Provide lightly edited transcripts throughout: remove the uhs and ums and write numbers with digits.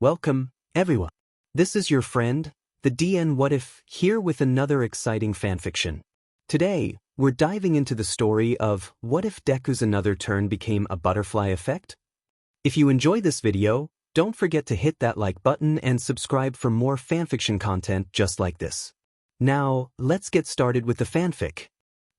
Welcome, everyone. This is your friend, the DN What If, here with another exciting fanfiction. Today, we're diving into the story of what if Deku's another turn became a butterfly effect? If you enjoy this video, don't forget to hit that like button and subscribe for more fanfiction content just like this. Now, let's get started with the fanfic.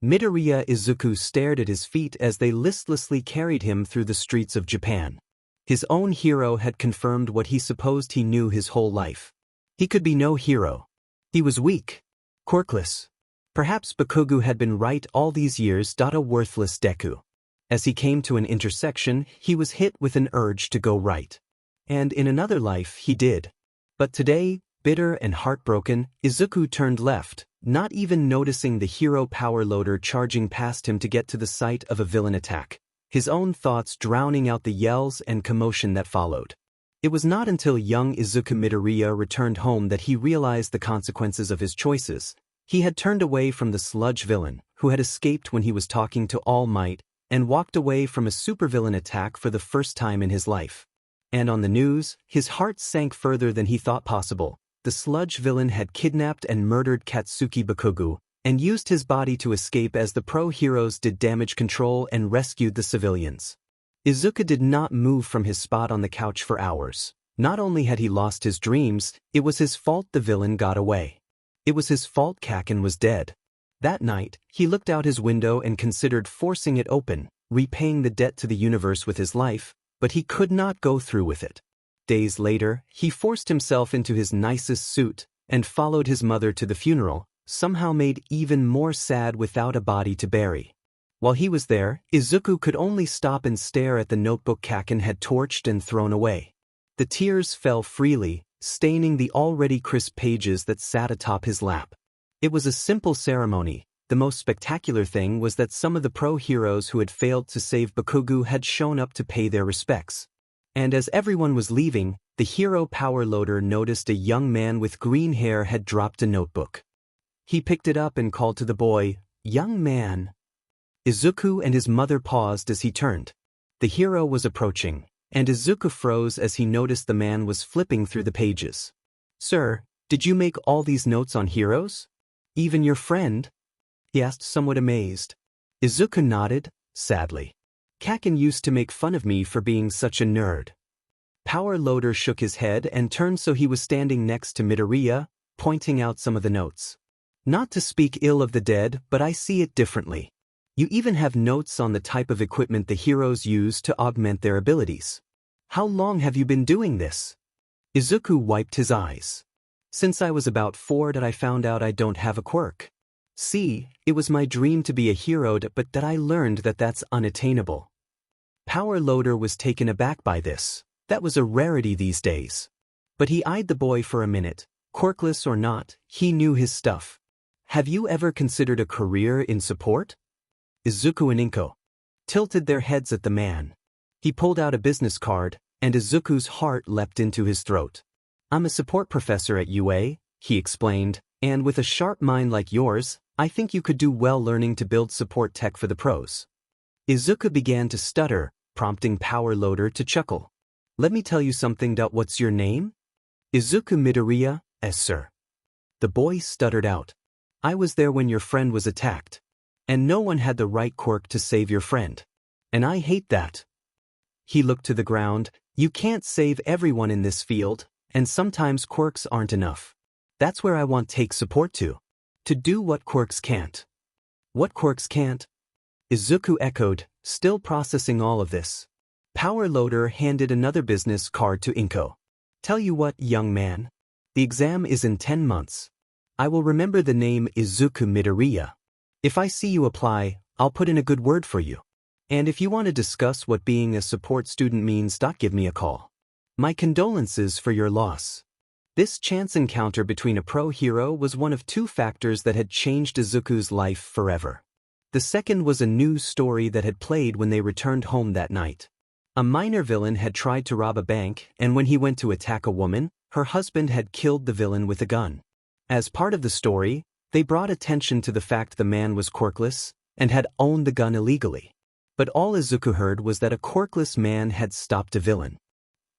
Midoriya Izuku stared at his feet as they listlessly carried him through the streets of Japan. His own hero had confirmed what he supposed he knew his whole life. He could be no hero. He was weak, quirkless. Perhaps Bakugo had been right all these years. A worthless Deku. As he came to an intersection, he was hit with an urge to go right. And in another life he did. But today, bitter and heartbroken, Izuku turned left, not even noticing the hero power loader charging past him to get to the site of a villain attack, his own thoughts drowning out the yells and commotion that followed. It was not until young Izuku Midoriya returned home that he realized the consequences of his choices. He had turned away from the sludge villain, who had escaped when he was talking to All Might, and walked away from a supervillain attack for the first time in his life. And on the news, his heart sank further than he thought possible. The sludge villain had kidnapped and murdered Katsuki Bakugo, and used his body to escape as the pro-heroes did damage control and rescued the civilians. Izuku did not move from his spot on the couch for hours. Not only had he lost his dreams, it was his fault the villain got away. It was his fault Kaken was dead. That night, he looked out his window and considered forcing it open, repaying the debt to the universe with his life, but he could not go through with it. Days later, he forced himself into his nicest suit, and followed his mother to the funeral, somehow made even more sad without a body to bury. While he was there, Izuku could only stop and stare at the notebook Kaken had torched and thrown away. The tears fell freely, staining the already crisp pages that sat atop his lap. It was a simple ceremony. The most spectacular thing was that some of the pro-heroes who had failed to save Bakugo had shown up to pay their respects. And as everyone was leaving, the hero power loader noticed a young man with green hair had dropped a notebook. He picked it up and called to the boy, "Young man." Izuku and his mother paused as he turned. The hero was approaching, and Izuku froze as he noticed the man was flipping through the pages. "Sir, did you make all these notes on heroes? Even your friend?" he asked, somewhat amazed. Izuku nodded, sadly. "Kaken used to make fun of me for being such a nerd." Power Loader shook his head and turned so he was standing next to Midoriya, pointing out some of the notes. "Not to speak ill of the dead, but I see it differently. You even have notes on the type of equipment the heroes use to augment their abilities. How long have you been doing this?" Izuku wiped his eyes. "Since I was about 4 that I found out I don't have a quirk. See, it was my dream to be a hero but that I learned that that's unattainable." Power Loader was taken aback by this. That was a rarity these days. But he eyed the boy for a minute. Quirkless or not, he knew his stuff. "Have you ever considered a career in support?" Izuku and Inko tilted their heads at the man. He pulled out a business card, and Izuku's heart leapt into his throat. "I'm a support professor at UA," he explained, "and with a sharp mind like yours, I think you could do well learning to build support tech for the pros." Izuku began to stutter, prompting Power Loader to chuckle. "Let me tell you something. What's your name?" "Izuku Midoriya, sir." The boy stuttered out. "I was there when your friend was attacked. And no one had the right quirk to save your friend. And I hate that." He looked to the ground. "You can't save everyone in this field, and sometimes quirks aren't enough. That's where I want take support to do what quirks can't." "What quirks can't?" Izuku echoed, still processing all of this. Power Loader handed another business card to Inko. "Tell you what, young man. The exam is in 10 months. I will remember the name Izuku Midoriya. If I see you apply, I'll put in a good word for you. And if you want to discuss what being a support student means, give me a call. My condolences for your loss." This chance encounter between a pro-hero was one of 2 factors that had changed Izuku's life forever. The second was a news story that had played when they returned home that night. A minor villain had tried to rob a bank, and when he went to attack a woman, her husband had killed the villain with a gun. As part of the story, they brought attention to the fact the man was quirkless, and had owned the gun illegally. But all Izuku heard was that a quirkless man had stopped a villain.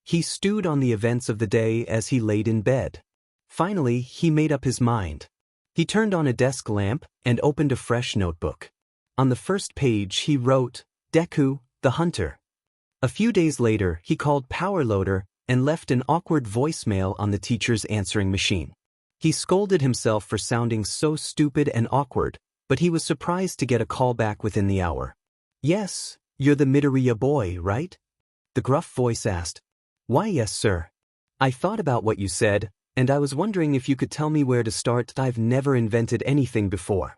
He stewed on the events of the day as he laid in bed. Finally, he made up his mind. He turned on a desk lamp and opened a fresh notebook. On the first page he wrote, Deku, the hunter. A few days later, he called Power Loader and left an awkward voicemail on the teacher's answering machine. He scolded himself for sounding so stupid and awkward, but he was surprised to get a call back within the hour. Yes, you're the Midoriya boy, right? The gruff voice asked. Why yes, sir. I thought about what you said, and I was wondering if you could tell me where to start. I've never invented anything before.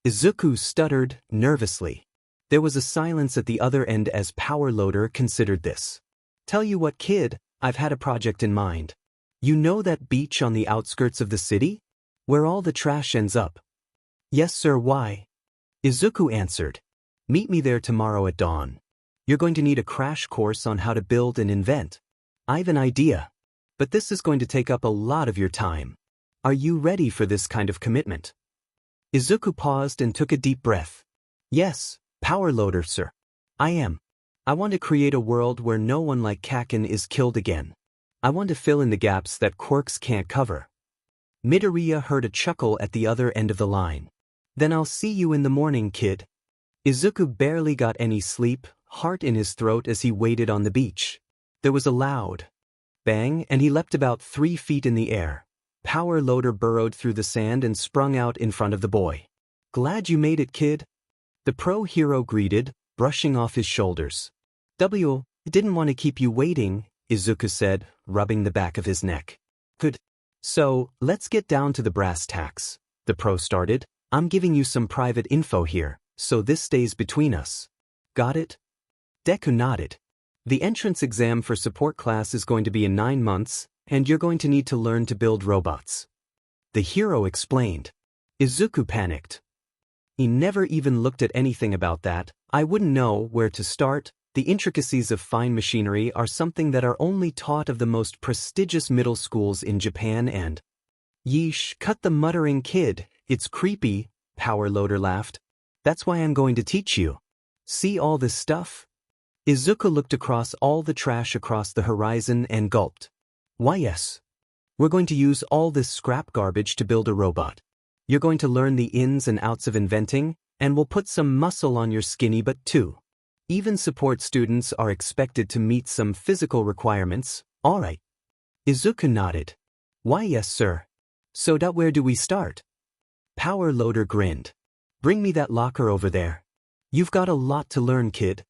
Izuku stuttered nervously. There was a silence at the other end as Power Loader considered this. Tell you what, kid, I've had a project in mind. You know that beach on the outskirts of the city? Where all the trash ends up? Yes, sir, why? Izuku answered. Meet me there tomorrow at dawn. You're going to need a crash course on how to build and invent. I've an idea. But this is going to take up a lot of your time. Are you ready for this kind of commitment? Izuku paused and took a deep breath. Yes, Power Loader, sir. I am. I want to create a world where no one like Kaken is killed again. I want to fill in the gaps that quirks can't cover. Midoriya heard a chuckle at the other end of the line. Then I'll see you in the morning, kid. Izuku barely got any sleep, heart in his throat as he waited on the beach. There was a loud bang and he leapt about 3 feet in the air. Power Loader burrowed through the sand and sprung out in front of the boy. Glad you made it, kid. The pro hero greeted, brushing off his shoulders. Didn't want to keep you waiting, Izuku said, rubbing the back of his neck. Good. So, let's get down to the brass tacks. The pro started. I'm giving you some private info here, so this stays between us. Got it? Deku nodded. The entrance exam for support class is going to be in 9 months, and you're going to need to learn to build robots. The hero explained. Izuku panicked. He never even looked at anything about that. I wouldn't know where to start. The intricacies of fine machinery are something that are only taught of the most prestigious middle schools in Japan and… Yeesh, cut the muttering, kid. It's creepy, Power Loader laughed. That's why I'm going to teach you. See all this stuff? Izuku looked across all the trash across the horizon and gulped. Why yes. We're going to use all this scrap garbage to build a robot. You're going to learn the ins and outs of inventing, and we'll put some muscle on your skinny butt too. Even support students are expected to meet some physical requirements, all right. Izuku nodded. Why yes, sir. So where do we start? Power Loader grinned. Bring me that locker over there. You've got a lot to learn, kid.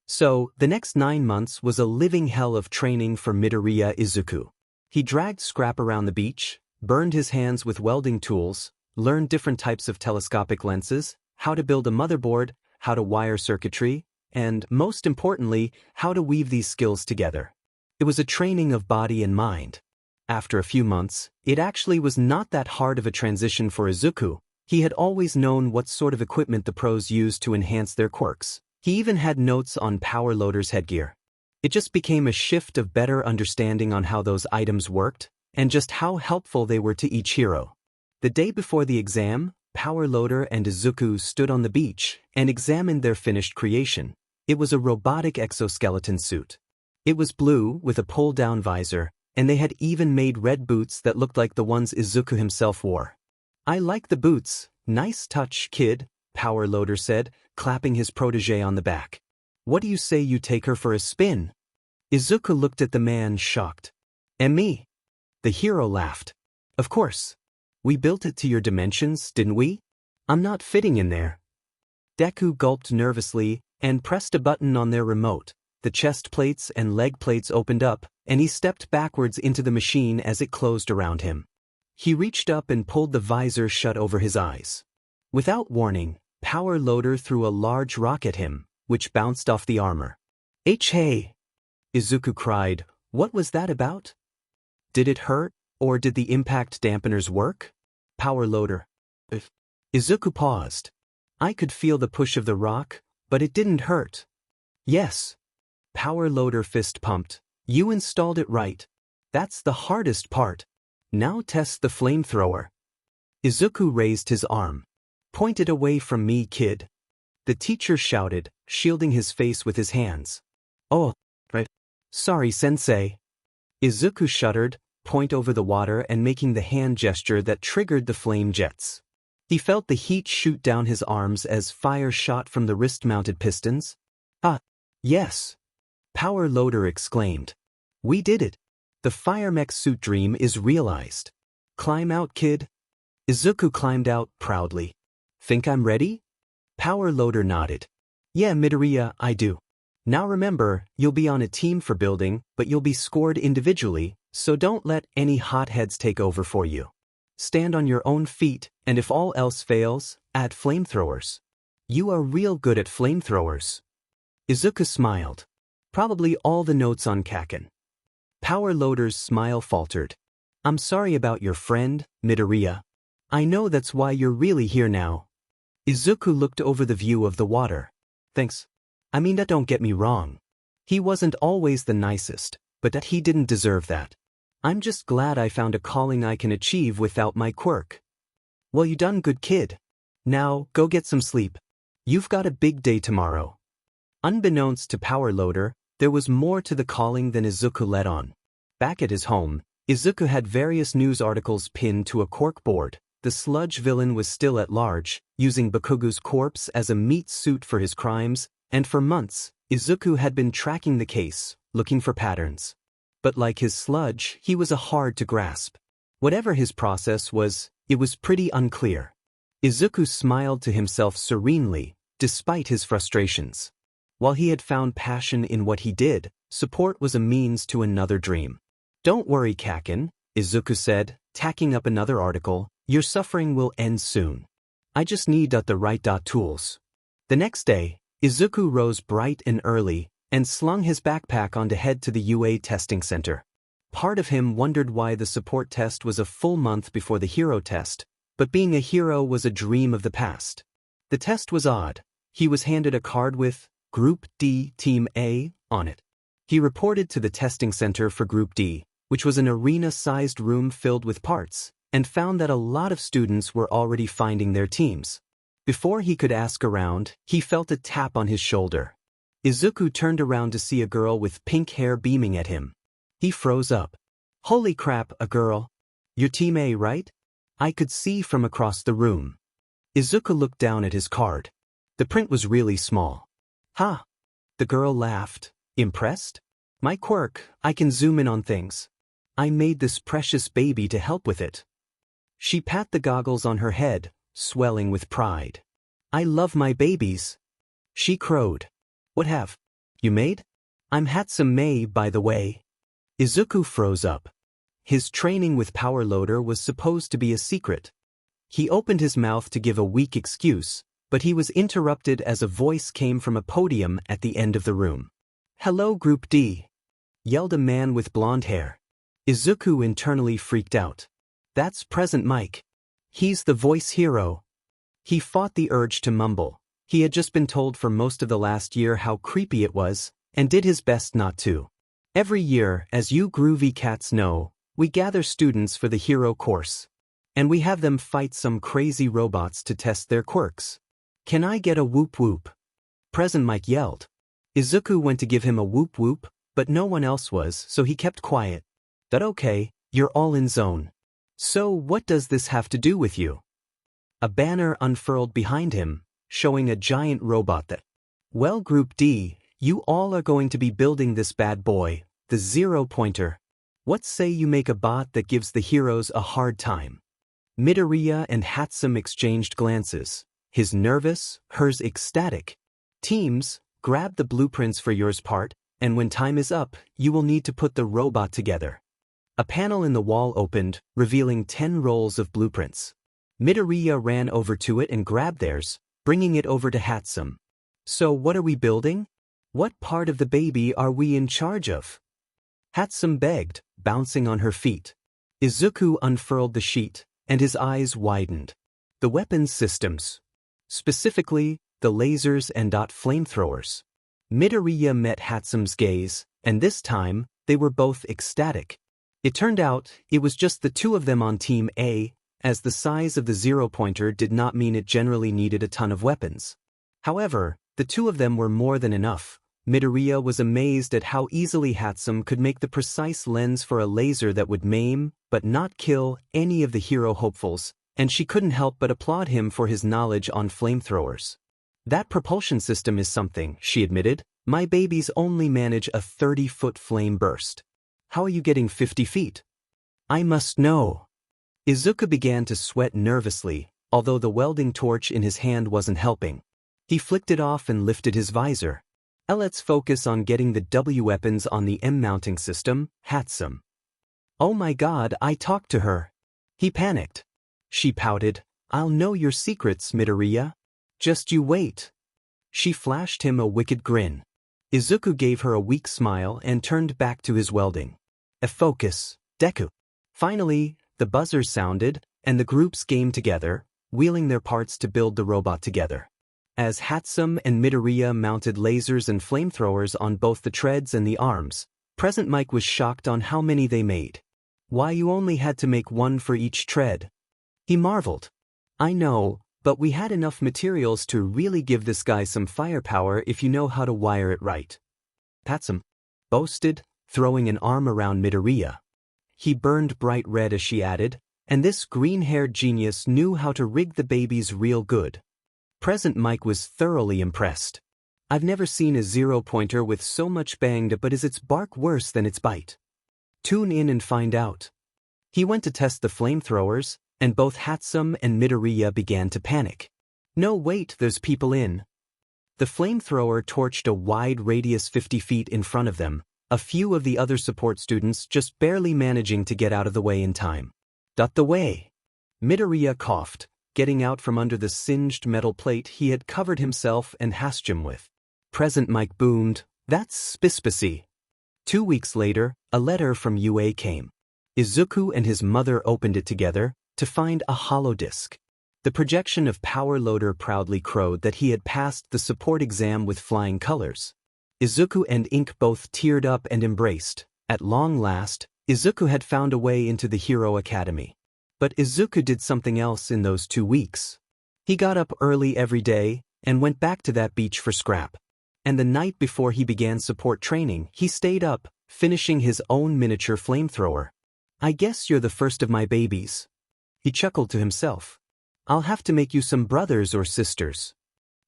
So, the next 9 months was a living hell of training for Midoriya Izuku. He dragged scrap around the beach, burned his hands with welding tools, learned different types of telescopic lenses, how to build a motherboard, how to wire circuitry, and, most importantly, how to weave these skills together. It was a training of body and mind. After a few months, it actually was not that hard of a transition for Izuku. He had always known what sort of equipment the pros used to enhance their quirks. He even had notes on Power Loader's headgear. It just became a shift of better understanding on how those items worked, and just how helpful they were to each hero. The day before the exam, Power Loader and Izuku stood on the beach and examined their finished creation. It was a robotic exoskeleton suit. It was blue with a pull-down visor, and they had even made red boots that looked like the ones Izuku himself wore. I like the boots. Nice touch, kid, Power Loader said, clapping his protege on the back. What do you say you take her for a spin? Izuku looked at the man shocked. And me? The hero laughed. Of course. We built it to your dimensions, didn't we? I'm not fitting in there. Deku gulped nervously and pressed a button on their remote. The chest plates and leg plates opened up, and he stepped backwards into the machine as it closed around him. He reached up and pulled the visor shut over his eyes. Without warning, Power Loader threw a large rock at him, which bounced off the armor. Hey! Izuku cried. What was that about? Did it hurt, or did the impact dampeners work? Power Loader. Izuku paused. I could feel the push of the rock, but it didn't hurt. Yes. Power Loader fist pumped. You installed it right. That's the hardest part. Now test the flamethrower. Izuku raised his arm. Point it away from me, kid. The teacher shouted, shielding his face with his hands. Oh, right. Sorry, sensei. Izuku shuddered, point over the water and making the hand gesture that triggered the flame jets. He felt the heat shoot down his arms as fire shot from the wrist-mounted pistons. Ah, yes. Power Loader exclaimed. We did it. The fire mech suit dream is realized. Climb out, kid. Izuku climbed out proudly. Think I'm ready? Power Loader nodded. Yeah, Midoriya, I do. Now remember, you'll be on a team for building, but you'll be scored individually, so don't let any hotheads take over for you. Stand on your own feet, and if all else fails, add flamethrowers. You are real good at flamethrowers. Izuku smiled. Probably all the notes on Kaken. Power Loader's smile faltered. I'm sorry about your friend, Midoriya. I know that's why you're really here now. Izuku looked over the view of the water. Thanks. I mean, that don't get me wrong. He wasn't always the nicest, but that he didn't deserve that. I'm just glad I found a calling I can achieve without my quirk. Well, you done good, kid. Now, go get some sleep. You've got a big day tomorrow. Unbeknownst to Power Loader, there was more to the calling than Izuku let on. Back at his home, Izuku had various news articles pinned to a cork board. The sludge villain was still at large, using Bakugo's corpse as a meat suit for his crimes, and for months, Izuku had been tracking the case, looking for patterns. But like his sludge, he was hard to grasp. Whatever his process was, it was pretty unclear. Izuku smiled to himself serenely, despite his frustrations. While he had found passion in what he did, support was a means to another dream. Don't worry, Kaken, Izuku said, tacking up another article, your suffering will end soon. I just need the right tools. The next day, Izuku rose bright and early, and slung his backpack on to head to the UA testing center. Part of him wondered why the support test was a full month before the hero test, but being a hero was a dream of the past. The test was odd. He was handed a card with Group D Team A on it. He reported to the testing center for Group D, which was an arena-sized room filled with parts, and found that a lot of students were already finding their teams. Before he could ask around, he felt a tap on his shoulder. Izuku turned around to see a girl with pink hair beaming at him. He froze up. Holy crap, a girl. You're Team A, right? I could see from across the room. Izuku looked down at his card. The print was really small. Ha! The girl laughed. Impressed? My quirk, I can zoom in on things. I made this precious baby to help with it. She pat the goggles on her head, swelling with pride. I love my babies. She crowed. What have you made? I'm Hatsum Mei, by the way. Izuku froze up. His training with Power Loader was supposed to be a secret. He opened his mouth to give a weak excuse, but he was interrupted as a voice came from a podium at the end of the room. Hello, Group D, yelled a man with blonde hair. Izuku internally freaked out. That's Present Mike. He's the voice hero. He fought the urge to mumble. He had just been told for most of the last year how creepy it was, and did his best not to. Every year, as you groovy cats know, we gather students for the hero course. And we have them fight some crazy robots to test their quirks. Can I get a whoop whoop? Present Mike yelled. Izuku went to give him a whoop whoop, but no one else was, so he kept quiet. That okay, you're all in zone. So what does this have to do with you? A banner unfurled behind him, showing a giant robot that, well, Group D, you all are going to be building this bad boy, the zero-pointer. What say you make a bot that gives the heroes a hard time? Midoriya and Hatsum exchanged glances, his nervous, hers ecstatic. Teams, grab the blueprints for yours part, and when time is up, you will need to put the robot together. A panel in the wall opened, revealing 10 rolls of blueprints. Midoriya ran over to it and grabbed theirs, bringing it over to Hatsum. So what are we building? What part of the baby are we in charge of? Hatsum begged, bouncing on her feet. Izuku unfurled the sheet, and his eyes widened. The weapons systems. Specifically, the lasers and flamethrowers. Midoriya met Hatsum's gaze, and this time, they were both ecstatic. It turned out, it was just the two of them on Team A, as the size of the zero-pointer did not mean it generally needed a ton of weapons. However, the two of them were more than enough, Midoriya was amazed at how easily Hatsum could make the precise lens for a laser that would maim, but not kill, any of the hero hopefuls, and she couldn't help but applaud him for his knowledge on flamethrowers. That propulsion system is something, she admitted. My babies only manage a 30-foot flame burst. How are you getting 50 feet? I must know. Izuku began to sweat nervously, although the welding torch in his hand wasn't helping. He flicked it off and lifted his visor. Let's focus on getting the W weapons on the M mounting system, Hatsum. Oh my god, I talked to her. He panicked. She pouted. I'll know your secrets, Midoriya. Just you wait. She flashed him a wicked grin. Izuku gave her a weak smile and turned back to his welding. Focus, Deku. Finally, the buzzer sounded, and the groups gamed together, wheeling their parts to build the robot together. As Hatsum and Midoriya mounted lasers and flamethrowers on both the treads and the arms, Present Mike was shocked on how many they made. Why, you only had to make one for each tread. He marveled. I know, but we had enough materials to really give this guy some firepower if you know how to wire it right. Hatsum boasted, throwing an arm around Midoriya. He burned bright red as she added, and this green-haired genius knew how to rig the babies real good. Present Mike was thoroughly impressed. I've never seen a zero-pointer with so much banged, but is its bark worse than its bite? Tune in and find out. He went to test the flamethrowers, and both Hatsum and Midoriya began to panic. No, wait, there's people in. The flamethrower torched a wide radius 50 feet in front of them, a few of the other support students just barely managing to get out of the way in time. The way. Midoriya coughed, getting out from under the singed metal plate he had covered himself and Hasjum with. Present Mike boomed, that's spispissy. 2 weeks later, a letter from UA came. Izuku and his mother opened it together to find a hollow disk. The projection of Power Loader proudly crowed that he had passed the support exam with flying colors. Izuku and Ink both teared up and embraced. At long last, Izuku had found a way into the Hero Academy. But Izuku did something else in those 2 weeks. He got up early every day and went back to that beach for scrap. And the night before he began support training, he stayed up, finishing his own miniature flamethrower. I guess you're the first of my babies. He chuckled to himself. I'll have to make you some brothers or sisters.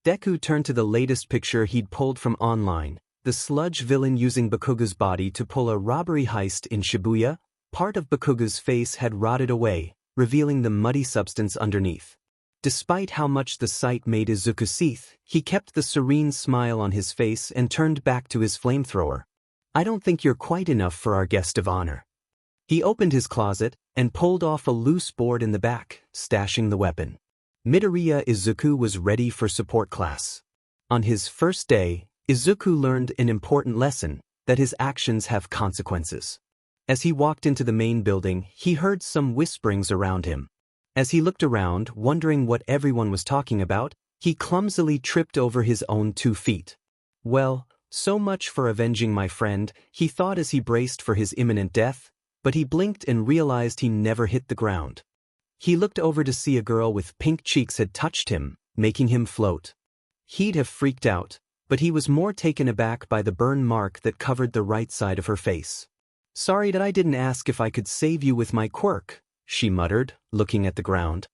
Deku turned to the latest picture he'd pulled from online, the sludge villain using Bakuga's body to pull a robbery heist in Shibuya. Part of Bakuga's face had rotted away, revealing the muddy substance underneath. Despite how much the sight made Izuku seethe, he kept the serene smile on his face and turned back to his flamethrower. I don't think you're quite enough for our guest of honor. He opened his closet and pulled off a loose board in the back, stashing the weapon. Midoriya Izuku was ready for support class. On his first day, Izuku learned an important lesson, that his actions have consequences. As he walked into the main building, he heard some whisperings around him. As he looked around, wondering what everyone was talking about, he clumsily tripped over his own 2 feet. Well, so much for avenging my friend, he thought as he braced for his imminent death, but he blinked and realized he never hit the ground. He looked over to see a girl with pink cheeks had touched him, making him float. He'd have freaked out, but he was more taken aback by the burn mark that covered the right side of her face. Sorry that I didn't ask if I could save you with my quirk, she muttered, looking at the ground.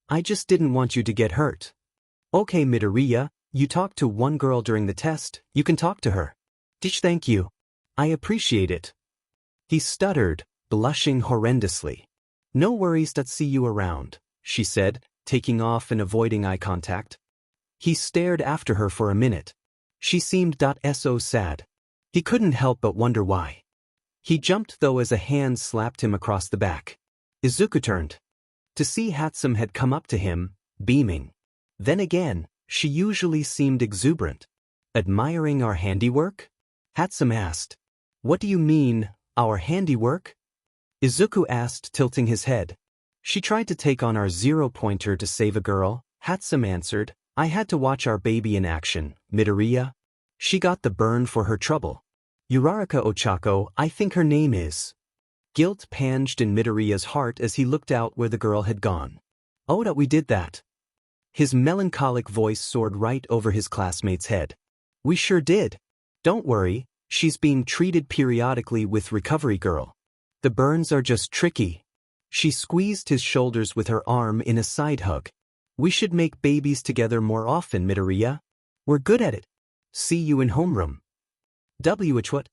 I just didn't want you to get hurt. Okay, Midoriya, you talked to one girl during the test, you can talk to her. Thank you. I appreciate it. He stuttered, blushing horrendously. No worries, see you around, she said, taking off and avoiding eye contact. He stared after her for a minute. She seemed so sad. He couldn't help but wonder why. He jumped though as a hand slapped him across the back. Izuku turned. To see Hatsum had come up to him, beaming. Then again, she usually seemed exuberant. Admiring our handiwork? Hatsum asked. What do you mean, our handiwork? Izuku asked, tilting his head. She tried to take on our zero-pointer to save a girl, Hatsum answered. I had to watch our baby in action, Midoriya. She got the burn for her trouble. Uraraka Ochako, I think her name is. Guilt panged in Midoriya's heart as he looked out where the girl had gone. Oh, that we did that. His melancholic voice soared right over his classmate's head. We sure did. Don't worry, she's being treated periodically with Recovery Girl. The burns are just tricky. She squeezed his shoulders with her arm in a side hug. We should make babies together more often, Midoriya. We're good at it. See you in homeroom. What?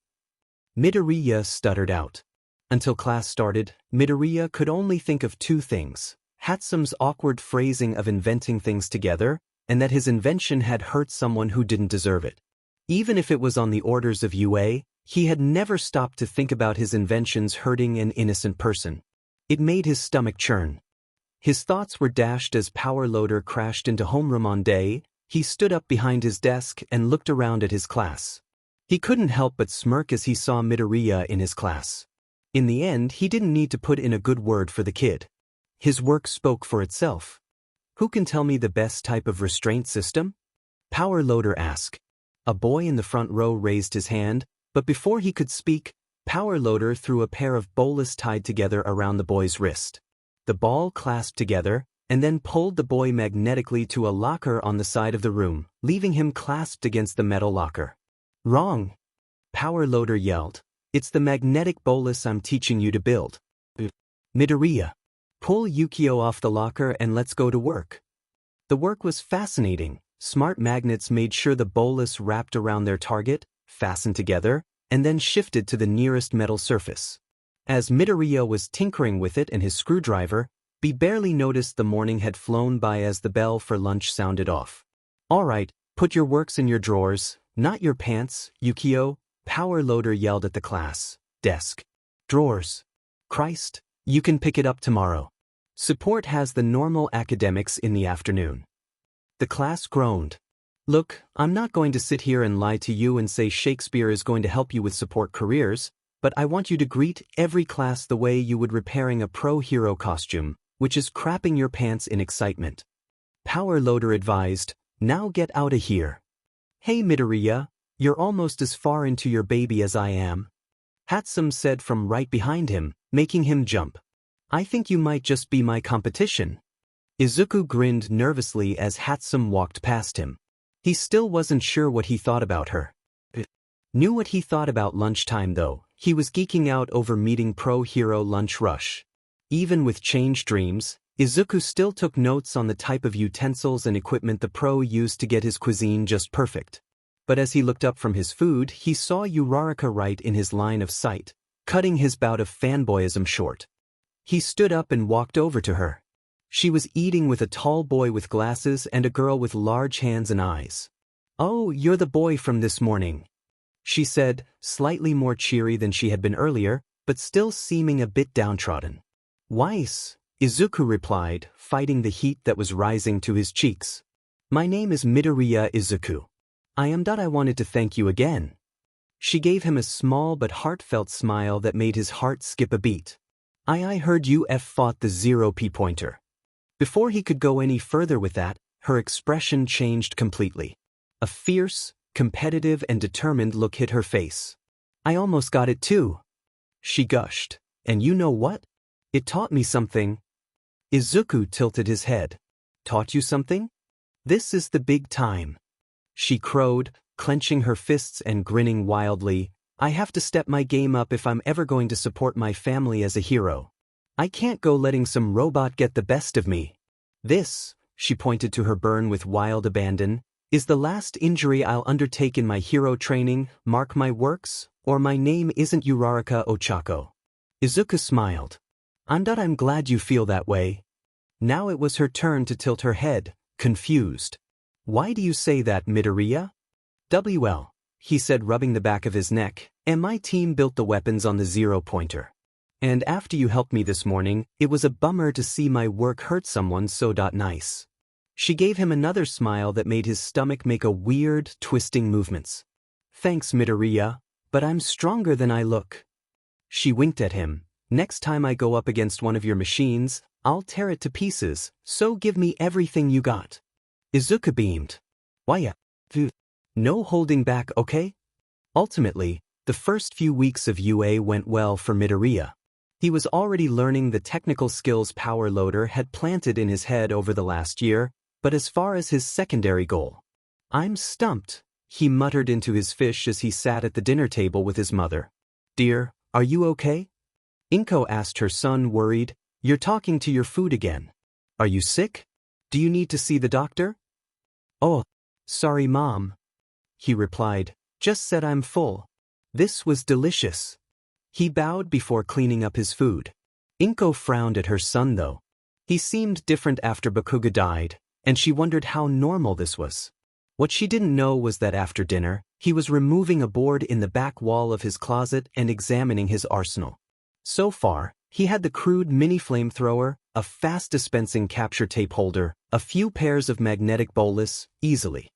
Midoriya stuttered out. Until class started, Midoriya could only think of two things: Hatsume's awkward phrasing of inventing things together, and that his invention had hurt someone who didn't deserve it. Even if it was on the orders of UA, he had never stopped to think about his inventions hurting an innocent person. It made his stomach churn. His thoughts were dashed as Power Loader crashed into homeroom on day. He stood up behind his desk and looked around at his class. He couldn't help but smirk as he saw Midoriya in his class. In the end, he didn't need to put in a good word for the kid. His work spoke for itself. Who can tell me the best type of restraint system? Power Loader asked. A boy in the front row raised his hand, but before he could speak, Power Loader threw a pair of bolas tied together around the boy's wrist. The ball clasped together, and then pulled the boy magnetically to a locker on the side of the room, leaving him clasped against the metal locker. Wrong! Power Loader yelled. It's the magnetic bolus I'm teaching you to build. Midoriya. Pull Yukio off the locker and let's go to work. The work was fascinating. Smart magnets made sure the bolus wrapped around their target, fastened together, and then shifted to the nearest metal surface. As Midoriya was tinkering with it and his screwdriver, he barely noticed the morning had flown by as the bell for lunch sounded off. All right, put your works in your drawers, not your pants, Yukio, Power Loader yelled at the class. Desk. Drawers. Christ, you can pick it up tomorrow. Support has the normal academics in the afternoon. The class groaned. Look, I'm not going to sit here and lie to you and say Shakespeare is going to help you with support careers, but I want you to greet every class the way you would repairing a pro-hero costume, which is crapping your pants in excitement. Power Loader advised, now get out of here. Hey Midoriya, you're almost as far into your baby as I am. Hatsume said from right behind him, making him jump. I think you might just be my competition. Izuku grinned nervously as Hatsume walked past him. He still wasn't sure what he thought about her. Knew what he thought about lunchtime though. He was geeking out over meeting pro-hero lunch rush. Even with change dreams, Izuku still took notes on the type of utensils and equipment the pro used to get his cuisine just perfect. But as he looked up from his food, he saw Uraraka right in his line of sight, cutting his bout of fanboyism short. He stood up and walked over to her. She was eating with a tall boy with glasses and a girl with large hands and eyes. Oh, you're the boy from this morning, she said, slightly more cheery than she had been earlier, but still seeming a bit downtrodden. Weiss, Izuku replied, fighting the heat that was rising to his cheeks. My name is Midoriya Izuku. I wanted to thank you again. She gave him a small but heartfelt smile that made his heart skip a beat. I heard you fought the 0p pointer. Before he could go any further with that, her expression changed completely. A fierce, competitive and determined look hit her face. I almost got it too. She gushed. And you know what? It taught me something. Izuku tilted his head. Taught you something? This is the big time. She crowed, clenching her fists and grinning wildly. I have to step my game up if I'm ever going to support my family as a hero. I can't go letting some robot get the best of me. This, she pointed to her burn with wild abandon, is the last injury I'll undertake in my hero training, mark my works, or my name isn't Uraraka Ochako. Izuku smiled. I'm glad you feel that way. Now it was her turn to tilt her head, confused. Why do you say that, Midoriya? Well, he said, rubbing the back of his neck, and my team built the weapons on the 0-pointer. And after you helped me this morning, it was a bummer to see my work hurt someone so nice. She gave him another smile that made his stomach make a weird, twisting movements. Thanks, Midoriya, but I'm stronger than I look. She winked at him. Next time I go up against one of your machines, I'll tear it to pieces, so give me everything you got. Izuku beamed. Why? No holding back, okay? Ultimately, the first few weeks of UA went well for Midoriya. He was already learning the technical skills Power Loader had planted in his head over the last year, but as far as his secondary goal, I'm stumped. he muttered into his fish as he sat at the dinner table with his mother. "Dear, are you okay?" Inko asked her son, worried. "You're talking to your food again. Are you sick? Do you need to see the doctor?" "Oh, sorry, Mom," he replied. "Just said I'm full." This was delicious. He bowed before cleaning up his food. Inko frowned at her son though. He seemed different after Bakuga died, and she wondered how normal this was. What she didn't know was that after dinner, he was removing a board in the back wall of his closet and examining his arsenal. So far, he had the crude mini flamethrower, a fast-dispensing capture tape holder, a few pairs of magnetic bolas, easily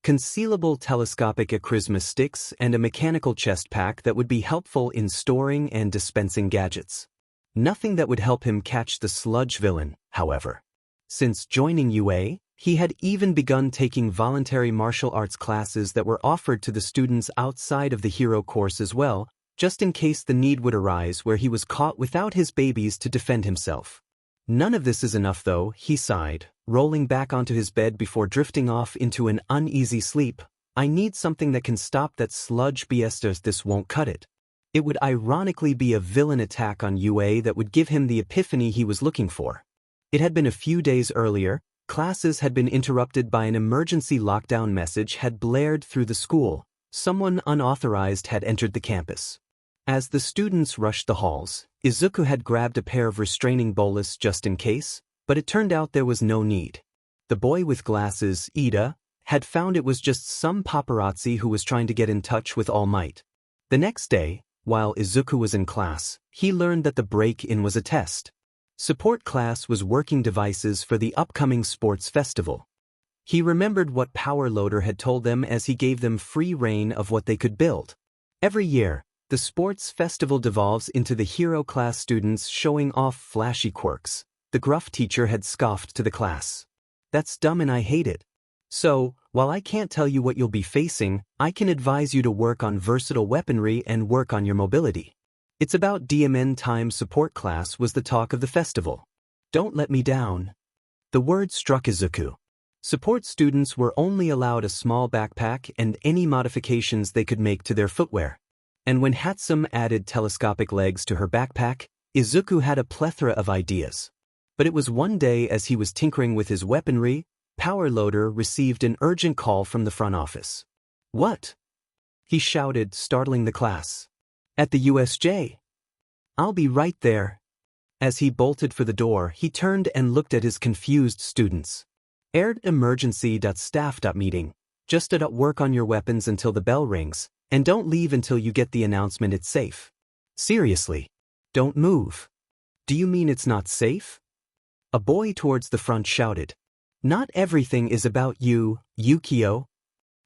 concealable telescopic acrysma sticks, and a mechanical chest pack that would be helpful in storing and dispensing gadgets. Nothing that would help him catch the sludge villain, however. Since joining UA, he had even begun taking voluntary martial arts classes that were offered to the students outside of the hero course as well, just in case the need would arise where he was caught without his babies to defend himself. None of this is enough though, he sighed, rolling back onto his bed before drifting off into an uneasy sleep. I need something that can stop that sludge BS. This won't cut it. It would ironically be a villain attack on UA that would give him the epiphany he was looking for. It had been a few days earlier. Classes had been interrupted by an emergency lockdown message had blared through the school. Someone unauthorized had entered the campus. As the students rushed the halls, Izuku had grabbed a pair of restraining bolas just in case, but it turned out there was no need. The boy with glasses, Ida, had found it was just some paparazzi who was trying to get in touch with All Might. The next day, while Izuku was in class, he learned that the break-in was a test. Support class was working devices for the upcoming sports festival. He remembered what Power Loader had told them as he gave them free rein of what they could build. Every year, the sports festival devolves into the hero class students showing off flashy quirks. The gruff teacher had scoffed to the class. "That's dumb and I hate it. So, while I can't tell you what you'll be facing, I can advise you to work on versatile weaponry and work on your mobility. It's about DMN time." Support class was the talk of the festival. "Don't let me down." The word struck Izuku. Support students were only allowed a small backpack and any modifications they could make to their footwear. And when Hatsum added telescopic legs to her backpack, Izuku had a plethora of ideas. But it was one day as he was tinkering with his weaponry, Power Loader received an urgent call from the front office. "What?" he shouted, startling the class. "At the USJ. I'll be right there." As he bolted for the door, he turned and looked at his confused students. "Aired emergency. Staff. Meeting. Just work on your weapons until the bell rings, and don't leave until you get the announcement it's safe. Seriously. Don't move." "Do you mean it's not safe?" A boy towards the front shouted. "Not everything is about you, Yukio."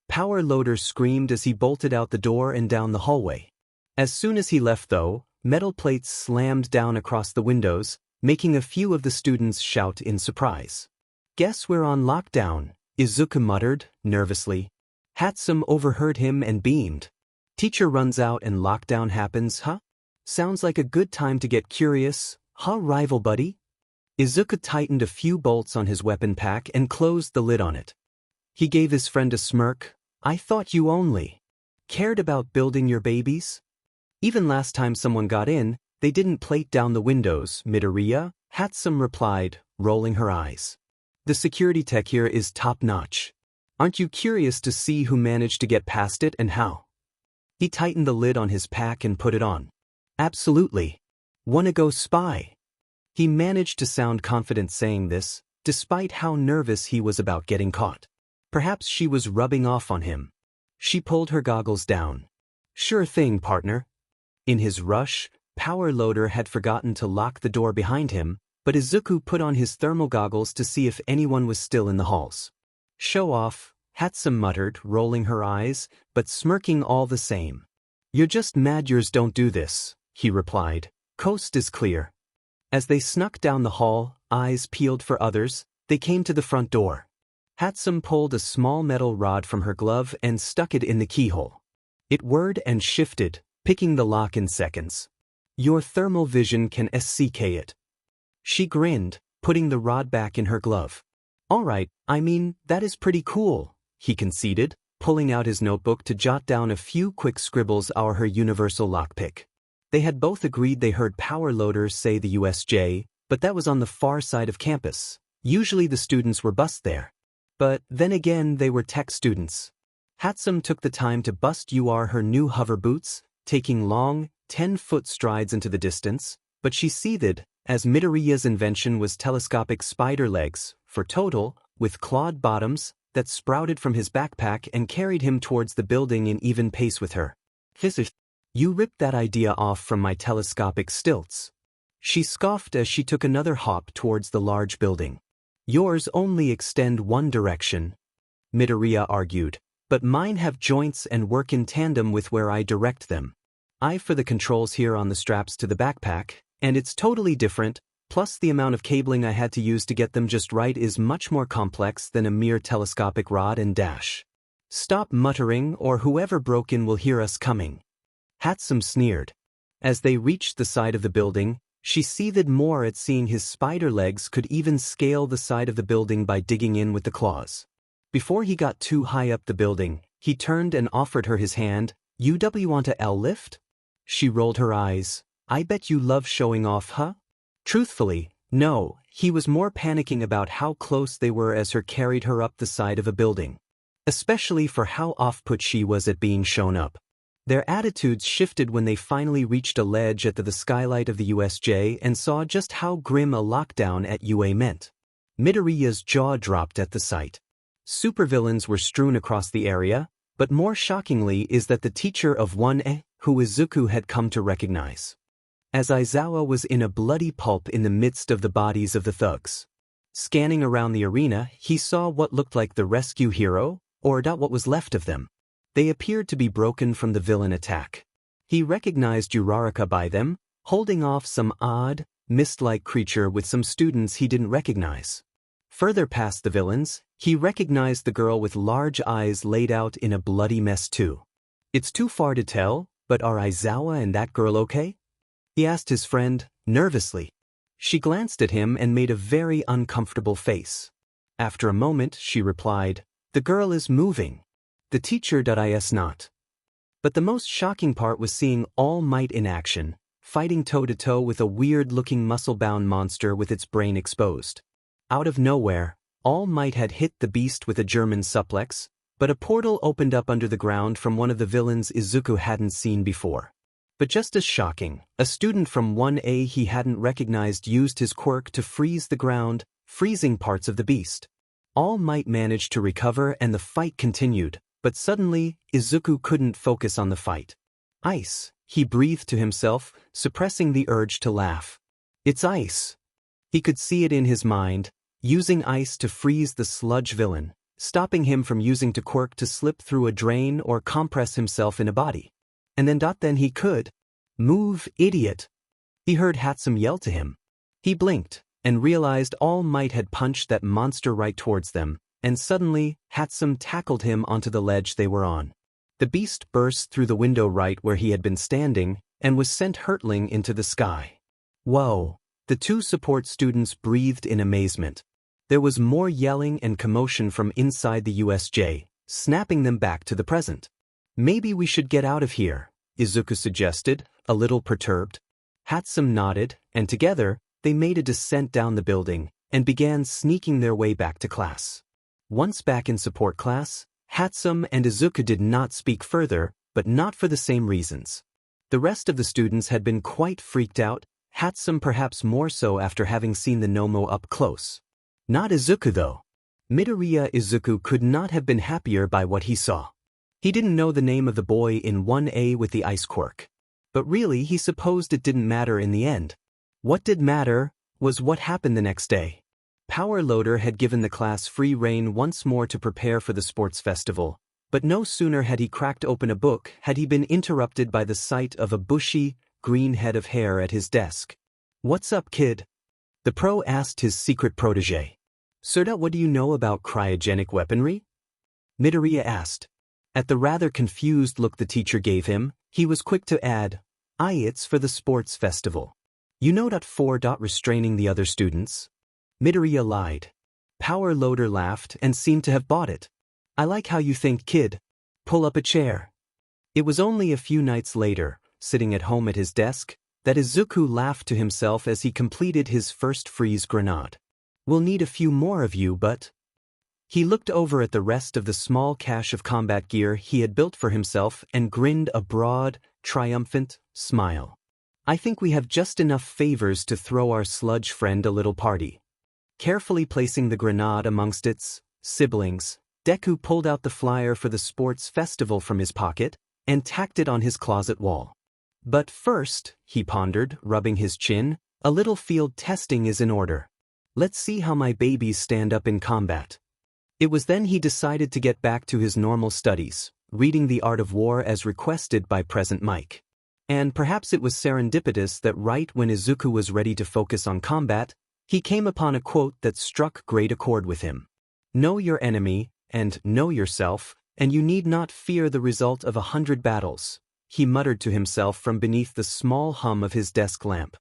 Power Loader screamed as he bolted out the door and down the hallway. As soon as he left though, metal plates slammed down across the windows, making a few of the students shout in surprise. "Guess we're on lockdown," Izuku muttered, nervously. Hatsum overheard him and beamed. "Teacher runs out and lockdown happens, huh? Sounds like a good time to get curious, huh, rival buddy?" Izuku tightened a few bolts on his weapon pack and closed the lid on it. He gave his friend a smirk. "I thought you only cared about building your babies? Even last time someone got in, they didn't plate down the windows, Midoriya," Hatsum replied, rolling her eyes. "The security tech here is top-notch. Aren't you curious to see who managed to get past it and how?" He tightened the lid on his pack and put it on. "Absolutely. Wanna go spy?" He managed to sound confident saying this, despite how nervous he was about getting caught. Perhaps she was rubbing off on him. She pulled her goggles down. "Sure thing, partner." In his rush, Power Loader had forgotten to lock the door behind him, but Izuku put on his thermal goggles to see if anyone was still in the halls. "Show off," Hatsum muttered, rolling her eyes, but smirking all the same. "You're just mad yours don't do this," he replied. "Coast is clear." As they snuck down the hall, eyes peeled for others, they came to the front door. Hatsum pulled a small metal rod from her glove and stuck it in the keyhole. It whirred and shifted, picking the lock in seconds. "Your thermal vision can SCK it." She grinned, putting the rod back in her glove. "All right, I mean, that is pretty cool," he conceded. pulling out his notebook to jot down a few quick scribbles on her universal lockpick. They had both agreed they heard power loaders say the USJ, but that was on the far side of campus. Usually the students were bused there. But then again they were tech students. Hatsum took the time to bust her new hover boots, taking long, 10-foot strides into the distance, but she seethed, as Midoriya's invention was telescopic spider legs, for total, with clawed bottoms, that sprouted from his backpack and carried him towards the building in even pace with her. You ripped that idea off from my telescopic stilts. She scoffed as she took another hop towards the large building. Yours only extend one direction, Midoriya argued, but mine have joints and work in tandem with where I direct them. I for the controls here on the straps to the backpack, and it's totally different, plus the amount of cabling I had to use to get them just right is much more complex than a mere telescopic rod and dash. Stop muttering or whoever broke in will hear us coming. Hatsum sneered. As they reached the side of the building, she seethed more at seeing his spider legs could even scale the side of the building by digging in with the claws. Before he got too high up the building, he turned and offered her his hand. You want a L-lift? She rolled her eyes. I bet you love showing off, huh? Truthfully, no, he was more panicking about how close they were as her carried her up the side of a building. Especially for how off-put she was at being shown up. Their attitudes shifted when they finally reached a ledge at the skylight of the USJ and saw just how grim a lockdown at UA meant. Midoriya's jaw dropped at the sight. Supervillains were strewn across the area, but more shockingly is that the teacher of 1A, who Izuku had come to recognize. As Aizawa was in a bloody pulp in the midst of the bodies of the thugs. Scanning around the arena, he saw what looked like the rescue hero, or what was left of them. They appeared to be broken from the villain attack. He recognized Uraraka by them, holding off some odd, mist-like creature with some students he didn't recognize. Further past the villains, he recognized the girl with large eyes laid out in a bloody mess too. It's too far to tell, but are Aizawa and that girl okay? He asked his friend, nervously. She glanced at him and made a very uncomfortable face. After a moment, she replied, the girl is moving. The teacher is not. But the most shocking part was seeing All Might in action, fighting toe-to-toe with a weird-looking muscle-bound monster with its brain exposed. Out of nowhere, All Might had hit the beast with a German suplex, but a portal opened up under the ground from one of the villains Izuku hadn't seen before. But just as shocking, a student from 1A he hadn't recognized used his quirk to freeze the ground, freezing parts of the beast. All Might managed to recover and the fight continued, but suddenly, Izuku couldn't focus on the fight. Ice, he breathed to himself, suppressing the urge to laugh. It's ice. He could see it in his mind, using ice to freeze the sludge villain, stopping him from using to quirk to slip through a drain or compress himself in a body. And then he could. Move, idiot. He heard Hatsum yell to him. He blinked, and realized All Might had punched that monster right towards them, and suddenly, Hatsum tackled him onto the ledge they were on. The beast burst through the window right where he had been standing, and was sent hurtling into the sky. Whoa! The two support students breathed in amazement. There was more yelling and commotion from inside the USJ, snapping them back to the present. Maybe we should get out of here, Izuku suggested, a little perturbed. Hatsum nodded, and together, they made a descent down the building, and began sneaking their way back to class. Once back in support class, Hatsum and Izuku did not speak further, but not for the same reasons. The rest of the students had been quite freaked out, Hatsum perhaps more so after having seen the Nomo up close. Not Izuku though. Midoriya Izuku could not have been happier by what he saw. He didn't know the name of the boy in 1A with the ice quirk. But really he supposed it didn't matter in the end. What did matter was what happened the next day. Power Loader had given the class free rein once more to prepare for the sports festival, but no sooner had he cracked open a book had he been interrupted by the sight of a bushy, green head of hair at his desk. What's up, kid? The pro asked his secret protege. Serta, what do you know about cryogenic weaponry? Midoriya asked. At the rather confused look the teacher gave him, he was quick to add, it's for the sports festival. You know .4. Restraining the other students? Midoriya lied. Power Loader laughed and seemed to have bought it. I like how you think, kid. Pull up a chair. It was only a few nights later, sitting at home at his desk, that Izuku laughed to himself as he completed his first freeze grenade. We'll need a few more of you, but... He looked over at the rest of the small cache of combat gear he had built for himself and grinned a broad, triumphant smile. I think we have just enough favors to throw our sludge friend a little party. Carefully placing the grenade amongst its siblings, Deku pulled out the flyer for the sports festival from his pocket and tacked it on his closet wall. But first, he pondered, rubbing his chin, a little field testing is in order. Let's see how my babies stand up in combat. It was then he decided to get back to his normal studies, reading The Art of War as requested by Present Mike. And perhaps it was serendipitous that right when Izuku was ready to focus on combat, he came upon a quote that struck great accord with him. Know your enemy, and know yourself, and you need not fear the result of 100 battles, he muttered to himself from beneath the small hum of his desk lamp.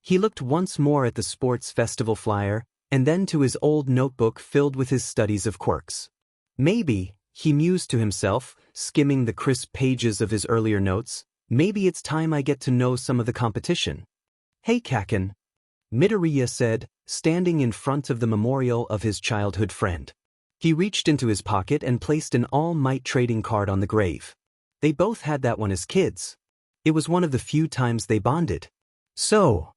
He looked once more at the sports festival flyer, and then to his old notebook filled with his studies of quirks. Maybe, he mused to himself, skimming the crisp pages of his earlier notes, maybe it's time I get to know some of the competition. Hey Kaken, Midoriya said, standing in front of the memorial of his childhood friend. He reached into his pocket and placed an All Might trading card on the grave. They both had that one as kids. It was one of the few times they bonded. So,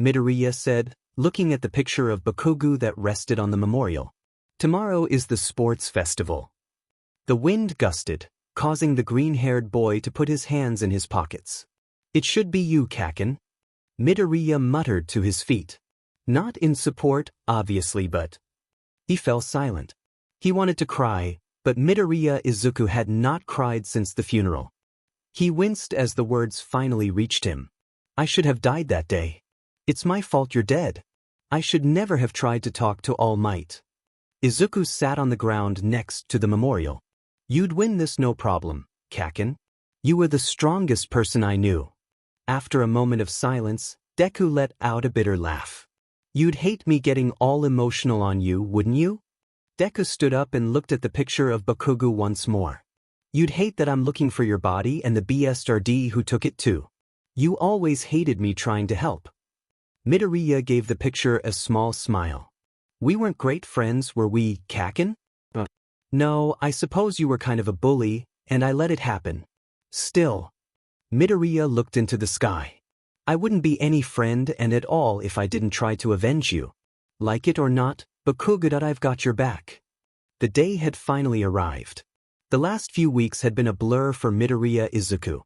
Midoriya said, looking at the picture of Bakugo that rested on the memorial. Tomorrow is the sports festival. The wind gusted, causing the green-haired boy to put his hands in his pockets. It should be you, Kaken. Midoriya muttered to his feet. Not in support, obviously, but... He fell silent. He wanted to cry, but Midoriya Izuku had not cried since the funeral. He winced as the words finally reached him. I should have died that day. It's my fault you're dead. I should never have tried to talk to All Might. Izuku sat on the ground next to the memorial. You'd win this no problem, Kaken. You were the strongest person I knew. After a moment of silence, Deku let out a bitter laugh. You'd hate me getting all emotional on you, wouldn't you? Deku stood up and looked at the picture of Bakugo once more. You'd hate that I'm looking for your body and the BSRD who took it too. You always hated me trying to help. Midoriya gave the picture a small smile. We weren't great friends, were we, Kaken? No, I suppose you were kind of a bully, and I let it happen. Still. Midoriya looked into the sky. I wouldn't be any friend and at all if I didn't try to avenge you. Like it or not, Bakugo, I've got your back. The day had finally arrived. The last few weeks had been a blur for Midoriya Izuku.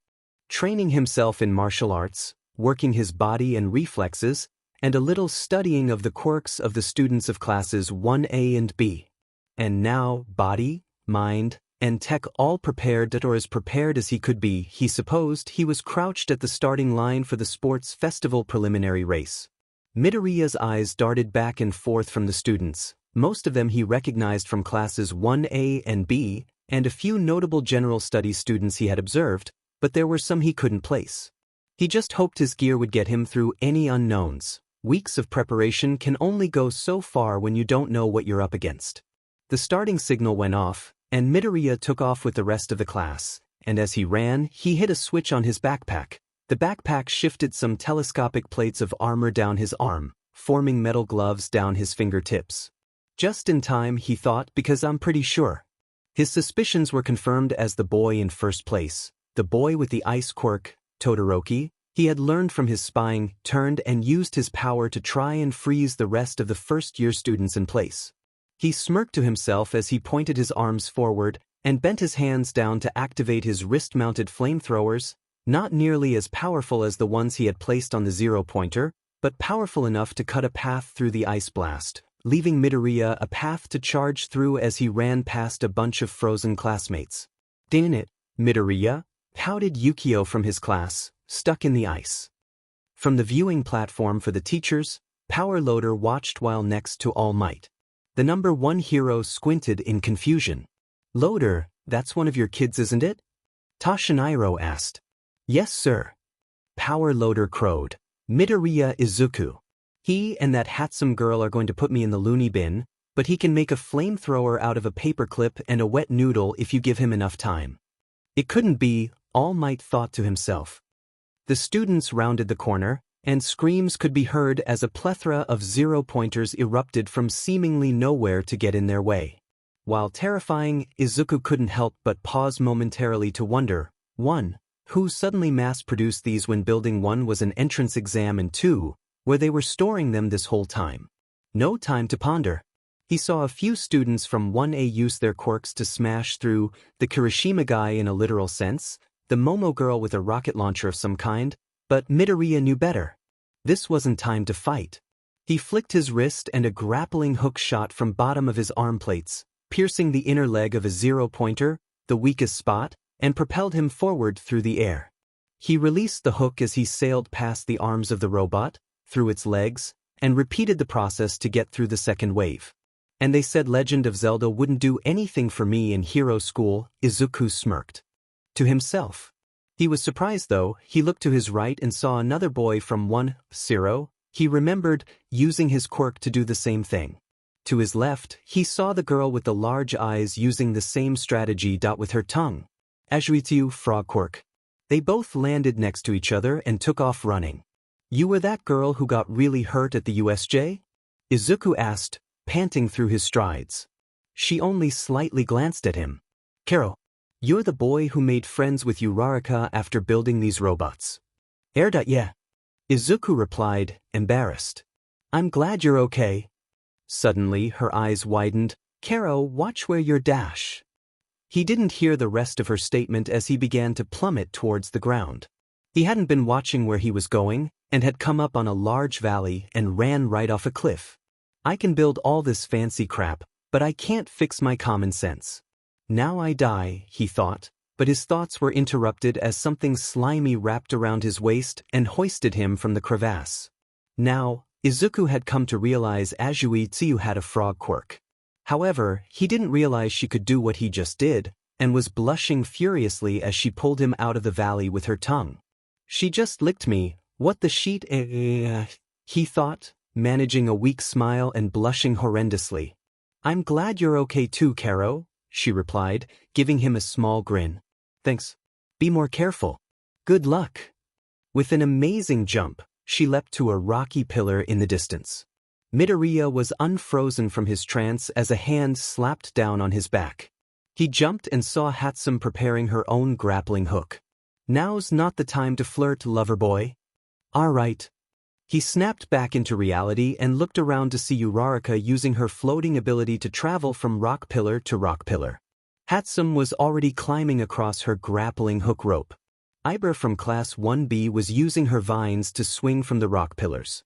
Training himself in martial arts, working his body and reflexes, and a little studying of the quirks of the students of classes 1A and B. And now, body, mind, and tech all prepared or as prepared as he could be, he supposed he was crouched at the starting line for the sports festival preliminary race. Midoriya's eyes darted back and forth from the students, most of them he recognized from classes 1A and B, and a few notable general studies students he had observed, but there were some he couldn't place. He just hoped his gear would get him through any unknowns. Weeks of preparation can only go so far when you don't know what you're up against. The starting signal went off, and Midoriya took off with the rest of the class, and as he ran, he hit a switch on his backpack. The backpack shifted some telescopic plates of armor down his arm, forming metal gloves down his fingertips. Just in time, he thought, because I'm pretty sure. His suspicions were confirmed as the boy in first place, the boy with the ice quirk, Todoroki. He had learned from his spying, turned and used his power to try and freeze the rest of the first-year students in place. He smirked to himself as he pointed his arms forward and bent his hands down to activate his wrist-mounted flamethrowers, not nearly as powerful as the ones he had placed on the zero-pointer, but powerful enough to cut a path through the ice blast, leaving Midoriya a path to charge through as he ran past a bunch of frozen classmates. Dang it, Midoriya, pouted Yukio from his class, stuck in the ice. From the viewing platform for the teachers, Power Loader watched while next to All Might. The #1 hero squinted in confusion. Loader, that's one of your kids, isn't it? Toshiniro asked. Yes, sir. Power Loader crowed. Midoriya Izuku. He and that handsome girl are going to put me in the loony bin, but he can make a flamethrower out of a paperclip and a wet noodle if you give him enough time. It couldn't be, All Might thought to himself. The students rounded the corner, and screams could be heard as a plethora of zero-pointers erupted from seemingly nowhere to get in their way. While terrifying, Izuku couldn't help but pause momentarily to wonder, 1. Who suddenly mass-produced these when building 1 was an entrance exam, and 2. Where they were storing them this whole time. No time to ponder. He saw a few students from 1A use their quirks to smash through the Kirishima guy in a literal sense, the Momo girl with a rocket launcher of some kind, but Midoriya knew better. This wasn't time to fight. He flicked his wrist and a grappling hook shot from bottom of his arm plates, piercing the inner leg of a zero-pointer, the weakest spot, and propelled him forward through the air. He released the hook as he sailed past the arms of the robot, through its legs, and repeated the process to get through the second wave. And they said Legend of Zelda wouldn't do anything for me in hero school, Izuku smirked. To himself. He was surprised though. He looked to his right and saw another boy from 1-0. He remembered using his quirk to do the same thing. To his left, he saw the girl with the large eyes using the same strategy. With her tongue. Ajuitiu frog quirk. They both landed next to each other and took off running. You were that girl who got really hurt at the USJ? Izuku asked, panting through his strides. She only slightly glanced at him. Karo, you're the boy who made friends with Uraraka after building these robots. Yeah. Izuku replied, embarrassed. I'm glad you're okay. Suddenly, her eyes widened. Karo, watch where you're dash. He didn't hear the rest of her statement as he began to plummet towards the ground. He hadn't been watching where he was going, and had come up on a large valley and ran right off a cliff. I can build all this fancy crap, but I can't fix my common sense. Now I die, he thought, but his thoughts were interrupted as something slimy wrapped around his waist and hoisted him from the crevasse. Now, Izuku had come to realize Ajuitiu had a frog quirk. However, he didn't realize she could do what he just did, and was blushing furiously as she pulled him out of the valley with her tongue. She just licked me, what the sheet he thought, managing a weak smile and blushing horrendously. I'm glad you're okay too, Karo, she replied, giving him a small grin. Thanks. Be more careful. Good luck. With an amazing jump, she leapt to a rocky pillar in the distance. Midoriya was unfrozen from his trance as a hand slapped down on his back. He jumped and saw Hatsum preparing her own grappling hook. Now's not the time to flirt, lover boy. All right. He snapped back into reality and looked around to see Uraraka using her floating ability to travel from rock pillar to rock pillar. Hatsum was already climbing across her grappling hook rope. Iber from Class 1B was using her vines to swing from the rock pillars.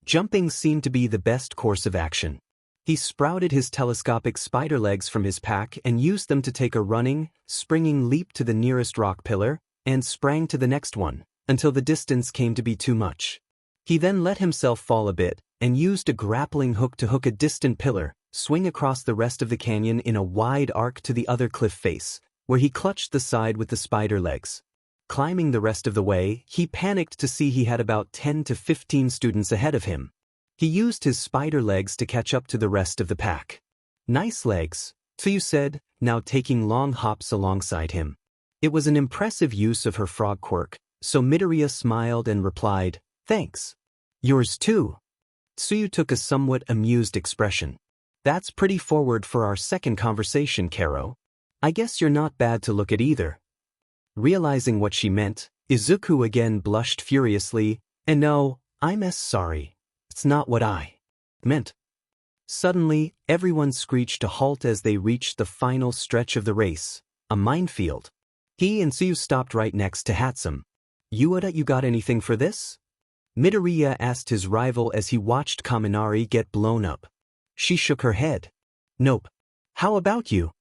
Jumping seemed to be the best course of action. He sprouted his telescopic spider legs from his pack and used them to take a running, springing leap to the nearest rock pillar, and sprang to the next one, until the distance came to be too much. He then let himself fall a bit, and used a grappling hook to hook a distant pillar, swing across the rest of the canyon in a wide arc to the other cliff face, where he clutched the side with the spider legs. Climbing the rest of the way, he panicked to see he had about 10 to 15 students ahead of him. He used his spider legs to catch up to the rest of the pack. Nice legs, Tsuyu said, now taking long hops alongside him. It was an impressive use of her frog quirk, so Midoriya smiled and replied, thanks. Yours too. Tsuyu took a somewhat amused expression. That's pretty forward for our second conversation, Karo. I guess you're not bad to look at either. Realizing what she meant, Izuku again blushed furiously, and no, I'm sorry. It's not what I meant. Suddenly, everyone screeched to halt as they reached the final stretch of the race, a minefield. He and Tsuyu stopped right next to Hatsum. You got anything for this? Midoriya asked his rival as he watched Kaminari get blown up. She shook her head. Nope. How about you?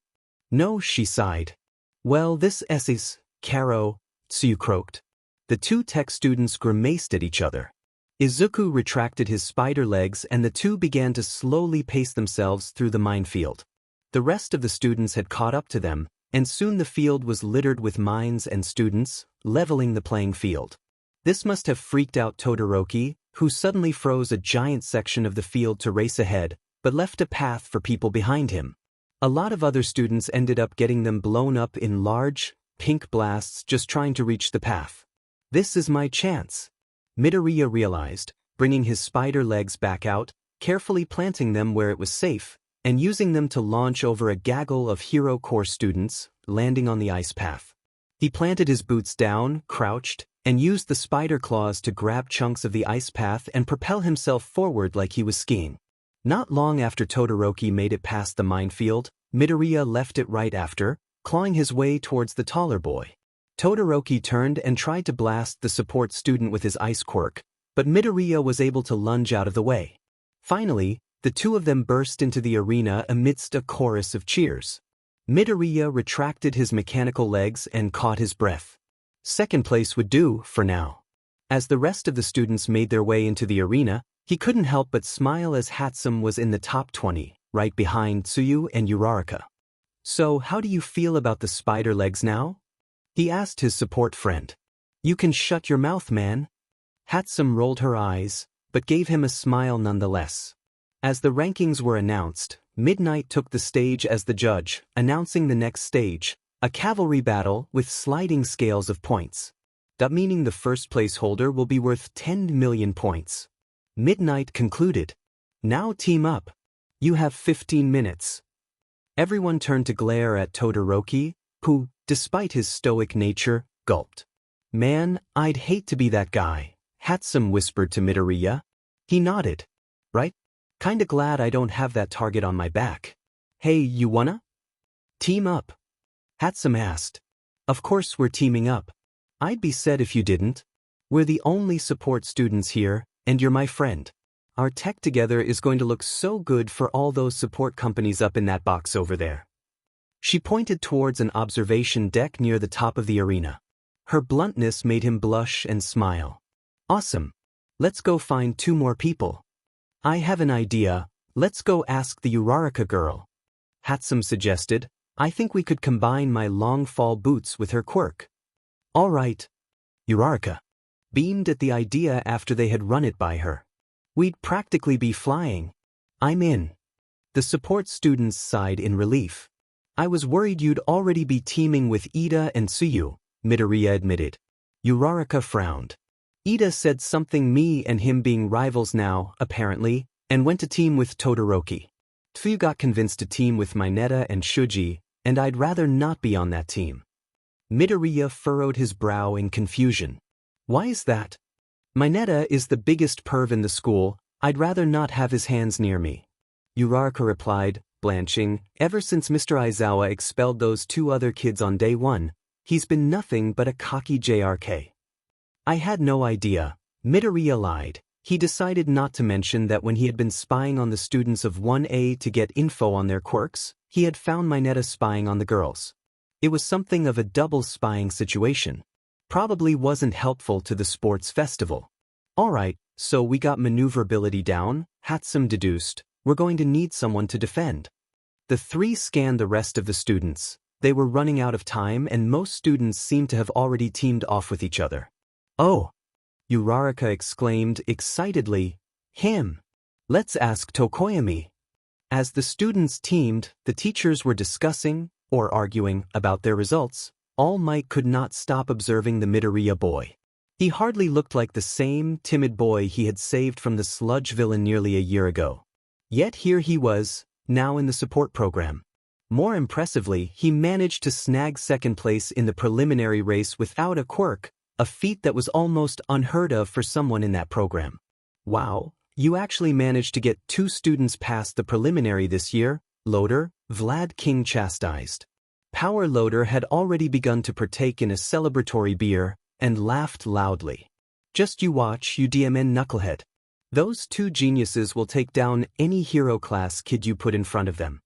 No, she sighed. Well, this is, Karo, Tsuyu croaked. The two tech students grimaced at each other. Izuku retracted his spider legs and the two began to slowly pace themselves through the minefield. The rest of the students had caught up to them, and soon the field was littered with mines and students, leveling the playing field. This must have freaked out Todoroki, who suddenly froze a giant section of the field to race ahead, but left a path for people behind him. A lot of other students ended up getting them blown up in large, pink blasts just trying to reach the path. This is my chance. Midoriya realized, bringing his spider legs back out, carefully planting them where it was safe, and using them to launch over a gaggle of Hero Corps students, landing on the ice path. He planted his boots down, crouched, and used the spider claws to grab chunks of the ice path and propel himself forward like he was skiing. Not long after Todoroki made it past the minefield, Midoriya left it right after, clawing his way towards the taller boy. Todoroki turned and tried to blast the support student with his ice quirk, but Midoriya was able to lunge out of the way. Finally, the two of them burst into the arena amidst a chorus of cheers. Midoriya retracted his mechanical legs and caught his breath. Second place would do, for now. As the rest of the students made their way into the arena, he couldn't help but smile as Hatsum was in the top 20, right behind Tsuyu and Uraraka. "So how do you feel about the spider legs now?" he asked his support friend. "You can shut your mouth, man." Hatsum rolled her eyes, but gave him a smile nonetheless. As the rankings were announced, Midnight took the stage as the judge, announcing the next stage, a cavalry battle with sliding scales of points. That meaning the first place holder will be worth 10 million points. Midnight concluded. "Now team up. You have 15 minutes. Everyone turned to glare at Todoroki, who, despite his stoic nature, gulped. "Man, I'd hate to be that guy," Hatsum whispered to Midoriya. He nodded. "Right? Kinda glad I don't have that target on my back. Hey, you wanna team up?" Hatsum asked. "Of course we're teaming up. I'd be sad if you didn't. We're the only support students here, and you're my friend. Our tech together is going to look so good for all those support companies up in that box over there." She pointed towards an observation deck near the top of the arena. Her bluntness made him blush and smile. "Awesome. Let's go find 2 more people." "I have an idea. Let's go ask the Uraraka girl," Hatsum suggested. "I think we could combine my long fall boots with her quirk." "All right." Uraraka beamed at the idea after they had run it by her. "We'd practically be flying." "I'm in." The support students sighed in relief. "I was worried you'd already be teaming with Ida and Tsuyu," Midoriya admitted. Uraraka frowned. Ida said something me and him being rivals now, apparently, and went to team with Todoroki. Tsuyu got convinced to team with Mineta and Shuji, and I'd rather not be on that team. Midoriya furrowed his brow in confusion. "Why is that?" "Mineta is the biggest perv in the school. I'd rather not have his hands near me." Uraraka replied, blanching. "Ever since Mr. Aizawa expelled those 2 other kids on day 1, he's been nothing but a cocky JRK. "I had no idea," Midoriya lied. He decided not to mention that when he had been spying on the students of 1A to get info on their quirks, he had found Mineta spying on the girls. It was something of a double spying situation. Probably wasn't helpful to the sports festival. "Alright, so we got maneuverability down," Hatsum deduced. "We're going to need someone to defend." The 3 scanned the rest of the students. They were running out of time and most students seemed to have already teamed off with each other. "Oh!" Uraraka exclaimed excitedly. "Him! Let's ask Tokoyami." As the students teamed, the teachers were discussing, or arguing, about their results. All Might could not stop observing the Midoriya boy. He hardly looked like the same timid boy he had saved from the sludge villain nearly a year ago. Yet here he was, now in the support program. More impressively, he managed to snag second place in the preliminary race without a quirk, a feat that was almost unheard of for someone in that program. "Wow, you actually managed to get 2 students past the preliminary this year, Loader," Vlad King chastised. Power Loader had already begun to partake in a celebratory beer, and laughed loudly. "Just you watch, you DMN knucklehead. Those 2 geniuses will take down any hero class kid you put in front of them."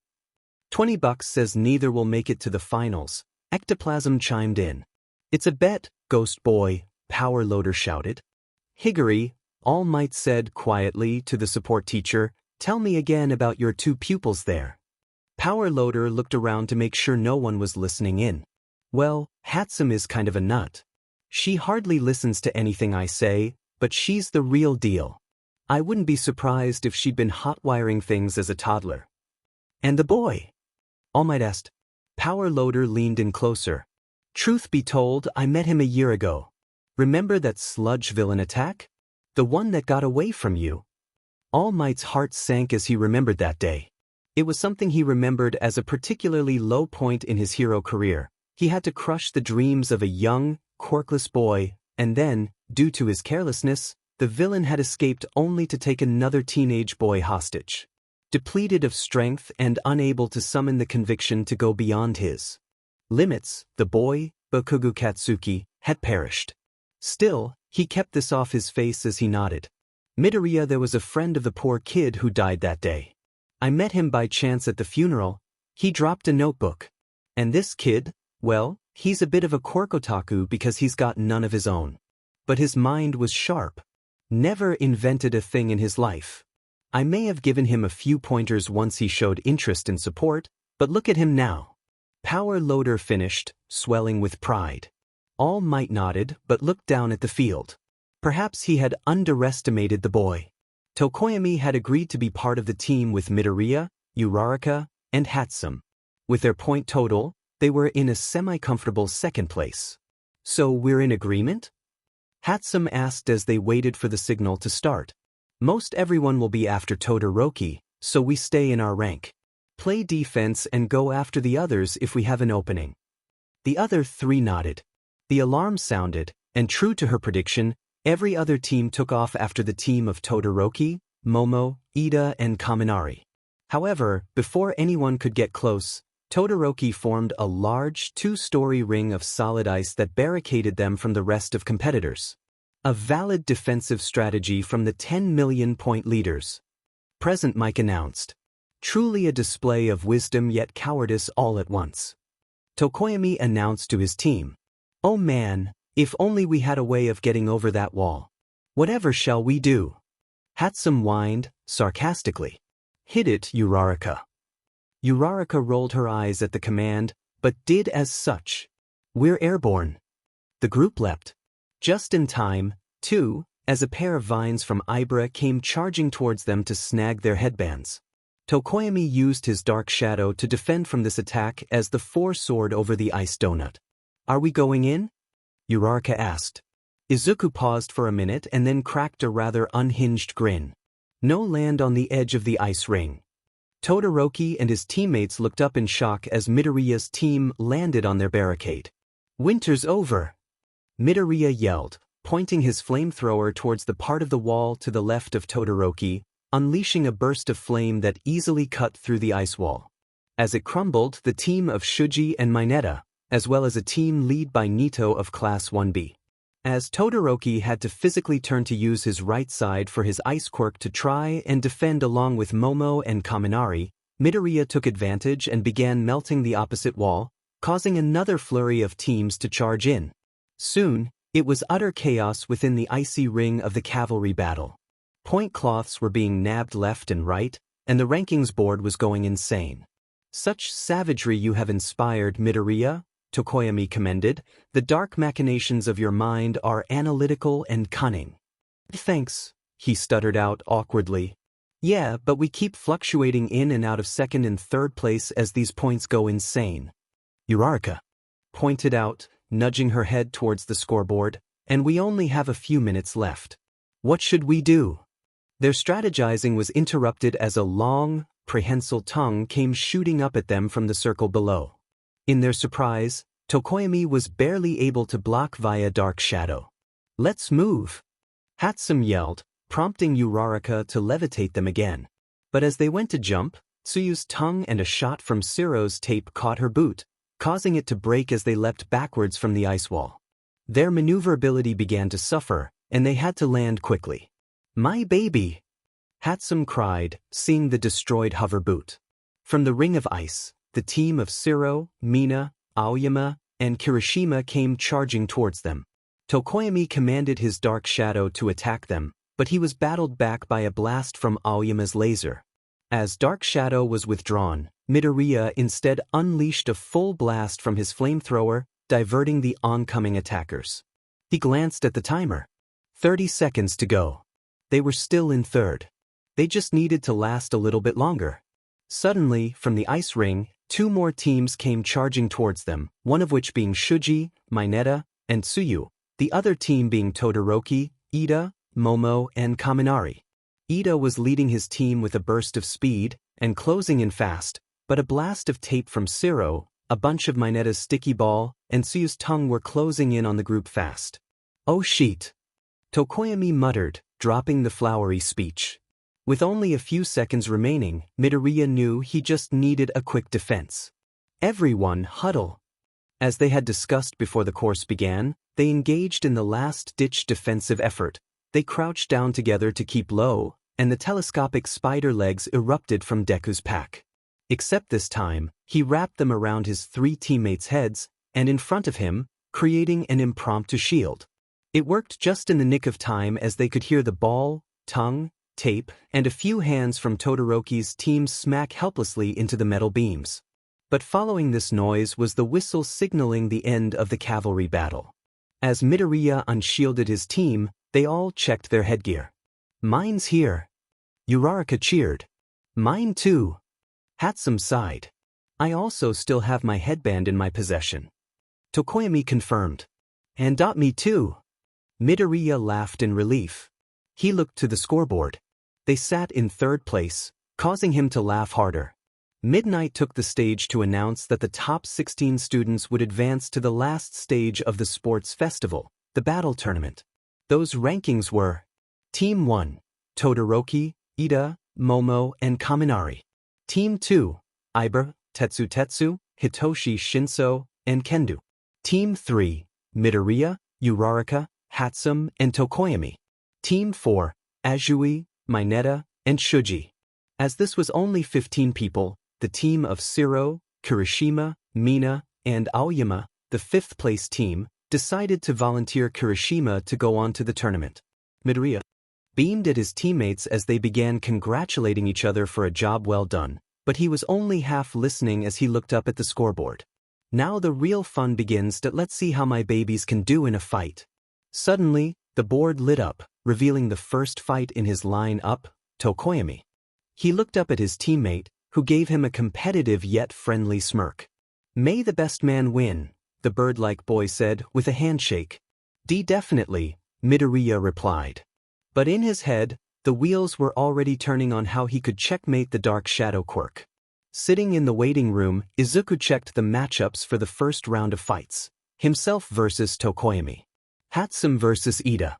$20 says neither will make it to the finals, Ectoplasm chimed in. "It's a bet, Ghost Boy," Power Loader shouted. "Higuri," All Might said quietly to the support teacher, "tell me again about your 2 pupils there." Power Loader looked around to make sure no one was listening in. "Well, Hatsum is kind of a nut. She hardly listens to anything I say, but she's the real deal. I wouldn't be surprised if she'd been hot-wiring things as a toddler." "And the boy?" All Might asked. Power Loader leaned in closer. Truth be told, I met him a year ago. Remember that sludge villain attack? The one that got away from you? All Might's heart sank as he remembered that day. It was something he remembered as a particularly low point in his hero career. He had to crush the dreams of a young, quirkless boy, and then, due to his carelessness, the villain had escaped only to take another teenage boy hostage. Depleted of strength and unable to summon the conviction to go beyond his limits, the boy, Bakugo Katsuki, had perished. Still, he kept this off his face as he nodded. Midoriya, there was a friend of the poor kid who died that day. I met him by chance at the funeral. He dropped a notebook. And this kid, well, he's a bit of a quirkotaku because he's got none of his own. But his mind was sharp. Never invented a thing in his life. I may have given him a few pointers once he showed interest and support, but look at him now. Power loader finished, swelling with pride. All Might nodded but looked down at the field. Perhaps he had underestimated the boy. Tokoyami had agreed to be part of the team with Midoriya, Uraraka, and Hatsum. With their point total, they were in a semi-comfortable second place. So we're in agreement? Hatsum asked as they waited for the signal to start. Most everyone will be after Todoroki, so we stay in our rank. Play defense and go after the others if we have an opening. The other three nodded. The alarm sounded, and true to her prediction, every other team took off after the team of Todoroki, Momo, Ida, and Kaminari. However, before anyone could get close, Todoroki formed a large two-story ring of solid ice that barricaded them from the rest of competitors. A valid defensive strategy from the 10 million point leaders. Present, Mike announced. Truly a display of wisdom yet cowardice all at once. Tokoyami announced to his team. Oh man, if only we had a way of getting over that wall. Whatever shall we do? Hatsum whined, sarcastically. Hit it, Uraraka. Uraraka rolled her eyes at the command, but did as such. We're airborne. The group leapt. Just in time, too, as a pair of vines from Ibra came charging towards them to snag their headbands. Tokoyami used his dark shadow to defend from this attack as the four soared over the ice donut. Are we going in? Uraraka asked. Izuku paused for a minute and then cracked a rather unhinged grin. No land on the edge of the ice ring. Todoroki and his teammates looked up in shock as Midoriya's team landed on their barricade. Winter's over! Midoriya yelled, pointing his flamethrower towards the part of the wall to the left of Todoroki, unleashing a burst of flame that easily cut through the ice wall. As it crumbled, the team of Shuji and Mineta, as well as a team led by Nito of Class 1B. As Todoroki had to physically turn to use his right side for his ice quirk to try and defend along with Momo and Kaminari, Midoriya took advantage and began melting the opposite wall, causing another flurry of teams to charge in. Soon, it was utter chaos within the icy ring of the cavalry battle. Point cloths were being nabbed left and right, and the rankings board was going insane. Such savagery you have inspired, Midoriya, Tokoyami commended. The dark machinations of your mind are analytical and cunning. Thanks, he stuttered out awkwardly. Yeah, but we keep fluctuating in and out of second and third place as these points go insane. Uraraka pointed out, nudging her head towards the scoreboard, and we only have a few minutes left. What should we do? Their strategizing was interrupted as a long, prehensile tongue came shooting up at them from the circle below. In their surprise, Tokoyami was barely able to block via dark shadow. Let's move! Hatsum yelled, prompting Uraraka to levitate them again. But as they went to jump, Tsuyu's tongue and a shot from Siro's tape caught her boot, causing it to break as they leapt backwards from the ice wall. Their maneuverability began to suffer, and they had to land quickly. My baby! Hatsum cried, seeing the destroyed hover boot. From the ring of ice, the team of Siro, Mina, Aoyama, and Kirishima came charging towards them. Tokoyami commanded his dark shadow to attack them, but he was battled back by a blast from Aoyama's laser. As dark shadow was withdrawn, Midoriya instead unleashed a full blast from his flamethrower, diverting the oncoming attackers. He glanced at the timer. 30 seconds to go. They were still in third. They just needed to last a little bit longer. Suddenly, from the ice ring, Two more teams came charging towards them, one of which being Shuji, Mineta, and Tsuyu, the other team being Todoroki, Ida, Momo, and Kaminari. Ida was leading his team with a burst of speed and closing in fast, but a blast of tape from Siro, a bunch of Mineta's sticky ball, and Tsuyu's tongue were closing in on the group fast. "Oh shit," Tokoyami muttered, dropping the flowery speech. With only a few seconds remaining, Midoriya knew he just needed a quick defense. "Everyone huddle." As they had discussed before the course began, they engaged in the last-ditch defensive effort. They crouched down together to keep low, and the telescopic spider legs erupted from Deku's pack. Except this time, he wrapped them around his three teammates' heads, and in front of him, creating an impromptu shield. It worked just in the nick of time as they could hear the ball, tongue, tape, and a few hands from Todoroki's team smack helplessly into the metal beams. But following this noise was the whistle signaling the end of the cavalry battle. As Midoriya unshielded his team, they all checked their headgear. "Mine's here." Uraraka cheered. "Mine too." Hatsum sighed. "I also still have my headband in my possession." Tokoyami confirmed. "And me too." Midoriya laughed in relief. He looked to the scoreboard. They sat in third place, causing him to laugh harder. Midnight took the stage to announce that the top 16 students would advance to the last stage of the sports festival, the battle tournament. Those rankings were: Team 1, Todoroki, Ida, Momo, and Kaminari. Team 2, Ibra, Tetsu, Hitoshi Shinso, and Kendo. Team 3, Midoriya, Uraraka, Hatsum, and Tokoyami. Team 4, Azui, Mineta, and Shuji. As this was only 15 people, the team of Siro, Kirishima, Mina, and Aoyama, the fifth-place team, decided to volunteer Kirishima to go on to the tournament. Midoriya beamed at his teammates as they began congratulating each other for a job well done, but he was only half listening as he looked up at the scoreboard. "Now the real fun begins. Let's see how my babies can do in a fight." Suddenly, the board lit up, revealing the first fight in his line-up, Tokoyami. He looked up at his teammate, who gave him a competitive yet friendly smirk. "May the best man win," the bird-like boy said with a handshake. Definitely," Midoriya replied. But in his head, the wheels were already turning on how he could checkmate the Dark Shadow quirk. Sitting in the waiting room, Izuku checked the matchups for the first round of fights. Himself versus Tokoyami. Hatsum versus Ida.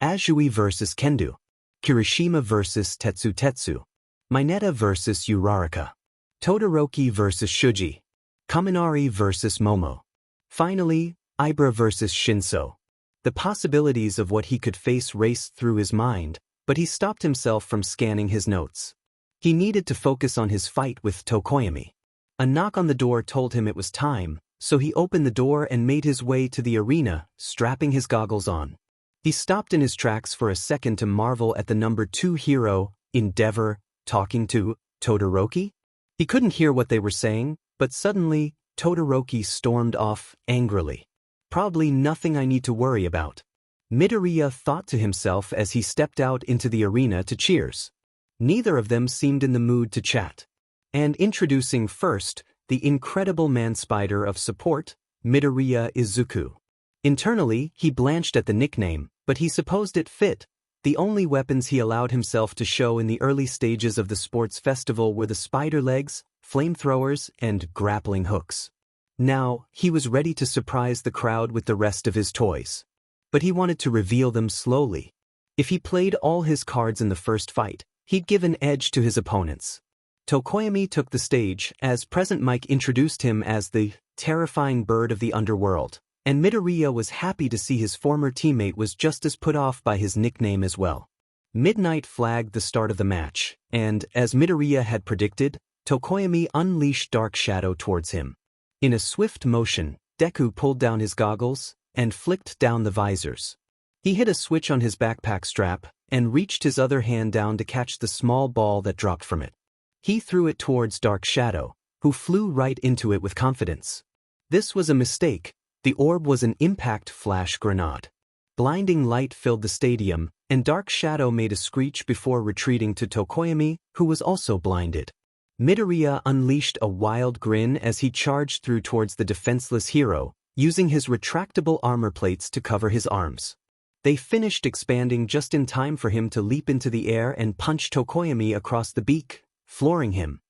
Azui versus Kendo. Kirishima versus Tetsu. Mineta versus Uraraka. Todoroki versus Shuji. Kaminari versus Momo. Finally, Ibra versus Shinso. The possibilities of what he could face raced through his mind, but he stopped himself from scanning his notes. He needed to focus on his fight with Tokoyami. A knock on the door told him it was time, so he opened the door and made his way to the arena, strapping his goggles on. He stopped in his tracks for a second to marvel at the number 2 hero, Endeavor, talking to Todoroki. He couldn't hear what they were saying, but suddenly, Todoroki stormed off, angrily. "Probably nothing I need to worry about," Midoriya thought to himself as he stepped out into the arena to cheers. Neither of them seemed in the mood to chat. And introducing first, the incredible man-spider of support, Midoriya Izuku. Internally, he blanched at the nickname, but he supposed it fit. The only weapons he allowed himself to show in the early stages of the sports festival were the spider legs, flamethrowers, and grappling hooks. Now, he was ready to surprise the crowd with the rest of his toys. But he wanted to reveal them slowly. If he played all his cards in the first fight, he'd give an edge to his opponents. Tokoyami took the stage as Present Mike introduced him as the terrifying bird of the underworld, and Midoriya was happy to see his former teammate was just as put off by his nickname as well. Midnight flagged the start of the match, and, as Midoriya had predicted, Tokoyami unleashed Dark Shadow towards him. In a swift motion, Deku pulled down his goggles and flicked down the visors. He hit a switch on his backpack strap and reached his other hand down to catch the small ball that dropped from it. He threw it towards Dark Shadow, who flew right into it with confidence. This was a mistake. The orb was an impact flash grenade. Blinding light filled the stadium, and Dark Shadow made a screech before retreating to Tokoyami, who was also blinded. Midoriya unleashed a wild grin as he charged through towards the defenseless hero, using his retractable armor plates to cover his arms. They finished expanding just in time for him to leap into the air and punch Tokoyami across the beak, flooring him.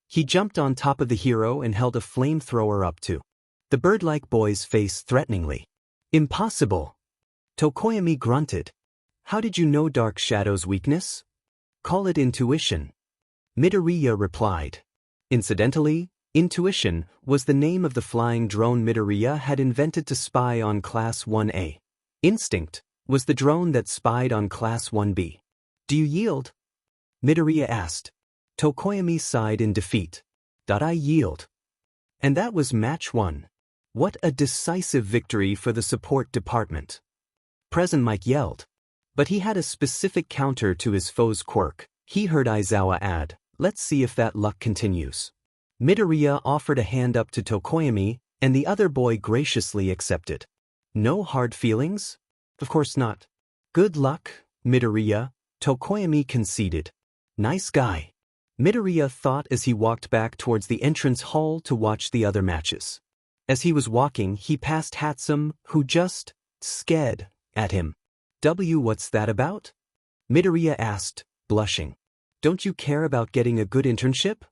He jumped on top of the hero and held a flamethrower up to the bird-like boy's face threateningly. Impossible! Tokoyami grunted. How did you know Dark Shadow's weakness? Call it intuition. Midoriya replied. Incidentally, Intuition was the name of the flying drone Midoriya had invented to spy on Class 1A. Instinct was the drone that spied on Class 1B. Do you yield? Midoriya asked. Tokoyami sighed in defeat. I yield. And that was match 1. What a decisive victory for the support department. Present Mike yelled. But he had a specific counter to his foe's quirk. He heard Aizawa add, let's see if that luck continues. Midoriya offered a hand up to Tokoyami, and the other boy graciously accepted. No hard feelings? Of course not. Good luck, Midoriya, Tokoyami conceded. Nice guy. Midoriya thought as he walked back towards the entrance hall to watch the other matches. As he was walking, he passed Hatsum, who just scared at him. What's that about? Midoriya asked, blushing. Don't you care about getting a good internship?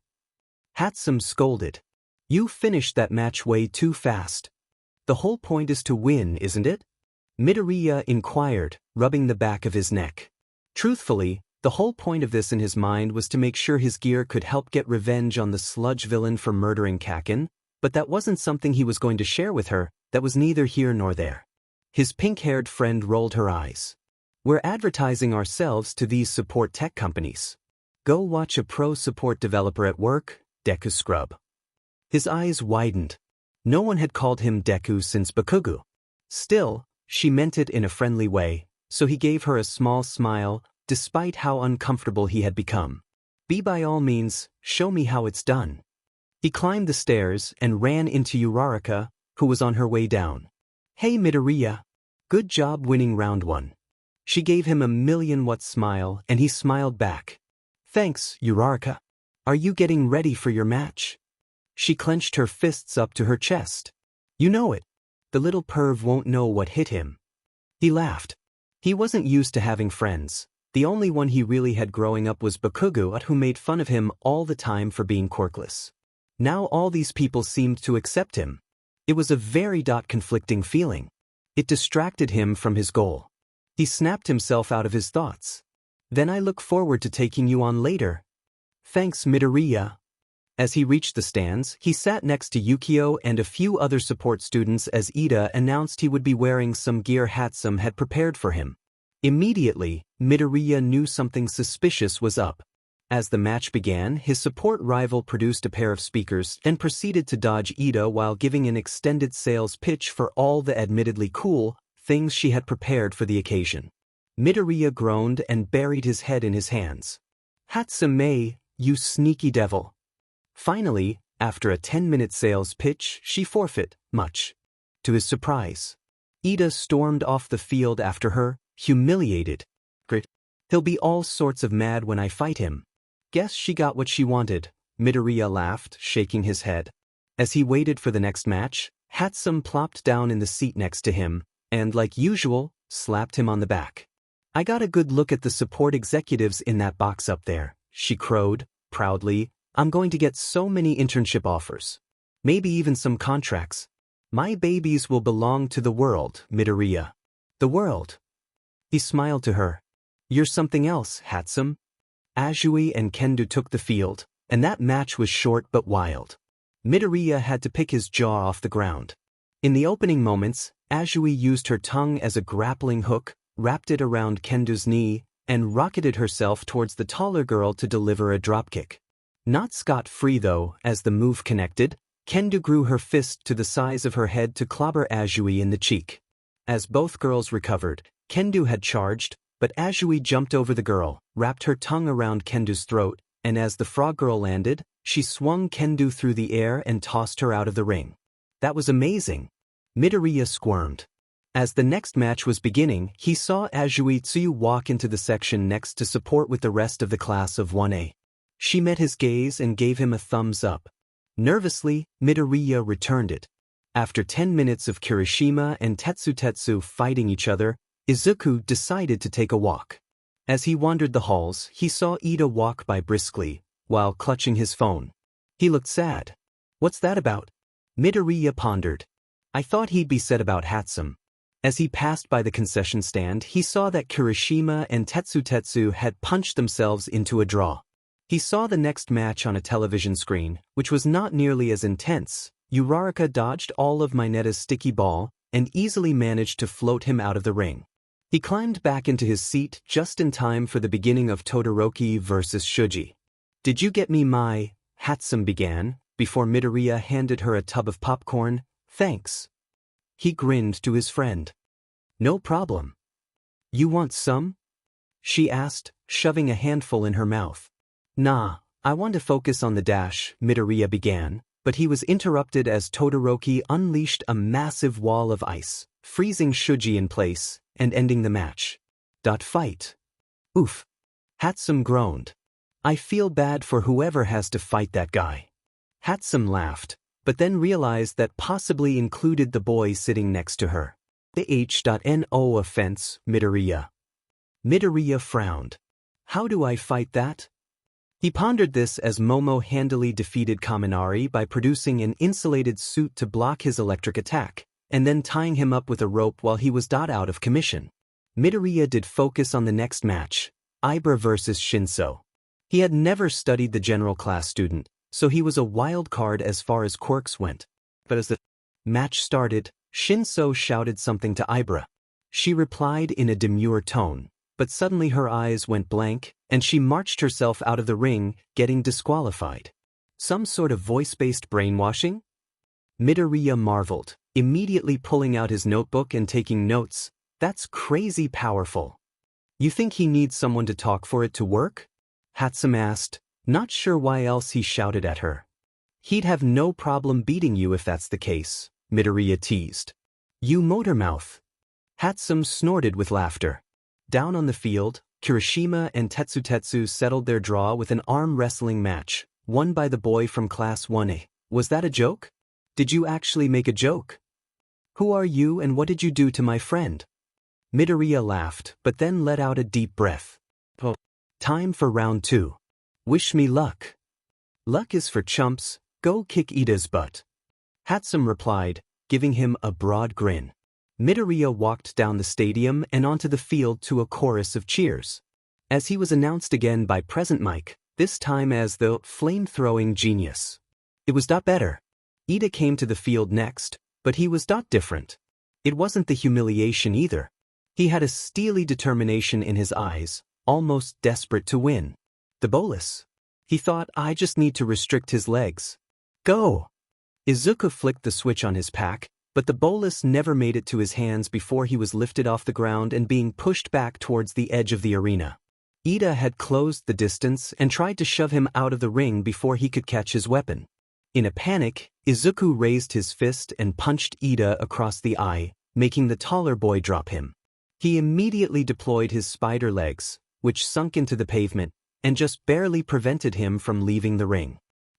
Hatsum scolded. You finished that match way too fast. The whole point is to win, isn't it? Midoriya inquired, rubbing the back of his neck. Truthfully, the whole point of this in his mind was to make sure his gear could help get revenge on the sludge villain for murdering Kakin, but that wasn't something he was going to share with her. That was neither here nor there. His pink-haired friend rolled her eyes. We're advertising ourselves to these support tech companies. Go watch a pro support developer at work, Deku scrub. His eyes widened. No one had called him Deku since Bakugo. Still, she meant it in a friendly way, so he gave her a small smile, despite how uncomfortable he had become. Be by all means, show me how it's done. He climbed the stairs and ran into Uraraka, who was on her way down. Hey Midoriya. Good job winning round 1. She gave him a million-watt smile and he smiled back. Thanks, Uraraka. Are you getting ready for your match? She clenched her fists up to her chest. You know it. The little perv won't know what hit him. He laughed. He wasn't used to having friends. The only one he really had growing up was Bakugo, who made fun of him all the time for being quirkless. Now all these people seemed to accept him. It was a very conflicting feeling. It distracted him from his goal. He snapped himself out of his thoughts. Then I look forward to taking you on later. Thanks, Midoriya. As he reached the stands, he sat next to Yukio and a few other support students as Ida announced he would be wearing some gear Hatsum had prepared for him. Immediately, Midoriya knew something suspicious was up. As the match began, his support rival produced a pair of speakers and proceeded to dodge Ida while giving an extended sales pitch for all the admittedly cool things she had prepared for the occasion. Midoriya groaned and buried his head in his hands. Hatsum, you sneaky devil. Finally, after a 10-minute sales pitch, she forfeit, much to his surprise. Ida stormed off the field after her, humiliated. Grit. He'll be all sorts of mad when I fight him. Guess she got what she wanted, Midoriya laughed, shaking his head. As he waited for the next match, Hatsum plopped down in the seat next to him, and like usual, slapped him on the back. I got a good look at the support executives in that box up there, she crowed, proudly. I'm going to get so many internship offers. Maybe even some contracts. My babies will belong to the world, Midoriya. The world. He smiled to her. You're something else, Hatsum. Azui and Kendo took the field, and that match was short but wild. Midoriya had to pick his jaw off the ground. In the opening moments, Azui used her tongue as a grappling hook, wrapped it around Kendo's knee, and rocketed herself towards the taller girl to deliver a dropkick. Not scot-free though, as the move connected, Kendo grew her fist to the size of her head to clobber Azui in the cheek. As both girls recovered, Kendo had charged, but Azui jumped over the girl, wrapped her tongue around Kendo's throat, and as the frog girl landed, she swung Kendo through the air and tossed her out of the ring. That was amazing. Midoriya squirmed. As the next match was beginning, he saw Azui Tsuyu walk into the section next to support with the rest of the class of 1A. She met his gaze and gave him a thumbs up. Nervously, Midoriya returned it. After 10 minutes of Kirishima and Tetsu fighting each other, Izuku decided to take a walk. As he wandered the halls, he saw Ida walk by briskly, while clutching his phone. He looked sad. "What's that about?" Midoriya pondered. "I thought he'd be sad about Hatsum." As he passed by the concession stand, he saw that Kirishima and Tetsu had punched themselves into a draw. He saw the next match on a television screen, which was not nearly as intense. Uraraka dodged all of Mineta's sticky ball and easily managed to float him out of the ring. He climbed back into his seat just in time for the beginning of Todoroki vs. Shuji. "Did you get me my..." Hatsum began, before Midoriya handed her a tub of popcorn. "Thanks." He grinned to his friend. "No problem." "You want some?" she asked, shoving a handful in her mouth. "Nah, I want to focus on the dash," Midoriya began, but he was interrupted as Todoroki unleashed a massive wall of ice, freezing Shuji in place and ending the match. Fight. Oof. Hatsum groaned. "I feel bad for whoever has to fight that guy." Hatsum laughed, but then realized that possibly included the boy sitting next to her. No offense, Midoriya. Midoriya frowned. "How do I fight that?" He pondered this as Momo handily defeated Kaminari by producing an insulated suit to block his electric attack, and then tying him up with a rope while he was out of commission. Midoriya did focus on the next match, Ibra vs. Shinso. He had never studied the general class student, so he was a wild card as far as quirks went. But as the match started, Shinso shouted something to Ibra. She replied in a demure tone, but suddenly her eyes went blank, and she marched herself out of the ring, getting disqualified. Some sort of voice-based brainwashing? Midoriya marveled, immediately pulling out his notebook and taking notes. "That's crazy powerful." "You think he needs someone to talk for it to work?" Hatsum asked, not sure why else he shouted at her. "He'd have no problem beating you if that's the case," Midoriya teased. "You motormouth." Hatsum snorted with laughter. Down on the field, Kirishima and Tetsu settled their draw with an arm wrestling match, won by the boy from Class 1A. "Was that a joke? Did you actually make a joke? Who are you and what did you do to my friend?" Midoriya laughed, but then let out a deep breath. "Oh. Time for round 2. Wish me luck." "Luck is for chumps, go kick Ida's butt," Hatsum replied, giving him a broad grin. Midoriya walked down the stadium and onto the field to a chorus of cheers. As he was announced again by Present Mike, this time as the flame-throwing genius. It was better. Ida came to the field next, but he was different. It wasn't the humiliation either. He had a steely determination in his eyes, almost desperate to win. The bolus. He thought, "I just need to restrict his legs." Go! Izuku flicked the switch on his pack, but the bolus never made it to his hands before he was lifted off the ground and being pushed back towards the edge of the arena. Ida had closed the distance and tried to shove him out of the ring before he could catch his weapon. In a panic, Izuku raised his fist and punched Ida across the eye, making the taller boy drop him. He immediately deployed his spider legs, which sunk into the pavement, and just barely prevented him from leaving the ring.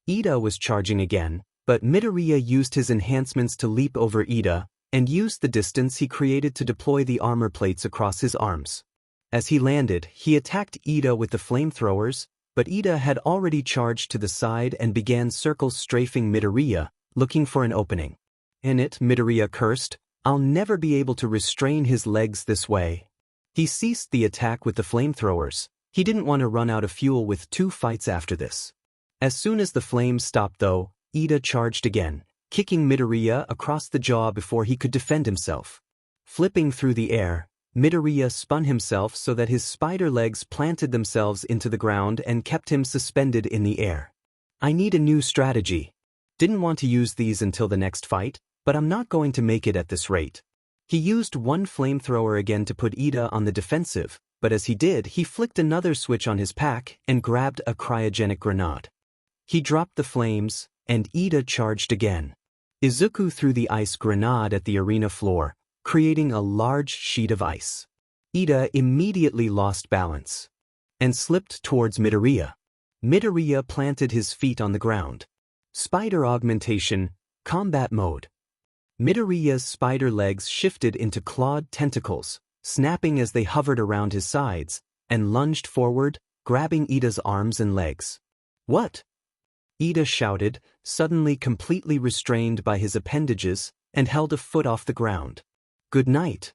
Ida was charging again, but Midoriya used his enhancements to leap over Ida, and used the distance he created to deploy the armor plates across his arms. As he landed, he attacked Ida with the flamethrowers, but Ida had already charged to the side and began circles strafing Midoriya, looking for an opening. "In it," Midoriya cursed, "I'll never be able to restrain his legs this way." He ceased the attack with the flamethrowers. He didn't want to run out of fuel with 2 fights after this. As soon as the flames stopped though, Ida charged again, kicking Midoriya across the jaw before he could defend himself. Flipping through the air, Midoriya spun himself so that his spider legs planted themselves into the ground and kept him suspended in the air. "I need a new strategy. Didn't want to use these until the next fight, but I'm not going to make it at this rate." He used one flamethrower again to put Ida on the defensive, but as he did, he flicked another switch on his pack and grabbed a cryogenic grenade. He dropped the flames, and Ida charged again. Izuku threw the ice grenade at the arena floor, creating a large sheet of ice. Ida immediately lost balance and slipped towards Midoriya. Midoriya planted his feet on the ground. Spider augmentation, combat mode. Midoriya's spider legs shifted into clawed tentacles, snapping as they hovered around his sides, and lunged forward, grabbing Ida's arms and legs. What? Ida shouted, suddenly completely restrained by his appendages, and held a foot off the ground. Good night,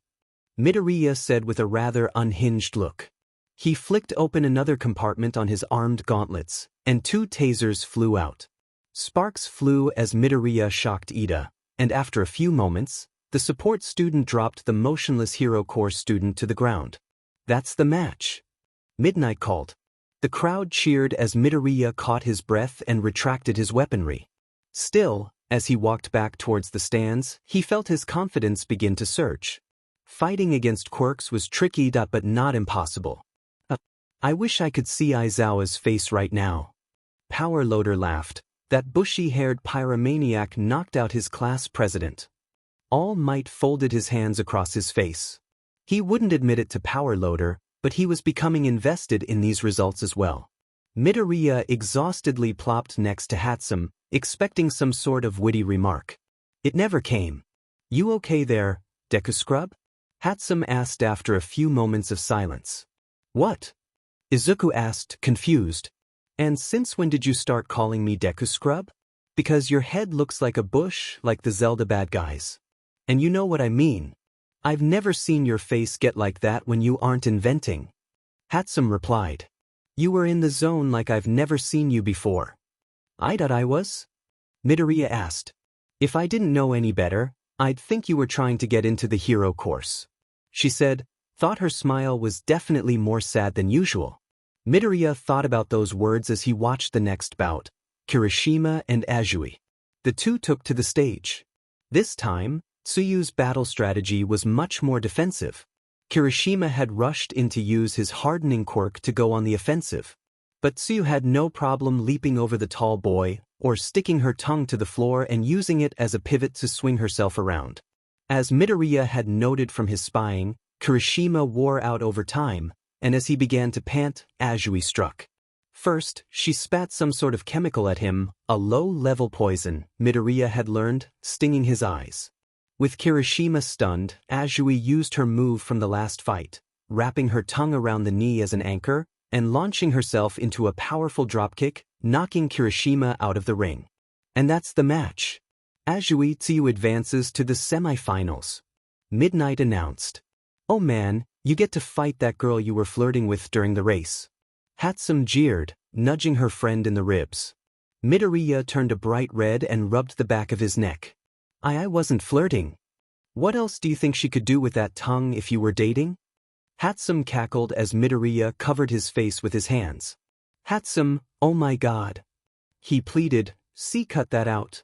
Midoriya said with a rather unhinged look. He flicked open another compartment on his armed gauntlets, and 2 tasers flew out. Sparks flew as Midoriya shocked Ida, and after a few moments, the support student dropped the motionless Hero Corps student to the ground. That's the match, Midnight called. The crowd cheered as Midoriya caught his breath and retracted his weaponry. Still, as he walked back towards the stands, he felt his confidence begin to surge. Fighting against quirks was tricky but not impossible. I wish I could see Aizawa's face right now. Power Loader laughed. That bushy-haired pyromaniac knocked out his class president. All Might folded his hands across his face. He wouldn't admit it to Power Loader, but he was becoming invested in these results as well. Midoriya exhaustedly plopped next to Hatsum, expecting some sort of witty remark. It never came. You okay there, Deku Scrub? Hatsum asked after a few moments of silence. What? Izuku asked, confused. And since when did you start calling me Deku Scrub? Because your head looks like a bush, like the Zelda bad guys. And you know what I mean. I've never seen your face get like that when you aren't inventing. Hatsum replied. You were in the zone like I've never seen you before. I thought I was? Midoriya asked. If I didn't know any better, I'd think you were trying to get into the hero course. She said, thought her smile was definitely more sad than usual. Midoriya thought about those words as he watched the next bout, Kirishima and Azui. The 2 took to the stage. This time, Tsuyu's battle strategy was much more defensive. Kirishima had rushed in to use his hardening quirk to go on the offensive. But Tsuyu had no problem leaping over the tall boy, or sticking her tongue to the floor and using it as a pivot to swing herself around. As Midoriya had noted from his spying, Kirishima wore out over time, and as he began to pant, Azui struck. First, she spat some sort of chemical at him, a low-level poison, Midoriya had learned, stinging his eyes. With Kirishima stunned, Azui used her move from the last fight, wrapping her tongue around the knee as an anchor, and launching herself into a powerful dropkick, knocking Kirishima out of the ring. And that's the match. Azui Tsuyu advances to the semifinals. Midnight announced. Oh man, you get to fight that girl you were flirting with during the race. Hatsum jeered, nudging her friend in the ribs. Midoriya turned a bright red and rubbed the back of his neck. I wasn't flirting. What else do you think she could do with that tongue if you were dating? Hatsum cackled as Midoriya covered his face with his hands. Hatsum, oh my god. He pleaded, cut that out.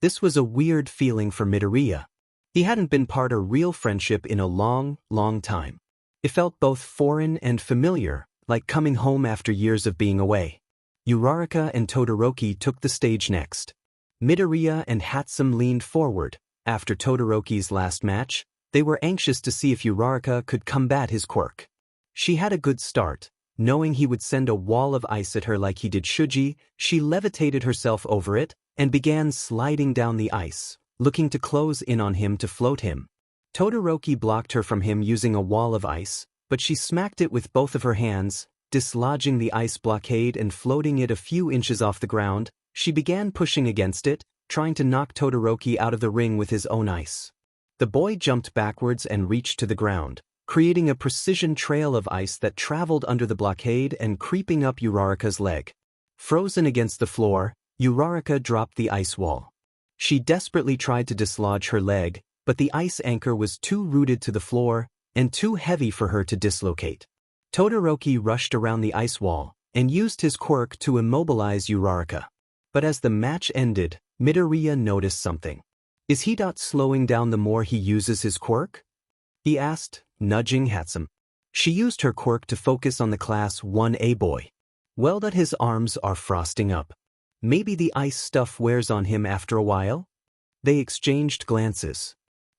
This was a weird feeling for Midoriya. He hadn't been part of real friendship in a long, long time. It felt both foreign and familiar, like coming home after years of being away. Uraraka and Todoroki took the stage next. Midoriya and Hatsum leaned forward. After Todoroki's last match, they were anxious to see if Uraraka could combat his quirk. She had a good start. Knowing he would send a wall of ice at her like he did Shuji, she levitated herself over it and began sliding down the ice, looking to close in on him to float him. Todoroki blocked her from him using a wall of ice, but she smacked it with both of her hands, dislodging the ice blockade and floating it a few inches off the ground. She began pushing against it, trying to knock Todoroki out of the ring with his own ice. The boy jumped backwards and reached to the ground, creating a precision trail of ice that traveled under the blockade and creeping up Uraraka's leg. Frozen against the floor, Uraraka dropped the ice wall. She desperately tried to dislodge her leg, but the ice anchor was too rooted to the floor and too heavy for her to dislocate. Todoroki rushed around the ice wall and used his quirk to immobilize Uraraka. But as the match ended, Midoriya noticed something. Is he not slowing down the more he uses his quirk? He asked, nudging Hatsum. She used her quirk to focus on the Class 1A boy. Well, that his arms are frosting up. Maybe the ice stuff wears on him after a while? They exchanged glances.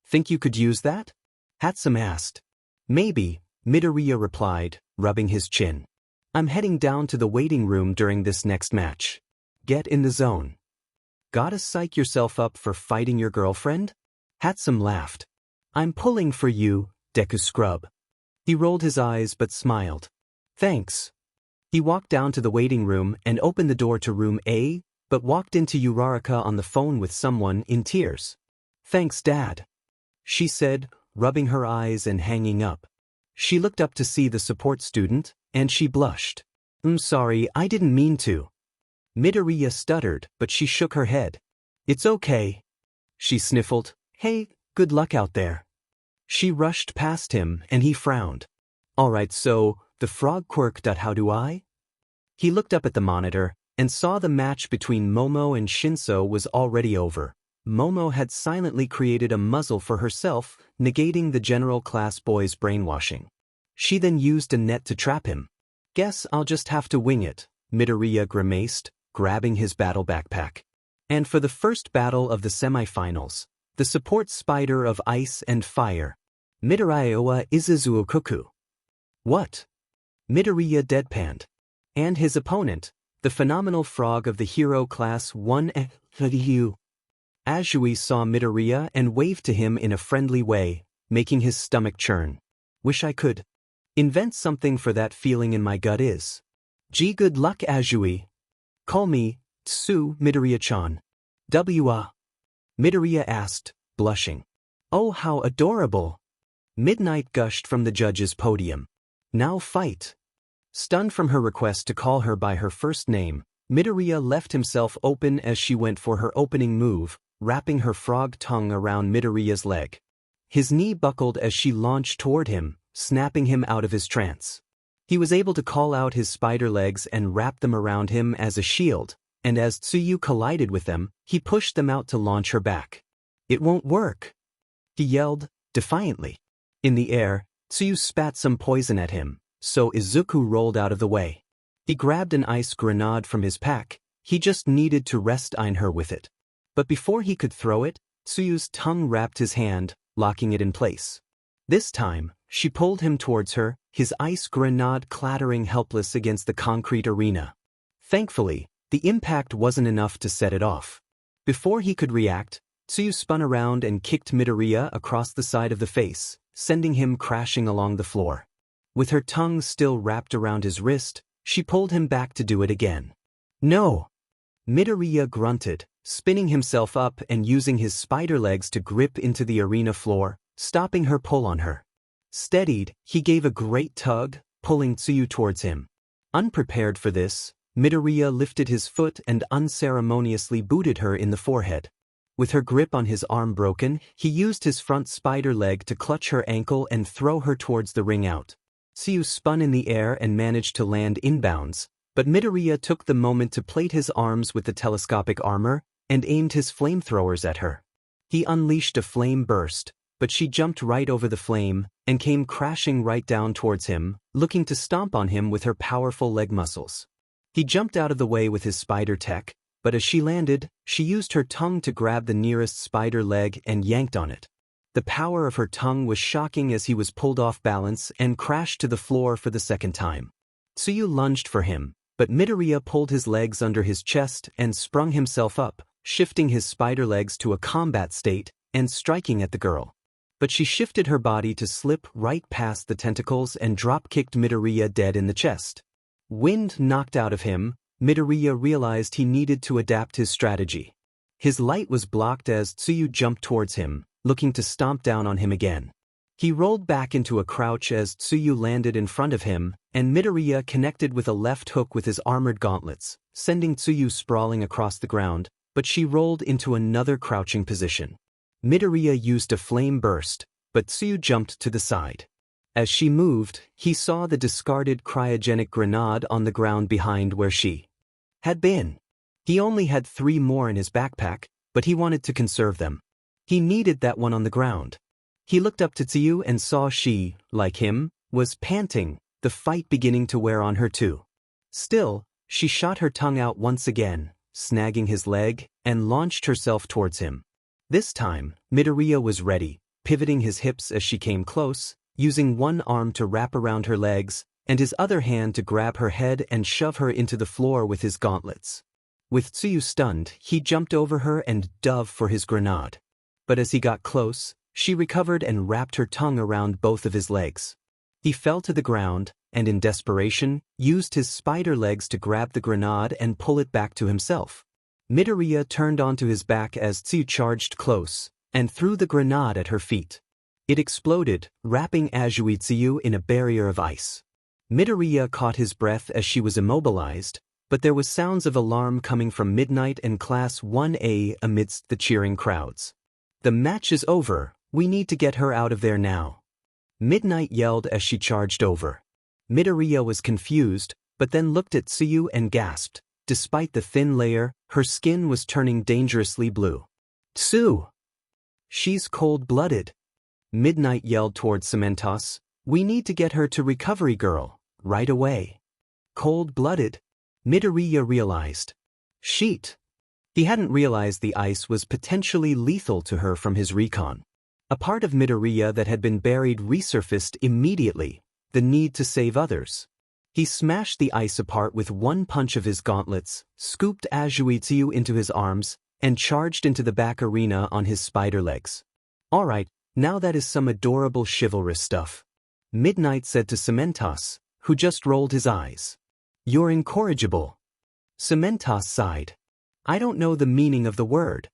Think you could use that? Hatsum asked. Maybe, Midoriya replied, rubbing his chin. I'm heading down to the waiting room during this next match. Get in the zone. Gotta psych yourself up for fighting your girlfriend? Hatsum laughed. I'm pulling for you, Deku scrub. He rolled his eyes but smiled. Thanks. He walked down to the waiting room and opened the door to room A, but walked into Uraraka on the phone with someone in tears. Thanks, Dad, she said, rubbing her eyes and hanging up. She looked up to see the support student, and she blushed. I'm sorry, I didn't mean to. Midoriya stuttered, but she shook her head. It's okay. She sniffled. Hey, good luck out there. She rushed past him, and he frowned. Alright, so, the frog quirk. How do I? He looked up at the monitor, and saw the match between Momo and Shinso was already over. Momo had silently created a muzzle for herself, negating the general class boy's brainwashing. She then used a net to trap him. Guess I'll just have to wing it, Midoriya grimaced, grabbing his battle backpack. And for the first battle of the semifinals, the support spider of ice and fire, Midoriya Izuzuokoku. What? Midoriya deadpanned. And his opponent, the phenomenal frog of the hero class 1 Azui saw Midoriya and waved to him in a friendly way, making his stomach churn. Wish I could invent something for that feeling in my gut is. Gee, good luck, Azui. Call me Tsu, Midoriya-chan. W-a? Midoriya asked, blushing. Oh, how adorable. Midnight gushed from the judge's podium. Now fight. Stunned from her request to call her by her first name, Midoriya left himself open as she went for her opening move, wrapping her frog tongue around Midoriya's leg. His knee buckled as she launched toward him, snapping him out of his trance. He was able to call out his spider legs and wrap them around him as a shield, and as Tsuyu collided with them, he pushed them out to launch her back. It won't work, he yelled, defiantly. In the air, Tsuyu spat some poison at him, so Izuku rolled out of the way. He grabbed an ice grenade from his pack, he just needed to rest-ine her with it. But before he could throw it, Tsuyu's tongue wrapped his hand, locking it in place. This time, she pulled him towards her, his ice grenade clattering helpless against the concrete arena. Thankfully, the impact wasn't enough to set it off. Before he could react, Tsuyu spun around and kicked Midoriya across the side of the face, sending him crashing along the floor. With her tongue still wrapped around his wrist, she pulled him back to do it again. No! Midoriya grunted, spinning himself up and using his spider legs to grip into the arena floor, stopping her pull on her. Steadied, he gave a great tug, pulling Tsuyu towards him. Unprepared for this, Midoriya lifted his foot and unceremoniously booted her in the forehead. With her grip on his arm broken, he used his front spider leg to clutch her ankle and throw her towards the ring out. Tsuyu spun in the air and managed to land inbounds, but Midoriya took the moment to plate his arms with the telescopic armor and aimed his flamethrowers at her. He unleashed a flame burst, but she jumped right over the flame and came crashing right down towards him, looking to stomp on him with her powerful leg muscles. He jumped out of the way with his spider tech, but as she landed, she used her tongue to grab the nearest spider leg and yanked on it. The power of her tongue was shocking as he was pulled off balance and crashed to the floor for the second time. Tsuyu lunged for him, but Midoriya pulled his legs under his chest and sprung himself up, shifting his spider legs to a combat state and striking at the girl. But she shifted her body to slip right past the tentacles and drop-kicked Midoriya dead in the chest. Wind knocked out of him, Midoriya realized he needed to adapt his strategy. His light was blocked as Tsuyu jumped towards him, looking to stomp down on him again. He rolled back into a crouch as Tsuyu landed in front of him, and Midoriya connected with a left hook with his armored gauntlets, sending Tsuyu sprawling across the ground, but she rolled into another crouching position. Midoriya used a flame burst, but Tsuyu jumped to the side. As she moved, he saw the discarded cryogenic grenade on the ground behind where she had been. He only had 3 more in his backpack, but he wanted to conserve them. He needed that one on the ground. He looked up to Tsuyu and saw she, like him, was panting, the fight beginning to wear on her too. Still, she shot her tongue out once again, snagging his leg, and launched herself towards him. This time, Midoriya was ready, pivoting his hips as she came close, using one arm to wrap around her legs, and his other hand to grab her head and shove her into the floor with his gauntlets. With Tsuyu stunned, he jumped over her and dove for his grenade. But as he got close, she recovered and wrapped her tongue around both of his legs. He fell to the ground, and in desperation, used his spider legs to grab the grenade and pull it back to himself. Midoriya turned onto his back as Tsuyu charged close, and threw the grenade at her feet. It exploded, wrapping Azui Tsuyu in a barrier of ice. Midoriya caught his breath as she was immobilized, but there was sounds of alarm coming from Midnight and Class 1A amidst the cheering crowds. "The match is over, we need to get her out of there now," Midnight yelled as she charged over. Midoriya was confused, but then looked at Tsuyu and gasped. Despite the thin layer, her skin was turning dangerously blue. "Tsu! She's cold-blooded," Midnight yelled toward Cementos. "We need to get her to Recovery Girl, right away." Cold-blooded? Midoriya realized. Sheet. He hadn't realized the ice was potentially lethal to her from his recon. A part of Midoriya that had been buried resurfaced immediately, the need to save others. He smashed the ice apart with one punch of his gauntlets, scooped Azui Tsuyu into his arms, and charged into the back arena on his spider legs. "Alright, now that is some adorable chivalrous stuff," Midnight said to Cementos, who just rolled his eyes. "You're incorrigible." Cementos sighed. "I don't know the meaning of the word."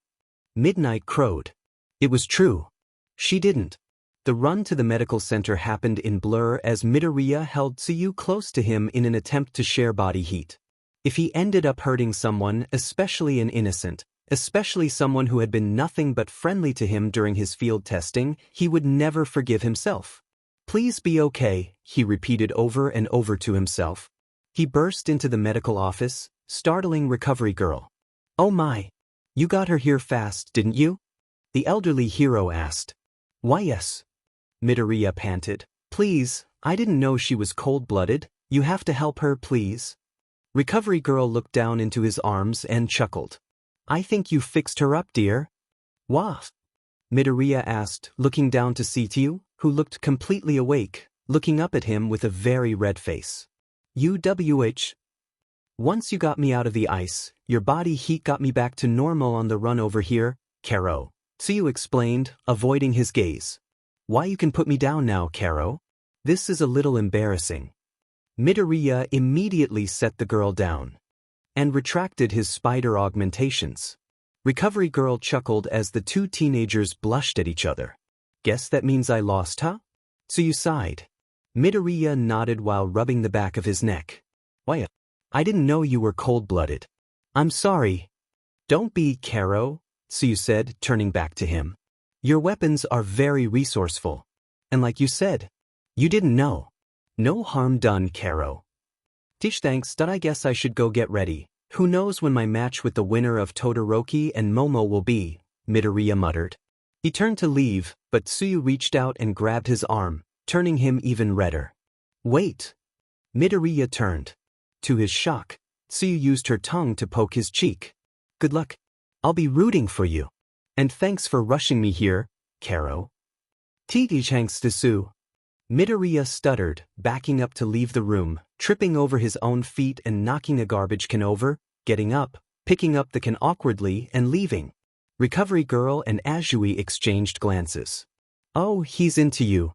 Midnight crowed. It was true. She didn't. The run to the medical center happened in blur as Midoriya held Tsuyu close to him in an attempt to share body heat. If he ended up hurting someone, especially an innocent, especially someone who had been nothing but friendly to him during his field testing, he would never forgive himself. "Please be okay," he repeated over and over to himself. He burst into the medical office, startling Recovery Girl. "Oh my! You got her here fast, didn't you?" the elderly hero asked. "Why yes," Midoriya panted. "Please, I didn't know she was cold-blooded. You have to help her, please." Recovery Girl looked down into his arms and chuckled. "I think you fixed her up, dear." "What?" Midoriya asked, looking down to see Tsuyu, who looked completely awake, looking up at him with a very red face. "UWH. Once you got me out of the ice, your body heat got me back to normal on the run over here, Karo," Tsuyu explained, avoiding his gaze. "Why you can put me down now, Karo? This is a little embarrassing." Midoriya immediately set the girl down and retracted his spider augmentations. Recovery Girl chuckled as the two teenagers blushed at each other. "Guess that means I lost, huh?" Tsuyu sighed. Midoriya nodded while rubbing the back of his neck. "Why, I didn't know you were cold-blooded." "I'm sorry." "Don't be, Karo," Tsuyu said, turning back to him. "Your weapons are very resourceful. And like you said, you didn't know. No harm done, Karo." "Tish, thanks, but I guess I should go get ready. Who knows when my match with the winner of Todoroki and Momo will be," Midoriya muttered. He turned to leave, but Tsuyu reached out and grabbed his arm, turning him even redder. "Wait." Midoriya turned. To his shock, Tsuyu used her tongue to poke his cheek. "Good luck. I'll be rooting for you. And thanks for rushing me here, Karo." "Thanks to Tsu." Midoriya stuttered, backing up to leave the room, tripping over his own feet and knocking a garbage can over, getting up, picking up the can awkwardly, and leaving. Recovery Girl and Azui exchanged glances. "Oh, he's into you,"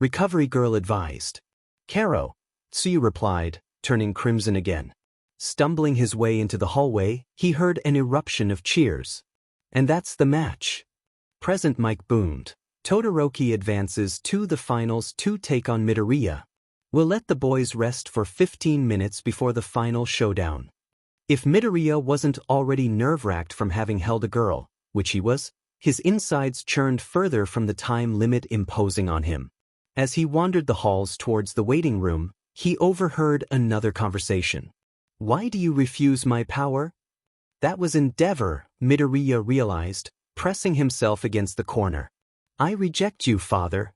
Recovery Girl advised. "Karo," Tsuyu replied, turning crimson again. Stumbling his way into the hallway, he heard an eruption of cheers. "And that's the match." Present mic boomed. "Todoroki advances to the finals to take on Midoriya. We'll let the boys rest for 15 minutes before the final showdown." If Midoriya wasn't already nerve-wracked from having held a girl, which he was, his insides churned further from the time limit imposing on him. As he wandered the halls towards the waiting room, he overheard another conversation. "Why do you refuse my power?" That was Endeavor, Midoriya realized, pressing himself against the corner. "I reject you, father,"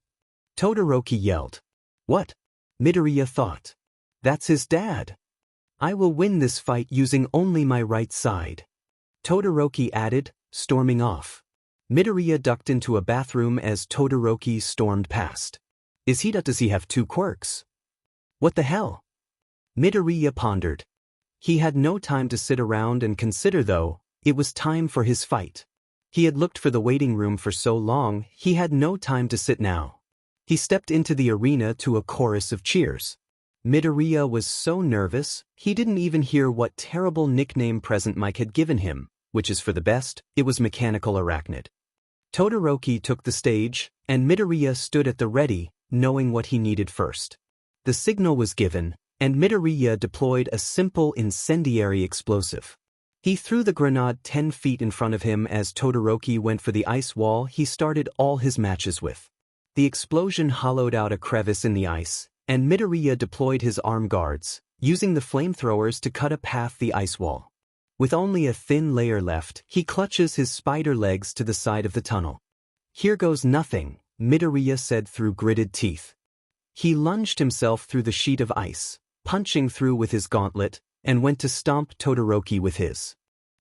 Todoroki yelled. "What?" Midoriya thought. "That's his dad." "I will win this fight using only my right side," Todoroki added, storming off. Midoriya ducked into a bathroom as Todoroki stormed past. Does he have two quirks? What the hell? Midoriya pondered. He had no time to sit around and consider though, it was time for his fight. He had looked for the waiting room for so long, he had no time to sit now. He stepped into the arena to a chorus of cheers. Midoriya was so nervous, he didn't even hear what terrible nickname present Mike had given him, which is for the best, it was Mechanical Arachnid. Todoroki took the stage, and Midoriya stood at the ready, knowing what he needed first. The signal was given, and Midoriya deployed a simple incendiary explosive. He threw the grenade 10 feet in front of him as Todoroki went for the ice wall he started all his matches with. The explosion hollowed out a crevice in the ice, and Midoriya deployed his arm guards, using the flamethrowers to cut a path the ice wall. With only a thin layer left, he clutches his spider legs to the side of the tunnel. Here goes nothing, Midoriya said through gritted teeth. He lunged himself through the sheet of ice, punching through with his gauntlet, and went to stomp Todoroki with his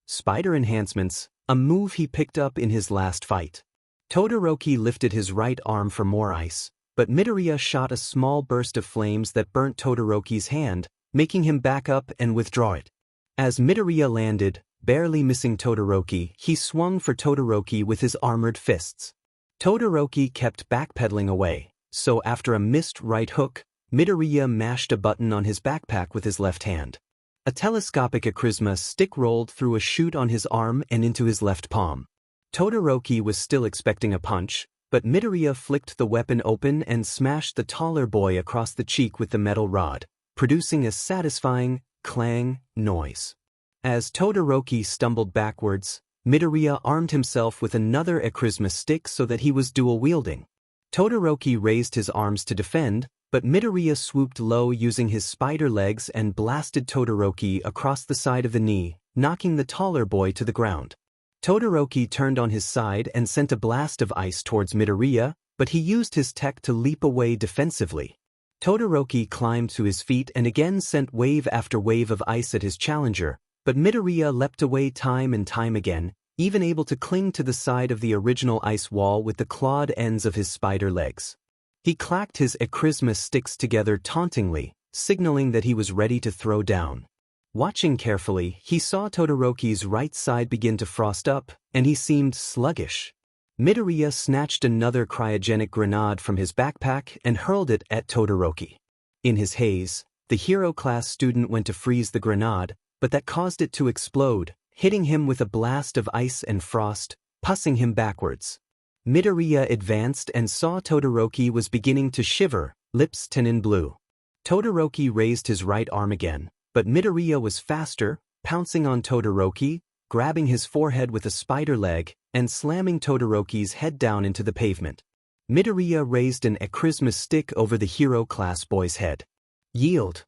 spider enhancements, a move he picked up in his last fight. Todoroki lifted his right arm for more ice, but Midoriya shot a small burst of flames that burnt Todoroki's hand, making him back up and withdraw it. As Midoriya landed, barely missing Todoroki, he swung for Todoroki with his armored fists. Todoroki kept backpedaling away, so after a missed right hook, Midoriya mashed a button on his backpack with his left hand. A telescopic Acrisma stick rolled through a chute on his arm and into his left palm. Todoroki was still expecting a punch, but Midoriya flicked the weapon open and smashed the taller boy across the cheek with the metal rod, producing a satisfying clang noise. As Todoroki stumbled backwards, Midoriya armed himself with another Acrisma stick so that he was dual-wielding. Todoroki raised his arms to defend, but Midoriya swooped low using his spider legs and blasted Todoroki across the side of the knee, knocking the taller boy to the ground. Todoroki turned on his side and sent a blast of ice towards Midoriya, but he used his tech to leap away defensively. Todoroki climbed to his feet and again sent wave after wave of ice at his challenger, but Midoriya leapt away time and time again, even able to cling to the side of the original ice wall with the clawed ends of his spider legs. He clacked his Acrisma sticks together tauntingly, signaling that he was ready to throw down. Watching carefully, he saw Todoroki's right side begin to frost up, and he seemed sluggish. Midoriya snatched another cryogenic grenade from his backpack and hurled it at Todoroki. In his haze, the hero-class student went to freeze the grenade, but that caused it to explode, hitting him with a blast of ice and frost, pushing him backwards. Midoriya advanced and saw Todoroki was beginning to shiver, lips tannin blue. Todoroki raised his right arm again, but Midoriya was faster, pouncing on Todoroki, grabbing his forehead with a spider leg, and slamming Todoroki's head down into the pavement. Midoriya raised an Acrisma stick over the hero-class boy's head. Yield!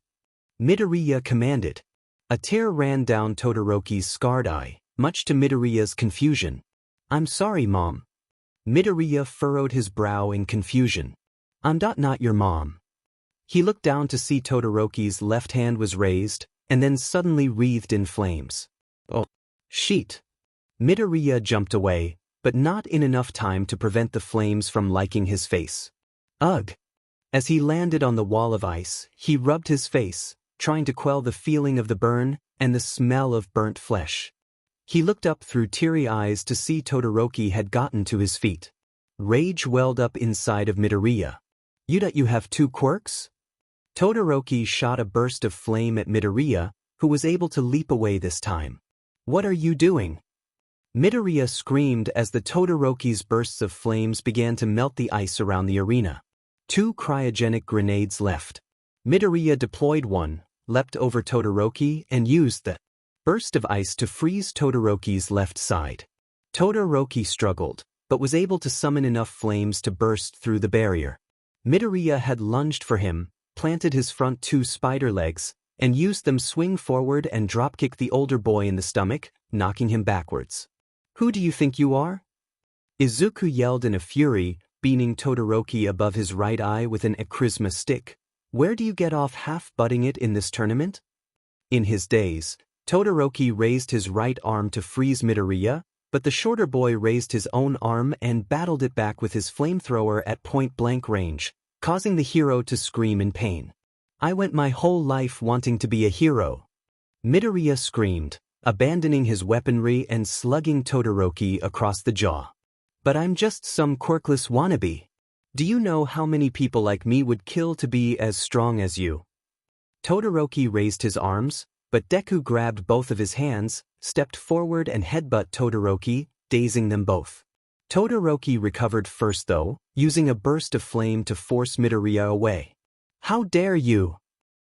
Midoriya commanded. A tear ran down Todoroki's scarred eye, much to Midoriya's confusion. I'm sorry, Mom. Midoriya furrowed his brow in confusion. I'm not your mom. He looked down to see Todoroki's left hand was raised, and then suddenly wreathed in flames. Oh, shit. Midoriya jumped away, but not in enough time to prevent the flames from liking his face. Ugh! As he landed on the wall of ice, he rubbed his face, trying to quell the feeling of the burn and the smell of burnt flesh. He looked up through teary eyes to see Todoroki had gotten to his feet. Rage welled up inside of Midoriya. You have two quirks? Todoroki shot a burst of flame at Midoriya, who was able to leap away this time. What are you doing? Midoriya screamed as the Todoroki's bursts of flames began to melt the ice around the arena. 2 cryogenic grenades left. Midoriya deployed one, leapt over Todoroki and used the burst of ice to freeze Todoroki's left side. Todoroki struggled, but was able to summon enough flames to burst through the barrier. Midoriya had lunged for him, planted his front 2 spider legs, and used them swing forward and dropkick the older boy in the stomach, knocking him backwards. Who do you think you are? Izuku yelled in a fury, beating Todoroki above his right eye with an Acrisma stick. Where do you get off half-butting it in this tournament? In his daze, Todoroki raised his right arm to freeze Midoriya, but the shorter boy raised his own arm and battled it back with his flamethrower at point-blank range, causing the hero to scream in pain. I went my whole life wanting to be a hero. Midoriya screamed, abandoning his weaponry and slugging Todoroki across the jaw. But I'm just some quirkless wannabe. Do you know how many people like me would kill to be as strong as you? Todoroki raised his arms, but Deku grabbed both of his hands, stepped forward and headbutt Todoroki, dazing them both. Todoroki recovered first though, using a burst of flame to force Midoriya away. How dare you?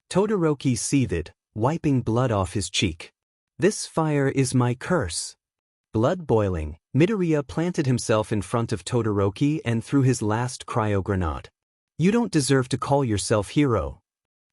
Todoroki seethed, wiping blood off his cheek. This fire is my curse. Blood boiling, Midoriya planted himself in front of Todoroki and threw his last cryo grenade. You don't deserve to call yourself hero.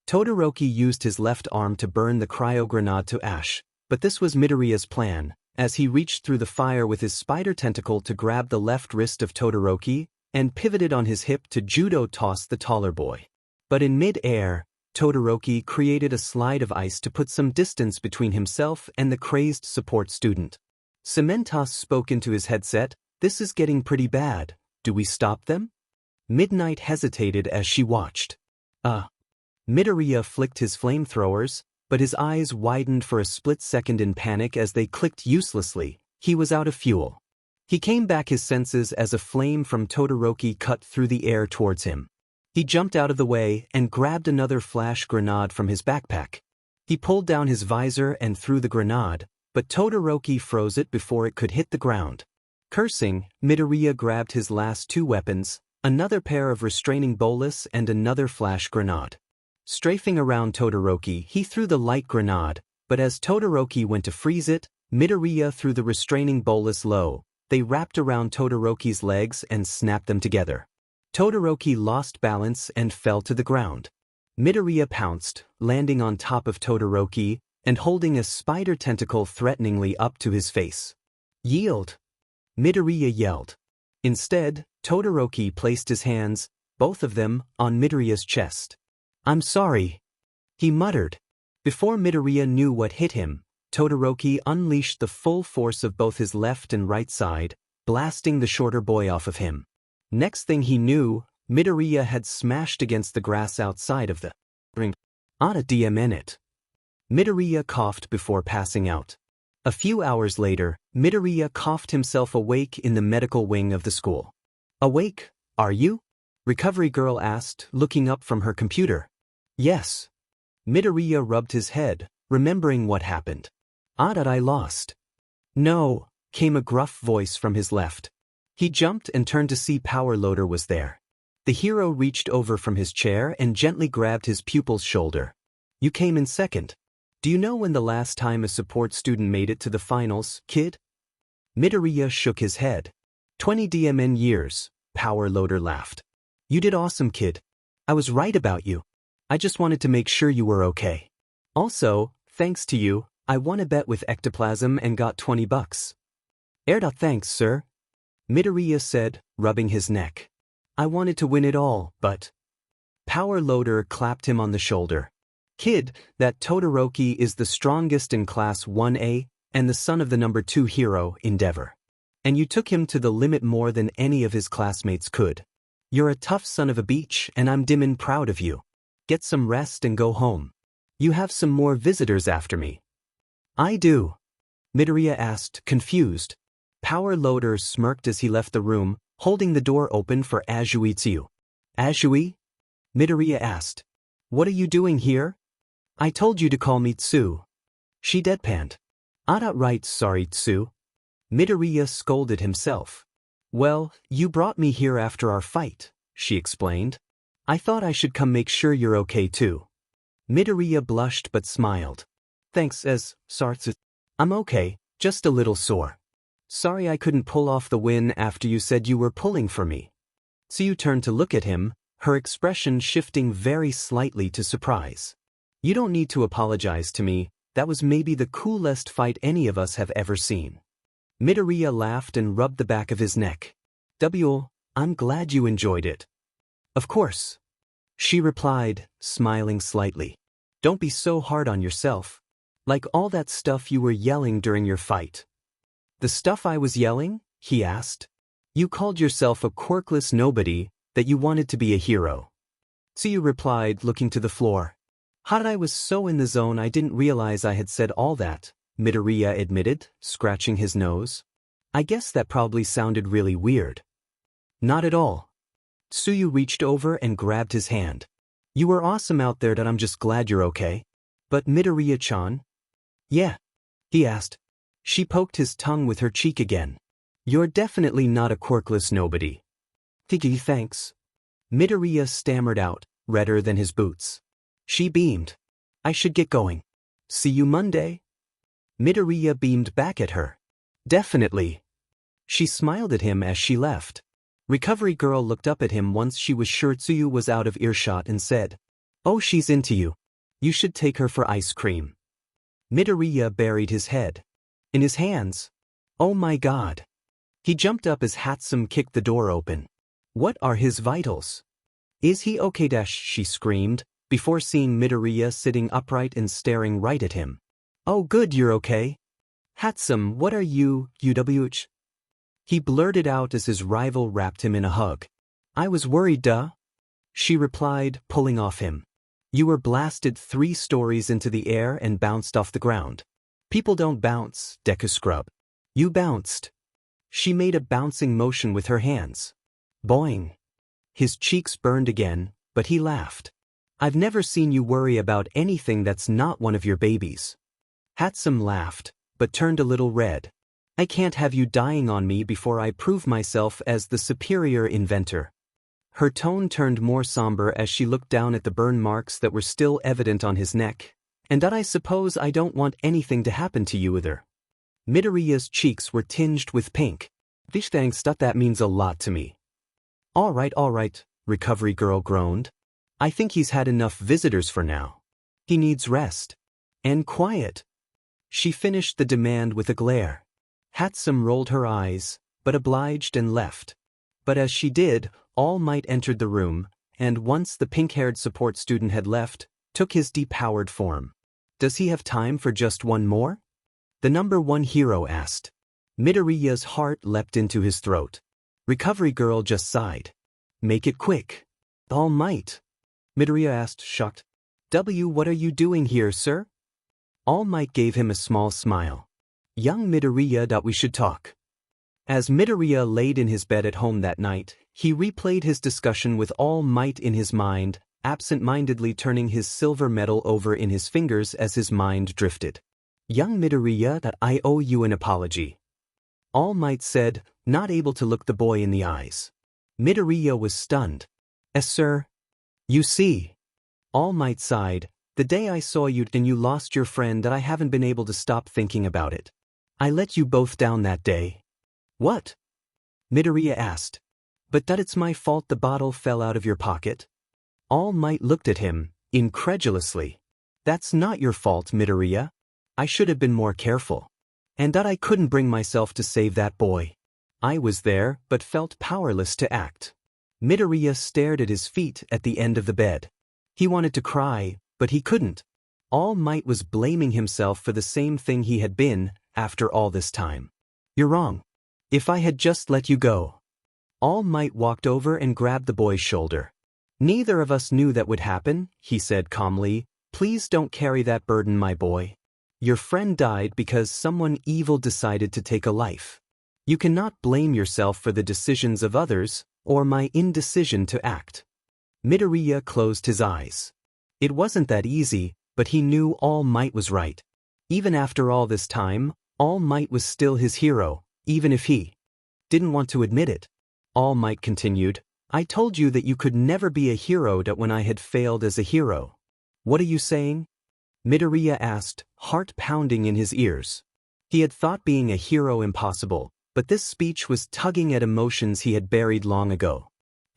Todoroki used his left arm to burn the cryo grenade to ash, but this was Midoriya's plan, as he reached through the fire with his spider tentacle to grab the left wrist of Todoroki and pivoted on his hip to judo toss the taller boy. But in mid-air, Todoroki created a slide of ice to put some distance between himself and the crazed support student. Cementos spoke into his headset, "This is getting pretty bad. Do we stop them?" Midnight hesitated as she watched. Midoriya flicked his flamethrowers, but his eyes widened for a split second in panic as they clicked uselessly. He was out of fuel. He came back his senses as a flame from Todoroki cut through the air towards him. He jumped out of the way and grabbed another flash grenade from his backpack. He pulled down his visor and threw the grenade, but Todoroki froze it before it could hit the ground. Cursing, Midoriya grabbed his last two weapons, another pair of restraining bolas and another flash grenade. Strafing around Todoroki, he threw the light grenade, but as Todoroki went to freeze it, Midoriya threw the restraining bolas low. They wrapped around Todoroki's legs and snapped them together. Todoroki lost balance and fell to the ground. Midoriya pounced, landing on top of Todoroki and holding a spider tentacle threateningly up to his face. "Yield!" Midoriya yelled. Instead, Todoroki placed his hands, both of them, on Midoriya's chest. "I'm sorry," he muttered. Before Midoriya knew what hit him, Todoroki unleashed the full force of both his left and right side, blasting the shorter boy off of him. Next thing he knew, Midoriya had smashed against the grass outside of the ring. "Ada DM it." Midoriya coughed before passing out. A few hours later, Midoriya coughed himself awake in the medical wing of the school. "Awake, are you?" Recovery girl asked, looking up from her computer. "Yes." Midoriya rubbed his head, remembering what happened. "Ada, I lost." "No," came a gruff voice from his left. He jumped and turned to see Power Loader was there. The hero reached over from his chair and gently grabbed his pupil's shoulder. "You came in second. Do you know when the last time a support student made it to the finals, kid?" Midoriya shook his head. 20 DMN years, Power Loader laughed. "You did awesome, kid. I was right about you. I just wanted to make sure you were okay. Also, thanks to you, I won a bet with Ectoplasm and got $20. Erda, thanks, sir," Midoriya said, rubbing his neck. "I wanted to win it all, but..." Power Loader clapped him on the shoulder. "Kid, that Todoroki is the strongest in Class 1A and the son of the number 2 hero, Endeavor. And you took him to the limit more than any of his classmates could. You're a tough son of a beach and I'm dimmin' proud of you. Get some rest and go home. You have some more visitors after me." "I do?" Midoriya asked, confused. Power Loader smirked as he left the room, holding the door open for Azuitsu. "Azui?" Midoriya asked. "What are you doing here?" "I told you to call me Tsu." She deadpanned. "Ada, right, sorry, Tsu." Midoriya scolded himself. "Well, you brought me here after our fight," she explained. "I thought I should come make sure you're okay too." Midoriya blushed but smiled. "Thanks, Sartsu. I'm okay, just a little sore. Sorry I couldn't pull off the win after you said you were pulling for me." Tsu turned to look at him, her expression shifting very slightly to surprise. "You don't need to apologize to me, that was maybe the coolest fight any of us have ever seen." Midoriya laughed and rubbed the back of his neck. I'm glad you enjoyed it." "Of course," she replied, smiling slightly. "Don't be so hard on yourself. Like all that stuff you were yelling during your fight." "The stuff I was yelling?" he asked. "You called yourself a quirkless nobody, that you wanted to be a hero." Tsuyu replied, looking to the floor. I was so in the zone I didn't realize I had said all that, Midoriya admitted, scratching his nose. I guess that probably sounded really weird. Not at all. Tsuyu reached over and grabbed his hand. You were awesome out there, that I'm just glad you're okay. But Midoriya-chan? Yeah? He asked. She poked his tongue with her cheek again. You're definitely not a quirkless nobody. Thanks. Midoriya stammered out, redder than his boots. She beamed. I should get going. See you Monday? Midoriya beamed back at her. Definitely. She smiled at him as she left. Recovery Girl looked up at him once she was sure Tsuyu was out of earshot and said, Oh, she's into you. You should take her for ice cream. Midoriya buried his head in his hands. Oh my god. He jumped up as Hatsum kicked the door open. What are his vitals? Is he okay? She screamed, before seeing Midoriya sitting upright and staring right at him. Oh good, you're okay. Hatsum, what are you, UWH? He blurted out as his rival wrapped him in a hug. I was worried, duh. She replied, pulling off him. You were blasted 3 stories into the air and bounced off the ground. People don't bounce, Deku scrub. You bounced. She made a bouncing motion with her hands. Boing. His cheeks burned again, but he laughed. I've never seen you worry about anything that's not one of your babies. Hatsum laughed, but turned a little red. I can't have you dying on me before I prove myself as the superior inventor. Her tone turned more somber as she looked down at the burn marks that were still evident on his neck. And that I suppose I don't want anything to happen to you either. Midoriya's cheeks were tinged with pink. Thanks, that means a lot to me. All right, Recovery Girl groaned. I think he's had enough visitors for now. He needs rest. And quiet. She finished the demand with a glare. Hatsum rolled her eyes, but obliged and left. But as she did, All Might entered the room, and once the pink-haired support student had left, took his depowered form. Does he have time for just one more? The number 1 hero asked. Midoriya's heart leapt into his throat. Recovery Girl just sighed. Make it quick. All Might. Midoriya asked, shocked. What are you doing here, sir? All Might gave him a small smile. Young Midoriya, we should talk. As Midoriya laid in his bed at home that night, he replayed his discussion with All Might in his mind, absent-mindedly turning his silver medal over in his fingers as his mind drifted. Young Midoriya, I owe you an apology. All Might said, not able to look the boy in the eyes. Midoriya was stunned. Sir. You see. All Might sighed. The day I saw you and you lost your friend, that I haven't been able to stop thinking about it. I let you both down that day. What? Midoriya asked. But that it's my fault the bottle fell out of your pocket? All Might looked at him, incredulously. That's not your fault, Midoriya. I should have been more careful. And that I couldn't bring myself to save that boy. I was there, but felt powerless to act. Midoriya stared at his feet at the end of the bed. He wanted to cry, but he couldn't. All Might was blaming himself for the same thing he had been, after all this time. You're wrong. If I had just let you go. All Might walked over and grabbed the boy's shoulder. Neither of us knew that would happen, he said calmly. Please don't carry that burden, my boy. Your friend died because someone evil decided to take a life. You cannot blame yourself for the decisions of others, or my indecision to act. Midoriya closed his eyes. It wasn't that easy, but he knew All Might was right. Even after all this time, All Might was still his hero, even if he didn't want to admit it. All Might continued, I told you that you could never be a hero when I had failed as a hero. What are you saying? Midoriya asked, heart pounding in his ears. He had thought being a hero impossible, but this speech was tugging at emotions he had buried long ago.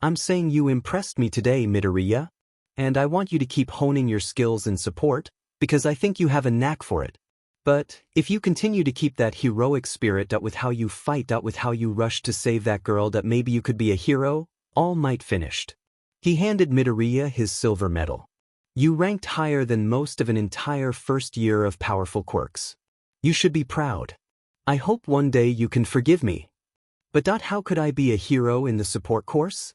I'm saying you impressed me today, Midoriya. And I want you to keep honing your skills in support, because I think you have a knack for it. But if you continue to keep that heroic spirit with how you fight, with how you rush to save that girl, that maybe you could be a hero, All Might finished. He handed Midoriya his silver medal. You ranked higher than most of an entire first year of powerful quirks. You should be proud. I hope one day you can forgive me. But how could I be a hero in the support course?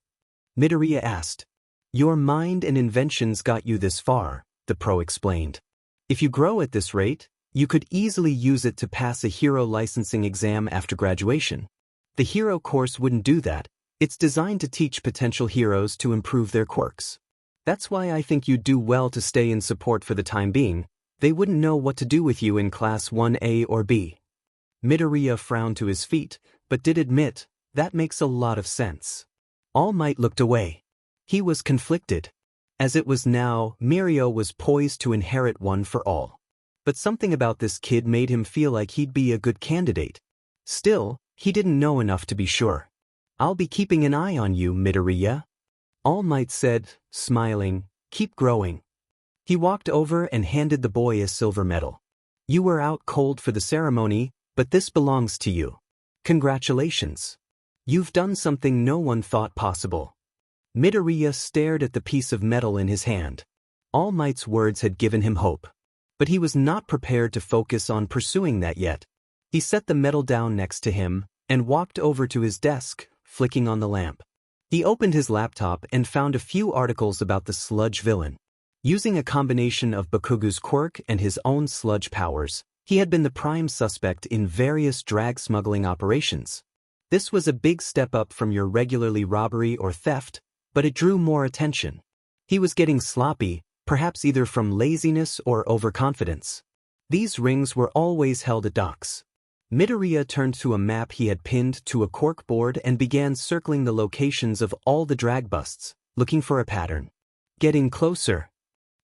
Midoriya asked. Your mind and inventions got you this far, the pro explained. If you grow at this rate, you could easily use it to pass a hero licensing exam after graduation. The hero course wouldn't do that. It's designed to teach potential heroes to improve their quirks. That's why I think you'd do well to stay in support for the time being. They wouldn't know what to do with you in Class 1A or B. Midoriya frowned to his feet, but did admit, that makes a lot of sense. All Might looked away. He was conflicted. As it was now, Mirio was poised to inherit One for All. But something about this kid made him feel like he'd be a good candidate. Still, he didn't know enough to be sure. I'll be keeping an eye on you, Midoriya. All Might said, smiling, keep growing. He walked over and handed the boy a silver medal. You were out cold for the ceremony, but this belongs to you. Congratulations. You've done something no one thought possible. Midoriya stared at the piece of metal in his hand. All Might's words had given him hope. But he was not prepared to focus on pursuing that yet. He set the medal down next to him and walked over to his desk, flicking on the lamp. He opened his laptop and found a few articles about the sludge villain. Using a combination of Bakugu's quirk and his own sludge powers, he had been the prime suspect in various drag smuggling operations. This was a big step up from your regularly robbery or theft, but it drew more attention. He was getting sloppy, perhaps either from laziness or overconfidence. These rings were always held at docks. Midoriya turned to a map he had pinned to a cork board and began circling the locations of all the drag busts, looking for a pattern. Getting closer.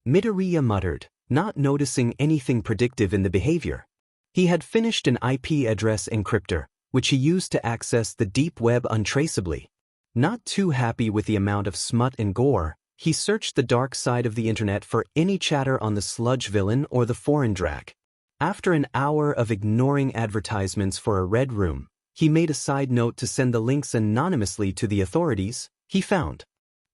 Midoriya muttered, not noticing anything predictive in the behavior. He had finished an IP address encryptor, which he used to access the deep web untraceably. Not too happy with the amount of smut and gore, he searched the dark side of the internet for any chatter on the sludge villain or the foreign drag. After an hour of ignoring advertisements for a red room, he made a side note to send the links anonymously to the authorities. He found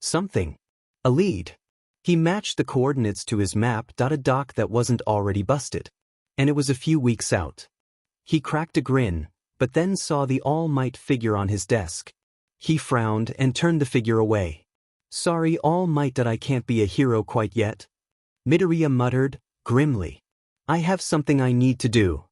something. A lead. He matched the coordinates to his map. A dock that wasn't already busted. And it was a few weeks out. He cracked a grin, but then saw the All Might figure on his desk. He frowned and turned the figure away. Sorry, All Might, that I can't be a hero quite yet. Midoriya muttered, grimly. I have something I need to do.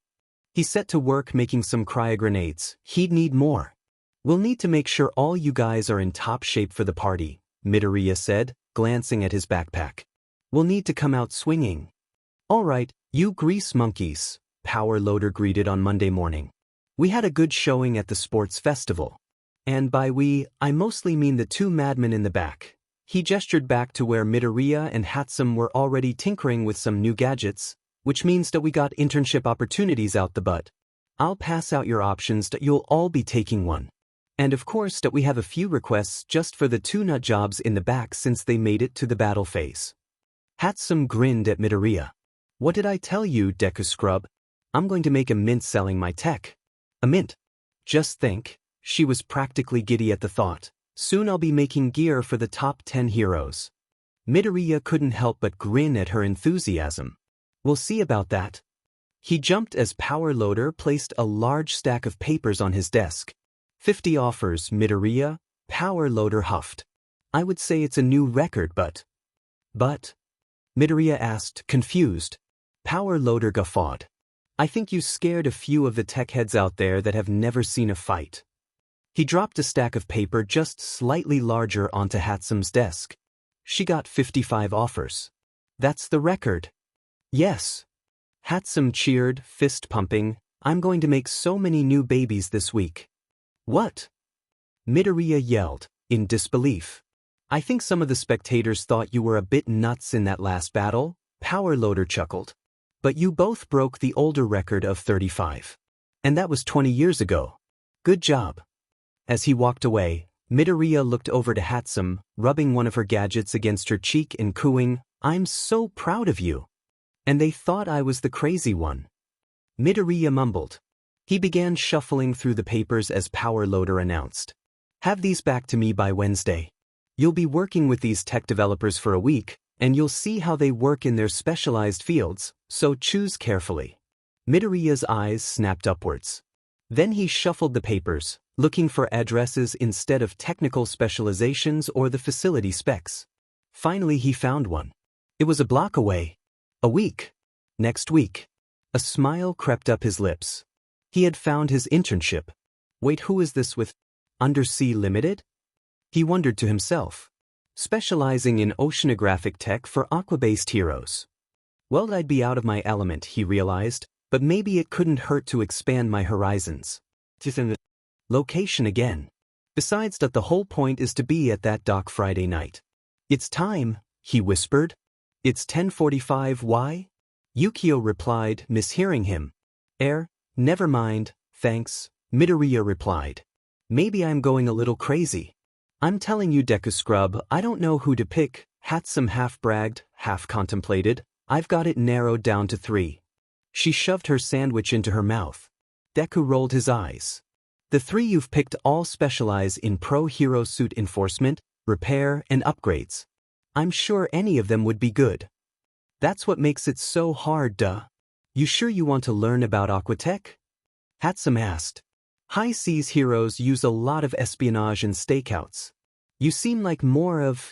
He set to work making some cryogrenades. He'd need more. We'll need to make sure all you guys are in top shape for the party, Midoriya said, glancing at his backpack. We'll need to come out swinging. All right, you grease monkeys, Power Loader greeted on Monday morning. We had a good showing at the sports festival. And by we, I mostly mean the two madmen in the back. He gestured back to where Midoriya and Hatsum were already tinkering with some new gadgets, which means that we got internship opportunities out the butt. I'll pass out your options that you'll all be taking one. And of course that we have a few requests just for the two nut jobs in the back since they made it to the battle phase. Hatsum grinned at Midoriya. What did I tell you, Deku Scrub? I'm going to make a mint selling my tech. A mint. Just think. She was practically giddy at the thought. Soon I'll be making gear for the top 10 heroes. Midoriya couldn't help but grin at her enthusiasm. We'll see about that. He jumped as Power Loader placed a large stack of papers on his desk. 50 offers, Midoriya, Power Loader huffed. I would say it's a new record, but... Midoriya asked, confused. Power Loader guffawed. I think you scared a few of the tech heads out there that have never seen a fight. He dropped a stack of paper just slightly larger onto Hatsum's desk. She got 55 offers. That's the record. Yes. Hatsum cheered, fist pumping. I'm going to make so many new babies this week. What? Midoriya yelled, in disbelief. I think some of the spectators thought you were a bit nuts in that last battle, Power Loader chuckled. But you both broke the older record of 35. And that was 20 years ago. Good job. As he walked away, Midoriya looked over to Hatsum, rubbing one of her gadgets against her cheek and cooing, I'm so proud of you. And they thought I was the crazy one. Midoriya mumbled. He began shuffling through the papers as Power Loader announced. Have these back to me by Wednesday. You'll be working with these tech developers for a week, and you'll see how they work in their specialized fields, so choose carefully. Midoriya's eyes snapped upwards. Then he shuffled the papers, looking for addresses instead of technical specializations or the facility specs. Finally he found one. It was a block away. A week. Next week. A smile crept up his lips. He had found his internship. Wait, who is this with Undersea Limited? He wondered to himself. Specializing in oceanographic tech for aqua-based heroes. Well, I'd be out of my element, he realized, but maybe it couldn't hurt to expand my horizons. Location again. Besides that, the whole point is to be at that dock Friday night. It's time, he whispered. It's 10:45, why? Yukio replied, mishearing him. Never mind, thanks, Midoriya replied. Maybe I'm going a little crazy. I'm telling you, Deku Scrub, I don't know who to pick. Hatsum half bragged, half contemplated. I've got it narrowed down to 3. She shoved her sandwich into her mouth. Deku rolled his eyes. The 3 you've picked all specialize in pro-hero suit enforcement, repair, and upgrades. I'm sure any of them would be good. That's what makes it so hard, duh. You sure you want to learn about Aquatech? Hatsum asked. High seas heroes use a lot of espionage and stakeouts. You seem like more of,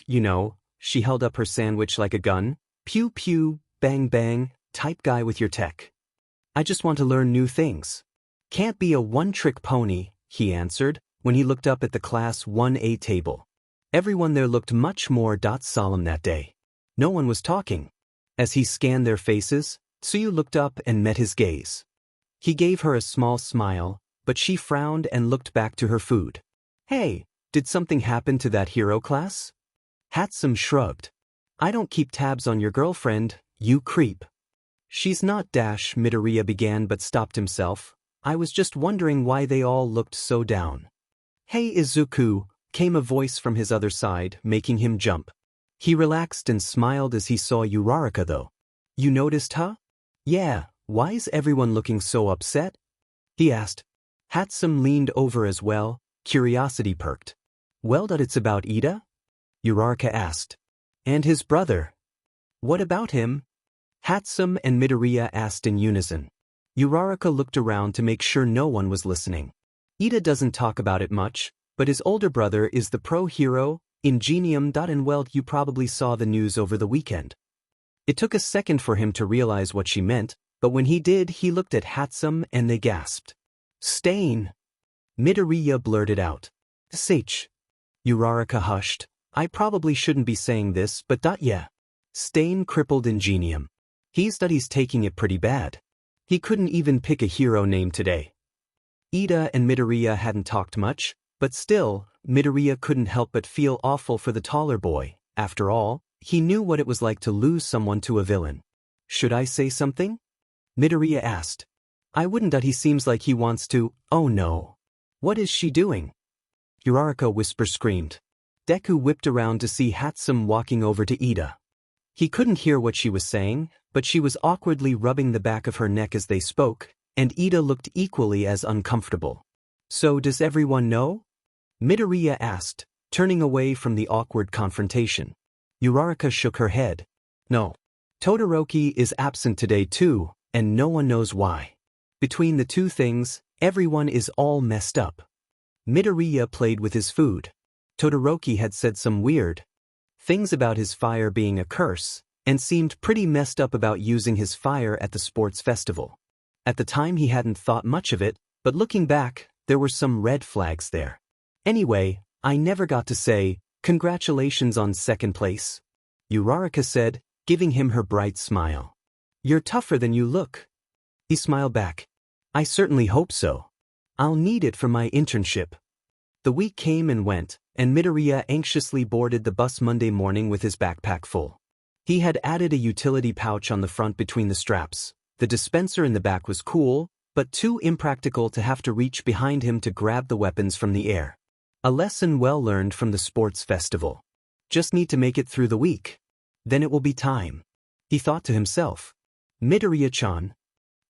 she held up her sandwich like a gun, pew pew, bang bang, type guy with your tech. I just want to learn new things. Can't be a one-trick pony, he answered, when he looked up at the Class 1A table. Everyone there looked much more solemn that day. No one was talking. As he scanned their faces, Tsuyu looked up and met his gaze. He gave her a small smile, but she frowned and looked back to her food. Hey, did something happen to that hero class? Hatsum shrugged. I don't keep tabs on your girlfriend, you creep. She's not Midoriya began but stopped himself. I was just wondering why they all looked so down. Hey Izuku, came a voice from his other side, making him jump. He relaxed and smiled as he saw Uraraka though. You noticed, huh? Yeah, why's everyone looking so upset? He asked. Hatsum leaned over as well, curiosity perked. Well, that it's about Ida? Uraraka asked. And his brother. What about him? Hatsum and Midoriya asked in unison. Uraraka looked around to make sure no one was listening. Ida doesn't talk about it much, but his older brother is the pro-hero, Ingenium. And well, you probably saw the news over the weekend. It took a second for him to realize what she meant, but when he did, he looked at Hatsum and they gasped. Stain! Midoriya blurted out. Sach. Uraraka hushed. I probably shouldn't be saying this, but yeah. Stain crippled Ingenium. He's taking it pretty bad. He couldn't even pick a hero name today. Ida and Midoriya hadn't talked much, but still, Midoriya couldn't help but feel awful for the taller boy. After all, he knew what it was like to lose someone to a villain. Should I say something? Midoriya asked. I wouldn't. He seems like he wants to. Oh no. What is she doing? Uraraka screamed. Deku whipped around to see Hatsum walking over to Ida. He couldn't hear what she was saying, but she was awkwardly rubbing the back of her neck as they spoke, and Ida looked equally as uncomfortable. So does everyone know? Midoriya asked, turning away from the awkward confrontation. Uraraka shook her head. No. Todoroki is absent today too, and no one knows why. Between the two things, everyone is all messed up. Midoriya played with his food. Todoroki had said some weird things about his fire being a curse, and seemed pretty messed up about using his fire at the sports festival. At the time he hadn't thought much of it, but looking back, there were some red flags there. Anyway, I never got to say, congratulations on second place. Uraraka said, giving him her bright smile. You're tougher than you look. He smiled back. I certainly hope so. I'll need it for my internship. The week came and went, and Midoriya anxiously boarded the bus Monday morning with his backpack full. He had added a utility pouch on the front between the straps. The dispenser in the back was cool, but too impractical to have to reach behind him to grab the weapons from the air. A lesson well learned from the sports festival. Just need to make it through the week. Then it will be time. He thought to himself. Midoriya-chan.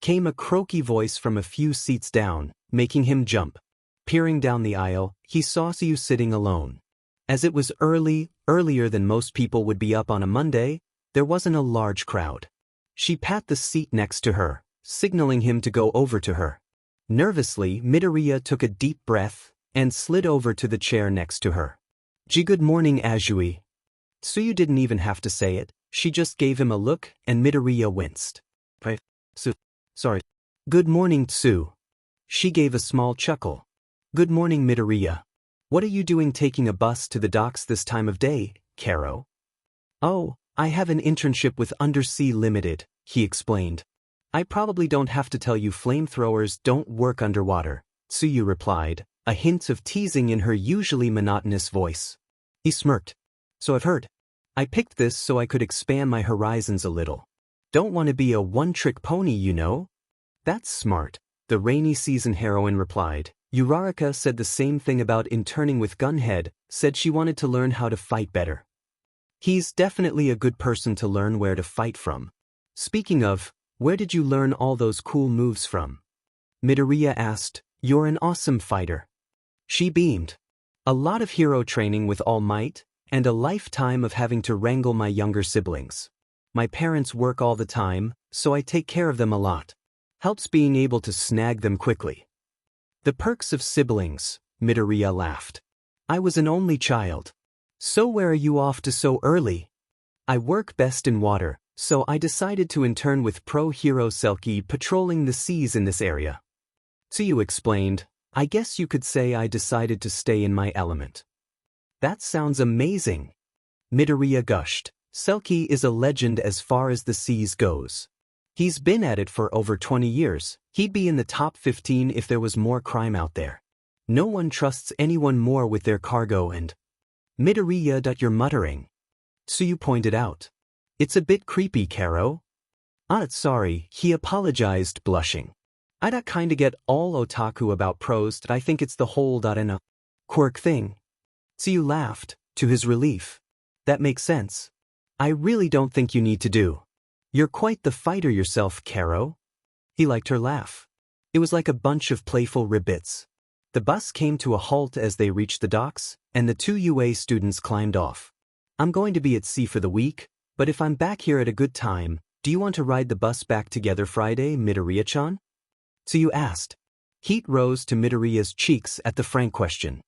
Came a croaky voice from a few seats down, making him jump. Peering down the aisle, he saw Tsuyu sitting alone. As it was earlier than most people would be up on a Monday, there wasn't a large crowd. She pat the seat next to her, signaling him to go over to her. Nervously, Midoriya took a deep breath and slid over to the chair next to her. Good morning, Azui. Tsuyu didn't even have to say it. She just gave him a look, and Midoriya winced. Sorry. Good morning, Tsu. She gave a small chuckle. Good morning, Midoriya. What are you doing taking a bus to the docks this time of day, Karo? Oh, I have an internship with Undersea Limited, he explained. I probably don't have to tell you flamethrowers don't work underwater, Tsuyu replied, a hint of teasing in her usually monotonous voice. He smirked. So I've heard. I picked this so I could expand my horizons a little. Don't want to be a one-trick pony, you know? That's smart, the rainy season heroine replied. Uraraka said the same thing about interning with Gunhead, said she wanted to learn how to fight better. He's definitely a good person to learn where to fight from. Speaking of, where did you learn all those cool moves from? Midoriya asked. You're an awesome fighter. She beamed. A lot of hero training with All Might, and a lifetime of having to wrangle my younger siblings. My parents work all the time, so I take care of them a lot. Helps being able to snag them quickly. The perks of siblings, Midoriya laughed. I was an only child. So where are you off to so early? I work best in water, so I decided to intern with pro hero Selkie patrolling the seas in this area. Tsuyu explained, I guess you could say I decided to stay in my element. That sounds amazing. Midoriya gushed. Selkie is a legend as far as the seas goes. He's been at it for over 20 years. He'd be in the top 15 if there was more crime out there. No one trusts anyone more with their cargo and... Midoriya, you're muttering. Tsuyu pointed out. It's a bit creepy, Karo. Sorry, he apologized, blushing. I don't kinda get all otaku about pros, I think it's the whole quirk thing. Tsuyu laughed, to his relief. That makes sense. I really don't think you need to do. You're quite the fighter yourself, Karo. He liked her laugh. It was like a bunch of playful ribbits. The bus came to a halt as they reached the docks, and the two UA students climbed off. I'm going to be at sea for the week, but if I'm back here at a good time, do you want to ride the bus back together Friday, Midoriya-chan? Tsuyu asked. Heat rose to Midoriya's cheeks at the frank question.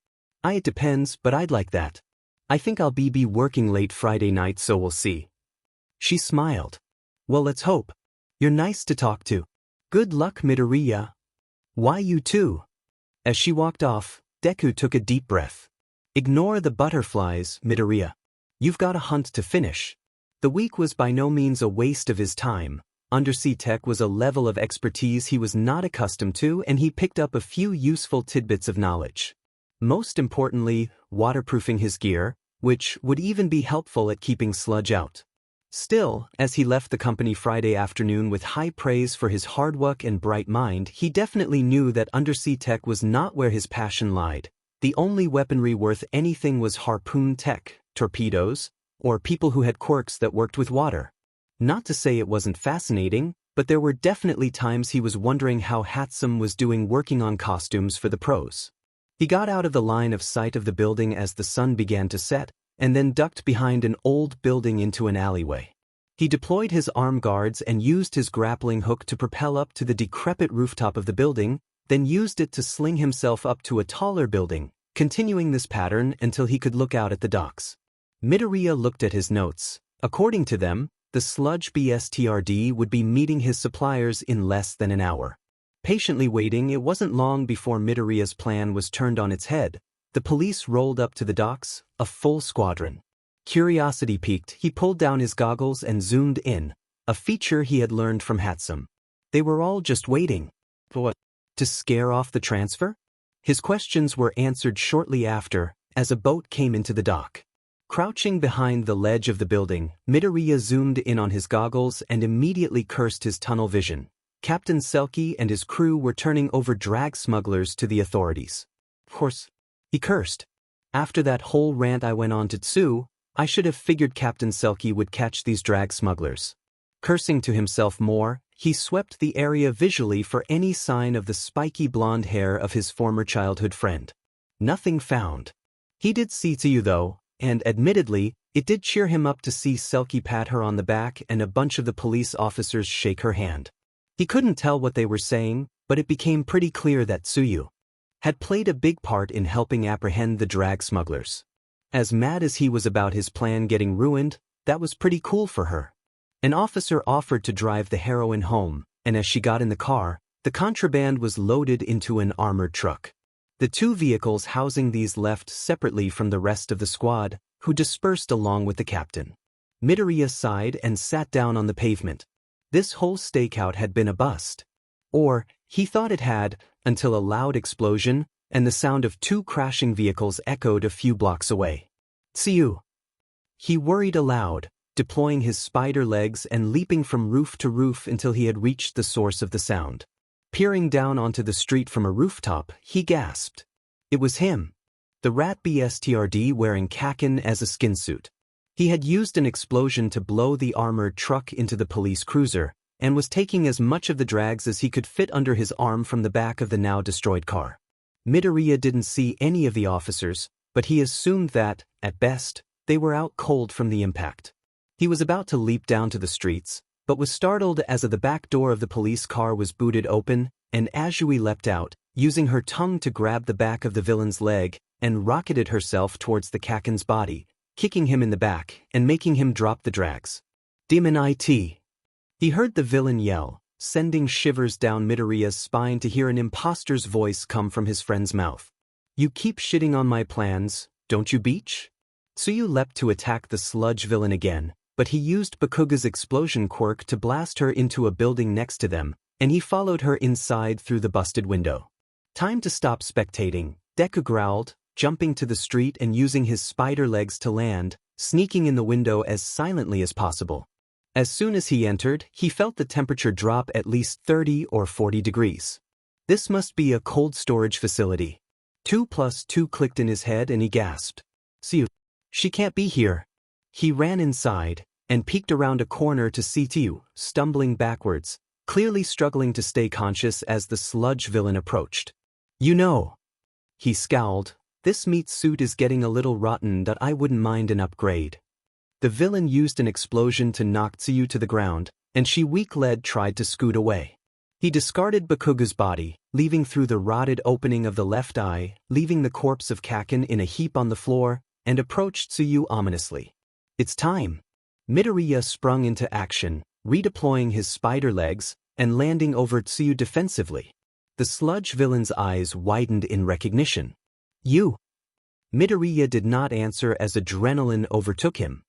It depends, but I'd like that. I think I'll be working late Friday night, so we'll see. She smiled. Well, let's hope. You're nice to talk to. Good luck, Midoriya. Why you too? As she walked off, Deku took a deep breath. Ignore the butterflies, Midoriya. You've got a hunt to finish. The week was by no means a waste of his time. Undersea tech was a level of expertise he was not accustomed to, and he picked up a few useful tidbits of knowledge. Most importantly, waterproofing his gear, which would even be helpful at keeping sludge out. Still, as he left the company Friday afternoon with high praise for his hard work and bright mind, he definitely knew that undersea tech was not where his passion lied. The only weaponry worth anything was harpoon tech, torpedoes, or people who had quirks that worked with water. Not to say it wasn't fascinating, but there were definitely times he was wondering how Hatsum was doing working on costumes for the pros. He got out of the line of sight of the building as the sun began to set, and then ducked behind an old building into an alleyway. He deployed his arm guards and used his grappling hook to propel up to the decrepit rooftop of the building, then used it to sling himself up to a taller building, continuing this pattern until he could look out at the docks. Midoriya looked at his notes. According to them, the sludge BSTRD would be meeting his suppliers in less than an hour. Patiently waiting, it wasn't long before Midoriya's plan was turned on its head. The police rolled up to the docks, a full squadron. Curiosity piqued, he pulled down his goggles and zoomed in, a feature he had learned from Hatsum. They were all just waiting. For what? To scare off the transfer? His questions were answered shortly after, as a boat came into the dock. Crouching behind the ledge of the building, Midoriya zoomed in on his goggles and immediately cursed his tunnel vision. Captain Selkie and his crew were turning over drag smugglers to the authorities. Of course, he cursed. After that whole rant I went on to Tsu, I should have figured Captain Selkie would catch these drag smugglers. Cursing to himself more, he swept the area visually for any sign of the spiky blonde hair of his former childhood friend. Nothing found. He did see Tsu though, and admittedly, it did cheer him up to see Selkie pat her on the back and a bunch of the police officers shake her hand. He couldn't tell what they were saying, but it became pretty clear that Tsuyu had played a big part in helping apprehend the drag smugglers. As mad as he was about his plan getting ruined, that was pretty cool for her. An officer offered to drive the heroine home, and as she got in the car, the contraband was loaded into an armored truck. The two vehicles housing these left separately from the rest of the squad, who dispersed along with the captain. Midoriya sighed and sat down on the pavement. This whole stakeout had been a bust. Or, he thought it had, until a loud explosion, and the sound of two crashing vehicles echoed a few blocks away. "See you." He worried aloud, deploying his spider legs and leaping from roof to roof until he had reached the source of the sound. Peering down onto the street from a rooftop, he gasped. It was him. The rat BSTRD wearing Kakin as a skin suit. He had used an explosion to blow the armored truck into the police cruiser, and was taking as much of the drags as he could fit under his arm from the back of the now destroyed car. Midoriya didn't see any of the officers, but he assumed that, at best, they were out cold from the impact. He was about to leap down to the streets, but was startled as the back door of the police car was booted open, and Azui leapt out, using her tongue to grab the back of the villain's leg, and rocketed herself towards the Kakin's body, kicking him in the back and making him drop the drags. "Demon IT." He heard the villain yell, sending shivers down Midoriya's spine to hear an imposter's voice come from his friend's mouth. "You keep shitting on my plans, don't you, Beach?" Tsuyu leapt to attack the sludge villain again, but he used Bakuga's explosion quirk to blast her into a building next to them, and he followed her inside through the busted window. "Time to stop spectating," Deku growled, jumping to the street and using his spider legs to land, sneaking in the window as silently as possible. As soon as he entered, he felt the temperature drop at least 30 or 40 degrees. This must be a cold storage facility. 2+2 clicked in his head and he gasped. "Tsuyu. She can't be here." He ran inside, and peeked around a corner to see Tsuyu, stumbling backwards, clearly struggling to stay conscious as the sludge villain approached. "You know." He scowled, "This meat suit is getting a little rotten, that I wouldn't mind an upgrade." The villain used an explosion to knock Tsuyu to the ground, and she weak-led tried to scoot away. He discarded Bakuga's body, leaving through the rotted opening of the left eye, leaving the corpse of Kakin in a heap on the floor, and approached Tsuyu ominously. "It's time." Midoriya sprung into action, redeploying his spider legs, and landing over Tsuyu defensively. The sludge villain's eyes widened in recognition. "You." Midoriya did not answer as adrenaline overtook him.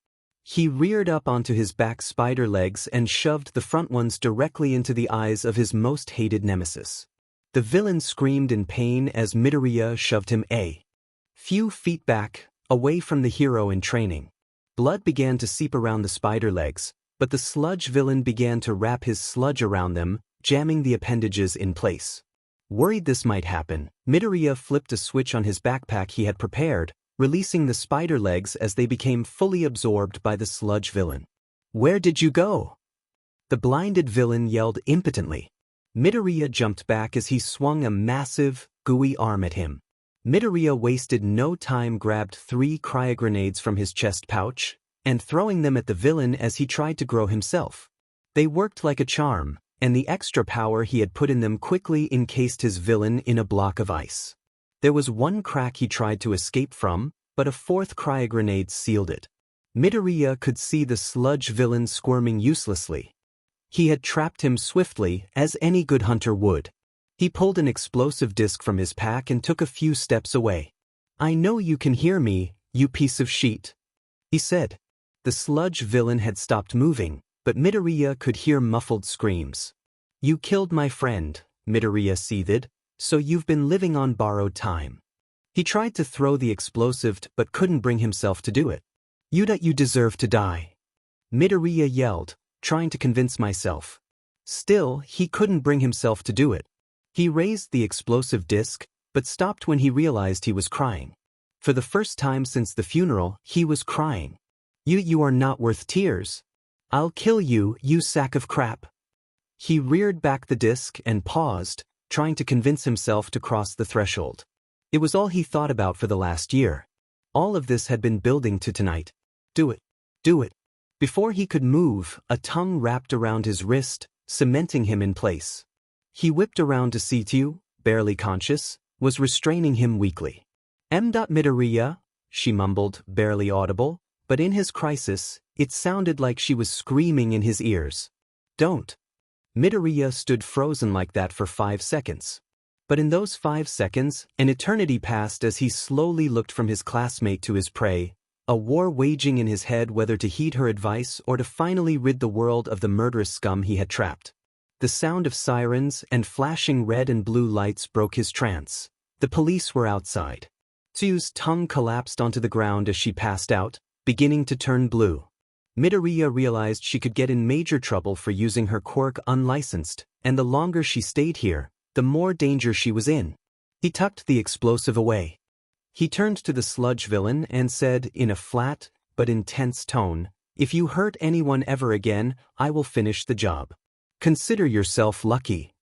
He reared up onto his back spider legs and shoved the front ones directly into the eyes of his most hated nemesis. The villain screamed in pain as Midoriya shoved him a few feet back, away from the hero in training. Blood began to seep around the spider legs, but the sludge villain began to wrap his sludge around them, jamming the appendages in place. Worried this might happen, Midoriya flipped a switch on his backpack he had prepared, releasing the spider legs as they became fully absorbed by the sludge villain. "Where did you go?" The blinded villain yelled impotently. Midoriya jumped back as he swung a massive, gooey arm at him. Midoriya wasted no time, grabbed 3 cryogrenades from his chest pouch, and throwing them at the villain as he tried to grow himself. They worked like a charm, and the extra power he had put in them quickly encased his villain in a block of ice. There was one crack he tried to escape from, but a 4th cryogrenade sealed it. Midoriya could see the sludge villain squirming uselessly. He had trapped him swiftly, as any good hunter would. He pulled an explosive disc from his pack and took a few steps away. "I know you can hear me, you piece of shit," he said. The sludge villain had stopped moving, but Midoriya could hear muffled screams. "You killed my friend," Midoriya seethed, "so you've been living on borrowed time." He tried to throw the explosive but couldn't bring himself to do it. You deserve to die," Midoriya yelled, trying to convince myself. Still, he couldn't bring himself to do it. He raised the explosive disc, but stopped when he realized he was crying. For the first time since the funeral, he was crying. You are not worth tears. I'll kill you, you sack of crap." He reared back the disc and paused, trying to convince himself to cross the threshold. It was all he thought about for the last year. All of this had been building to tonight. Do it. Do it. Before he could move, a tongue wrapped around his wrist, cementing him in place. He whipped around to see Tsuyu, barely conscious, was restraining him weakly. Midoriya," she mumbled, barely audible, but in his crisis, it sounded like she was screaming in his ears. Don't. Midoriya stood frozen like that for 5 seconds. But in those 5 seconds, an eternity passed as he slowly looked from his classmate to his prey, a war waging in his head whether to heed her advice or to finally rid the world of the murderous scum he had trapped. The sound of sirens and flashing red and blue lights broke his trance. The police were outside. Tsuyu's tongue collapsed onto the ground as she passed out, beginning to turn blue. Midoriya realized she could get in major trouble for using her quirk unlicensed, and the longer she stayed here, the more danger she was in. He tucked the explosive away. He turned to the sludge villain and said in a flat but intense tone, "If you hurt anyone ever again, I will finish the job. Consider yourself lucky."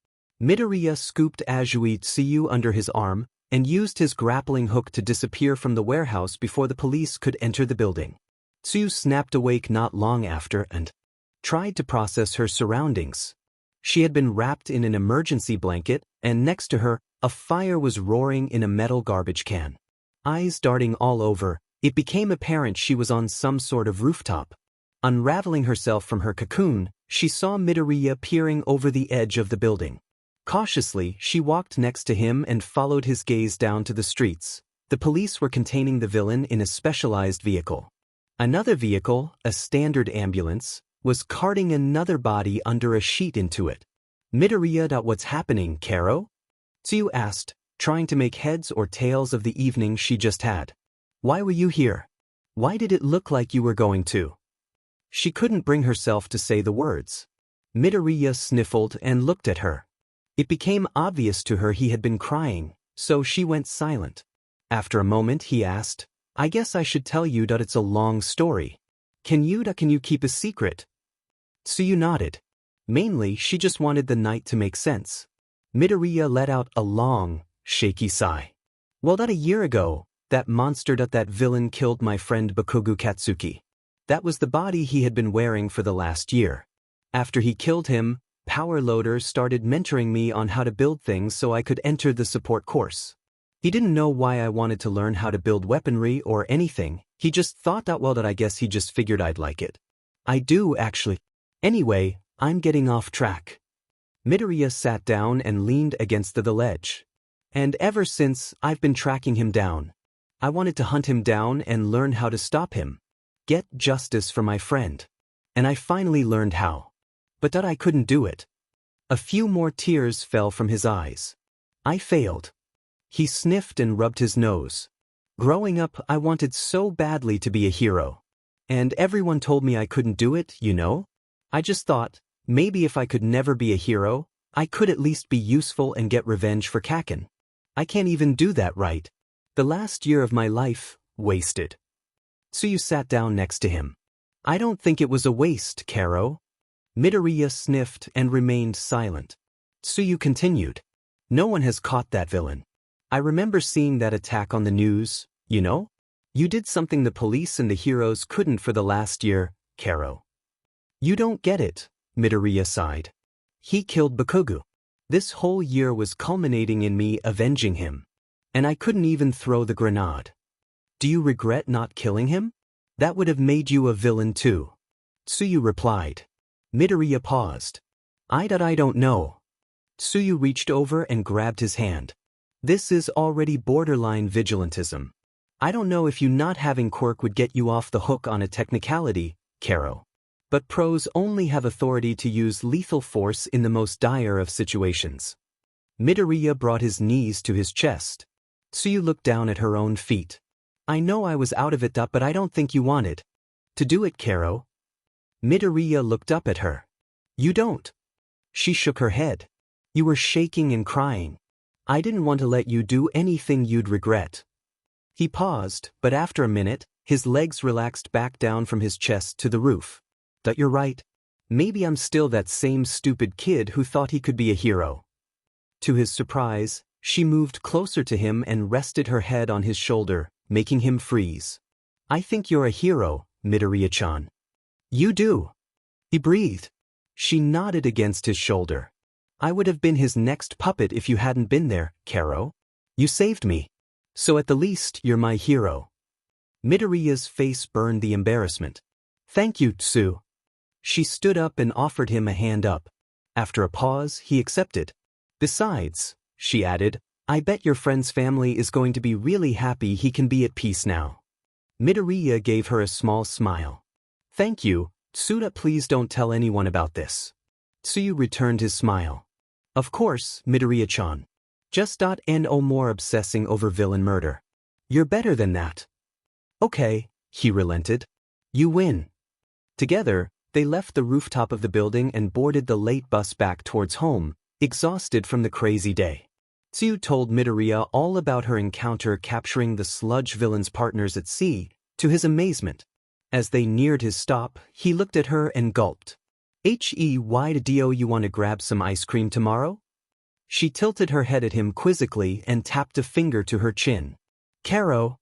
Midoriya scooped Azui Tsuyu under his arm and used his grappling hook to disappear from the warehouse before the police could enter the building. Tsuyu snapped awake not long after and tried to process her surroundings. She had been wrapped in an emergency blanket, and next to her, a fire was roaring in a metal garbage can. Eyes darting all over, it became apparent she was on some sort of rooftop. Unraveling herself from her cocoon, she saw Midoriya peering over the edge of the building. Cautiously, she walked next to him and followed his gaze down to the streets. The police were containing the villain in a specialized vehicle. Another vehicle, a standard ambulance, was carting another body under a sheet into it. Midoriya, what's happening, Karo? Tsuyu asked, trying to make heads or tails of the evening she just had. Why were you here? Why did it look like you were going to? She couldn't bring herself to say the words. Midoriya sniffled and looked at her. It became obvious to her he had been crying, so she went silent. After a moment he asked, I guess I should tell you that it's a long story. Can you keep a secret? Tsuyu nodded. Mainly, she just wanted the night to make sense. Midoriya let out a long, shaky sigh. Well, that a year ago, that monster that villain killed my friend Bakugo Katsuki. That was the body he had been wearing for the last year. After he killed him, Power Loader started mentoring me on how to build things so I could enter the support course. He didn't know why I wanted to learn how to build weaponry or anything, he just thought that I guess he just figured I'd like it. I do, actually. Anyway, I'm getting off track. Midoriya sat down and leaned against the ledge. And ever since, I've been tracking him down. I wanted to hunt him down and learn how to stop him. Get justice for my friend. And I finally learned how. But I couldn't do it. A few more tears fell from his eyes. I failed. He sniffed and rubbed his nose. Growing up, I wanted so badly to be a hero. And everyone told me I couldn't do it, you know? I just thought, maybe if I could never be a hero, I could at least be useful and get revenge for Kaken. I can't even do that right. The last year of my life, wasted. Tsuyu sat down next to him. I don't think it was a waste, Karo. Midoriya sniffed and remained silent. Tsuyu continued. No one has caught that villain. I remember seeing that attack on the news, you know? You did something the police and the heroes couldn't for the last year, Karo. You don't get it, Midoriya sighed. He killed Bakugo. This whole year was culminating in me avenging him. And I couldn't even throw the grenade. Do you regret not killing him? That would have made you a villain too. Tsuyu replied. Midoriya paused. I don't know. Tsuyu reached over and grabbed his hand. This is already borderline vigilantism. I don't know if you not having quirk would get you off the hook on a technicality, Karo. But pros only have authority to use lethal force in the most dire of situations. Midoriya brought his knees to his chest. Tsuyu looked down at her own feet. I know I was out of it, but I don't think you wanted to do it, Karo. Midoriya looked up at her. You don't. She shook her head. You were shaking and crying. I didn't want to let you do anything you'd regret. He paused, but after a minute, his legs relaxed back down from his chest to the roof. That you're right. Maybe I'm still that same stupid kid who thought he could be a hero. To his surprise, she moved closer to him and rested her head on his shoulder, making him freeze. I think you're a hero, Midoriya-chan. You do. He breathed. She nodded against his shoulder. I would have been his next puppet if you hadn't been there, Karo. You saved me. So at the least, you're my hero. Midoriya's face burned the embarrassment. Thank you, Tsu. She stood up and offered him a hand up. After a pause, he accepted. Besides, she added, I bet your friend's family is going to be really happy he can be at peace now. Midoriya gave her a small smile. Thank you, Tsuda, please don't tell anyone about this. Tsuyu returned his smile. Of course, Midoriya-chan. Just no more obsessing over villain murder. You're better than that. Okay, he relented. You win. Together, they left the rooftop of the building and boarded the late bus back towards home, exhausted from the crazy day. Tsuyu told Midoriya all about her encounter capturing the sludge villain's partners at sea, to his amazement. As they neared his stop, he looked at her and gulped. Why do you want to grab some ice cream tomorrow? She tilted her head at him quizzically and tapped a finger to her chin. Karo.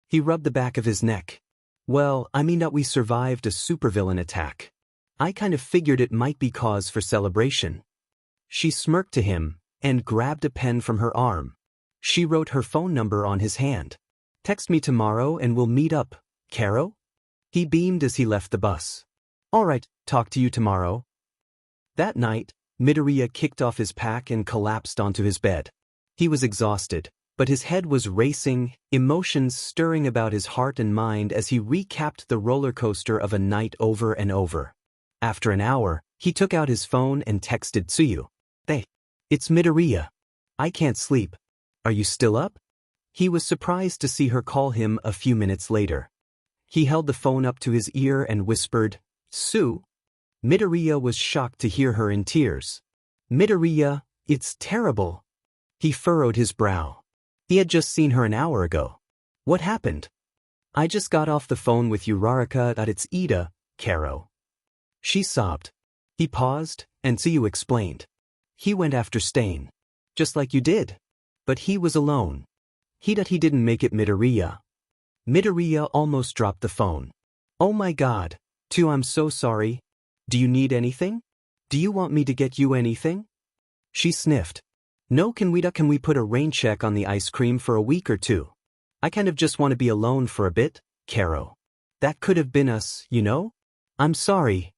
He rubbed the back of his neck. Well, I mean that we survived a supervillain attack. I kind of figured it might be cause for celebration. She smirked to him and grabbed a pen from her arm. She wrote her phone number on his hand. Text me tomorrow and we'll meet up, Karo? He beamed as he left the bus. All right, talk to you tomorrow. That night, Midoriya kicked off his pack and collapsed onto his bed. He was exhausted, but his head was racing, emotions stirring about his heart and mind as he recapped the roller coaster of a night over and over. After an hour, he took out his phone and texted Tsuyu. Hey, it's Midoriya. I can't sleep. Are you still up? He was surprised to see her call him a few minutes later. He held the phone up to his ear and whispered, Tsu. Midoriya was shocked to hear her in tears. Midoriya, it's terrible. He furrowed his brow. He had just seen her an hour ago. What happened? I just got off the phone with Uraraka at its Ida, Karo. She sobbed. He paused, and Tsuyu explained. He went after Stain. Just like you did. But he was alone. He didn't make it, Midoriya. Midoriya almost dropped the phone. Oh my god, Tsu, I'm so sorry. Do you need anything? Do you want me to get you anything? She sniffed. No, can we put a rain check on the ice cream for a week or two? I kind of just want to be alone for a bit, Karo. That could have been us, you know? I'm sorry.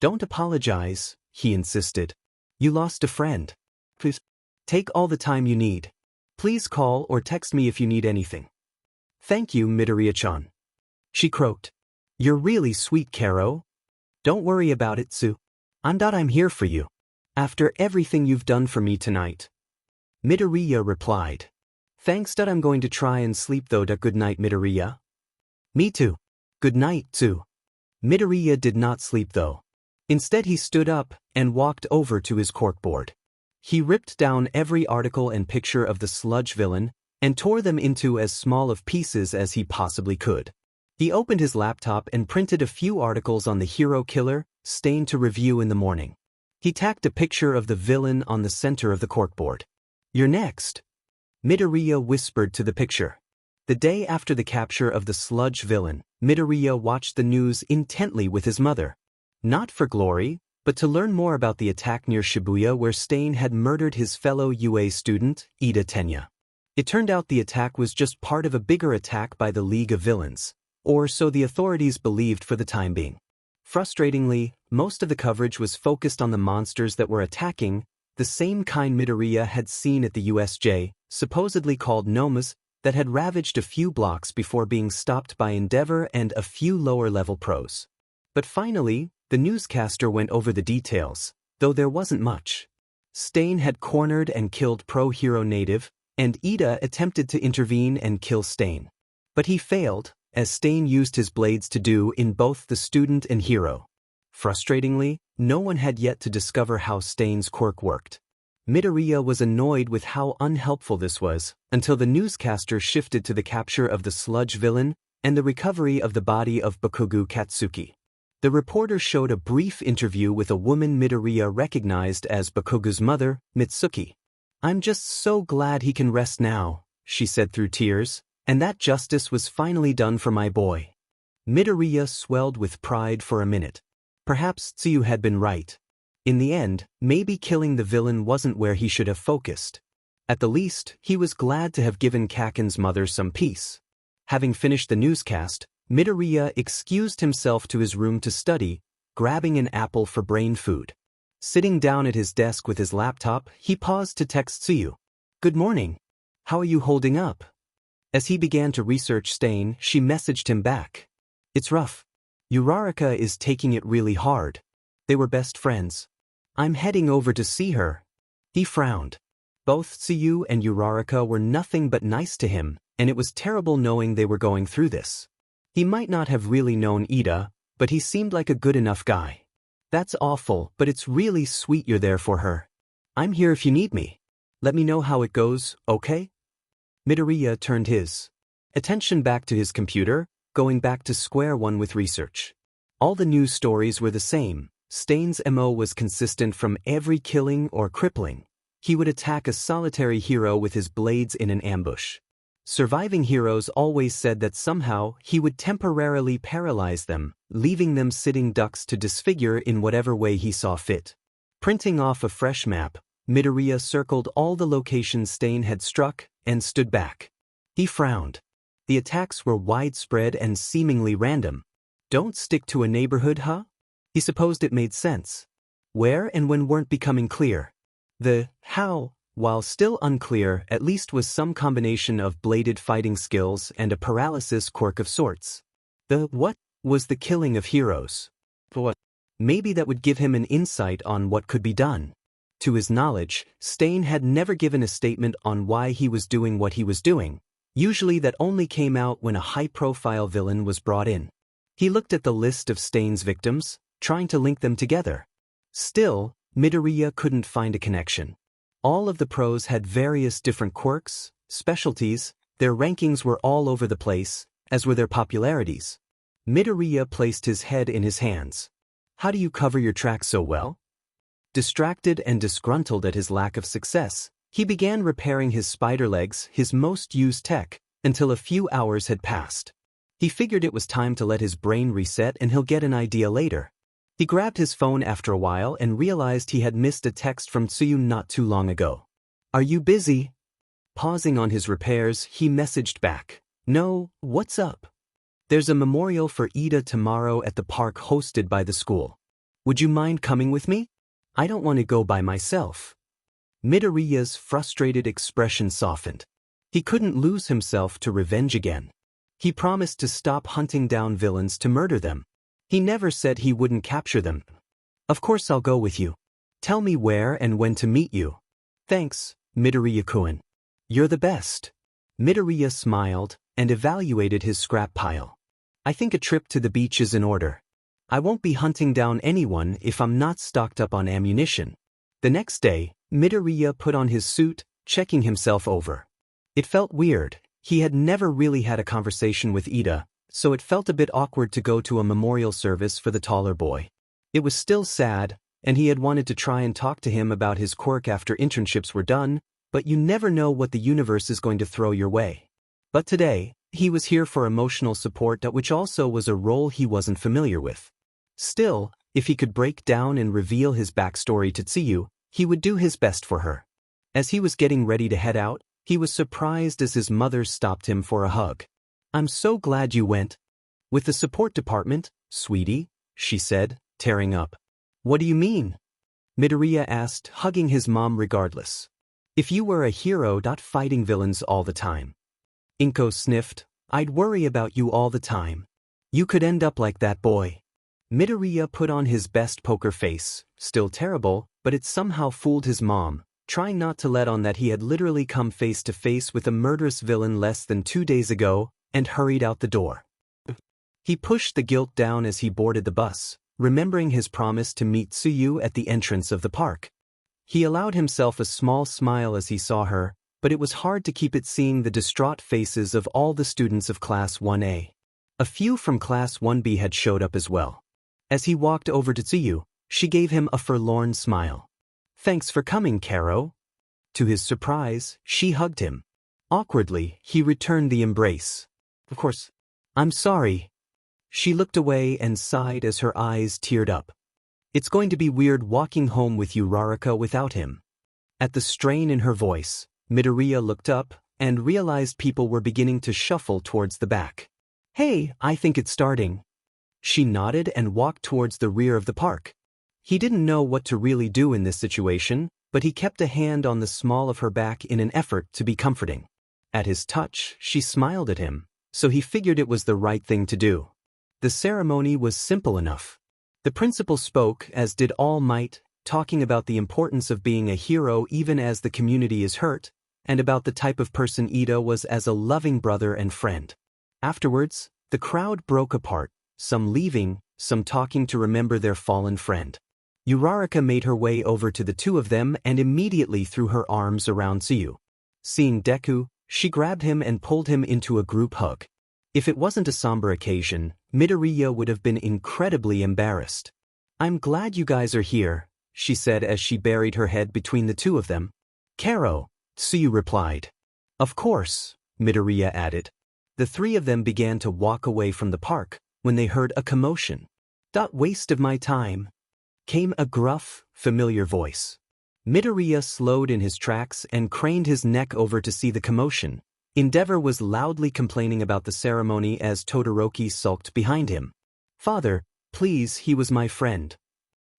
Don't apologize, he insisted. You lost a friend. Please, take all the time you need. Please call or text me if you need anything. Thank you, Midoriya-chan. She croaked. You're really sweet, Karo. Don't worry about it, Tsu. I'm here for you. After everything you've done for me tonight. Midoriya replied. Thanks, I'm going to try and sleep though. Good night, Midoriya. Me too. Good night, Tsu. Midoriya did not sleep though. Instead he stood up and walked over to his corkboard. He ripped down every article and picture of the sludge villain and tore them into as small of pieces as he possibly could. He opened his laptop and printed a few articles on the hero killer, Stain, to review in the morning. He tacked a picture of the villain on the center of the corkboard. You're next. Midoriya whispered to the picture. The day after the capture of the sludge villain, Midoriya watched the news intently with his mother. Not for glory, but to learn more about the attack near Shibuya where Stain had murdered his fellow UA student, Ida Tenya. It turned out the attack was just part of a bigger attack by the League of Villains, or so the authorities believed for the time being. Frustratingly, most of the coverage was focused on the monsters that were attacking, the same kind Midoriya had seen at the USJ, supposedly called Nomas, that had ravaged a few blocks before being stopped by Endeavor and a few lower-level pros. But finally, the newscaster went over the details, though there wasn't much. Stain had cornered and killed pro-hero Native, and Ida attempted to intervene and kill Stain. But he failed, as Stain used his blades to do in both the student and hero. Frustratingly, no one had yet to discover how Stain's quirk worked. Midoriya was annoyed with how unhelpful this was, until the newscaster shifted to the capture of the sludge villain and the recovery of the body of Bakugo Katsuki. The reporter showed a brief interview with a woman Midoriya recognized as Bakugo's mother, Mitsuki. I'm just so glad he can rest now, she said through tears, and that justice was finally done for my boy. Midoriya swelled with pride for a minute. Perhaps Tsuyu had been right. In the end, maybe killing the villain wasn't where he should have focused. At the least, he was glad to have given Kaken's mother some peace. Having finished the newscast, Midoriya excused himself to his room to study, grabbing an apple for brain food. Sitting down at his desk with his laptop, he paused to text Tsuyu. "Good morning. How are you holding up?" As he began to research Stain, she messaged him back. "It's rough. Uraraka is taking it really hard. They were best friends. I'm heading over to see her." He frowned. Both Tsuyu and Uraraka were nothing but nice to him, and it was terrible knowing they were going through this. He might not have really known Ida, but he seemed like a good enough guy. "That's awful, but it's really sweet you're there for her. I'm here if you need me. Let me know how it goes, okay?" Midoriya turned his attention back to his computer, going back to square one with research. All the news stories were the same. Stain's MO was consistent from every killing or crippling. He would attack a solitary hero with his blades in an ambush. Surviving heroes always said that somehow he would temporarily paralyze them, leaving them sitting ducks to disfigure in whatever way he saw fit. Printing off a fresh map, Midoriya circled all the locations Stain had struck and stood back. He frowned. The attacks were widespread and seemingly random. Don't stick to a neighborhood, huh? He supposed it made sense. Where and when weren't becoming clear. The how, while still unclear, at least was some combination of bladed fighting skills and a paralysis quirk of sorts. The what was the killing of heroes. For what? Maybe that would give him an insight on what could be done. To his knowledge, Stain had never given a statement on why he was doing what he was doing. Usually that only came out when a high-profile villain was brought in. He looked at the list of Stain's victims, trying to link them together. Still, Midoriya couldn't find a connection. All of the pros had various different quirks, specialties, their rankings were all over the place, as were their popularities. Midoriya placed his head in his hands. "How do you cover your tracks so well?" Distracted and disgruntled at his lack of success, he began repairing his spider legs, his most used tech, until a few hours had passed. He figured it was time to let his brain reset and he'll get an idea later. He grabbed his phone after a while and realized he had missed a text from Tsuyu not too long ago. "Are you busy?" Pausing on his repairs, he messaged back. "No, what's up?" "There's a memorial for Ida tomorrow at the park hosted by the school. Would you mind coming with me? I don't want to go by myself." Midoriya's frustrated expression softened. He couldn't lose himself to revenge again. He promised to stop hunting down villains to murder them. He never said he wouldn't capture them. "Of course I'll go with you. Tell me where and when to meet you." "Thanks, Midoriya-kun. You're the best." Midoriya smiled and evaluated his scrap pile. "I think a trip to the beach is in order. I won't be hunting down anyone if I'm not stocked up on ammunition." The next day, Midoriya put on his suit, checking himself over. It felt weird. He had never really had a conversation with Ida, so it felt a bit awkward to go to a memorial service for the taller boy. It was still sad, and he had wanted to try and talk to him about his quirk after internships were done, but you never know what the universe is going to throw your way. But today, he was here for emotional support, which also was a role he wasn't familiar with. Still, if he could break down and reveal his backstory to Tsuyu, he would do his best for her. As he was getting ready to head out, he was surprised as his mother stopped him for a hug. "I'm so glad you went." "With the support department, sweetie," she said, tearing up. "What do you mean?" Midoriya asked, hugging his mom regardless. "If you were a hero not fighting villains all the time." Inko sniffed. "I'd worry about you all the time. You could end up like that boy." Midoriya put on his best poker face, still terrible, but it somehow fooled his mom, trying not to let on that he had literally come face to face with a murderous villain less than 2 days ago, and hurried out the door. He pushed the guilt down as he boarded the bus, remembering his promise to meet Tsuyu at the entrance of the park. He allowed himself a small smile as he saw her, but it was hard to keep it seeing the distraught faces of all the students of Class 1A. A few from Class 1B had showed up as well. As he walked over to Tsuyu, she gave him a forlorn smile. "Thanks for coming, Karo." To his surprise, she hugged him. Awkwardly, he returned the embrace. "Of course. I'm sorry." She looked away and sighed as her eyes teared up. "It's going to be weird walking home with you, Raraka, without him." At the strain in her voice, Midoriya looked up, and realized people were beginning to shuffle towards the back. "Hey, I think it's starting." She nodded and walked towards the rear of the park. He didn't know what to really do in this situation, but he kept a hand on the small of her back in an effort to be comforting. At his touch, she smiled at him, so he figured it was the right thing to do. The ceremony was simple enough. The principal spoke, as did All Might, talking about the importance of being a hero even as the community is hurt, and about the type of person Ida was as a loving brother and friend. Afterwards, the crowd broke apart, some leaving, some talking to remember their fallen friend. Uraraka made her way over to the two of them and immediately threw her arms around Tsuyu. Seeing Deku, she grabbed him and pulled him into a group hug. If it wasn't a somber occasion, Midoriya would have been incredibly embarrassed. "I'm glad you guys are here," she said as she buried her head between the two of them. "Karo," Tsuyu replied. "Of course," Midoriya added. The three of them began to walk away from the park when they heard a commotion. "That waste of my time," came a gruff, familiar voice. Midoriya slowed in his tracks and craned his neck over to see the commotion. Endeavor was loudly complaining about the ceremony as Todoroki sulked behind him. "Father, please, he was my friend,"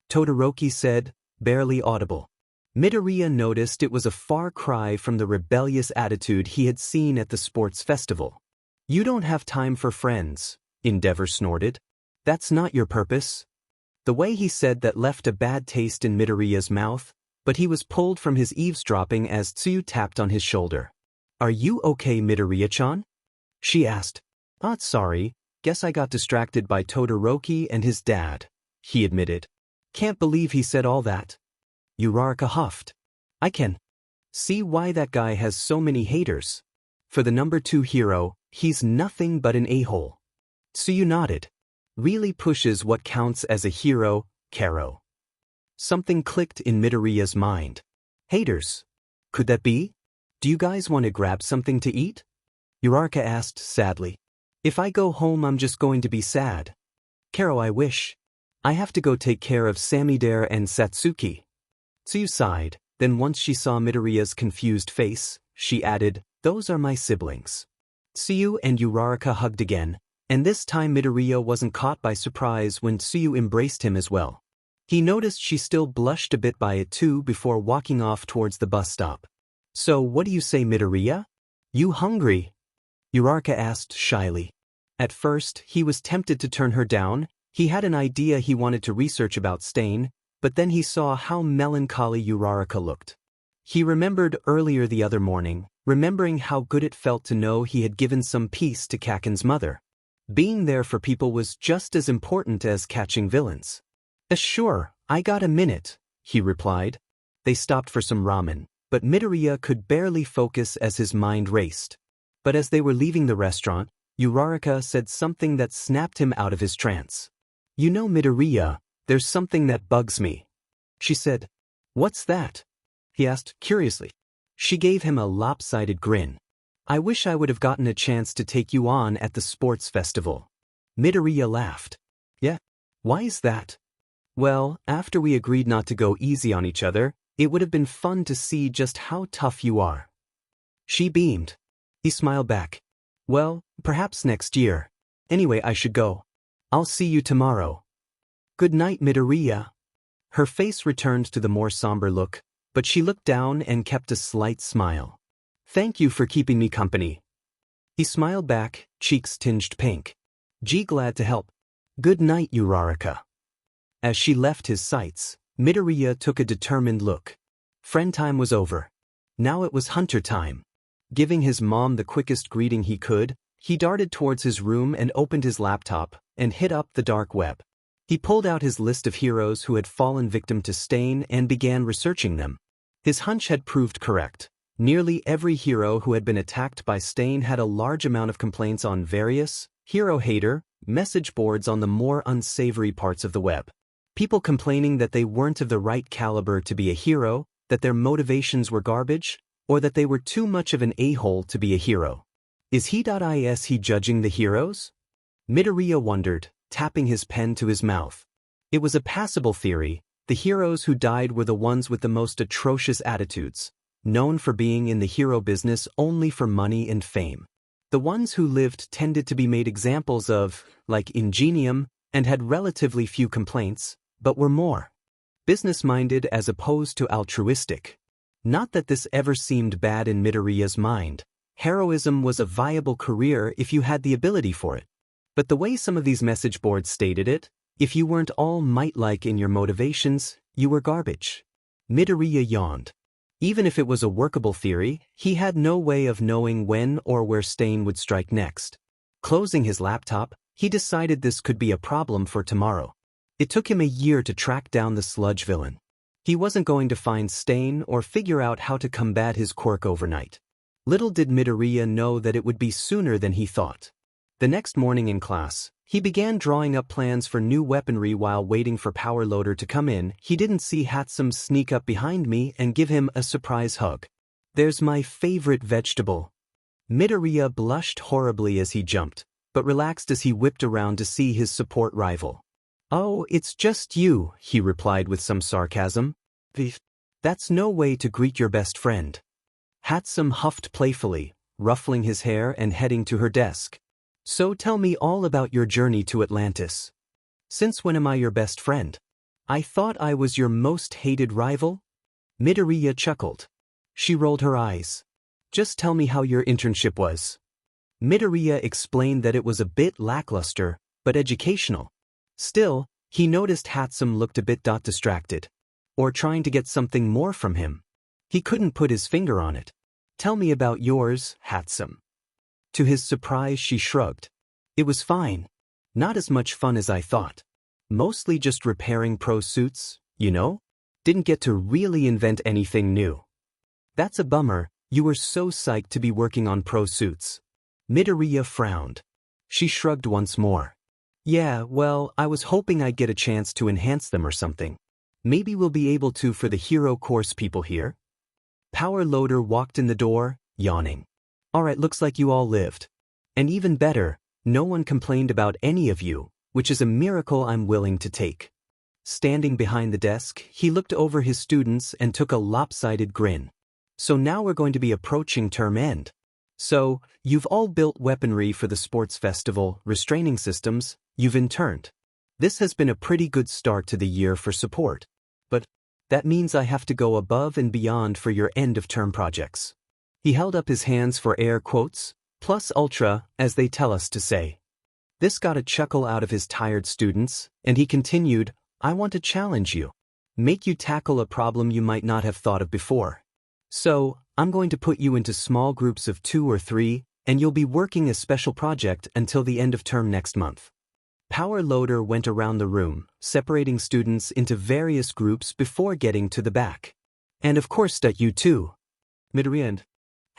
Todoroki said, barely audible. Midoriya noticed it was a far cry from the rebellious attitude he had seen at the sports festival. "You don't have time for friends," Endeavor snorted. "That's not your purpose." The way he said that left a bad taste in Midoriya's mouth, but he was pulled from his eavesdropping as Tsuyu tapped on his shoulder. "Are you okay, Midoriya-chan?" she asked. Sorry, guess I got distracted by Todoroki and his dad," he admitted. "Can't believe he said all that." Uraraka huffed. "I can see why that guy has so many haters. For the number 2 hero, he's nothing but an a-hole." Tsuyu nodded. "Really pushes what counts as a hero, Karo." Something clicked in Midoriya's mind. "Haters? Could that be? Do you guys want to grab something to eat?" Uraraka asked sadly. "If I go home I'm just going to be sad. Karo, I wish. I have to go take care of Samidare and Satsuki." Tsuyu sighed, then once she saw Midoriya's confused face, she added, "Those are my siblings." Tsuyu and Uraraka hugged again, and this time Midoriya wasn't caught by surprise when Tsuyu embraced him as well. He noticed she still blushed a bit by it too before walking off towards the bus stop. "So what do you say, Midoriya? You hungry?" Uraraka asked shyly. At first, he was tempted to turn her down. He had an idea he wanted to research about Stain, but then he saw how melancholy Uraraka looked. He remembered earlier the other morning, remembering how good it felt to know he had given some peace to Kaken's mother. Being there for people was just as important as catching villains. "Sure, I got a minute," he replied. They stopped for some ramen, but Midoriya could barely focus as his mind raced. But as they were leaving the restaurant, Uraraka said something that snapped him out of his trance. "You know, Midoriya, there's something that bugs me," she said. "What's that?" he asked curiously. She gave him a lopsided grin. "I wish I would have gotten a chance to take you on at the sports festival." Midoriya laughed. "Yeah? Why is that?" "Well, after we agreed not to go easy on each other, it would have been fun to see just how tough you are." She beamed. He smiled back. "Well, perhaps next year. Anyway, I should go. I'll see you tomorrow." "Good night, Midoriya." Her face returned to the more somber look, but she looked down and kept a slight smile. "Thank you for keeping me company." He smiled back, cheeks tinged pink. Glad to help. "Good night, Uraraka." As she left his sights, Midoriya took a determined look. Friend time was over. Now it was hunter time. Giving his mom the quickest greeting he could, he darted towards his room and opened his laptop and hit up the dark web. He pulled out his list of heroes who had fallen victim to Stain and began researching them. His hunch had proved correct. Nearly every hero who had been attacked by Stain had a large amount of complaints on various hero hater message boards on the more unsavory parts of the web. People complaining that they weren't of the right caliber to be a hero, that their motivations were garbage, or that they were too much of an a-hole to be a hero. Is he judging the heroes? Midoriya wondered, tapping his pen to his mouth. It was a passable theory. The heroes who died were the ones with the most atrocious attitudes. known for being in the hero business only for money and fame. The ones who lived tended to be made examples of, like Ingenium, and had relatively few complaints, but were more business-minded as opposed to altruistic. Not that this ever seemed bad in Midoriya's mind. Heroism was a viable career if you had the ability for it. But the way some of these message boards stated it, if you weren't all might-like in your motivations, you were garbage. Midoriya yawned. Even if it was a workable theory, he had no way of knowing when or where Stain would strike next. Closing his laptop, he decided this could be a problem for tomorrow. It took him a year to track down the sludge villain. He wasn't going to find Stain or figure out how to combat his quirk overnight. Little did Midoriya know that it would be sooner than he thought. The next morning in class, he began drawing up plans for new weaponry while waiting for Power Loader to come in. He didn't see Hatsum sneak up behind me and give him a surprise hug. "There's my favorite vegetable." Midoriya blushed horribly as he jumped, but relaxed as he whipped around to see his support rival. "Oh, it's just you," he replied with some sarcasm. "That's no way to greet your best friend." Hatsum huffed playfully, ruffling his hair and heading to her desk. "So tell me all about your journey to Atlantis. Since when am I your best friend? I thought I was your most hated rival?" Midoriya chuckled. She rolled her eyes. "Just tell me how your internship was." Midoriya explained that it was a bit lackluster, but educational. Still, he noticed Hatsum looked a bit distracted. Or trying to get something more from him. He couldn't put his finger on it. "Tell me about yours, Hatsum." To his surprise, she shrugged. "It was fine. Not as much fun as I thought. Mostly just repairing pro suits, you know? Didn't get to really invent anything new." "That's a bummer, you were so psyched to be working on pro suits." Midoriya frowned. She shrugged once more. "Yeah, well, I was hoping I'd get a chance to enhance them or something. Maybe we'll be able to for the hero course people here." Power Loader walked in the door, yawning. "Alright, looks like you all lived. And even better, no one complained about any of you, which is a miracle I'm willing to take." Standing behind the desk, he looked over his students and took a lopsided grin. "So now we're going to be approaching term end. So, you've all built weaponry for the sports festival, restraining systems, you've interned. This has been a pretty good start to the year for support. But that means I have to go above and beyond for your end-of-term projects." He held up his hands for air quotes, plus ultra, as they tell us to say. This got a chuckle out of his tired students, and he continued, "I want to challenge you. Make you tackle a problem you might not have thought of before. So, I'm going to put you into small groups of 2 or 3, and you'll be working a special project until the end of term next month." Power Loader went around the room, separating students into various groups before getting to the back. "And of course that you too." Midoriya and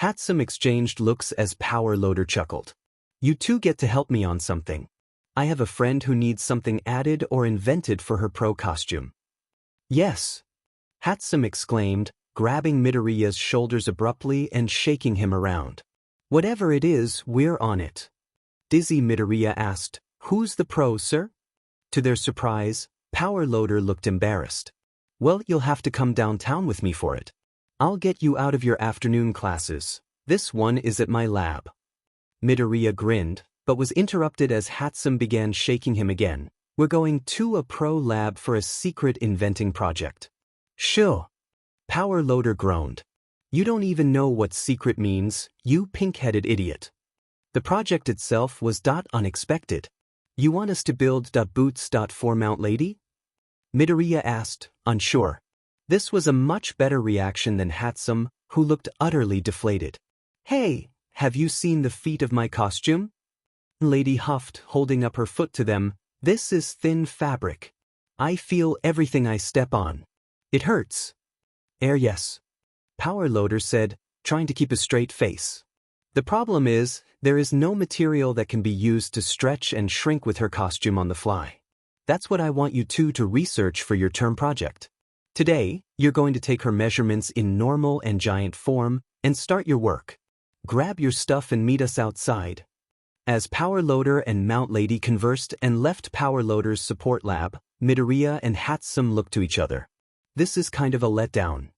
Hatsum exchanged looks as Power Loader chuckled. "You two get to help me on something. I have a friend who needs something added or invented for her pro costume." "Yes," Hatsum exclaimed, grabbing Midoriya's shoulders abruptly and shaking him around. "Whatever it is, we're on it." Dizzy Midoriya asked, "Who's the pro, sir?" To their surprise, Power Loader looked embarrassed. "Well, you'll have to come downtown with me for it. I'll get you out of your afternoon classes. This one is at my lab." Midoriya grinned, but was interrupted as Hatsum began shaking him again. "We're going to a pro lab for a secret inventing project." "Sure." Power Loader groaned. "You don't even know what secret means, you pink-headed idiot." The project itself was unexpected. "You want us to build boots for Mount Lady?" Midoriya asked, unsure. This was a much better reaction than Hatsum, who looked utterly deflated. "Hey, have you seen the feet of my costume?" Lady huffed, holding up her foot to them. "This is thin fabric. I feel everything I step on. It hurts." Yes," Power Loader said, trying to keep a straight face. "The problem is, there is no material that can be used to stretch and shrink with her costume on the fly. That's what I want you two to research for your term project. Today, you're going to take her measurements in normal and giant form and start your work. Grab your stuff and meet us outside." As Power Loader and Mount Lady conversed and left Power Loader's support lab, Midoriya and Hatsum looked to each other. "This is kind of a letdown."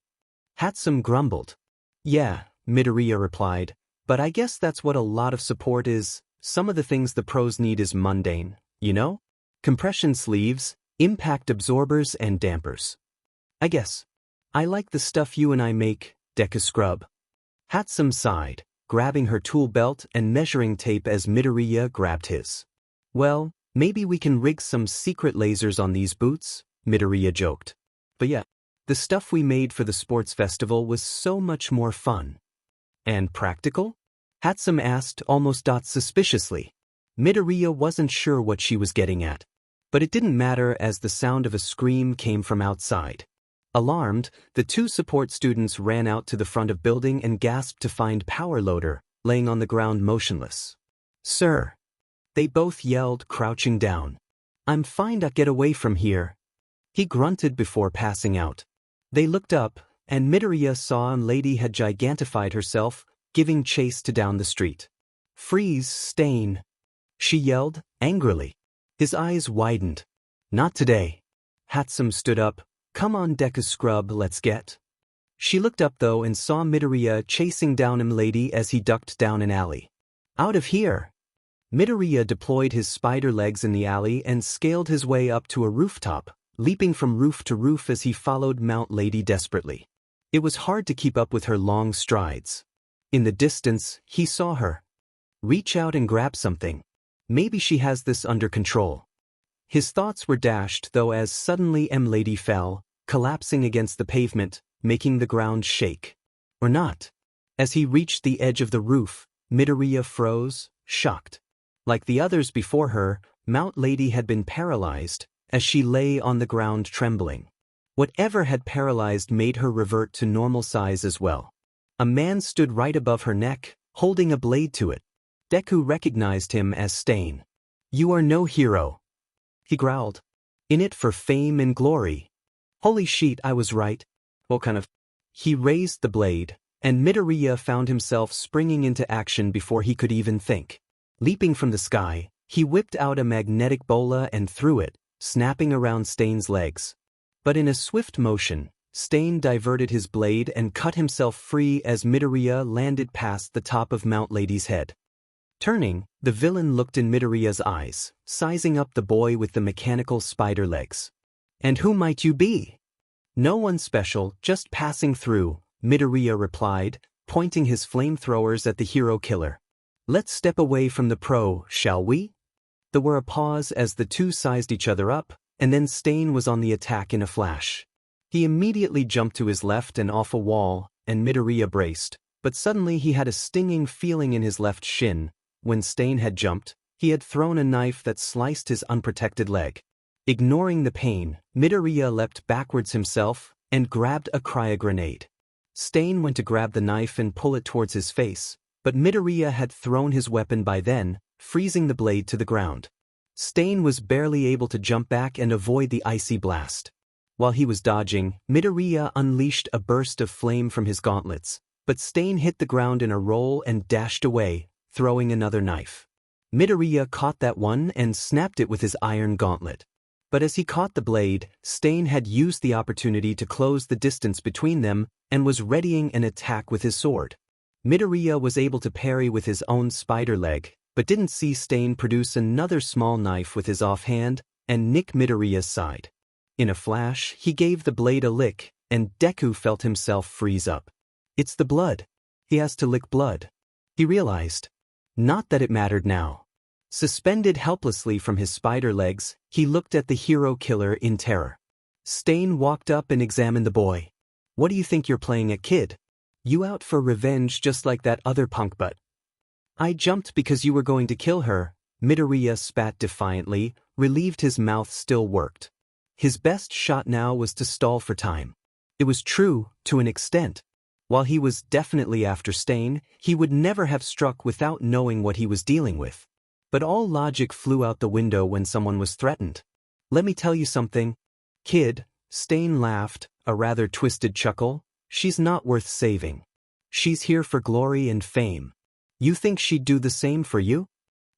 Hatsum grumbled. Yeah, Midoriya replied, but I guess that's what a lot of support is. Some of the things the pros need is mundane, you know? Compression sleeves, impact absorbers and dampers. I guess. I like the stuff you and I make, Deku scrub. Hatsum sighed, grabbing her tool belt and measuring tape as Midoriya grabbed his. Well, maybe we can rig some secret lasers on these boots, Midoriya joked. But yeah, the stuff we made for the sports festival was so much more fun. And practical? Hatsum asked almost suspiciously. Midoriya wasn't sure what she was getting at. But it didn't matter as the sound of a scream came from outside. Alarmed, the two support students ran out to the front of building and gasped to find Power Loader, laying on the ground motionless. Sir! They both yelled, crouching down. I'm fine, get away from here. He grunted before passing out. They looked up, and Midoriya saw a lady had gigantified herself, giving chase to down the street. Freeze, Stain! She yelled, angrily. His eyes widened. Not today. Hatsum stood up. Come on, Deku scrub, let's get. She looked up though and saw Midoriya chasing down lady as he ducked down an alley. Out of here! Midoriya deployed his spider legs in the alley and scaled his way up to a rooftop, leaping from roof to roof as he followed Mount Lady desperately. It was hard to keep up with her long strides. In the distance, he saw her. Reach out and grab something. Maybe she has this under control. His thoughts were dashed though as suddenly Lady fell, collapsing against the pavement, making the ground shake. Or not. As he reached the edge of the roof, Midoriya froze, shocked. Like the others before her, Mount Lady had been paralyzed, as she lay on the ground trembling. Whatever had paralyzed made her revert to normal size as well. A man stood right above her neck, holding a blade to it. Deku recognized him as Stain. You are no hero. He growled. In it for fame and glory. Holy shit, I was right. What kind of... He raised the blade, and Midoriya found himself springing into action before he could even think. Leaping from the sky, he whipped out a magnetic bola and threw it, snapping around Stain's legs. But in a swift motion, Stain diverted his blade and cut himself free as Midoriya landed past the top of Mount Lady's head. Turning, the villain looked in Midoriya's eyes, sizing up the boy with the mechanical spider legs. And who might you be? No one special, just passing through, Midoriya replied, pointing his flamethrowers at the hero killer. Let's step away from the pro, shall we? There were a pause as the two sized each other up, and then Stain was on the attack in a flash. He immediately jumped to his left and off a wall, and Midoriya braced, but suddenly he had a stinging feeling in his left shin. When Stain had jumped, he had thrown a knife that sliced his unprotected leg. Ignoring the pain, Midoriya leapt backwards himself and grabbed a cryo-grenade. Stain went to grab the knife and pull it towards his face, but Midoriya had thrown his weapon by then, freezing the blade to the ground. Stain was barely able to jump back and avoid the icy blast. While he was dodging, Midoriya unleashed a burst of flame from his gauntlets, but Stain hit the ground in a roll and dashed away, throwing another knife. Midoriya caught that one and snapped it with his iron gauntlet. But as he caught the blade, Stain had used the opportunity to close the distance between them and was readying an attack with his sword. Midoriya was able to parry with his own spider leg, but didn't see Stain produce another small knife with his offhand and nick Midoriya's side. In a flash, he gave the blade a lick, and Deku felt himself freeze up. It's the blood. He has to lick blood. He realized. Not that it mattered now. Suspended helplessly from his spider legs, he looked at the hero killer in terror. Stain walked up and examined the boy. What do you think you're playing at, kid? You out for revenge just like that other punk butt? I jumped because you were going to kill her, Midoriya spat defiantly, relieved his mouth still worked. His best shot now was to stall for time. It was true, to an extent. While he was definitely after Stain, he would never have struck without knowing what he was dealing with. But all logic flew out the window when someone was threatened. Let me tell you something. Kid, Stain laughed, a rather twisted chuckle. She's not worth saving. She's here for glory and fame. You think she'd do the same for you?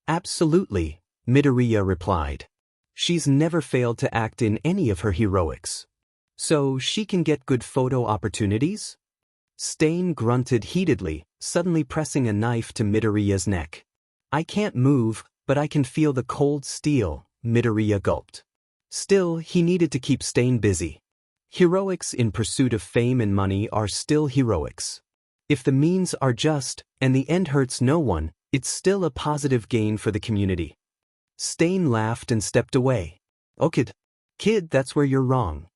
Absolutely, Midoriya replied. She's never failed to act in any of her heroics. So she can get good photo opportunities? Stain grunted heatedly, suddenly pressing a knife to Midoriya's neck. I can't move, but I can feel the cold steel, Midoriya gulped. Still, he needed to keep Stain busy. Heroics in pursuit of fame and money are still heroics. If the means are just, and the end hurts no one, it's still a positive gain for the community. Stain laughed and stepped away. Oh kid, that's where you're wrong.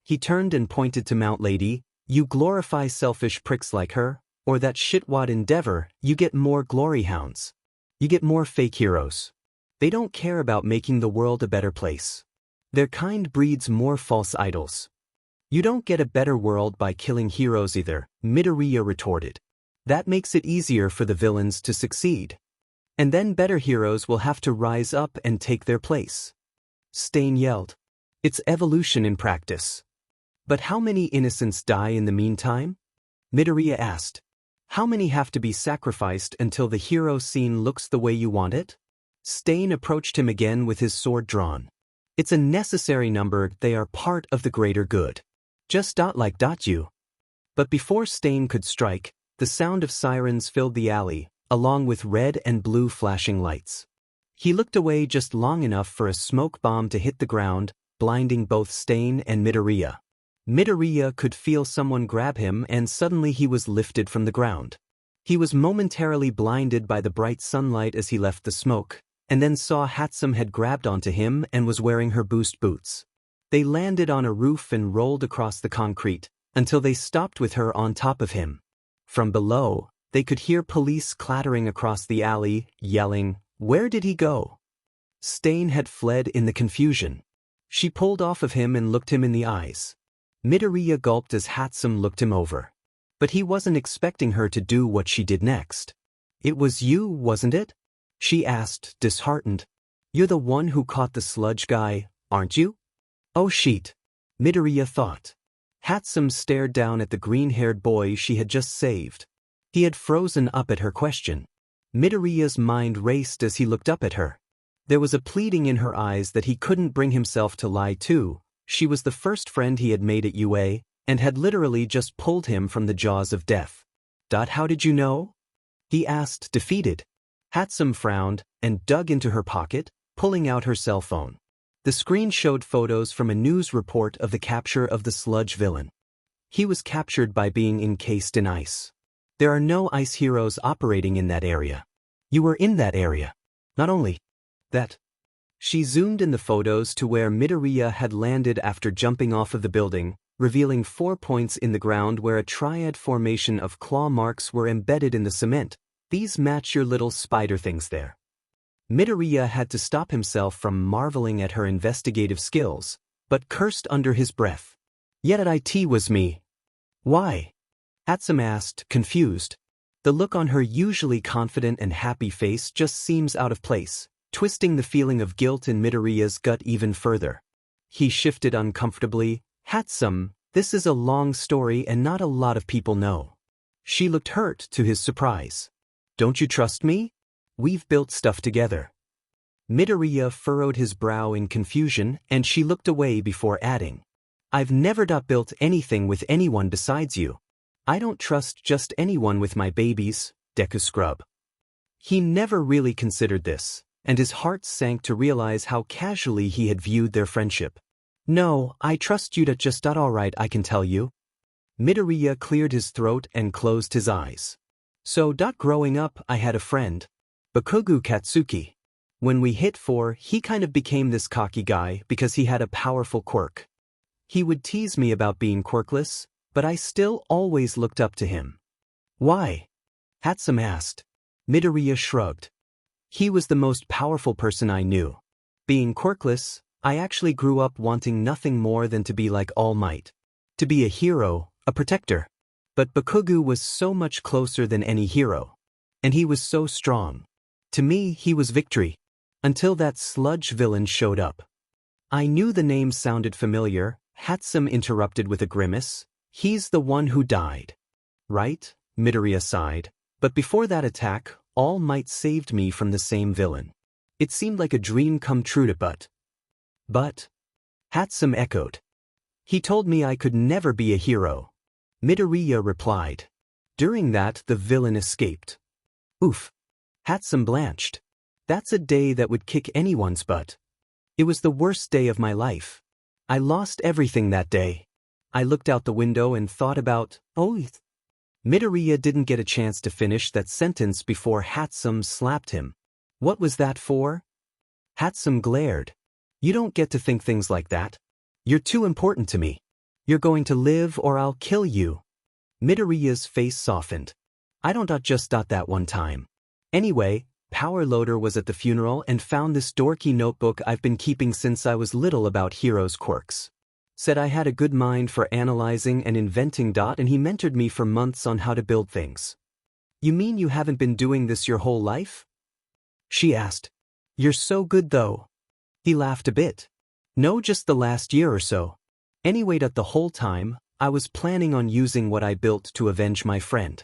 He turned and pointed to Mount Lady. You glorify selfish pricks like her, or that shitwad Endeavor, you get more glory hounds. You get more fake heroes. They don't care about making the world a better place. Their kind breeds more false idols. You don't get a better world by killing heroes either, Midoriya retorted. That makes it easier for the villains to succeed. And then better heroes will have to rise up and take their place. Stain yelled. It's evolution in practice. But how many innocents die in the meantime? Midoriya asked. How many have to be sacrificed until the hero scene looks the way you want it? Stain approached him again with his sword drawn. It's a necessary number, they are part of the greater good. Just like you. But before Stain could strike, the sound of sirens filled the alley, along with red and blue flashing lights. He looked away just long enough for a smoke bomb to hit the ground, blinding both Stain and Midoriya. Midoriya could feel someone grab him and suddenly he was lifted from the ground. He was momentarily blinded by the bright sunlight as he left the smoke, and then saw Hatsum had grabbed onto him and was wearing her boost boots. They landed on a roof and rolled across the concrete, until they stopped with her on top of him. From below, they could hear police clattering across the alley, yelling, "Where did he go?" Stain had fled in the confusion. She pulled off of him and looked him in the eyes. Midoriya gulped as Hatsum looked him over. But he wasn't expecting her to do what she did next. "It was you, wasn't it?" she asked, disheartened. "You're the one who caught the sludge guy, aren't you?" Oh shit, Midoriya thought. Hatsum stared down at the green-haired boy she had just saved. He had frozen up at her question. Midoriya's mind raced as he looked up at her. There was a pleading in her eyes that he couldn't bring himself to lie to. She was the first friend he had made at UA, and had literally just pulled him from the jaws of death. How did you know?" he asked, defeated. Hatsum frowned, and dug into her pocket, pulling out her cell phone. The screen showed photos from a news report of the capture of the sludge villain. He was captured by being encased in ice. There are no ice heroes operating in that area. You were in that area. Not only that. She zoomed in the photos to where Midoriya had landed after jumping off of the building, revealing 4 points in the ground where a triad formation of claw marks were embedded in the cement. These match your little spider things there. Midoriya had to stop himself from marveling at her investigative skills, but cursed under his breath. Yet it was me. Why? Hatsum asked, confused. The look on her usually confident and happy face just seems out of place, twisting the feeling of guilt in Midoriya's gut even further. He shifted uncomfortably. Hatsum, this is a long story and not a lot of people know. She looked hurt to his surprise. Don't you trust me? We've built stuff together. Midoriya furrowed his brow in confusion and she looked away before adding. I've never built anything with anyone besides you. I don't trust just anyone with my babies, Deku scrub. He never really considered this, and his heart sank to realize how casually he had viewed their friendship. No, I trust you just alright, I can tell you. Midoriya cleared his throat and closed his eyes. So growing up I had a friend. Bakugo Katsuki. When we hit 4, he kind of became this cocky guy because he had a powerful quirk. He would tease me about being quirkless, but I still always looked up to him. Why? Hatsum asked. Midoriya shrugged. He was the most powerful person I knew. Being quirkless, I actually grew up wanting nothing more than to be like All Might. To be a hero, a protector. But Bakugo was so much closer than any hero. And he was so strong. To me, he was victory. Until that sludge villain showed up. I knew the name sounded familiar, Hatsum interrupted with a grimace. He's the one who died. Right? Midoriya sighed. But before that attack, All Might saved me from the same villain. It seemed like a dream come true to But? Hatsum echoed. He told me I could never be a hero. Midoriya replied. During that, the villain escaped. Oof. Hatsum blanched. That's a day that would kick anyone's butt. It was the worst day of my life. I lost everything that day. I looked out the window and thought about, Midoriya didn't get a chance to finish that sentence before Hatsum slapped him. What was that for? Hatsum glared. You don't get to think things like that. You're too important to me. You're going to live or I'll kill you. Midoriya's face softened. I don't just that one time. Anyway, Power Loader was at the funeral and found this dorky notebook I've been keeping since I was little about heroes' quirks. Said I had a good mind for analyzing and inventing. And he mentored me for months on how to build things. You mean you haven't been doing this your whole life? She asked. You're so good though. He laughed a bit. No, just the last year or so. Anyway, the whole time, I was planning on using what I built to avenge my friend.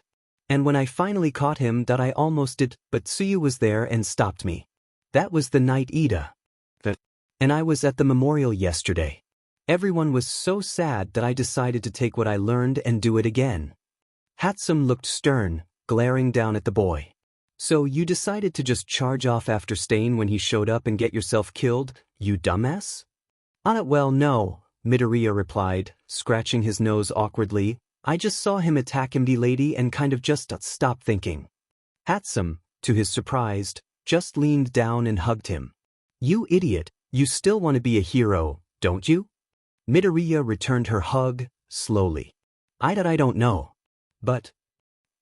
And when I finally caught him, I almost did, but Tsuyu was there and stopped me. That was the night Ida. And I was at the memorial yesterday. Everyone was so sad that I decided to take what I learned and do it again. Hatsum looked stern, glaring down at the boy. So you decided to just charge off after Stain when he showed up and get yourself killed, you dumbass? Well, no, Midoriya replied, scratching his nose awkwardly. I just saw him attack the lady and kind of just stopped thinking. Hatsum, to his surprise, just leaned down and hugged him. You idiot, you still want to be a hero, don't you? Midoriya returned her hug, slowly. I don't know. But.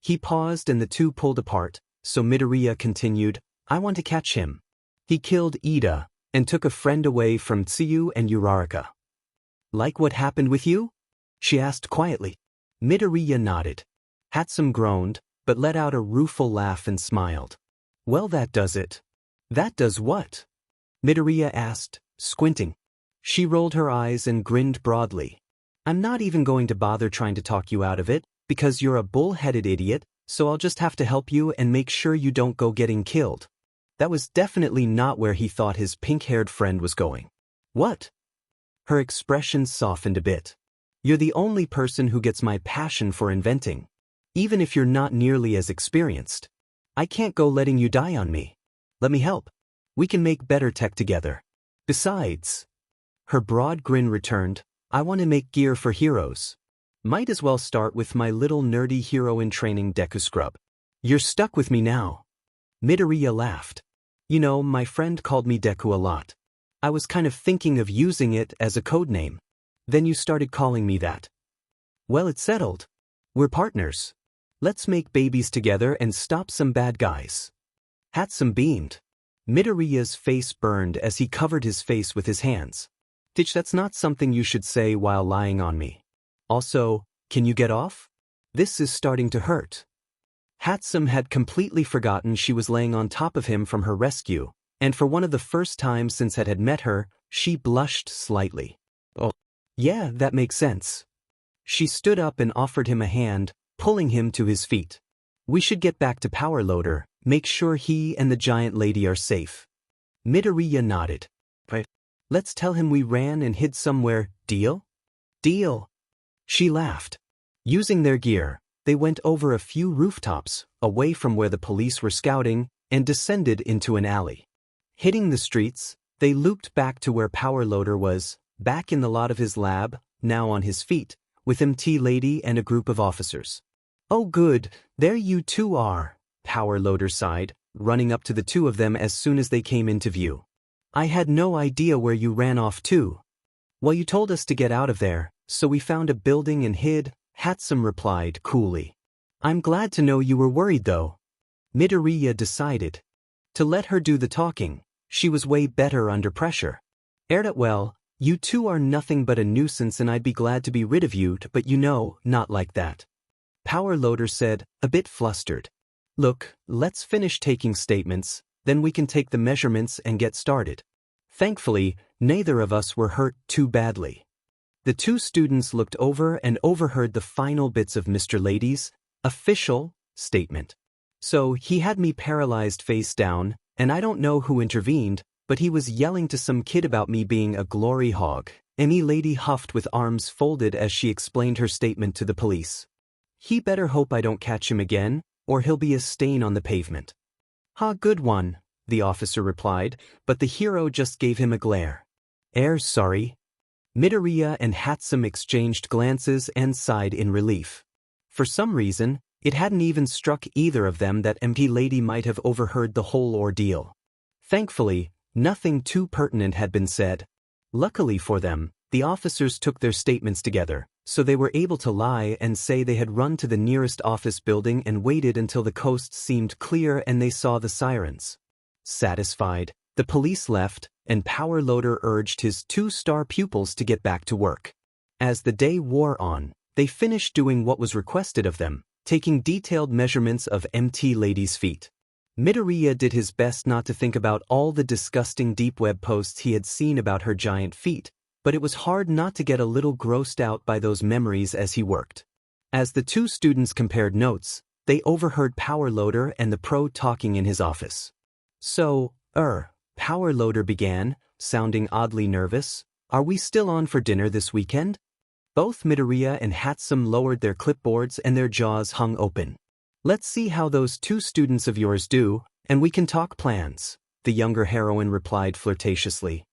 He paused and the two pulled apart, so Midoriya continued, I want to catch him. He killed Ida, and took a friend away from Tsuyu and Uraraka. Like what happened with you? She asked quietly. Midoriya nodded. Hatsum groaned, but let out a rueful laugh and smiled. Well, that does it. That does what? Midoriya asked, squinting. She rolled her eyes and grinned broadly. I'm not even going to bother trying to talk you out of it, because you're a bull-headed idiot, so I'll just have to help you and make sure you don't go getting killed. That was definitely not where he thought his pink-haired friend was going. What? Her expression softened a bit. You're the only person who gets my passion for inventing. Even if you're not nearly as experienced. I can't go letting you die on me. Let me help. We can make better tech together. Besides. Her broad grin returned, I want to make gear for heroes. Might as well start with my little nerdy hero-in-training Deku scrub. You're stuck with me now. Midoriya laughed. You know, my friend called me Deku a lot. I was kind of thinking of using it as a code name. Then you started calling me that. Well, it's settled. We're partners. Let's make babies together and stop some bad guys. Hatsum beamed. Midoriya's face burned as he covered his face with his hands. That's not something you should say while lying on me. Also, can you get off? This is starting to hurt. Hatsum had completely forgotten she was laying on top of him from her rescue, and for one of the first times since had met her, she blushed slightly. Oh, yeah, that makes sense. She stood up and offered him a hand, pulling him to his feet. We should get back to Power Loader, make sure he and the giant lady are safe. Midoriya nodded. Let's tell him we ran and hid somewhere, deal? Deal. She laughed. Using their gear, they went over a few rooftops, away from where the police were scouting, and descended into an alley. Hitting the streets, they looped back to where Power Loader was, back in the lot of his lab, now on his feet, with MT Lady and a group of officers. Oh good, there you two are, Power Loader sighed, running up to the two of them as soon as they came into view. I had no idea where you ran off to. Well, you told us to get out of there, so we found a building and hid, Hatsum replied coolly. I'm glad to know you were worried though. Midoriya decided to let her do the talking. She was way better under pressure. Well, you two are nothing but a nuisance and I'd be glad to be rid of you, but you know, not like that. Power Loader said, a bit flustered. Look, let's finish taking statements, then we can take the measurements and get started. Thankfully, neither of us were hurt too badly. The two students looked over and overheard the final bits of Mr. Lady's official statement. So he had me paralyzed face down, and I don't know who intervened, but he was yelling to some kid about me being a glory hog. Any lady huffed with arms folded as she explained her statement to the police. He better hope I don't catch him again, or he'll be a stain on the pavement. Ha, good one, the officer replied, but the hero just gave him a glare. Sorry. Midoriya and Hatsum exchanged glances and sighed in relief. For some reason, it hadn't even struck either of them that MP Lady might have overheard the whole ordeal. Thankfully, nothing too pertinent had been said. Luckily for them, the officers took their statements together, so they were able to lie and say they had run to the nearest office building and waited until the coast seemed clear and they saw the sirens. Satisfied, the police left, and Power Loader urged his 2-star pupils to get back to work. As the day wore on, they finished doing what was requested of them, taking detailed measurements of MT Lady's feet. Midoriya did his best not to think about all the disgusting deep web posts he had seen about her giant feet, but it was hard not to get a little grossed out by those memories as he worked. As the two students compared notes, they overheard Power Loader and the pro talking in his office. So, Power Loader began, sounding oddly nervous, are we still on for dinner this weekend? Both Midoriya and Hatsum lowered their clipboards and their jaws hung open. Let's see how those two students of yours do, and we can talk plans, the younger heroine replied flirtatiously.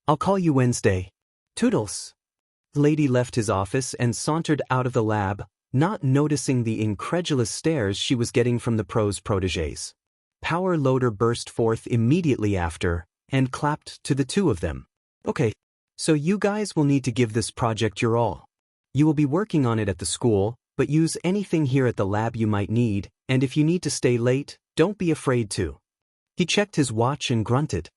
I'll call you Wednesday. Toodles. The lady left his office and sauntered out of the lab, not noticing the incredulous stares she was getting from the pro's protégés. Power Loader burst forth immediately after, and clapped to the two of them. Okay, so you guys will need to give this project your all. You will be working on it at the school, but use anything here at the lab you might need, and if you need to stay late, don't be afraid to. He checked his watch and grunted.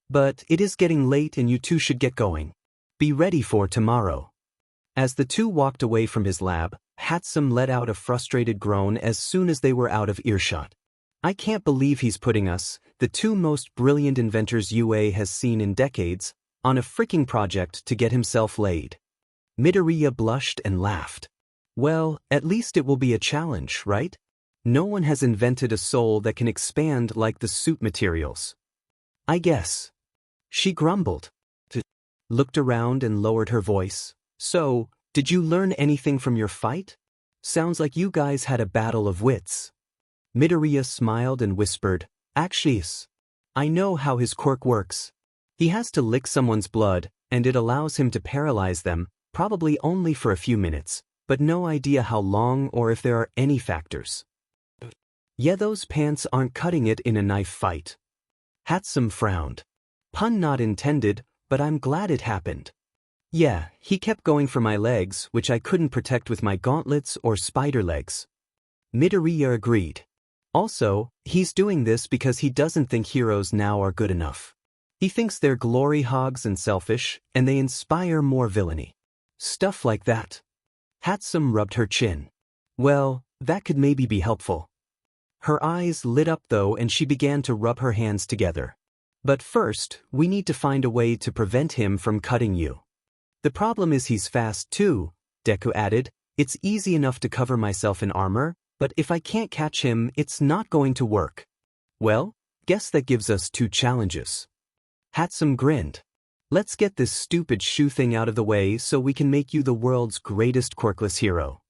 But it is getting late and you two should get going. Be ready for tomorrow. As the two walked away from his lab, Hatsum let out a frustrated groan as soon as they were out of earshot. I can't believe he's putting us, the two most brilliant inventors UA has seen in decades, on a freaking project to get himself laid. Midoriya blushed and laughed. Well, at least it will be a challenge, right? No one has invented a soul that can expand like the suit materials. I guess. She grumbled. Looked around and lowered her voice. So, did you learn anything from your fight? Sounds like you guys had a battle of wits. Midoriya smiled and whispered, Actually, I know how his quirk works. He has to lick someone's blood, and it allows him to paralyze them, probably only for a few minutes, but no idea how long or if there are any factors. Yeah, those pants aren't cutting it in a knife fight. Hatsum frowned. Pun not intended, but I'm glad it happened. Yeah, he kept going for my legs, which I couldn't protect with my gauntlets or spider legs. Midoriya agreed. Also, he's doing this because he doesn't think heroes now are good enough. He thinks they're glory hogs and selfish, and they inspire more villainy. Stuff like that. Hatsum rubbed her chin. Well, that could maybe be helpful. Her eyes lit up though and she began to rub her hands together. But first, we need to find a way to prevent him from cutting you. The problem is he's fast too, Deku added. It's easy enough to cover myself in armor, but if I can't catch him, it's not going to work. Well, guess that gives us two challenges. Hatsum grinned. Let's get this stupid shoe thing out of the way so we can make you the world's greatest quirkless hero.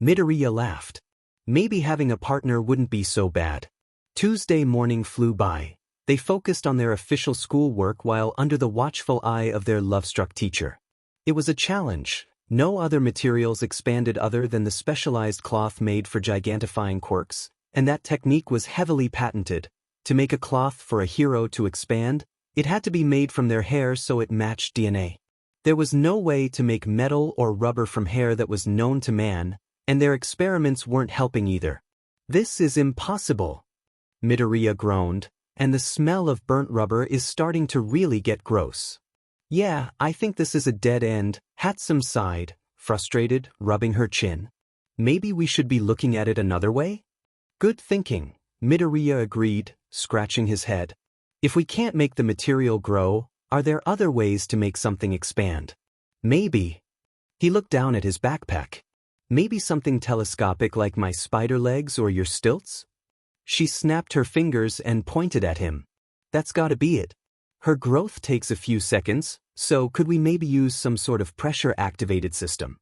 Midoriya laughed. Maybe having a partner wouldn't be so bad. Tuesday morning flew by. They focused on their official schoolwork while under the watchful eye of their love-struck teacher. It was a challenge. No other materials expanded other than the specialized cloth made for gigantifying quirks, and that technique was heavily patented. To make a cloth for a hero to expand, it had to be made from their hair so it matched DNA. There was no way to make metal or rubber from hair that was known to man, and their experiments weren't helping either. This is impossible. Midoriya groaned, and the smell of burnt rubber is starting to really get gross. Yeah, I think this is a dead end, Hatsum sighed, frustrated, rubbing her chin. Maybe we should be looking at it another way? Good thinking, Midoriya agreed, scratching his head. If we can't make the material grow, are there other ways to make something expand? Maybe. He looked down at his backpack. Maybe something telescopic like my spider legs or your stilts? She snapped her fingers and pointed at him. That's gotta be it. Her growth takes a few seconds, so could we maybe use some sort of pressure-activated system?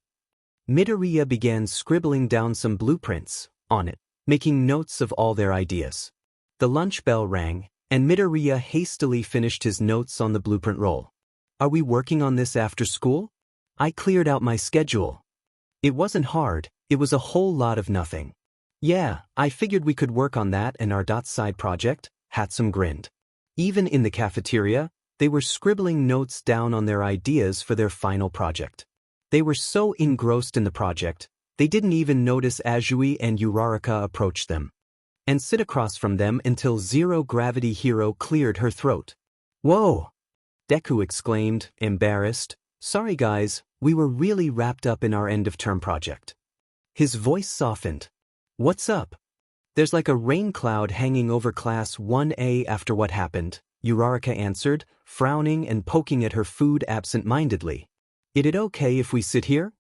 Midoriya began scribbling down some blueprints on it, making notes of all their ideas. The lunch bell rang, and Midoriya hastily finished his notes on the blueprint roll. Are we working on this after school? I cleared out my schedule. It wasn't hard, it was a whole lot of nothing. Yeah, I figured we could work on that and our side project, Hatsum grinned. Even in the cafeteria, they were scribbling notes down on their ideas for their final project. They were so engrossed in the project, they didn't even notice Azui and Uraraka approach them and sit across from them until Zero-Gravity Hero cleared her throat. Whoa! Deku exclaimed, embarrassed. Sorry guys, we were really wrapped up in our end-of-term project. His voice softened. What's up? There's like a rain cloud hanging over Class 1A after what happened, Uraraka answered, frowning and poking at her food absent-mindedly. Is it okay if we sit here?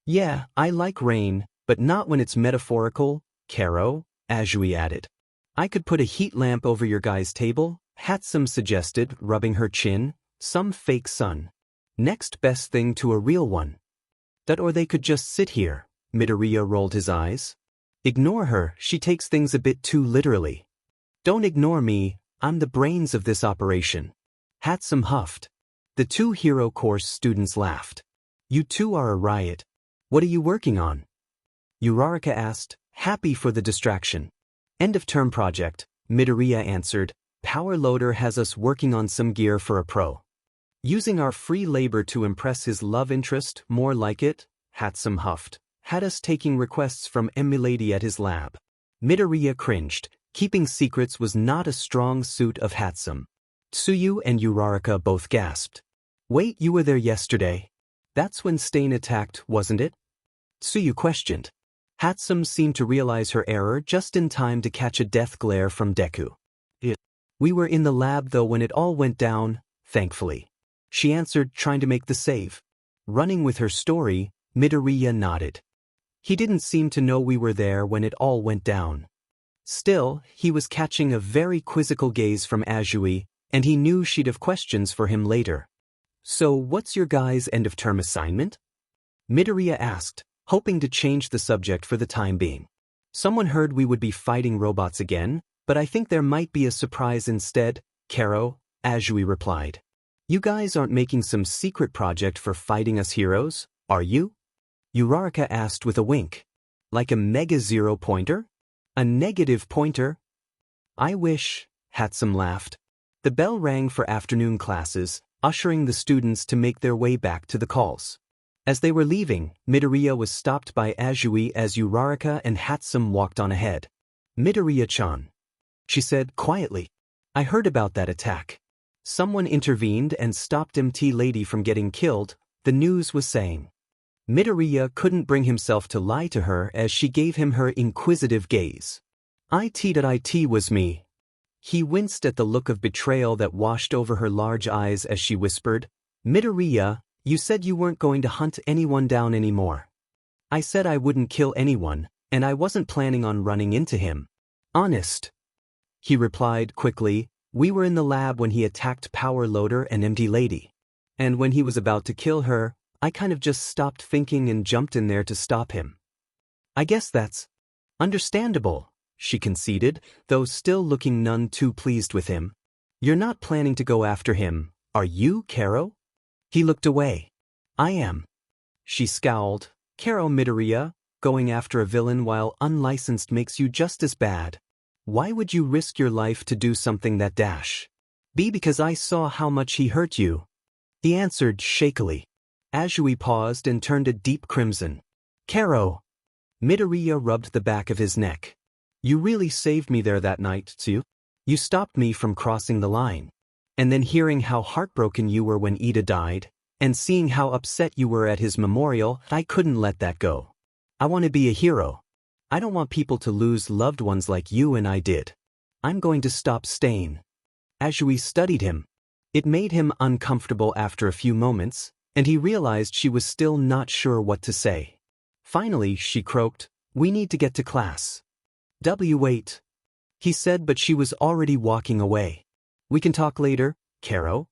Yeah, I like rain, but not when it's metaphorical, Karo, Azui added. I could put a heat lamp over your guys' table, Hatsum suggested, rubbing her chin. Some fake sun. Next best thing to a real one. Or they could just sit here, Midoriya rolled his eyes. Ignore her, she takes things a bit too literally. Don't ignore me, I'm the brains of this operation. Hatsum huffed. The two hero course students laughed. You two are a riot. What are you working on? Uraraka asked, happy for the distraction. End of term project, Midoriya answered. Power Loader has us working on some gear for a pro. Using our free labor to impress his love interest, more like it, Hatsum huffed. Had us taking requests from Emilady at his lab. Midoriya cringed. Keeping secrets was not a strong suit of Hatsum. Tsuyu and Uraraka both gasped. Wait, you were there yesterday? That's when Stain attacked, wasn't it? Tsuyu questioned. Hatsum seemed to realize her error just in time to catch a death glare from Deku. We were in the lab though when it all went down, thankfully. She answered, trying to make the save. Running with her story, Midoriya nodded. He didn't seem to know we were there when it all went down. Still, he was catching a very quizzical gaze from Azui, and he knew she'd have questions for him later. So what's your guys' end-of-term assignment? Midoriya asked, hoping to change the subject for the time being. Someone heard we would be fighting robots again, but I think there might be a surprise instead, Karo, Azui replied. You guys aren't making some secret project for fighting us heroes, are you? Uraraka asked with a wink. Like a mega zero pointer? A negative pointer? I wish, Hatsum laughed. The bell rang for afternoon classes, ushering the students to make their way back to the calls. As they were leaving, Midoriya was stopped by Azui as Uraraka and Hatsum walked on ahead. Midoriya-chan, she said quietly. I heard about that attack. Someone intervened and stopped MT Lady from getting killed, the news was saying. Midoriya couldn't bring himself to lie to her as she gave him her inquisitive gaze. It was me. He winced at the look of betrayal that washed over her large eyes as she whispered, Midoriya, you said you weren't going to hunt anyone down anymore. I said I wouldn't kill anyone, and I wasn't planning on running into him. Honest. He replied quickly, we were in the lab when he attacked Power Loader and MT Lady. And when he was about to kill her, I kind of just stopped thinking and jumped in there to stop him. I guess that's understandable, she conceded, though still looking none too pleased with him. You're not planning to go after him, are you, Karo? He looked away. I am. She scowled. Karo Midoriya, going after a villain while unlicensed makes you just as bad. Why would you risk your life to do something that dash? Because I saw how much he hurt you. He answered shakily. Azui paused and turned a deep crimson. Karo. Midoriya rubbed the back of his neck. You really saved me there that night, Tsu. You stopped me from crossing the line. And then hearing how heartbroken you were when Ida died, and seeing how upset you were at his memorial, I couldn't let that go. I want to be a hero. I don't want people to lose loved ones like you and I did. I'm going to stop Stain. Azui studied him. It made him uncomfortable after a few moments, and he realized she was still not sure what to say. Finally, she croaked, we need to get to class. Wait. He said, but she was already walking away. We can talk later, Karo?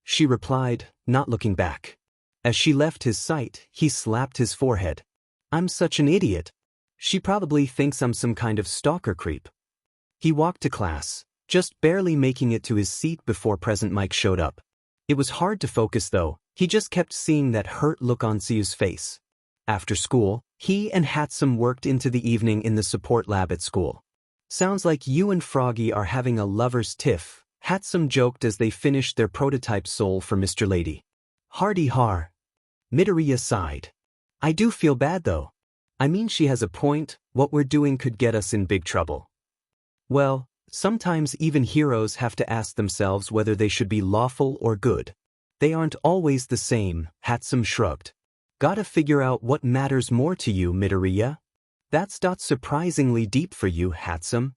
She replied, not looking back. As she left his sight, he slapped his forehead. I'm such an idiot. She probably thinks I'm some kind of stalker creep. He walked to class, just barely making it to his seat before Present Mike showed up. It was hard to focus though, he just kept seeing that hurt look on Siu's face. After school, he and Hatsum worked into the evening in the support lab at school. Sounds like you and Froggy are having a lover's tiff, Hatsum joked as they finished their prototype soul for Mr. Lady. Hardy har. Midoriya sighed. I do feel bad though. I mean she has a point, what we're doing could get us in big trouble. Well, sometimes even heroes have to ask themselves whether they should be lawful or good. They aren't always the same, Hatsum shrugged. Gotta figure out what matters more to you, Midoriya. That's surprisingly deep for you, Hatsum.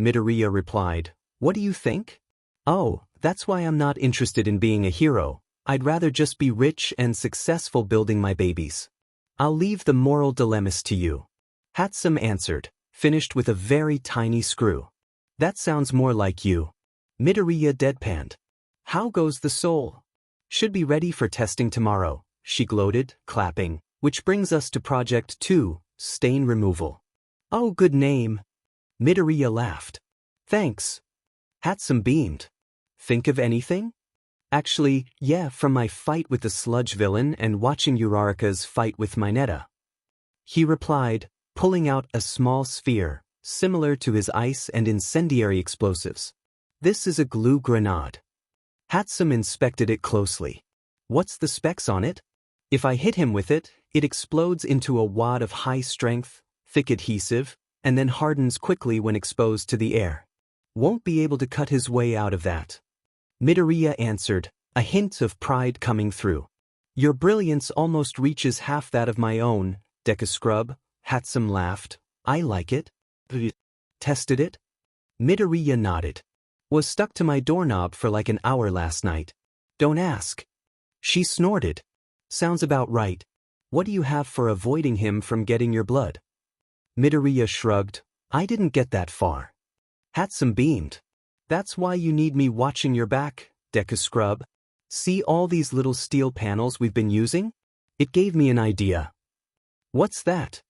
Midoriya replied, what do you think? Oh, that's why I'm not interested in being a hero. I'd rather just be rich and successful building my babies. I'll leave the moral dilemmas to you. Hatsum answered, finished with a very tiny screw. That sounds more like you. Midoriya deadpanned. How goes the soul? Should be ready for testing tomorrow, she gloated, clapping, which brings us to Project 2, Stain Removal. Oh, good name. Midoriya laughed. Thanks. Hatsum beamed. Think of anything? Actually, yeah, from my fight with the sludge villain and watching Uraraka's fight with Mineta. He replied, pulling out a small sphere, similar to his ice and incendiary explosives. This is a glue grenade. Hatsum inspected it closely. What's the specs on it? If I hit him with it, it explodes into a wad of high strength, thick adhesive, and then hardens quickly when exposed to the air. Won't be able to cut his way out of that. Midoriya answered, a hint of pride coming through. Your brilliance almost reaches half that of my own, Deku Scrub. Hatsum laughed. I like it. Tested it? Midoriya nodded. Was stuck to my doorknob for like an hour last night. Don't ask. She snorted. Sounds about right. What do you have for avoiding him from getting your blood? Midoriya shrugged. I didn't get that far. Hatsum beamed. That's why you need me watching your back, Deku Scrub. See all these little steel panels we've been using? It gave me an idea. What's that?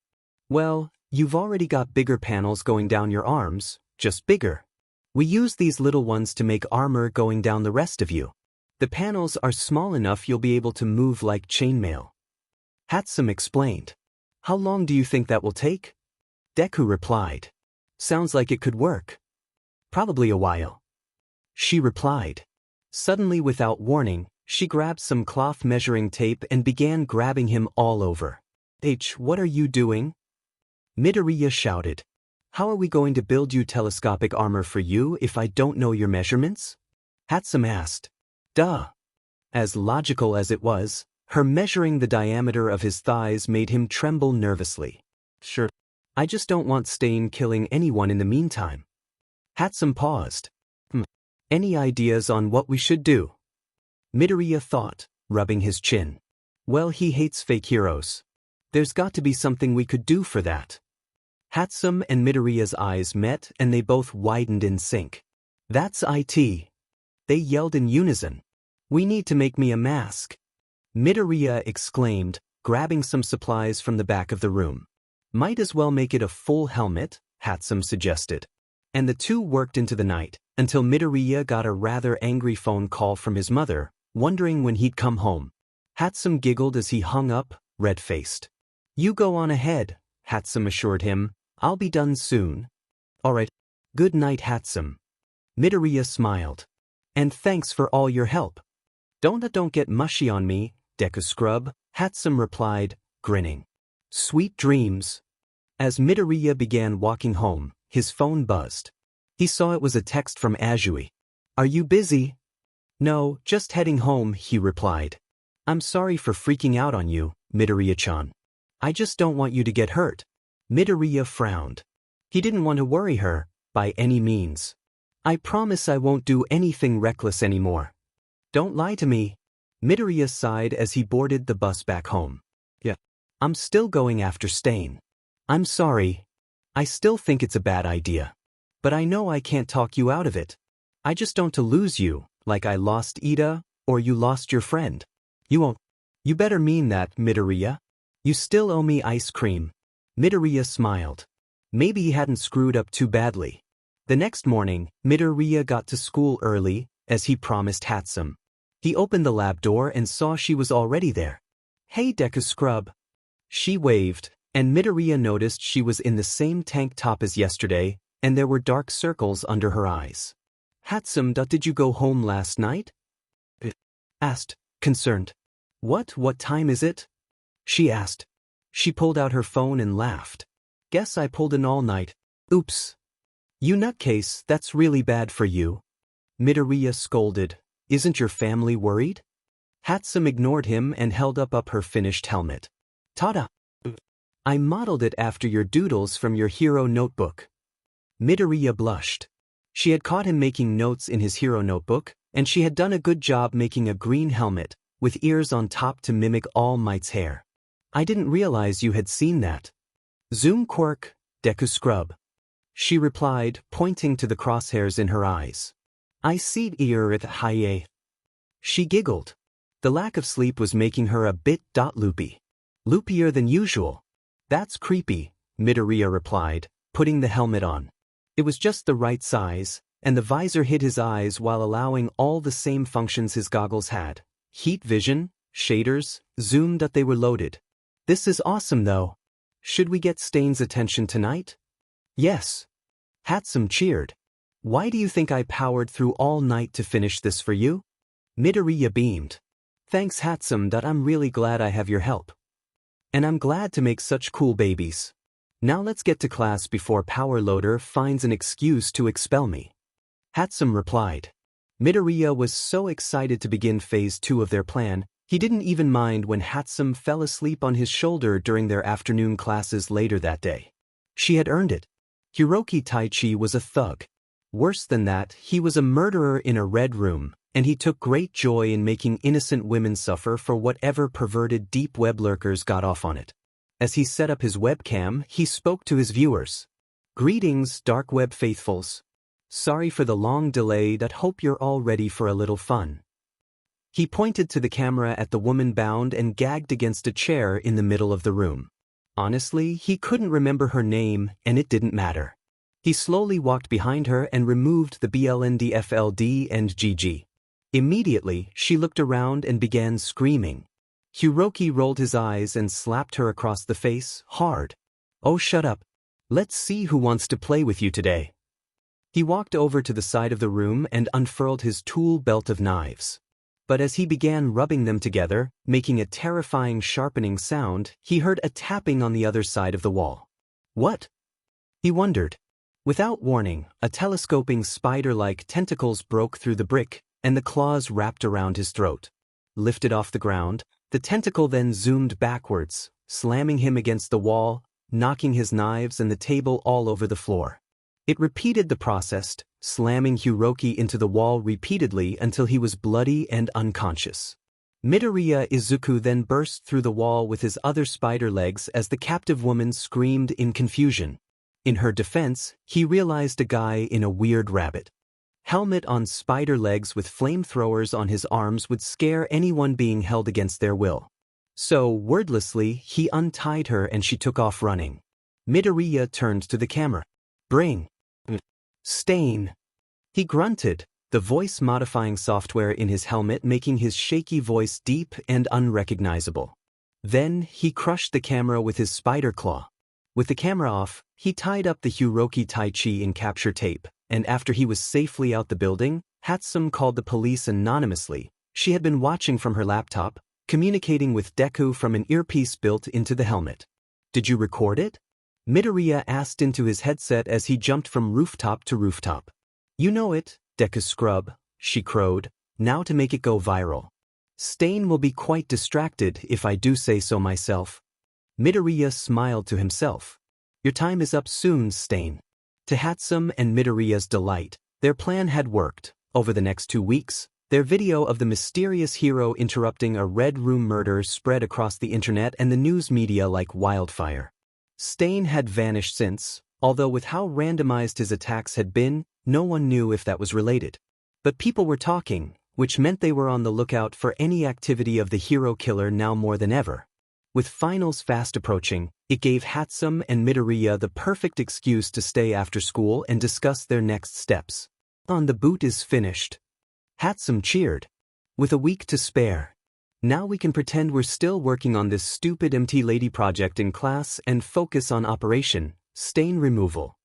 Well, you've already got bigger panels going down your arms, just bigger. We use these little ones to make armor going down the rest of you. The panels are small enough you'll be able to move like chainmail. Hatsum explained. How long do you think that will take? Deku replied. Sounds like it could work. Probably a while. She replied. Suddenly, without warning, she grabbed some cloth measuring tape and began grabbing him all over. What are you doing? Midoriya shouted. How are we going to build you telescopic armor for you if I don't know your measurements? Hatsum asked. Duh. As logical as it was, her measuring the diameter of his thighs made him tremble nervously. Sure. I just don't want Stain killing anyone in the meantime. Hatsum paused. Any ideas on what we should do? Midoriya thought, rubbing his chin. Well, he hates fake heroes. There's got to be something we could do for that. Hatsum and Midoriya's eyes met and they both widened in sync. That's it. They yelled in unison. We need to make me a mask. Midoriya exclaimed, grabbing some supplies from the back of the room. Might as well make it a full helmet, Hatsum suggested. And the two worked into the night, until Midoriya got a rather angry phone call from his mother, wondering when he'd come home. Hatsum giggled as he hung up, red-faced. You go on ahead, Hatsum assured him. I'll be done soon. Alright. Good night, Hatsum. Midoriya smiled. And thanks for all your help. Don't get mushy on me, Deku Scrub, Hatsum replied, grinning. Sweet dreams. As Midoriya began walking home, his phone buzzed. He saw it was a text from Azui. Are you busy? No, just heading home, he replied. I'm sorry for freaking out on you, Midoriya-chan. I just don't want you to get hurt. Midoriya frowned. He didn't want to worry her, by any means. I promise I won't do anything reckless anymore. Don't lie to me. Midoriya sighed as he boarded the bus back home. Yeah. I'm still going after Stain. I'm sorry. I still think it's a bad idea. But I know I can't talk you out of it. I just don't to lose you, like I lost Ida, or you lost your friend. You won't. You better mean that, Midoriya. You still owe me ice cream. Midoriya smiled. Maybe he hadn't screwed up too badly. The next morning, Midoriya got to school early, as he promised Hatsum. He opened the lab door and saw she was already there. Hey Deku Scrub. She waved, and Midoriya noticed she was in the same tank top as yesterday, and there were dark circles under her eyes. Hatsum, did you go home last night? Asked, concerned. What time is it? She asked. She pulled out her phone and laughed. Guess I pulled an all-night. Oops. You nutcase, that's really bad for you. Midoriya scolded. Isn't your family worried? Hatsum ignored him and held up her finished helmet. Tada! I modeled it after your doodles from your hero notebook. Midoriya blushed. She had caught him making notes in his hero notebook, and she had done a good job making a green helmet, with ears on top to mimic All Might's hair. I didn't realize you had seen that. Zoom quirk, Deku Scrub. She replied, pointing to the crosshairs in her eyes. I see ear at high. She giggled. The lack of sleep was making her a bit loopy. Loopier than usual. That's creepy, Midoriya replied, putting the helmet on. It was just the right size, and the visor hid his eyes while allowing all the same functions his goggles had. Heat vision, shaders, zoom that they were loaded. This is awesome though. Should we get Stain's attention tonight? Yes. Hatsum cheered. Why do you think I powered through all night to finish this for you? Midoriya beamed. Thanks Hatsum, I'm really glad I have your help. And I'm glad to make such cool babies. Now let's get to class before Power Loader finds an excuse to expel me. Hatsum replied. Midoriya was so excited to begin phase 2 of their plan, he didn't even mind when Hatsum fell asleep on his shoulder during their afternoon classes later that day. She had earned it. Hiroki Taichi was a thug. Worse than that, he was a murderer in a red room, and he took great joy in making innocent women suffer for whatever perverted deep web lurkers got off on it. As he set up his webcam, he spoke to his viewers. Greetings, dark web faithfuls. Sorry for the long delay, hope you're all ready for a little fun. He pointed to the camera at the woman bound and gagged against a chair in the middle of the room. Honestly, he couldn't remember her name, and it didn't matter. He slowly walked behind her and removed the BLNDFLD and GG. Immediately, she looked around and began screaming. Hiroki rolled his eyes and slapped her across the face, hard. Oh, shut up. Let's see who wants to play with you today. He walked over to the side of the room and unfurled his tool belt of knives. But as he began rubbing them together, making a terrifying sharpening sound, he heard a tapping on the other side of the wall. What? He wondered. Without warning, a telescoping spider-like tentacles broke through the brick, and the claws wrapped around his throat. Lifted off the ground, the tentacle then zoomed backwards, slamming him against the wall, knocking his knives and the table all over the floor. It repeated the process, slamming Hiroki into the wall repeatedly until he was bloody and unconscious. Midoriya Izuku then burst through the wall with his other spider legs as the captive woman screamed in confusion. In her defense, he realized a guy in a weird rabbit helmet on spider legs with flamethrowers on his arms would scare anyone being held against their will. So, wordlessly, he untied her and she took off running. Midoriya turned to the camera. Bring Stain. He grunted, the voice-modifying software in his helmet making his shaky voice deep and unrecognizable. Then, he crushed the camera with his spider claw. With the camera off, he tied up the Hiroki Taichi in capture tape, and after he was safely out the building, Hatsum called the police anonymously. She had been watching from her laptop, communicating with Deku from an earpiece built into the helmet. Did you record it? Midoriya asked into his headset as he jumped from rooftop to rooftop. You know it, Deku Scrub, she crowed, now to make it go viral. Stain will be quite distracted if I do say so myself. Midoriya smiled to himself. Your time is up soon, Stain. To Hatsum and Midoriya's delight, their plan had worked. Over the next 2 weeks, their video of the mysterious hero interrupting a Red Room murder spread across the internet and the news media like wildfire. Stain had vanished since, although with how randomized his attacks had been, no one knew if that was related. But people were talking, which meant they were on the lookout for any activity of the hero killer now more than ever. With finals fast approaching, it gave Hatsum and Midoriya the perfect excuse to stay after school and discuss their next steps. The boot is finished. Hatsum cheered. With a week to spare. Now we can pretend we're still working on this stupid MT Lady project in class and focus on Operation Stain Removal.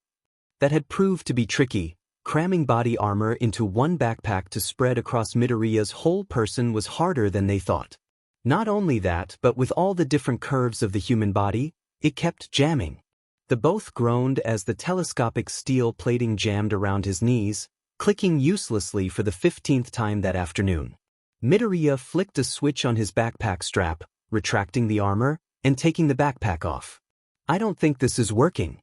That had proved to be tricky. Cramming body armor into one backpack to spread across Midoriya's whole person was harder than they thought. Not only that, but with all the different curves of the human body, it kept jamming. The both groaned as the telescopic steel plating jammed around his knees, clicking uselessly for the 15th time that afternoon. Midoriya flicked a switch on his backpack strap, retracting the armor, and taking the backpack off. I don't think this is working.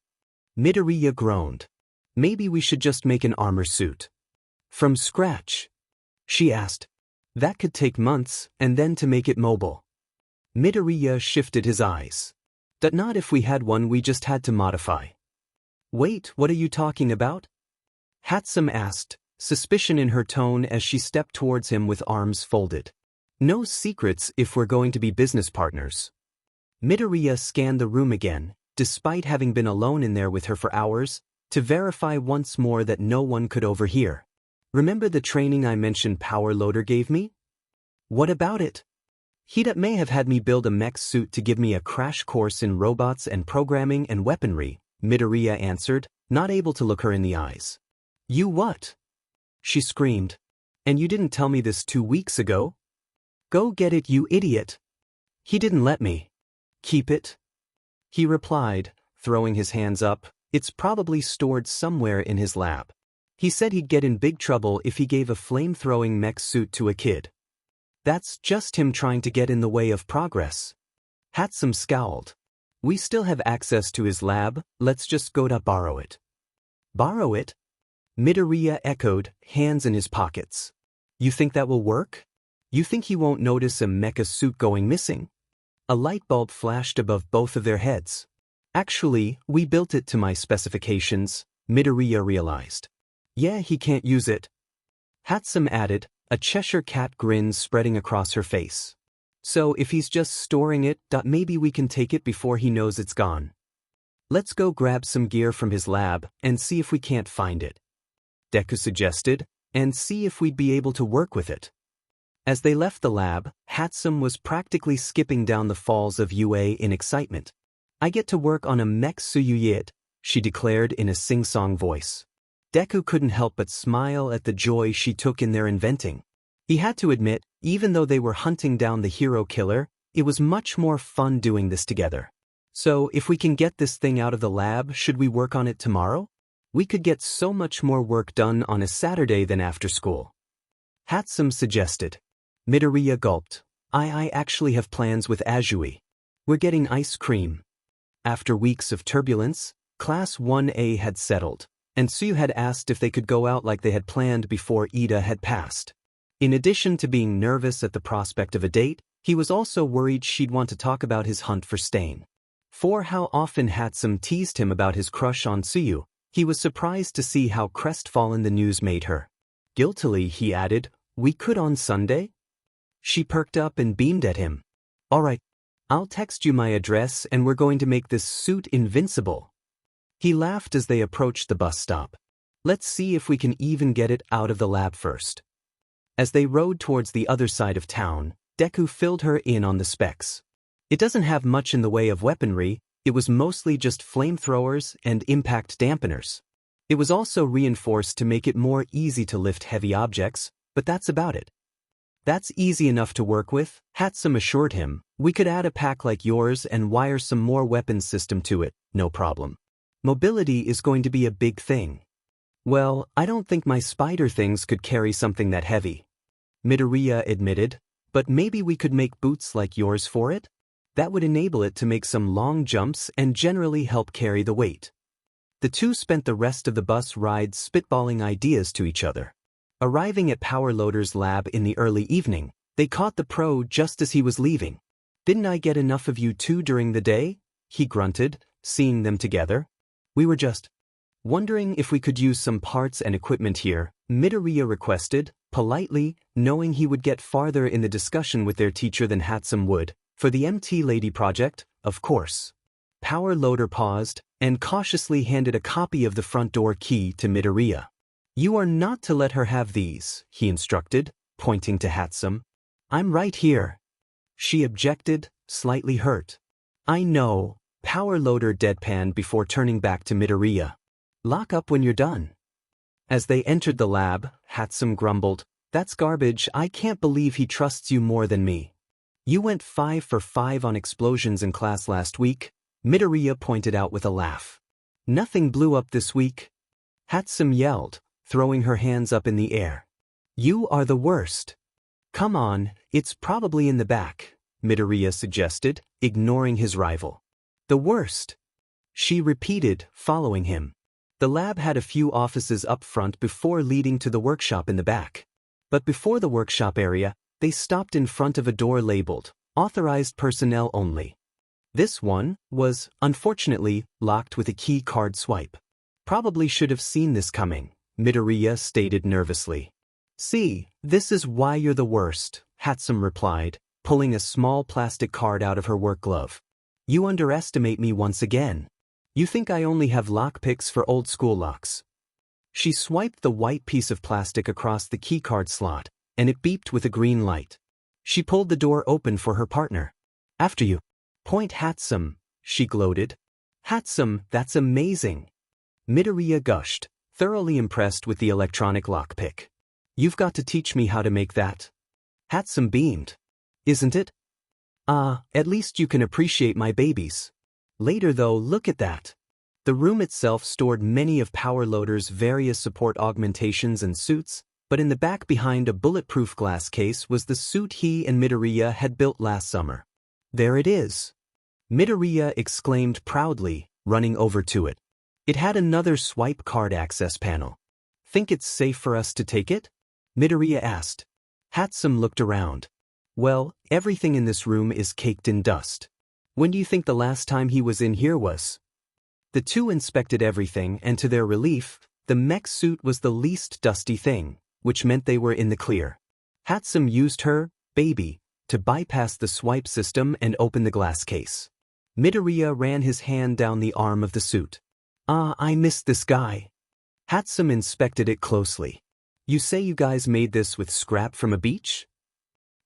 Midoriya groaned. Maybe we should just make an armor suit. From scratch? She asked. That could take months, and then to make it mobile. Midoriya shifted his eyes. Not if we had one, we just had to modify. Wait, what are you talking about? Hatsum asked, suspicion in her tone as she stepped towards him with arms folded. No secrets if we're going to be business partners. Midoriya scanned the room again, despite having been alone in there with her for hours, to verify once more that no one could overhear. Remember the training I mentioned Power Loader gave me? What about it? He may have had me build a mech suit to give me a crash course in robots and programming and weaponry, Midoriya answered, not able to look her in the eyes. You what? She screamed. And you didn't tell me this 2 weeks ago? Go get it, you idiot. He didn't let me. Keep it? He replied, throwing his hands up. It's probably stored somewhere in his lab. He said he'd get in big trouble if he gave a flame-throwing mech suit to a kid. That's just him trying to get in the way of progress. Hatsum scowled. We still have access to his lab, let's just go to borrow it. Borrow it? Midoriya echoed, hands in his pockets. You think that will work? You think he won't notice a mecha suit going missing? A light bulb flashed above both of their heads. Actually, we built it to my specifications, Midoriya realized. Yeah, he can't use it. Hatsum added, a Cheshire cat grin spreading across her face. So if he's just storing it, maybe we can take it before he knows it's gone. Let's go grab some gear from his lab and see if we can't find it. Deku suggested, and see if we'd be able to work with it. As they left the lab, Hatsum was practically skipping down the falls of UA in excitement. I get to work on a mech suit, she declared in a sing-song voice. Deku couldn't help but smile at the joy she took in their inventing. He had to admit, even though they were hunting down the hero killer, it was much more fun doing this together. So if we can get this thing out of the lab, should we work on it tomorrow? We could get so much more work done on a Saturday than after school. Hatsum suggested. Midoriya gulped. I actually have plans with Azui. We're getting ice cream. After weeks of turbulence, Class 1A had settled, and Suyu had asked if they could go out like they had planned before Ida had passed. In addition to being nervous at the prospect of a date, he was also worried she'd want to talk about his hunt for Stain. For how often Hatsum teased him about his crush on Suyu, he was surprised to see how crestfallen the news made her. Guiltily, he added, we could on Sunday? She perked up and beamed at him. All right, I'll text you my address and we're going to make this suit invincible. He laughed as they approached the bus stop. Let's see if we can even get it out of the lab first. As they rode towards the other side of town, Deku filled her in on the specs. It doesn't have much in the way of weaponry, it was mostly just flamethrowers and impact dampeners. It was also reinforced to make it more easy to lift heavy objects, but that's about it. That's easy enough to work with, Hatsum assured him. We could add a pack like yours and wire some more weapons system to it, no problem. Mobility is going to be a big thing. Well, I don't think my spider things could carry something that heavy. Midoriya admitted, but maybe we could make boots like yours for it? That would enable it to make some long jumps and generally help carry the weight. The two spent the rest of the bus ride spitballing ideas to each other. Arriving at Power Loader's lab in the early evening, they caught the pro just as he was leaving. Didn't I get enough of you two during the day? He grunted, seeing them together. We were just wondering if we could use some parts and equipment here, Midoriya requested, politely, knowing he would get farther in the discussion with their teacher than Hatsum would. For the MT Lady project, of course. Power Loader paused and cautiously handed a copy of the front door key to Midoriya. You are not to let her have these, he instructed, pointing to Hatsum. I'm right here. She objected, slightly hurt. I know, Power Loader deadpanned before turning back to Midoriya. Lock up when you're done. As they entered the lab, Hatsum grumbled, That's garbage, I can't believe he trusts you more than me. You went 5 for 5 on explosions in class last week, Midoriya pointed out with a laugh. Nothing blew up this week. Hatsum yelled, throwing her hands up in the air. You are the worst. Come on, it's probably in the back, Midoriya suggested, ignoring his rival. The worst. She repeated, following him. The lab had a few offices up front before leading to the workshop in the back. But before the workshop area, they stopped in front of a door labeled, Authorized Personnel Only. This one was, unfortunately, locked with a key card swipe. Probably should have seen this coming, Midoriya stated nervously. See, this is why you're the worst, Hatsum replied, pulling a small plastic card out of her work glove. You underestimate me once again. You think I only have lockpicks for old school locks. She swiped the white piece of plastic across the keycard slot, and it beeped with a green light. She pulled the door open for her partner. After you. Point Hatsum, she gloated. Hatsum, that's amazing. Midoriya gushed, thoroughly impressed with the electronic lockpick. You've got to teach me how to make that. Hatsum beamed. Isn't it? At least you can appreciate my babies. Later though, look at that. The room itself stored many of Power Loader's various support augmentations and suits, but in the back behind a bulletproof glass case was the suit he and Midoriya had built last summer. There it is. Midoriya exclaimed proudly, running over to it. It had another swipe card access panel. Think it's safe for us to take it? Midoriya asked. Hatsum looked around. Well, everything in this room is caked in dust. When do you think the last time he was in here was? The two inspected everything, and to their relief, the mech suit was the least dusty thing, which meant they were in the clear. Hatsum used her, baby, to bypass the swipe system and open the glass case. Midoriya ran his hand down the arm of the suit. I missed this guy. Hatsum inspected it closely. You say you guys made this with scrap from a beach?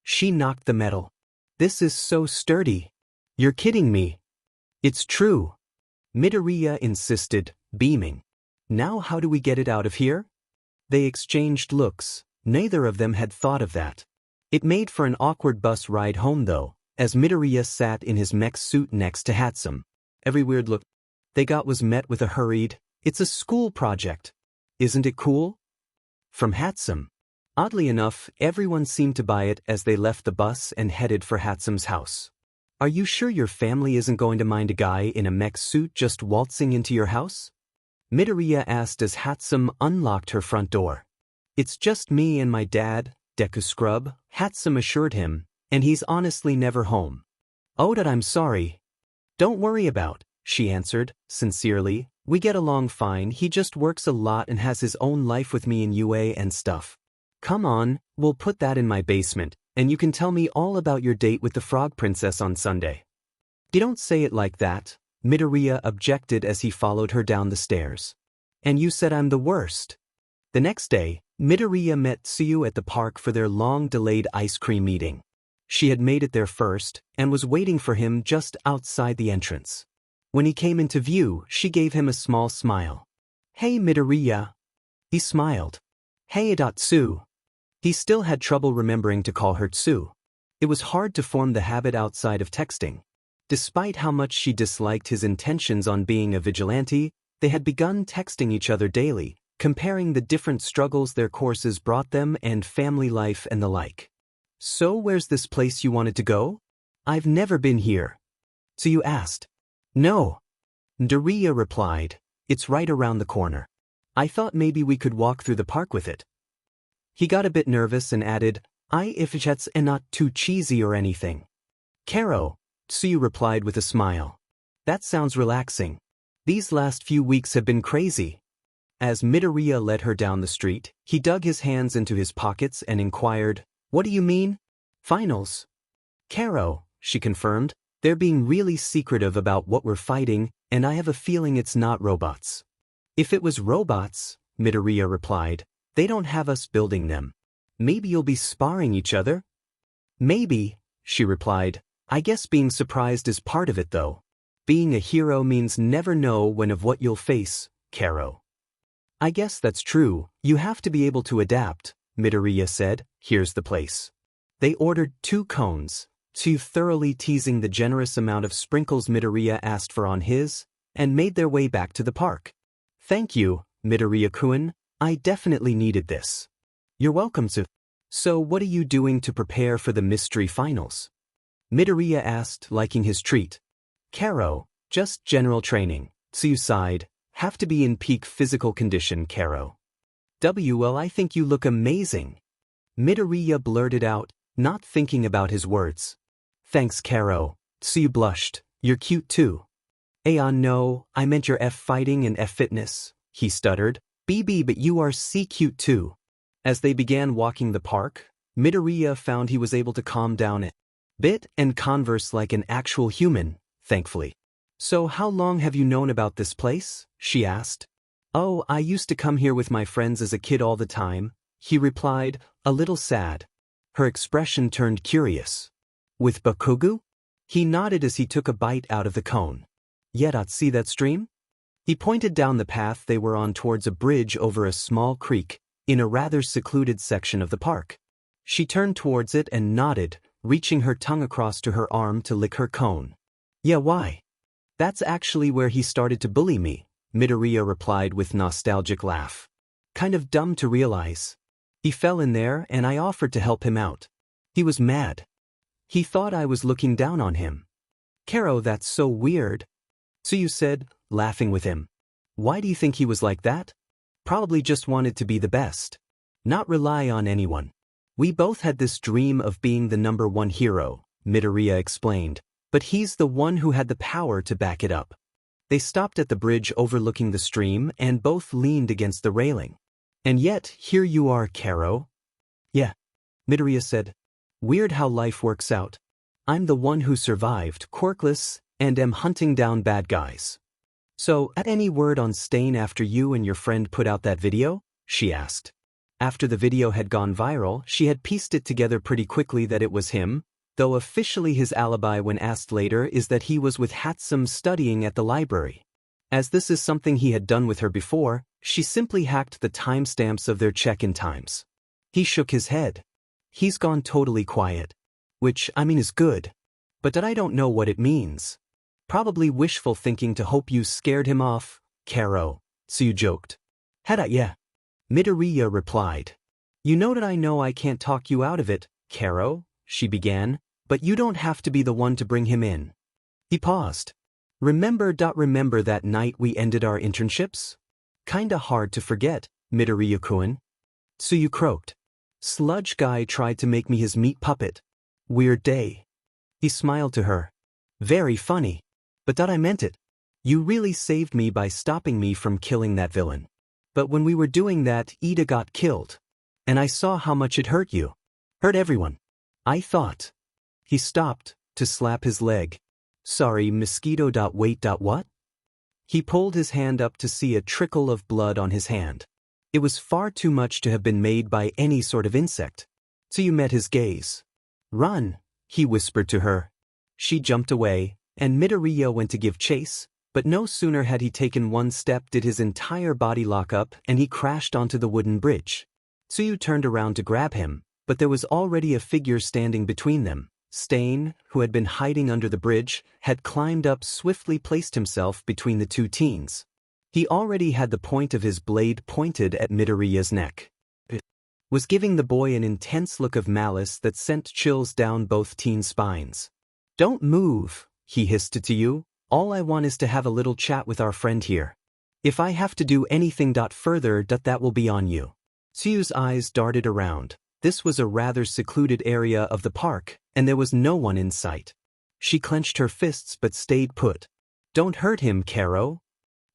She knocked the metal. This is so sturdy. You're kidding me. It's true. Midoriya insisted, beaming. Now how do we get it out of here? They exchanged looks. Neither of them had thought of that. It made for an awkward bus ride home though, as Midoriya sat in his mech suit next to Hatsum. Every weird look they got was met with a hurried, "It's a school project. Isn't it cool?" from Hatsum. Oddly enough, everyone seemed to buy it as they left the bus and headed for Hatsum's house. Are you sure your family isn't going to mind a guy in a mech suit just waltzing into your house? Midoriya asked as Hatsum unlocked her front door. It's just me and my dad, Deku Scrub, Hatsum assured him, and he's honestly never home. Oh, that I'm sorry. Don't worry about, she answered, sincerely. We get along fine, he just works a lot and has his own life with me in UA and stuff. Come on, we'll put that in my basement, and you can tell me all about your date with the Frog Princess on Sunday. You don't say it like that, Midoriya objected as he followed her down the stairs. And you said I'm the worst. The next day, Midoriya met Tsuyu at the park for their long-delayed ice cream meeting. She had made it there first, and was waiting for him just outside the entrance. When he came into view, she gave him a small smile. Hey Midoriya. He smiled. Hey Tsu. He still had trouble remembering to call her Tsu. It was hard to form the habit outside of texting. Despite how much she disliked his intentions on being a vigilante, they had begun texting each other daily, comparing the different struggles their courses brought them and family life and the like. So where's this place you wanted to go? I've never been here. Tsuyu asked. No. Midoriya replied. It's right around the corner. I thought maybe we could walk through the park with it. He got a bit nervous and added, if it's not too cheesy or anything. Karo, Tsuyu replied with a smile. That sounds relaxing. These last few weeks have been crazy. As Midoriya led her down the street, he dug his hands into his pockets and inquired, "What do you mean?" "Finals." "Karo," she confirmed, "they're being really secretive about what we're fighting, and I have a feeling it's not robots." "If it was robots," Midoriya replied, "they don't have us building them. Maybe you'll be sparring each other?" "Maybe," she replied. "I guess being surprised is part of it though. Being a hero means never know when of what you'll face, Karo." "I guess that's true, you have to be able to adapt," Midoriya said. "Here's the place." They ordered 2 cones, Tsuyu thoroughly teasing the generous amount of sprinkles Midoriya asked for on his, and made their way back to the park. "Thank you, Midoriya-kun, I definitely needed this." "You're welcome to." "So what are you doing to prepare for the mystery finals?" Midoriya asked, liking his treat. "Karo, just general training," Tsuyu sighed. "Have to be in peak physical condition, Karo." "Well, I think you look amazing," Midoriya blurted out, not thinking about his words. "Thanks, Karo," Tsuyu blushed. "You're cute too." No, I meant your fighting and fitness," he stuttered. But you are cute too." As they began walking the park, Midoriya found he was able to calm down a bit and converse like an actual human, thankfully. "So how long have you known about this place?" she asked. "Oh, I used to come here with my friends as a kid all the time," he replied, a little sad. Her expression turned curious. "With Bakugu?" He nodded as he took a bite out of the cone. See that stream?" He pointed down the path they were on towards a bridge over a small creek, in a rather secluded section of the park. She turned towards it and nodded, reaching her tongue across to her arm to lick her cone. "Yeah, why?" "That's actually where he started to bully me," Midoriya replied with nostalgic laugh. "Kind of dumb to realize. He fell in there and I offered to help him out. He was mad. He thought I was looking down on him." "Karo, that's so weird," Tsuyu said, laughing with him. "Why do you think he was like that?" "Probably just wanted to be the best. Not rely on anyone. We both had this dream of being the #1 hero," Midoriya explained, "but he's the one who had the power to back it up." They stopped at the bridge overlooking the stream and both leaned against the railing. "And yet, here you are, Karo." "Yeah," Midoriya said. "Weird how life works out. I'm the one who survived, quirkless, and am hunting down bad guys." "So, any word on Stain after you and your friend put out that video?" she asked. After the video had gone viral, she had pieced it together pretty quickly that it was him, though officially his alibi when asked later is that he was with Hatsum studying at the library. As this is something he had done with her before, she simply hacked the timestamps of their check-in times. He shook his head. "He's gone totally quiet. Which, is good. But I don't know what it means. Probably wishful thinking to hope you scared him off, Karo," Tsuyu joked. "Yeah," Midoriya replied. "You know that I know I can't talk you out of it, Karo," she began, "but you don't have to be the one to bring him in." He paused. Remember that night we ended our internships? Kinda hard to forget, Midoriya-kun." Tsuyu croaked. "Sludge guy tried to make me his meat puppet. Weird day." He smiled to her. "Very funny. But I meant it. You really saved me by stopping me from killing that villain. But when we were doing that, Ida got killed. And I saw how much it hurt you. Hurt everyone. I thought." He stopped, to slap his leg. "Sorry, mosquito. Wait. What?" He pulled his hand up to see a trickle of blood on his hand. It was far too much to have been made by any sort of insect. Tsuyu met his gaze. "Run," he whispered to her. She jumped away, and Midoriya went to give chase, but no sooner had he taken one step did his entire body lock up and he crashed onto the wooden bridge. Tsuyu turned around to grab him, but there was already a figure standing between them. Stain, who had been hiding under the bridge, had climbed up, swiftly placed himself between the two teens. He already had the point of his blade pointed at Midoriya's neck. It was giving the boy an intense look of malice that sent chills down both teens' spines. "Don't move," he hissed to you. "All I want is to have a little chat with our friend here. If I have to do anything further, that will be on you." Tsuyu's eyes darted around. This was a rather secluded area of the park, and there was no one in sight. She clenched her fists but stayed put. "Don't hurt him, Karo."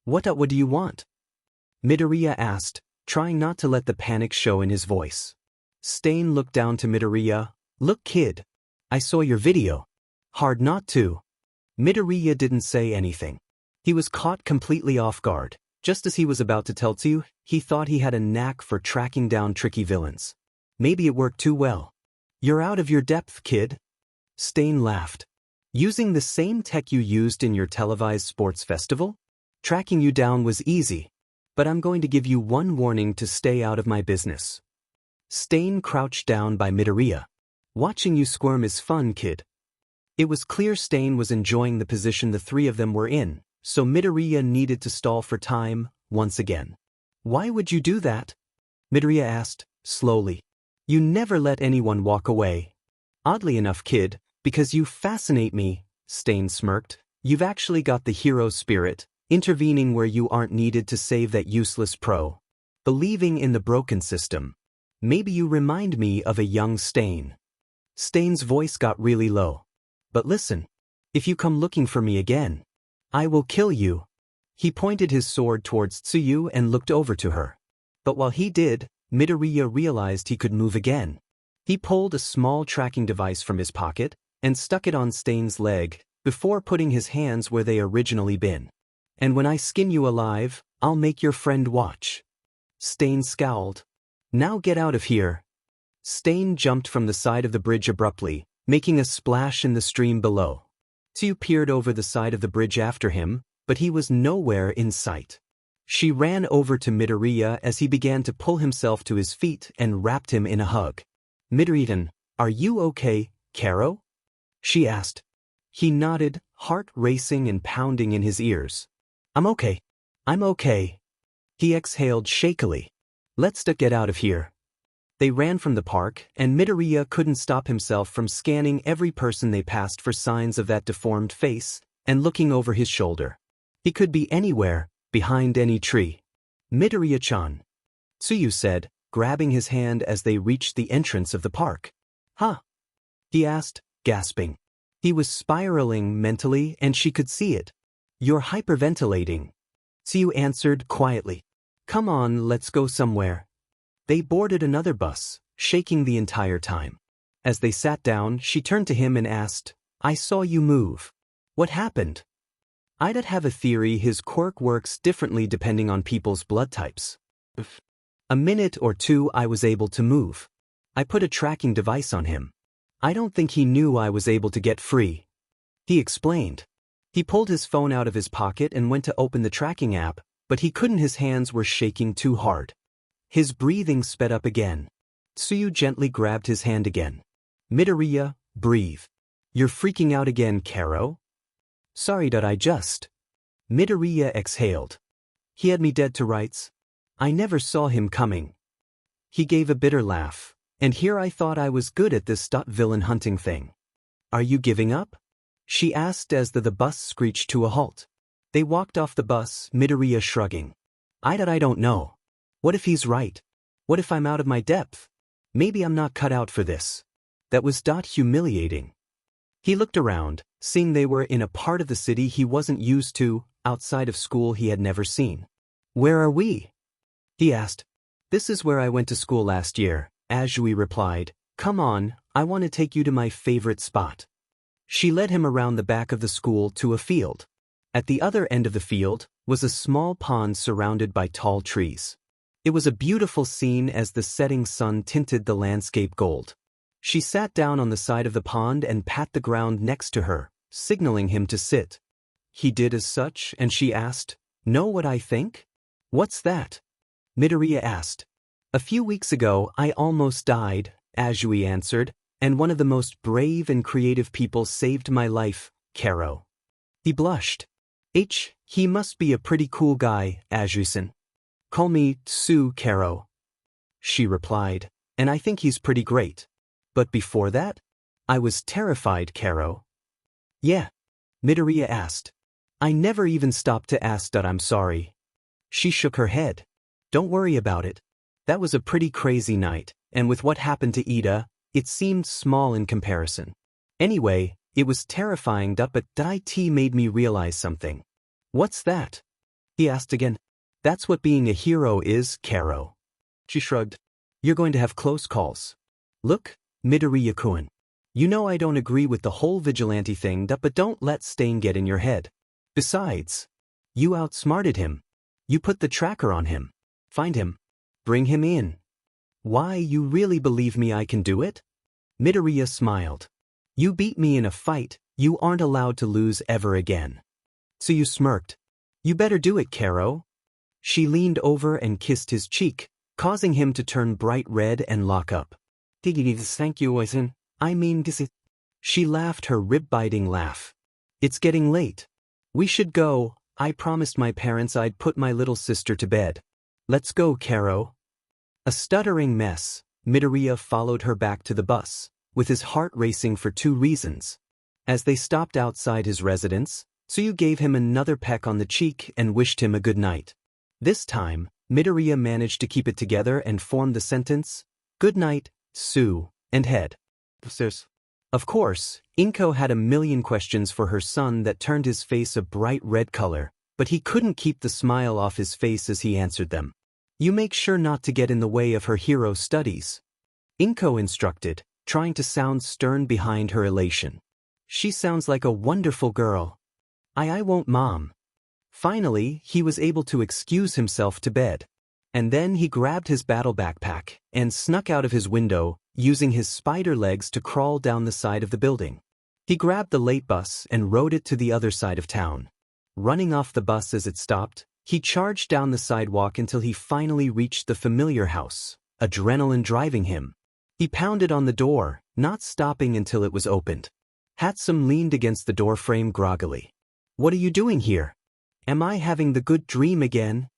What do you want?" Midoriya asked, trying not to let the panic show in his voice. Stain looked down to Midoriya. Look kid. I saw your video. Hard not to. Midoriya didn't say anything. He was caught completely off guard. Just as he was about to tell Tsu, he thought he had a knack for tracking down tricky villains. Maybe it worked too well. You're out of your depth, kid. Stain laughed. Using the same tech you used in your televised sports festival? Tracking you down was easy. But I'm going to give you one warning to stay out of my business. Stain crouched down by Midoriya. Watching you squirm is fun, kid. It was clear Stain was enjoying the position the three of them were in, so Midoriya needed to stall for time, once again. Why would you do that? Midoriya asked, slowly. You never let anyone walk away. Oddly enough, kid, because you fascinate me, Stain smirked. You've actually got the hero spirit, intervening where you aren't needed to save that useless pro. Believing in the broken system. Maybe you remind me of a young Stain. Stain's voice got really low. But listen, if you come looking for me again, I will kill you. He pointed his sword towards Tsuyu and looked over to her. But while he did, Midoriya realized he could move again. He pulled a small tracking device from his pocket and stuck it on Stain's leg before putting his hands where they originally been. And when I skin you alive, I'll make your friend watch. Stain scowled. Now get out of here. Stain jumped from the side of the bridge abruptly, making a splash in the stream below. Tsu peered over the side of the bridge after him, but he was nowhere in sight. She ran over to Midoriya as he began to pull himself to his feet and wrapped him in a hug. Midoriya, are you okay, Karo? She asked. He nodded, heart racing and pounding in his ears. I'm okay. I'm okay. He exhaled shakily. Let's get out of here. They ran from the park, and Midoriya couldn't stop himself from scanning every person they passed for signs of that deformed face, and looking over his shoulder. He could be anywhere, behind any tree. Midoriya-chan. Tsuyu said, grabbing his hand as they reached the entrance of the park. Huh? He asked, gasping. He was spiraling mentally, and she could see it. You're hyperventilating. Tsuyu answered quietly. Come on, let's go somewhere. They boarded another bus, shaking the entire time. As they sat down, she turned to him and asked, I saw you move. What happened? I'd have a theory his quirk works differently depending on people's blood types. A minute or two I was able to move. I put a tracking device on him. I don't think he knew I was able to get free. He explained. He pulled his phone out of his pocket and went to open the tracking app, but he couldn't. His hands were shaking too hard. His breathing sped up again. Tsuyu gently grabbed his hand again. Midoriya, breathe. You're freaking out again, Karo? Sorry that I just. Midoriya exhaled. He had me dead to rights. I never saw him coming. He gave a bitter laugh. And here I thought I was good at this villain hunting thing. Are you giving up? She asked as the bus screeched to a halt. They walked off the bus, Midoriya shrugging. I don't know. What if he's right? What if I'm out of my depth? Maybe I'm not cut out for this. That was humiliating. He looked around, seeing they were in a part of the city he wasn't used to, outside of school he had never seen. Where are we? He asked. This is where I went to school last year, Azui replied. Come on, I want to take you to my favorite spot. She led him around the back of the school to a field. At the other end of the field was a small pond surrounded by tall trees. It was a beautiful scene as the setting sun tinted the landscape gold. She sat down on the side of the pond and pat the ground next to her, signaling him to sit. He did as such, and she asked, Know what I think? What's that? Midoriya asked. A few weeks ago I almost died, Azui answered, and one of the most brave and creative people saved my life, Karo. He blushed. He must be a pretty cool guy, Azui-san. Call me Tsu, Karo. She replied, and I think he's pretty great. But before that? I was terrified, Karo. Yeah? Midoriya asked. I never even stopped to ask that I'm sorry. She shook her head. Don't worry about it. That was a pretty crazy night, and with what happened to Ida, it seemed small in comparison. Anyway, it was terrifying but it made me realize something. What's that? He asked again. That's what being a hero is, Karo. She shrugged. You're going to have close calls. Look, Midoriya-kun. You know I don't agree with the whole vigilante thing, but don't let Stain get in your head. Besides, you outsmarted him. You put the tracker on him. Find him. Bring him in. Why, you really believe me I can do it? Midoriya smiled. You beat me in a fight, you aren't allowed to lose ever again. So you smirked. You better do it, Karo. She leaned over and kissed his cheek, causing him to turn bright red and lock up. Thank you, Oisin. I mean this is... She laughed her rib-biting laugh. It's getting late. We should go. I promised my parents I'd put my little sister to bed. Let's go, Karo. A stuttering mess, Midoriya followed her back to the bus, with his heart racing for 2 reasons. As they stopped outside his residence, Tsuyu gave him another peck on the cheek and wished him a good night. This time, Midoriya managed to keep it together and form the sentence, "Good night, Tsu," and head. Of course, Inko had a million questions for her son that turned his face a bright red color, but he couldn't keep the smile off his face as he answered them. You make sure not to get in the way of her hero studies. Inko instructed, trying to sound stern behind her elation. She sounds like a wonderful girl. I won't, Mom. Finally, he was able to excuse himself to bed. And then he grabbed his battle backpack and snuck out of his window, using his spider legs to crawl down the side of the building. He grabbed the late bus and rode it to the other side of town. Running off the bus as it stopped, he charged down the sidewalk until he finally reached the familiar house, adrenaline driving him. He pounded on the door, not stopping until it was opened. Hatsum leaned against the doorframe groggily. What are you doing here? Am I having the good dream again?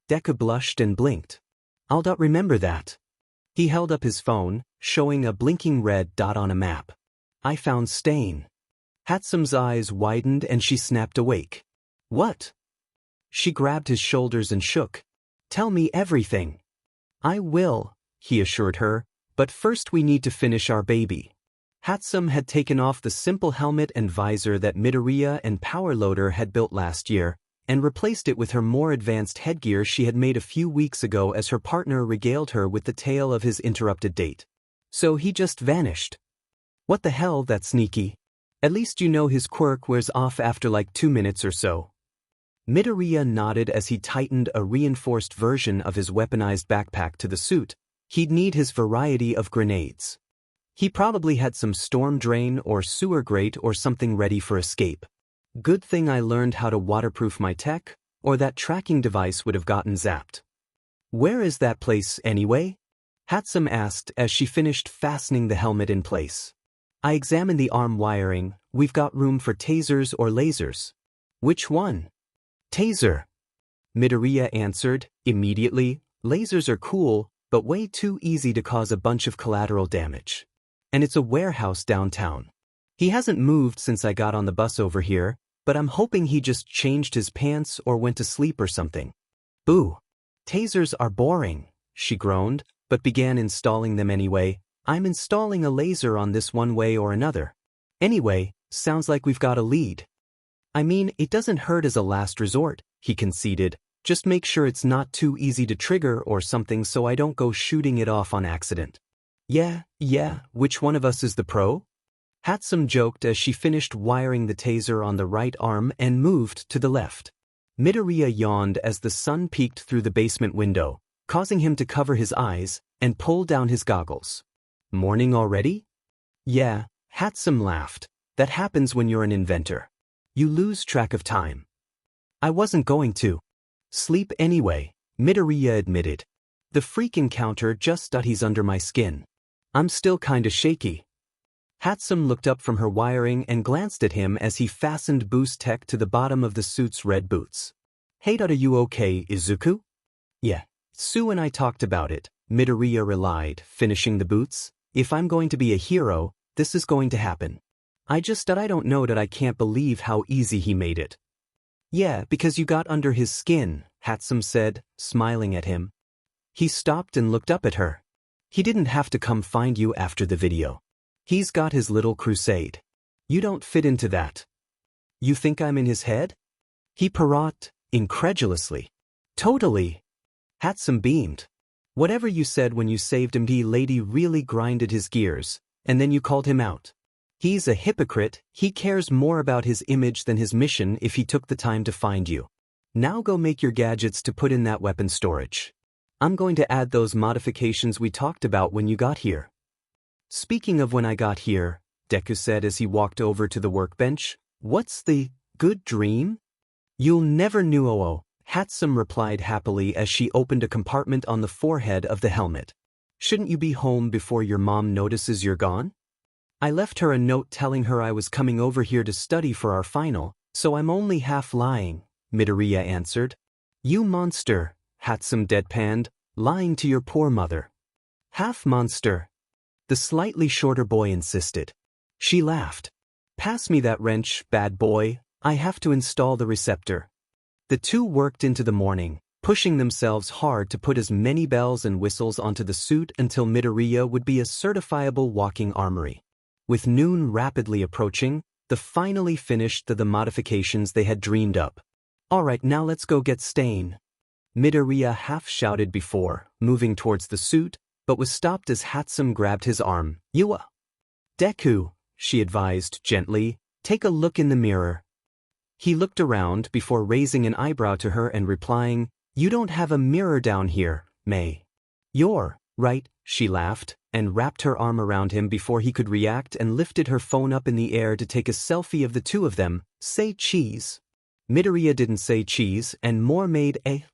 Deku blushed and blinked. I'll not remember that. He held up his phone, showing a blinking red dot on a map. I found Stain. Hatsum's eyes widened and she snapped awake. What? She grabbed his shoulders and shook. Tell me everything. I will, he assured her, but first we need to finish our baby. Hatsum had taken off the simple helmet and visor that Midoriya and Power Loader had built last year, and replaced it with her more advanced headgear she had made a few weeks ago as her partner regaled her with the tale of his interrupted date. So he just vanished. What the hell, that's sneaky. At least you know his quirk wears off after like 2 minutes or so. Midoriya nodded as he tightened a reinforced version of his weaponized backpack to the suit. He'd need his variety of grenades. He probably had some storm drain or sewer grate or something ready for escape. Good thing I learned how to waterproof my tech, or that tracking device would have gotten zapped. Where is that place anyway? Hatsum asked as she finished fastening the helmet in place. I examined the arm wiring. We've got room for tasers or lasers. Which one? Taser. Midoriya answered, immediately. Lasers are cool, but way too easy to cause a bunch of collateral damage. And it's a warehouse downtown. He hasn't moved since I got on the bus over here, but I'm hoping he just changed his pants or went to sleep or something. Boo. Tasers are boring, she groaned, but began installing them anyway. I'm installing a laser on this one way or another. Anyway, sounds like we've got a lead. I mean, it doesn't hurt as a last resort, he conceded. Just make sure it's not too easy to trigger or something so I don't go shooting it off on accident. Yeah, which one of us is the pro? Hatsum joked as she finished wiring the taser on the right arm and moved to the left. Midoriya yawned as the sun peeked through the basement window, causing him to cover his eyes and pull down his goggles. Morning already? Yeah, Hatsum laughed. That happens when you're an inventor. You lose track of time. I wasn't going to sleep anyway, Midoriya admitted. The freak encounter just he's under my skin. I'm still kinda shaky. Hatsum looked up from her wiring and glanced at him as he fastened boost tech to the bottom of the suit's red boots. Hey, are you okay, Izuku? Yeah, Sue and I talked about it, Midoriya relied, finishing the boots. If I'm going to be a hero, this is going to happen. I don't know that I can't believe how easy he made it. Yeah, because you got under his skin, Hatsum said, smiling at him. He stopped and looked up at her. He didn't have to come find you after the video. He's got his little crusade. You don't fit into that. You think I'm in his head? He parrot, incredulously. Totally. Hatsum beamed. Whatever you said when you saved him, the lady really grinded his gears, and then you called him out. He's a hypocrite. He cares more about his image than his mission if he took the time to find you. Now go make your gadgets to put in that weapon storage. I'm going to add those modifications we talked about when you got here. Speaking of when I got here, Deku said as he walked over to the workbench, what's the good dream? You'll never know, Hatsum replied happily as she opened a compartment on the forehead of the helmet. Shouldn't you be home before your mom notices you're gone? I left her a note telling her I was coming over here to study for our final, so I'm only half lying, Midoriya answered. You monster, Hatsum deadpanned, lying to your poor mother. Half monster, the slightly shorter boy insisted. She laughed. Pass me that wrench, bad boy, I have to install the receptor. The two worked into the morning, pushing themselves hard to put as many bells and whistles onto the suit until Midoriya would be a certifiable walking armory. With noon rapidly approaching, they finally finished the modifications they had dreamed up. Alright, now let's go get Stain. Midoriya half-shouted before, moving towards the suit, but was stopped as Hatsum grabbed his arm. Deku, she advised gently, take a look in the mirror. He looked around before raising an eyebrow to her and replying, you don't have a mirror down here, May. You're right, she laughed, and wrapped her arm around him before he could react and lifted her phone up in the air to take a selfie of the two of them. Say cheese. Midoriya didn't say cheese and more made a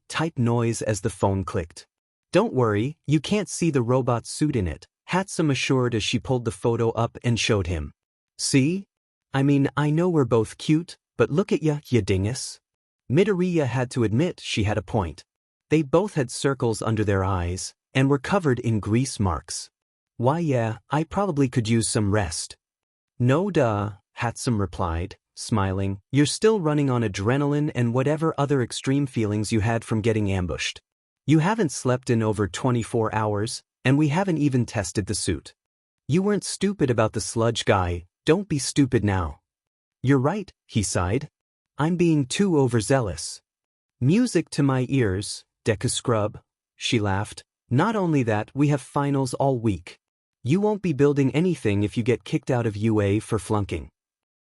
type noise as the phone clicked. Don't worry, you can't see the robot suit in it, Hatsum assured as she pulled the photo up and showed him. See? I mean, I know we're both cute, but look at ya dingus. Midoriya had to admit she had a point. They both had circles under their eyes and were covered in grease marks. Why yeah, I probably could use some rest. No duh, Hatsum replied, smiling, you're still running on adrenaline and whatever other extreme feelings you had from getting ambushed. You haven't slept in over 24 hours, and we haven't even tested the suit. You weren't stupid about the sludge guy, don't be stupid now. You're right, he sighed. I'm being too overzealous. Music to my ears, Deku Scrub, she laughed. Not only that, we have finals all week. You won't be building anything if you get kicked out of UA for flunking.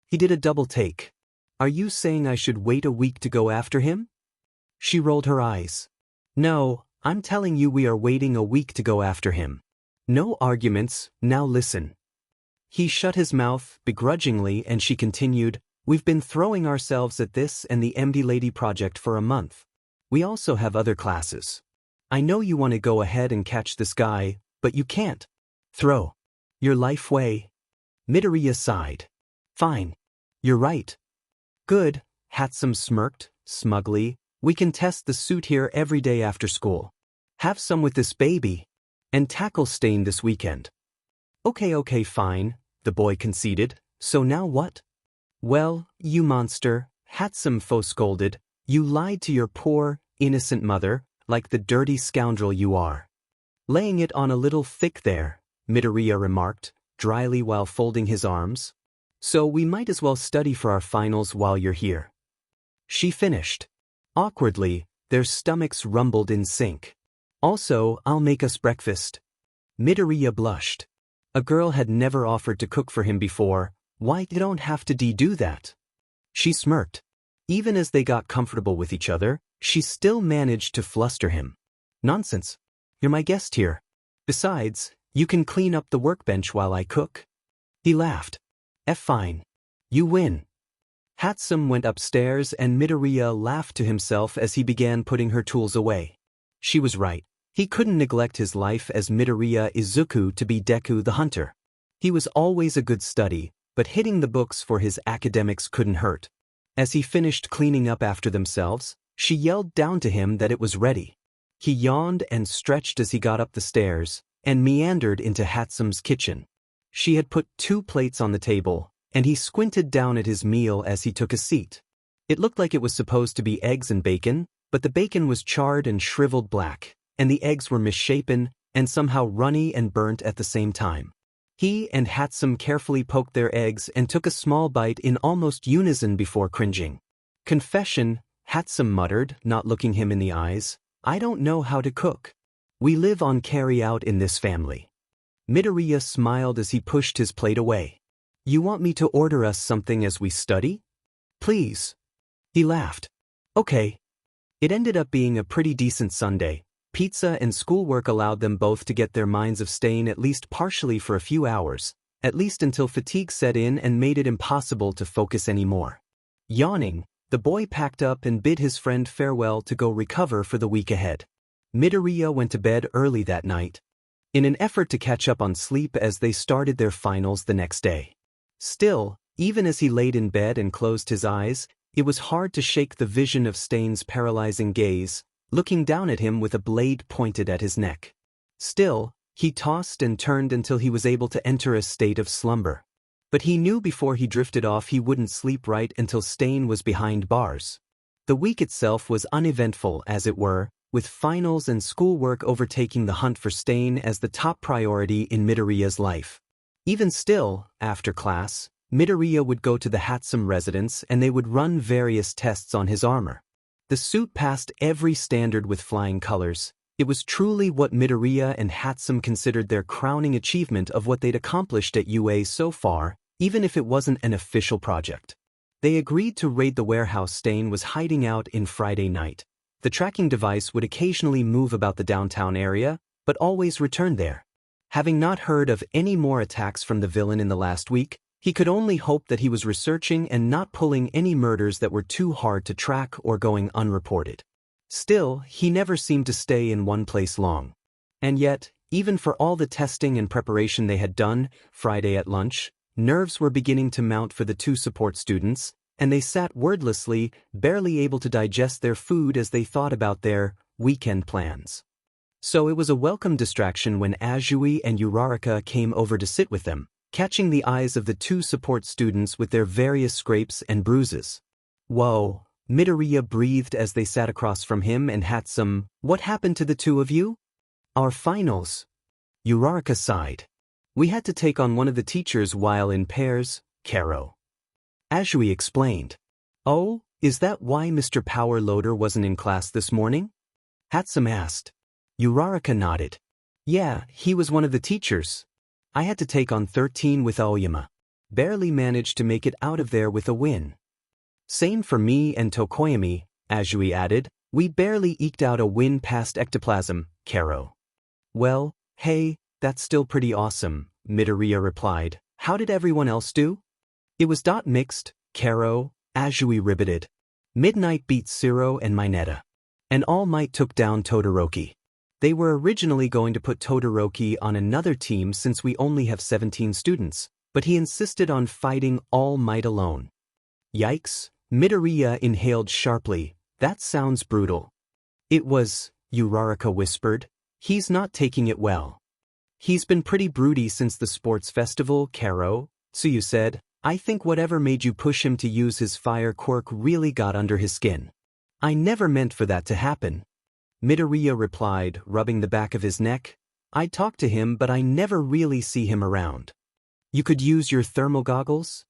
He did a double take. Are you saying I should wait a week to go after him? She rolled her eyes. No, I'm telling you we are waiting a week to go after him. No arguments, now listen. He shut his mouth begrudgingly and she continued, we've been throwing ourselves at this and the MD Lady project for a month. We also have other classes. I know you want to go ahead and catch this guy, but you can't. Throw your life away. Midoriya sighed. Fine. You're right. Good, Hatsum smirked, smugly. We can test the suit here every day after school. Have some with this baby. And tackle Stain this weekend. Okay, fine, the boy conceded. So now what? Well, you monster, Hatsum scolded. You lied to your poor, innocent mother, like the dirty scoundrel you are. Laying it on a little thick there, Midoriya remarked, dryly while folding his arms. So we might as well study for our finals while you're here. She finished. Awkwardly, their stomachs rumbled in sync. Also, I'll make us breakfast. Midoriya blushed. A girl had never offered to cook for him before. Why don't have to do that? She smirked. Even as they got comfortable with each other, she still managed to fluster him. Nonsense. You're my guest here. Besides, you can clean up the workbench while I cook. He laughed. Fine. You win. Hatsum went upstairs and Midoriya laughed to himself as he began putting her tools away. She was right. He couldn't neglect his life as Midoriya Izuku to be Deku the Hunter. He was always a good study, but hitting the books for his academics couldn't hurt. As he finished cleaning up after themselves, she yelled down to him that it was ready. He yawned and stretched as he got up the stairs, and meandered into Hatsum's kitchen. She had put 2 plates on the table, and he squinted down at his meal as he took a seat. It looked like it was supposed to be eggs and bacon, but the bacon was charred and shriveled black, and the eggs were misshapen and somehow runny and burnt at the same time. He and Hatsum carefully poked their eggs and took a small bite in almost unison before cringing. Confession, Hatsum muttered, not looking him in the eyes. I don't know how to cook. We live on carry-out in this family. Midoriya smiled as he pushed his plate away. You want me to order us something as we study? Please. He laughed. Okay. It ended up being a pretty decent Sunday. Pizza and schoolwork allowed them both to get their minds of staying at least partially for a few hours, at least until fatigue set in and made it impossible to focus anymore. Yawning, the boy packed up and bid his friend farewell to go recover for the week ahead. Midoriya went to bed early that night, in an effort to catch up on sleep as they started their finals the next day. Still, even as he laid in bed and closed his eyes, it was hard to shake the vision of Stain's paralyzing gaze, looking down at him with a blade pointed at his neck. Still, he tossed and turned until he was able to enter a state of slumber. But he knew before he drifted off he wouldn't sleep right until Stain was behind bars. The week itself was uneventful, as it were, with finals and schoolwork overtaking the hunt for Stain as the top priority in Midoriya's life. Even still, after class, Midoriya would go to the Hatsum residence and they would run various tests on his armor. The suit passed every standard with flying colors. It was truly what Midoriya and Hatsum considered their crowning achievement of what they'd accomplished at UA so far, even if it wasn't an official project. They agreed to raid the warehouse Stain was hiding out in Friday night. The tracking device would occasionally move about the downtown area, but always return there. Having not heard of any more attacks from the villain in the last week, he could only hope that he was researching and not pulling any murders that were too hard to track or going unreported. Still, he never seemed to stay in one place long. And yet, even for all the testing and preparation they had done, Friday at lunch, nerves were beginning to mount for the two support students, and they sat wordlessly, barely able to digest their food as they thought about their weekend plans. So it was a welcome distraction when Azui and Uraraka came over to sit with them, catching the eyes of the two support students with their various scrapes and bruises. Whoa, Midoriya breathed as they sat across from him and Hatsum. What happened to the two of you? Our finals. Uraraka sighed. We had to take on one of the teachers while in pairs, Karo. Azui explained. Oh, is that why Mr. Power Loader wasn't in class this morning? Hatsum asked. Uraraka nodded. Yeah, he was one of the teachers. I had to take on 13 with Aoyama. Barely managed to make it out of there with a win. Same for me and Tokoyami, Azui added. We barely eked out a win past Ectoplasm, Karo. Well, hey, that's still pretty awesome, Midoriya replied. How did everyone else do? It was mixed, Karo, Azui riveted. Midnight beat Zero and Mineta. And All Might took down Todoroki. They were originally going to put Todoroki on another team since we only have 17 students, but he insisted on fighting All Might alone. Yikes, Midoriya inhaled sharply. That sounds brutal. It was, Uraraka whispered. He's not taking it well. He's been pretty broody since the sports festival, Karo, Tsuyu said. I think whatever made you push him to use his fire quirk really got under his skin. I never meant for that to happen. Midoriya replied, rubbing the back of his neck. I talk to him but I never really see him around. You could use your thermal goggles?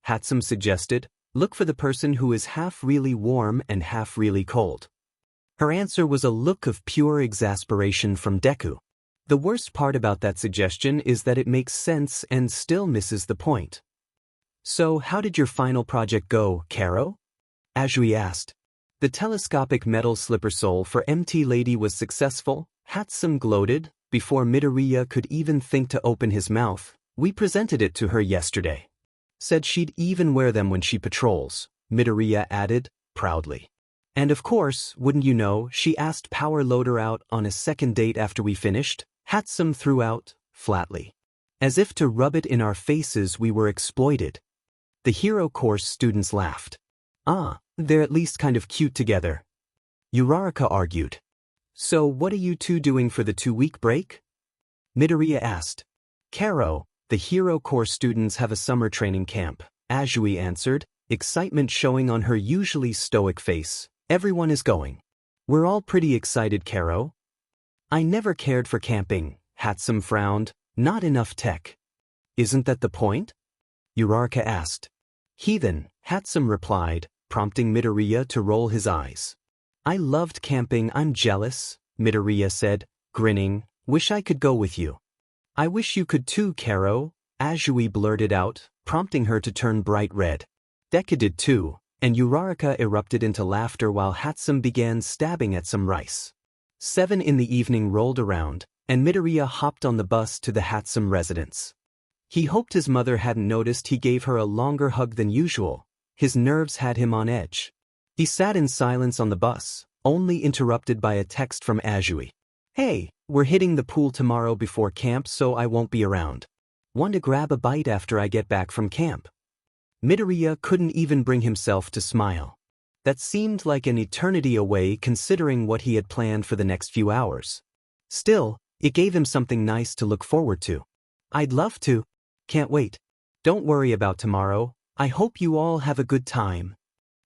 Hatsum suggested. Look for the person who is half really warm and half really cold. Her answer was a look of pure exasperation from Deku. The worst part about that suggestion is that it makes sense and still misses the point. So how did your final project go, Karo? Azui asked. The telescopic metal slipper sole for MT Lady was successful, Hatsum gloated. Before Midoriya could even think to open his mouth, we presented it to her yesterday. Said she'd even wear them when she patrols, Midoriya added, proudly. And of course, wouldn't you know, she asked Power Loader out on a second date after we finished, Hatsum threw out, flatly. As if to rub it in our faces we were exploited. The hero course students laughed. Ah, they're at least kind of cute together. Uraraka argued. So what are you two doing for the 2-week break? Midoriya asked. Karo, the hero course students have a summer training camp, Azui answered, excitement showing on her usually stoic face. Everyone is going. We're all pretty excited, Karo. I never cared for camping, Hatsum frowned. Not enough tech. Isn't that the point? Uraraka asked. Heathen, Hatsum replied, prompting Midoriya to roll his eyes. I loved camping, I'm jealous, Midoriya said, grinning, wish I could go with you. I wish you could too, Karo, Azui blurted out, prompting her to turn bright red. Deku did too, and Uraraka erupted into laughter while Hatsum began stabbing at some rice. 7 in the evening rolled around, and Midoriya hopped on the bus to the Hatsum residence. He hoped his mother hadn't noticed he gave her a longer hug than usual. His nerves had him on edge. He sat in silence on the bus, only interrupted by a text from Azui. Hey, we're hitting the pool tomorrow before camp, so I won't be around. Want to grab a bite after I get back from camp? Midoriya couldn't even bring himself to smile. That seemed like an eternity away considering what he had planned for the next few hours. Still, it gave him something nice to look forward to. I'd love to. Can't wait. Don't worry about tomorrow, I hope you all have a good time.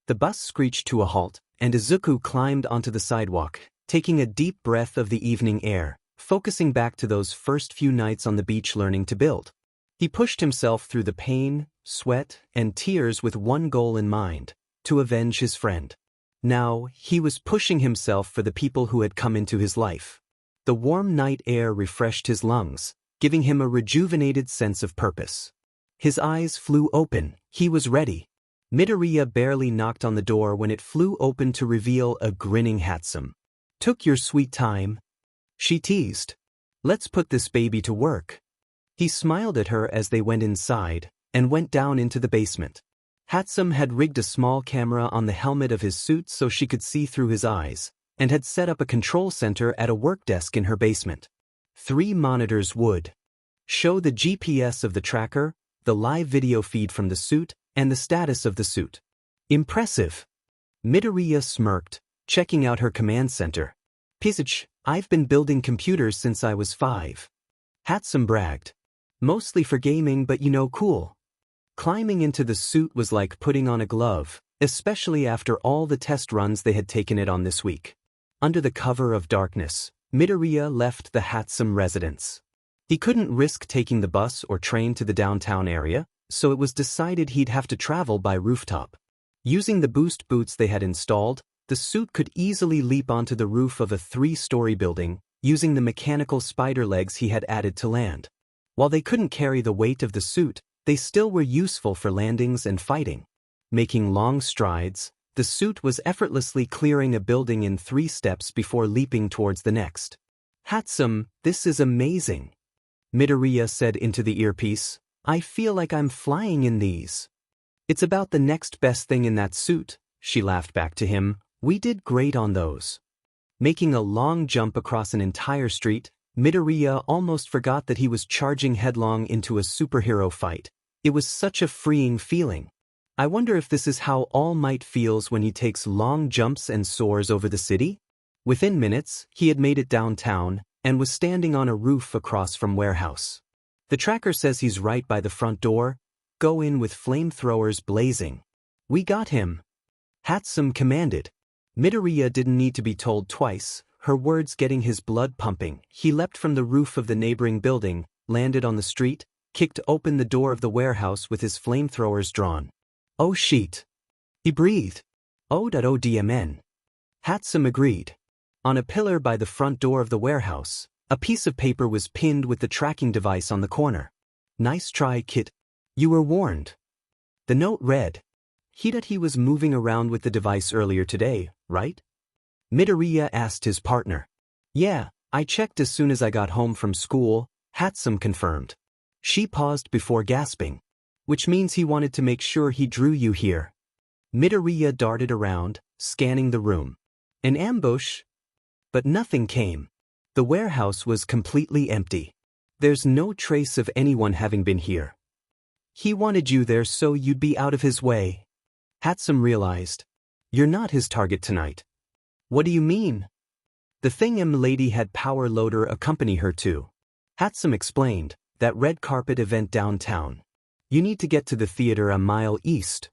The bus screeched to a halt, and Izuku climbed onto the sidewalk, taking a deep breath of the evening air, focusing back to those first few nights on the beach learning to build. He pushed himself through the pain, sweat, and tears with one goal in mind, to avenge his friend. Now, he was pushing himself for the people who had come into his life. The warm night air refreshed his lungs, giving him a rejuvenated sense of purpose. His eyes flew open, he was ready. Midoriya barely knocked on the door when it flew open to reveal a grinning Hatsum. Took your sweet time, she teased. Let's put this baby to work. He smiled at her as they went inside, and went down into the basement. Hatsum had rigged a small camera on the helmet of his suit so she could see through his eyes, and had set up a control center at a work desk in her basement. 3 monitors would show the GPS of the tracker, the live video feed from the suit, and the status of the suit. Impressive. Midoriya smirked, checking out her command center. Pisach, I've been building computers since I was 5. Hatsum bragged. Mostly for gaming, but you know, cool. Climbing into the suit was like putting on a glove, especially after all the test runs they had taken it on this week. Under the cover of darkness, Midoriya left the Hatsum residence. He couldn't risk taking the bus or train to the downtown area, so it was decided he'd have to travel by rooftop. Using the boost boots they had installed, the suit could easily leap onto the roof of a 3-story building, using the mechanical spider legs he had added to land. While they couldn't carry the weight of the suit, they still were useful for landings and fighting. Making long strides, the suit was effortlessly clearing a building in 3 steps before leaping towards the next. Hatsum, this is amazing. Midoriya said into the earpiece, I feel like I'm flying in these. It's about the next best thing in that suit, she laughed back to him, we did great on those. Making a long jump across an entire street, Midoriya almost forgot that he was charging headlong into a superhero fight. It was such a freeing feeling. I wonder if this is how All Might feels when he takes long jumps and soars over the city? Within minutes, he had made it downtown, and was standing on a roof across from warehouse. The tracker says he's right by the front door. Go in with flamethrowers blazing. We got him. Hatsum commanded. Midoriya didn't need to be told twice, her words getting his blood pumping. He leapt from the roof of the neighboring building, landed on the street, kicked open the door of the warehouse with his flamethrowers drawn. Oh shit. He breathed. ODMN. Hatsum agreed. On a pillar by the front door of the warehouse, a piece of paper was pinned with the tracking device on the corner. Nice try, kid. You were warned. The note read. He was moving around with the device earlier today, right? Midoriya asked his partner. Yeah, I checked as soon as I got home from school, Hatsum confirmed. She paused before gasping. Which means he wanted to make sure he drew you here. Midoriya darted around, scanning the room. An ambush? But nothing came. The warehouse was completely empty. There's no trace of anyone having been here. He wanted you there so you'd be out of his way. Hatsum realized. You're not his target tonight. What do you mean? The thing lady had Power Loader accompany her to. Hatsum explained, that red carpet event downtown. You need to get to the theater a mile east.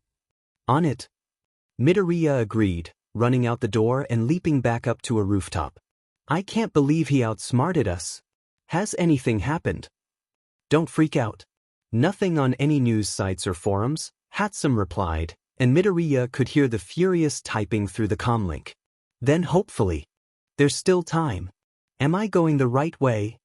On it. Midoriya agreed, running out the door and leaping back up to a rooftop. I can't believe he outsmarted us. Has anything happened? Don't freak out. Nothing on any news sites or forums, Hatsum replied, and Midoriya could hear the furious typing through the comlink. Then hopefully. There's still time. Am I going the right way?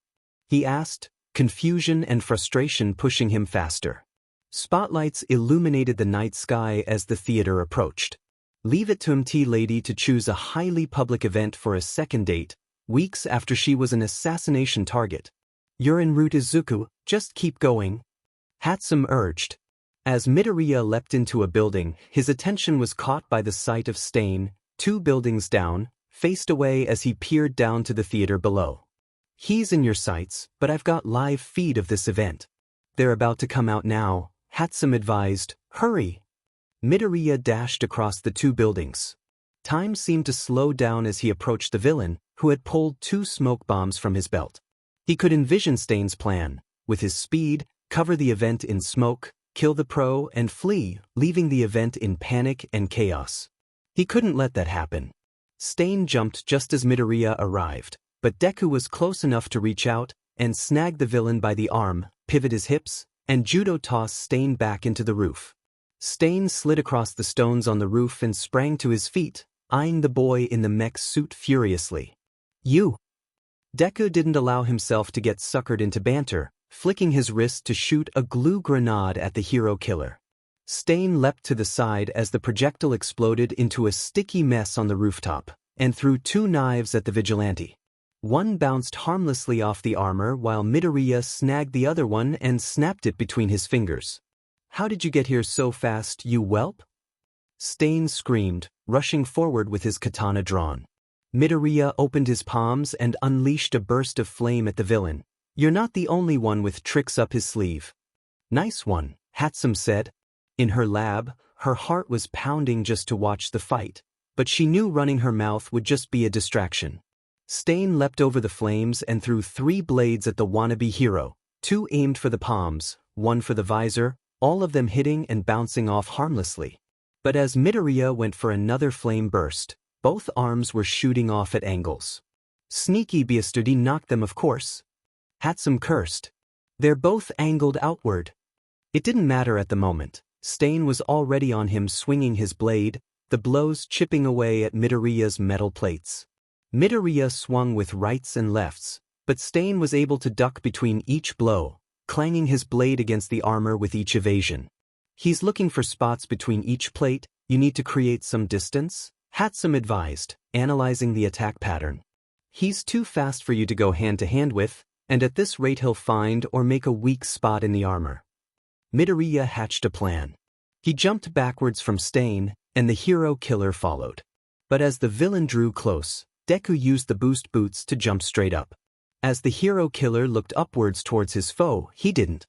He asked, confusion and frustration pushing him faster. Spotlights illuminated the night sky as the theater approached. Leave it to MT Lady to choose a highly public event for a second date, weeks after she was an assassination target. You're en route Izuku, just keep going. Hatsum urged. As Midoriya leapt into a building, his attention was caught by the sight of Stain, 2 buildings down, faced away as he peered down to the theater below. He's in your sights, but I've got live feed of this event. They're about to come out now, Hatsum advised. Hurry. Midoriya dashed across the 2 buildings. Time seemed to slow down as he approached the villain, who had pulled 2 smoke bombs from his belt. He could envision Stain's plan, with his speed, cover the event in smoke, kill the pro, and flee, leaving the event in panic and chaos. He couldn't let that happen. Stain jumped just as Midoriya arrived, but Deku was close enough to reach out and snag the villain by the arm, pivot his hips, and judo toss Stain back into the roof. Stain slid across the stones on the roof and sprang to his feet, eyeing the boy in the mech suit furiously. You! Deku didn't allow himself to get suckered into banter, flicking his wrist to shoot a glue grenade at the hero killer. Stain leapt to the side as the projectile exploded into a sticky mess on the rooftop, and threw 2 knives at the vigilante. One bounced harmlessly off the armor while Midoriya snagged the other one and snapped it between his fingers. How did you get here so fast, you whelp? Stain screamed, rushing forward with his katana drawn. Midoriya opened his palms and unleashed a burst of flame at the villain. You're not the only one with tricks up his sleeve. Nice one, Hatsum said. In her lab, her heart was pounding just to watch the fight, but she knew running her mouth would just be a distraction. Stain leapt over the flames and threw 3 blades at the wannabe hero, 2 aimed for the palms, 1 for the visor, all of them hitting and bouncing off harmlessly. But as Midoriya went for another flame burst, both arms were shooting off at angles. Sneaky Biastudi knocked them, of course. Hatsum cursed. They're both angled outward. It didn't matter at the moment. Stain was already on him swinging his blade, the blows chipping away at Midoriya's metal plates. Midoriya swung with rights and lefts, but Stain was able to duck between each blow, clanging his blade against the armor with each evasion. He's looking for spots between each plate. You need to create some distance, Hatsum advised, analyzing the attack pattern. He's too fast for you to go hand-to-hand with, and at this rate he'll find or make a weak spot in the armor. Midoriya hatched a plan. He jumped backwards from Stain, and the hero killer followed. But as the villain drew close, Deku used the boost boots to jump straight up. As the hero killer looked upwards towards his foe, he didn't.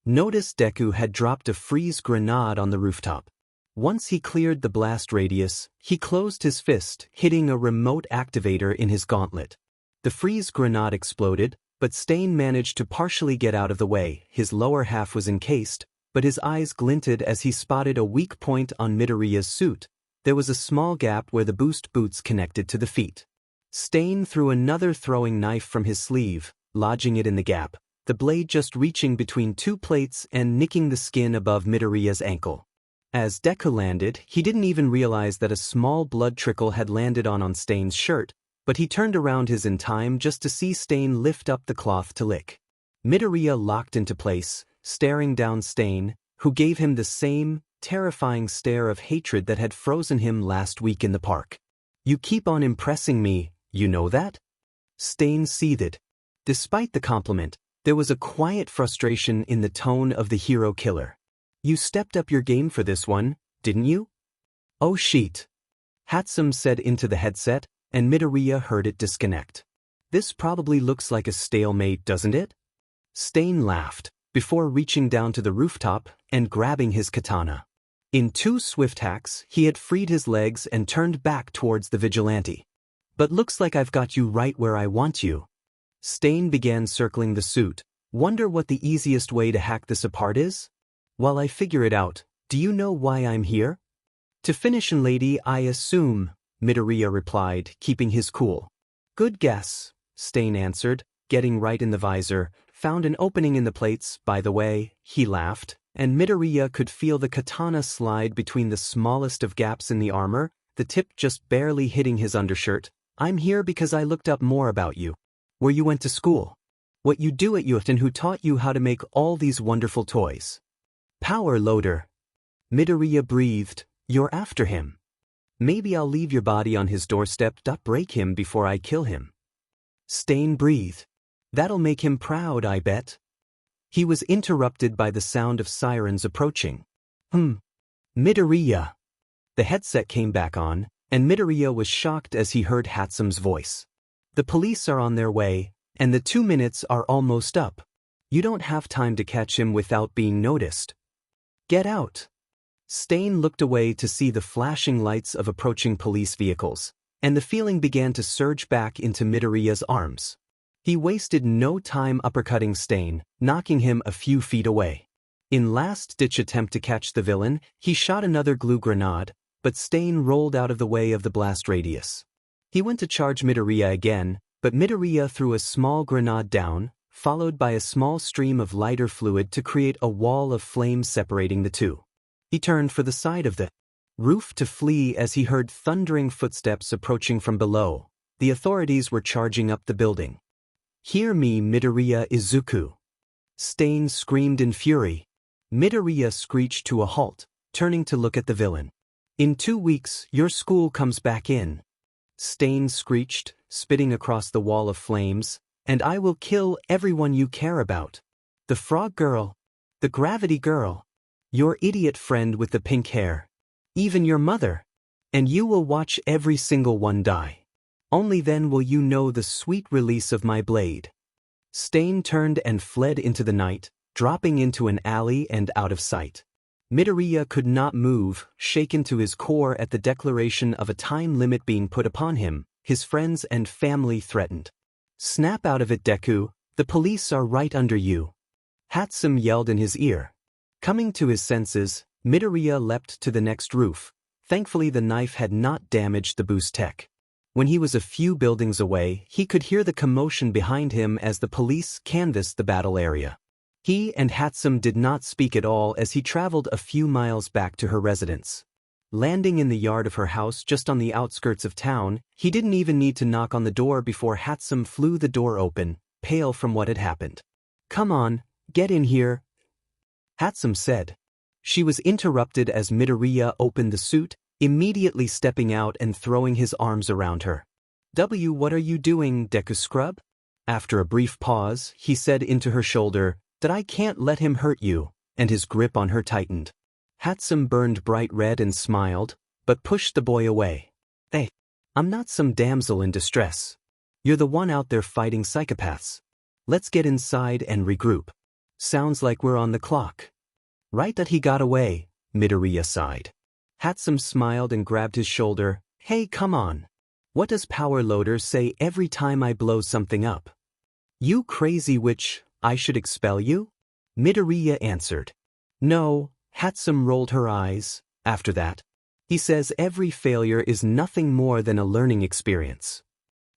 Notice Deku had dropped a freeze grenade on the rooftop. Once he cleared the blast radius, he closed his fist, hitting a remote activator in his gauntlet. The freeze grenade exploded, but Stain managed to partially get out of the way. His lower half was encased, but his eyes glinted as he spotted a weak point on Midoriya's suit. There was a small gap where the boost boots connected to the feet. Stain threw another throwing knife from his sleeve, lodging it in the gap, the blade just reaching between 2 plates and nicking the skin above Midoriya's ankle. As Deku landed, he didn't even realize that a small blood trickle had landed on Stain's shirt, but he turned around in time just to see Stain lift up the cloth to lick. Midoriya locked into place, staring down Stain, who gave him the same terrifying stare of hatred that had frozen him last week in the park. You keep on impressing me, you know that? Stain seethed. Despite the compliment, there was a quiet frustration in the tone of the hero killer. You stepped up your game for this one, didn't you? Oh shit. Hatsum said into the headset, and Midoriya heard it disconnect. This probably looks like a stalemate, doesn't it? Stain laughed, before reaching down to the rooftop and grabbing his katana. In 2 swift hacks, he had freed his legs and turned back towards the vigilante. But looks like I've got you right where I want you. Stain began circling the suit. Wonder what the easiest way to hack this apart is? While I figure it out, do you know why I'm here? To finish, and lady, I assume, Midoriya replied, keeping his cool. Good guess, Stain answered, getting right in the visor, found an opening in the plates, by the way, he laughed, and Midoriya could feel the katana slide between the smallest of gaps in the armor, the tip just barely hitting his undershirt. I'm here because I looked up more about you. Where you went to school. What you do at UFT and who taught you how to make all these wonderful toys. Power loader. Midoriya breathed, you're after him. Maybe I'll leave your body on his doorstep. Break him before I kill him. Stain breathed. That'll make him proud, I bet. He was interrupted by the sound of sirens approaching. Midoriya. The headset came back on, and Midoriya was shocked as he heard Hatsume's voice. The police are on their way, and the 2 minutes are almost up. You don't have time to catch him without being noticed. Get out. Stain looked away to see the flashing lights of approaching police vehicles, and the feeling began to surge back into Midoriya's arms. He wasted no time uppercutting Stain, knocking him a few feet away. In last-ditch attempt to catch the villain, he shot another glue grenade, but Stain rolled out of the way of the blast radius. He went to charge Midoriya again, but Midoriya threw a small grenade down, followed by a small stream of lighter fluid to create a wall of flames separating the two. He turned for the side of the roof to flee as he heard thundering footsteps approaching from below. The authorities were charging up the building. Hear me, Midoriya Izuku. Stain screamed in fury. Midoriya screeched to a halt, turning to look at the villain. In 2 weeks, your school comes back in. Stain screeched, spitting across the wall of flames, and I will kill everyone you care about. The frog girl. The gravity girl. Your idiot friend with the pink hair. Even your mother. And you will watch every single one die. Only then will you know the sweet release of my blade. Stain turned and fled into the night, dropping into an alley and out of sight. Midoriya could not move, shaken to his core at the declaration of a time limit being put upon him, his friends and family threatened. Snap out of it, Deku, the police are right under you. Hatsume yelled in his ear. Coming to his senses, Midoriya leapt to the next roof. Thankfully the knife had not damaged the boost tech. When he was a few buildings away, he could hear the commotion behind him as the police canvassed the battle area. He and Hatsume did not speak at all as he traveled a few miles back to her residence. Landing in the yard of her house just on the outskirts of town, he didn't even need to knock on the door before Hatsume flew the door open, pale from what had happened. Come on, get in here, Hatsume said. She was interrupted as Midoriya opened the suit, immediately stepping out and throwing his arms around her. What are you doing, Deku Scrub? After a brief pause, he said into her shoulder, that I can't let him hurt you, and his grip on her tightened. Hatsume burned bright red and smiled, but pushed the boy away. Hey, I'm not some damsel in distress. You're the one out there fighting psychopaths. Let's get inside and regroup. Sounds like we're on the clock. Right that he got away, Midoriya sighed. Hatsume smiled and grabbed his shoulder. Hey, come on. What does Power Loader say every time I blow something up? You crazy witch, I should expel you? Midoriya answered. No, Hatsume rolled her eyes. After that, he says every failure is nothing more than a learning experience.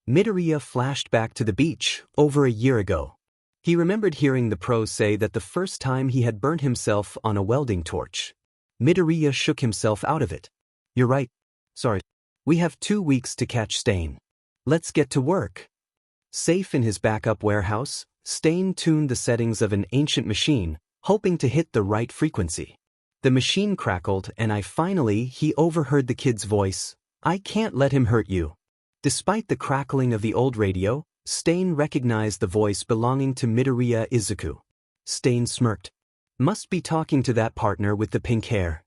Midoriya flashed back to the beach, over a year ago. He remembered hearing the pro say that the first time he had burnt himself on a welding torch. Midoriya shook himself out of it. You're right. Sorry. We have 2 weeks to catch Stain. Let's get to work. Safe in his backup warehouse, Stain tuned the settings of an ancient machine, hoping to hit the right frequency. The machine crackled and he overheard the kid's voice. I can't let him hurt you. Despite the crackling of the old radio, Stain recognized the voice belonging to Midoriya Izuku. Stain smirked. Must be talking to that partner with the pink hair.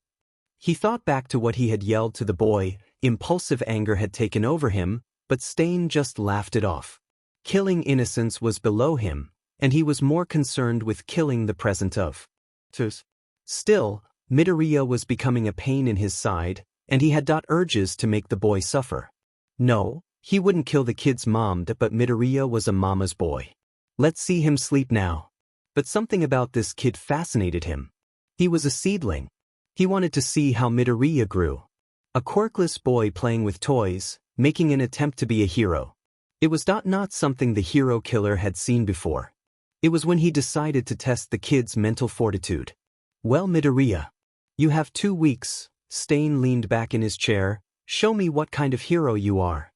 He thought back to what he had yelled to the boy. Impulsive anger had taken over him, but Stain just laughed it off. Killing innocents was below him, and he was more concerned with killing the present of. Still, Midoriya was becoming a pain in his side, and he had urges to make the boy suffer. No, he wouldn't kill the kid's mom, but Midoriya was a mama's boy. Let's see him sleep now. But something about this kid fascinated him. He was a seedling. He wanted to see how Midoriya grew. A quirkless boy playing with toys, making an attempt to be a hero. It was not something the hero killer had seen before. It was when he decided to test the kid's mental fortitude. Well, Midoriya, you have 2 weeks. Stain leaned back in his chair. Show me what kind of hero you are,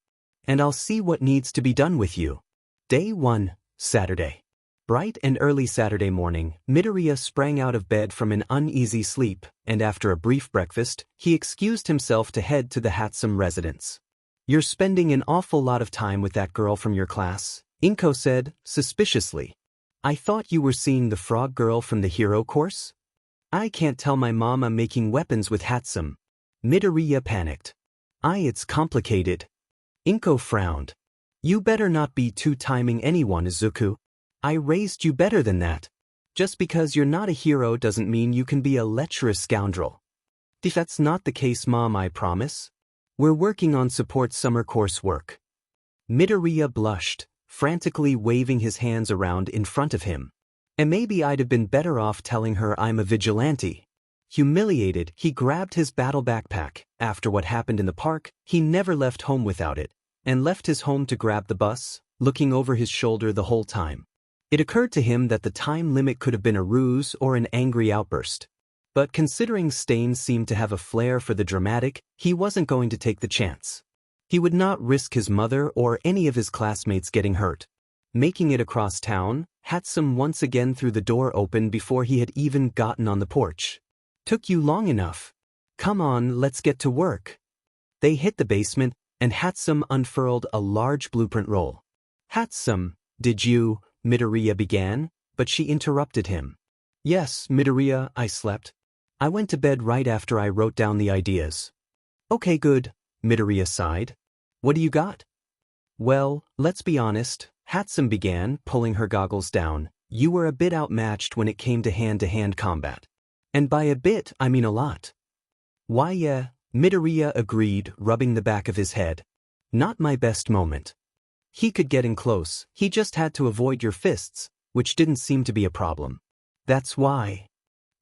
and I'll see what needs to be done with you. Day 1, Saturday. Bright and early Saturday morning, Midoriya sprang out of bed from an uneasy sleep, and after a brief breakfast, he excused himself to head to the Hatsum residence. You're spending an awful lot of time with that girl from your class, Inko said, suspiciously. I thought you were seeing the frog girl from the hero course? I can't tell my mom I'm making weapons with Hatsum. Midoriya panicked. It's complicated. Inko frowned. You better not be two-timing anyone, Izuku. I raised you better than that. Just because you're not a hero doesn't mean you can be a lecherous scoundrel. That's not the case, Mom, I promise. We're working on support summer course work. Midoriya blushed, frantically waving his hands around in front of him. And maybe I'd have been better off telling her I'm a vigilante. Humiliated, he grabbed his battle backpack. After what happened in the park, he never left home without it, and left his home to grab the bus, looking over his shoulder the whole time. It occurred to him that the time limit could have been a ruse or an angry outburst. But considering Stain seemed to have a flair for the dramatic, he wasn't going to take the chance. He would not risk his mother or any of his classmates getting hurt. Making it across town, Hatsum once again threw the door open before he had even gotten on the porch. Took you long enough. Come on, let's get to work. They hit the basement, and Hatsum unfurled a large blueprint roll. Hatsum, did you... Midoriya began, but she interrupted him. Yes, Midoriya, I slept. I went to bed right after I wrote down the ideas. Okay, good, Midoriya sighed. What do you got? Well, let's be honest, Hatsum began, pulling her goggles down. You were a bit outmatched when it came to hand-to-hand combat. And by a bit, I mean a lot. Why, yeah, Midoriya agreed, rubbing the back of his head. Not my best moment. He could get in close, he just had to avoid your fists, which didn't seem to be a problem. That's why.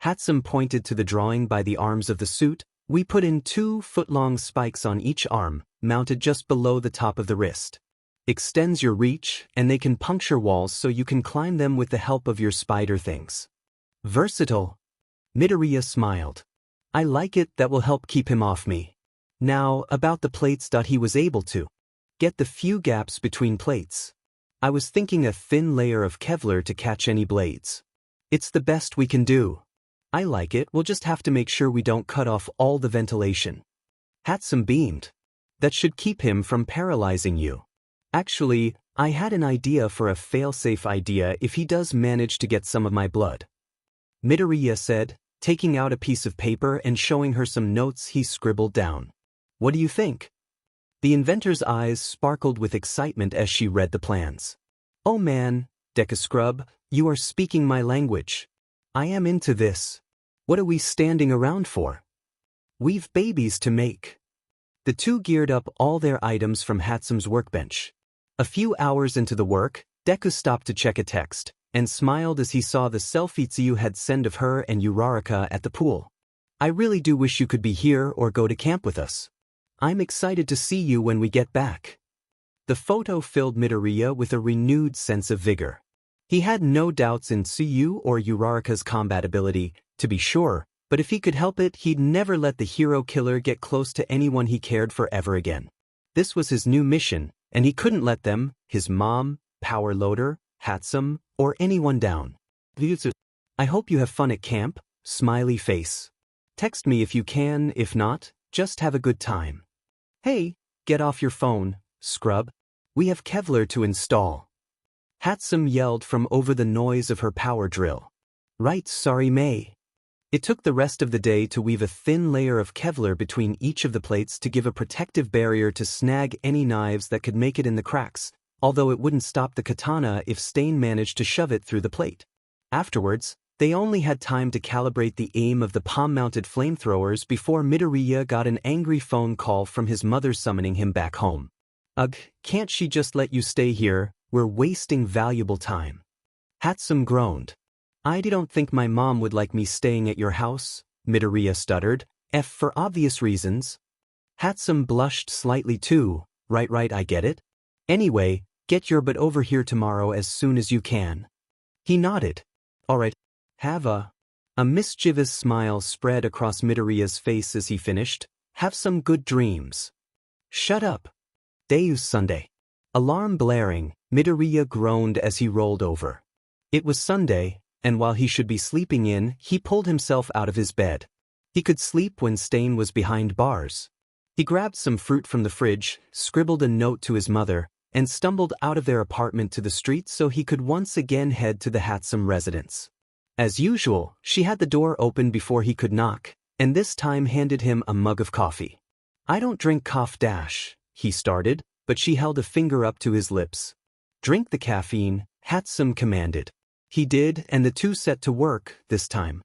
Hatsum pointed to the drawing by the arms of the suit. We put in 2-foot-long spikes on each arm, mounted just below the top of the wrist. Extends your reach, and they can puncture walls so you can climb them with the help of your spider things. Versatile. Midoriya smiled. I like it, that will help keep him off me. Now, about the plates. He was able to get the few gaps between plates. I was thinking a thin layer of Kevlar to catch any blades. It's the best we can do. I like it, we'll just have to make sure we don't cut off all the ventilation. Hatsum beamed. That should keep him from paralyzing you. Actually, I had an idea for a fail-safe idea if he does manage to get some of my blood. Midoriya said, taking out a piece of paper and showing her some notes he scribbled down. What do you think? The inventor's eyes sparkled with excitement as she read the plans. Oh man, Deku Scrub, you are speaking my language. I am into this. What are we standing around for? We've babies to make. The two geared up all their items from Hatsum's workbench. A few hours into the work, Deku stopped to check a text, and smiled as he saw the selfie Tsuyu had sent of her and Uraraka at the pool. I really do wish you could be here or go to camp with us. I'm excited to see you when we get back. The photo filled Midoriya with a renewed sense of vigor. He had no doubts in Tsuyu or Uraraka's combat ability, to be sure, but if he could help it, he'd never let the hero killer get close to anyone he cared for ever again. This was his new mission, and he couldn't let them, his mom, Power Loader, Hatsum, or anyone down. I hope you have fun at camp, smiley face. Text me if you can, if not, just have a good time. Hey, get off your phone, scrub. We have Kevlar to install. Hatsum yelled from over the noise of her power drill. Right, sorry May. It took the rest of the day to weave a thin layer of Kevlar between each of the plates to give a protective barrier to snag any knives that could make it in the cracks, although it wouldn't stop the katana if Stain managed to shove it through the plate. Afterwards, they only had time to calibrate the aim of the palm-mounted flamethrowers before Midoriya got an angry phone call from his mother summoning him back home. Ugh, can't she just let you stay here? We're wasting valuable time. Hatsum groaned. I don't think my mom would like me staying at your house, Midoriya stuttered, for obvious reasons. Hatsum blushed slightly too. Right, I get it. Anyway, get your butt over here tomorrow as soon as you can. He nodded. Alright. Have a mischievous smile spread across Midoriya's face as he finished. Have some good dreams. Shut up. Deus Sunday. Alarm blaring, Midoriya groaned as he rolled over. It was Sunday, and while he should be sleeping in, he pulled himself out of his bed. He could sleep when Stain was behind bars. He grabbed some fruit from the fridge, scribbled a note to his mother, and stumbled out of their apartment to the street so he could once again head to the Hatsum residence. As usual, she had the door open before he could knock, and this time handed him a mug of coffee. I don't drink coffee, he started, but she held a finger up to his lips. Drink the caffeine, Hatsum commanded. He did, and the two set to work, this time,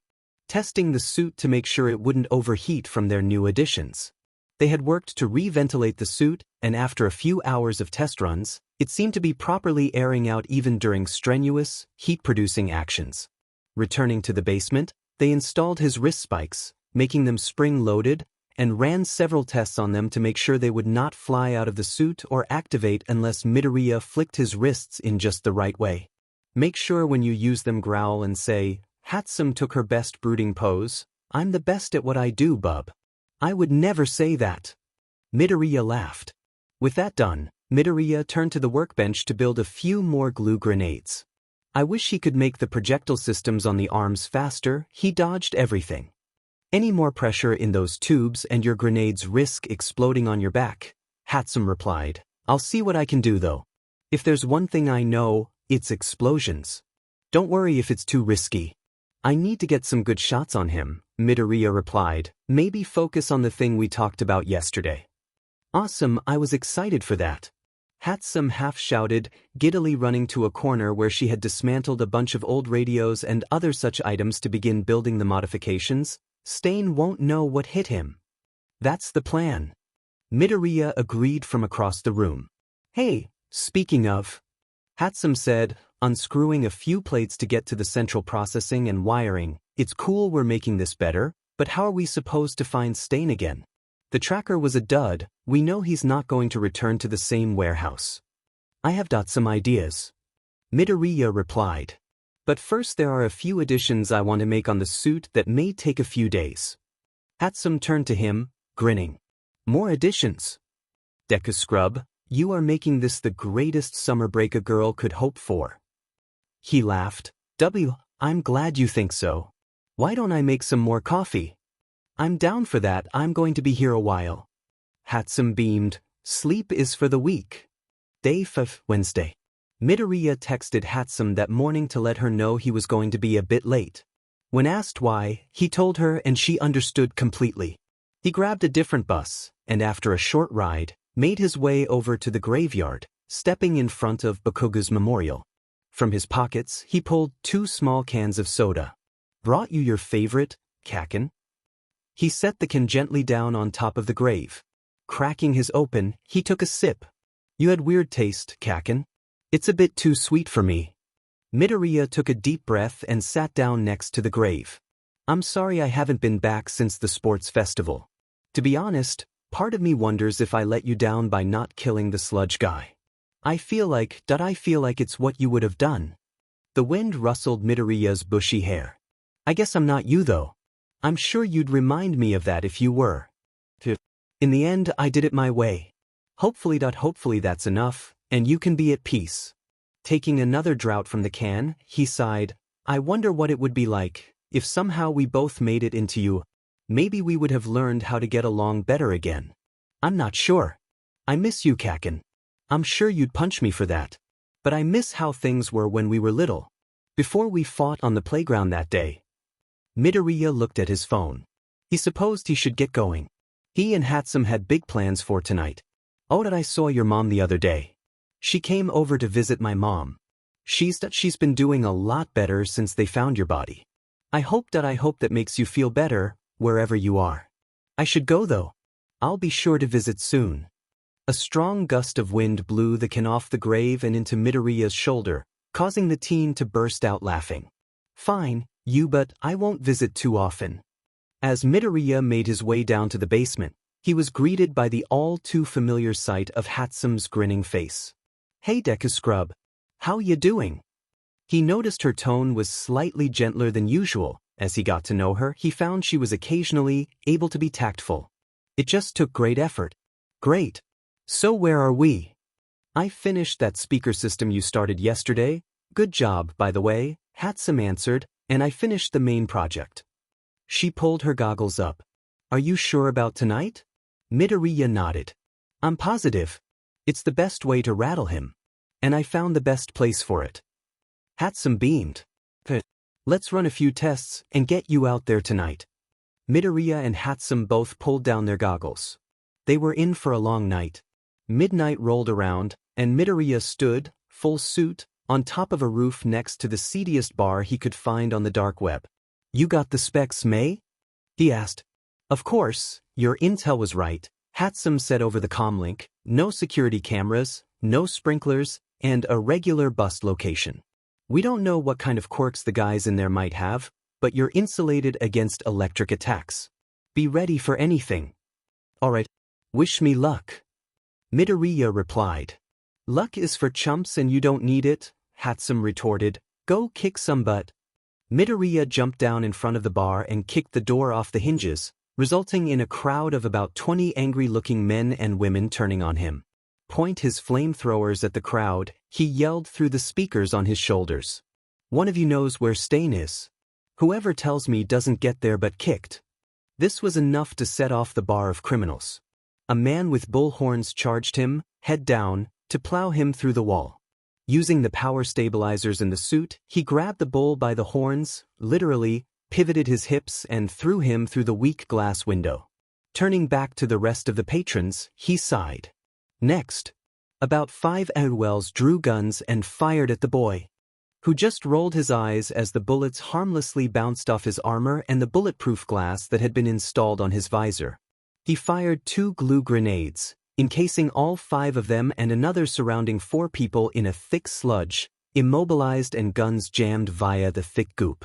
testing the suit to make sure it wouldn't overheat from their new additions. They had worked to re-ventilate the suit, and after a few hours of test runs, it seemed to be properly airing out even during strenuous, heat-producing actions. Returning to the basement, they installed his wrist spikes, making them spring-loaded, and ran several tests on them to make sure they would not fly out of the suit or activate unless Midoriya flicked his wrists in just the right way. Make sure when you use them growl and say, Hatsum took her best brooding pose, I'm the best at what I do, bub. I would never say that. Midoriya laughed. With that done, Midoriya turned to the workbench to build a few more glue grenades. I wish he could make the projectile systems on the arms faster. He dodged everything. Any more pressure in those tubes and your grenades risk exploding on your back, Hatsum replied. I'll see what I can do though. If there's one thing I know, it's explosions. Don't worry if it's too risky. I need to get some good shots on him, Midoriya replied. Maybe focus on the thing we talked about yesterday. Awesome, I was excited for that. Hatsum half-shouted, giddily running to a corner where she had dismantled a bunch of old radios and other such items to begin building the modifications. Stain won't know what hit him. That's the plan. Midoriya agreed from across the room. Hey, speaking of, Hatsum said, unscrewing a few plates to get to the central processing and wiring, it's cool we're making this better, but how are we supposed to find Stain again? The tracker was a dud, we know he's not going to return to the same warehouse. I have got some ideas. Midoriya replied. But first there are a few additions I want to make on the suit that may take a few days. Hatsum turned to him, grinning. More additions? Deku Scrub, you are making this the greatest summer break a girl could hope for. He laughed. I'm glad you think so. Why don't I make some more coffee? I'm down for that, I'm going to be here a while. Hatsum beamed. Sleep is for the weak. Day 5, Wednesday. Midoriya texted Hatsum that morning to let her know he was going to be a bit late. When asked why, he told her and she understood completely. He grabbed a different bus, and after a short ride, made his way over to the graveyard, stepping in front of Bakuga's memorial. From his pockets, he pulled 2 small cans of soda. Brought you your favorite, Kaken? He set the can gently down on top of the grave. Cracking his open, he took a sip. You had weird taste, Kaken. It's a bit too sweet for me. Midoriya took a deep breath and sat down next to the grave. I'm sorry I haven't been back since the sports festival. To be honest, part of me wonders if I let you down by not killing the sludge guy. I feel like it's what you would have done. The wind rustled Midoriya's bushy hair. I guess I'm not you though. I'm sure you'd remind me of that if you were. In the end, I did it my way. Hopefully that's enough, and you can be at peace. Taking another draught from the can, he sighed. I wonder what it would be like, if somehow we both made it into you. Maybe we would have learned how to get along better again. I'm not sure. I miss you, Kaken. I'm sure you'd punch me for that. But I miss how things were when we were little. Before we fought on the playground that day. Midoriya looked at his phone. He supposed he should get going. He and Hatsum had big plans for tonight. Oh, that I saw your mom the other day. She came over to visit my mom. She's been doing a lot better since they found your body. I hope that makes you feel better, wherever you are. I should go though. I'll be sure to visit soon. A strong gust of wind blew the can off the grave and into Midoriya's shoulder, causing the teen to burst out laughing. Fine, but I won't visit too often. As Midoriya made his way down to the basement, he was greeted by the all-too-familiar sight of Hatsum's grinning face. Hey Deku Scrub. How ya doing? He noticed her tone was slightly gentler than usual. As he got to know her, he found she was occasionally able to be tactful. It just took great effort. Great. So where are we? I finished that speaker system you started yesterday. Good job, by the way, Hatsum answered, and I finished the main project. She pulled her goggles up. Are you sure about tonight? Midoriya nodded. I'm positive. It's the best way to rattle him. And I found the best place for it. Hatsum beamed. Good. Let's run a few tests and get you out there tonight. Midoriya and Hatsum both pulled down their goggles. They were in for a long night. Midnight rolled around, and Midoriya stood, full suit, on top of a roof next to the seediest bar he could find on the dark web. You got the specs, May? He asked. Of course, your intel was right, Hatsum said over the comlink. No security cameras, no sprinklers, and a regular bust location. We don't know what kind of quirks the guys in there might have, but you're insulated against electric attacks. Be ready for anything. Alright. Wish me luck. Midoriya replied. Luck is for chumps and you don't need it, Hatsum retorted. Go kick some butt. Midoriya jumped down in front of the bar and kicked the door off the hinges, resulting in a crowd of about 20 angry-looking men and women turning on him. Point his flamethrowers at the crowd, he yelled through the speakers on his shoulders. One of you knows where Stain is. Whoever tells me doesn't get there but kicked. This was enough to set off the bar of criminals. A man with bull horns charged him, head down, to plow him through the wall. Using the power stabilizers in the suit, he grabbed the bull by the horns, literally, pivoted his hips and threw him through the weak glass window. Turning back to the rest of the patrons, he sighed. Next, about 5 Edwells drew guns and fired at the boy, who just rolled his eyes as the bullets harmlessly bounced off his armor and the bulletproof glass that had been installed on his visor. He fired 2 glue grenades, encasing all 5 of them and another surrounding 4 people in a thick sludge, immobilized and guns jammed via the thick goop.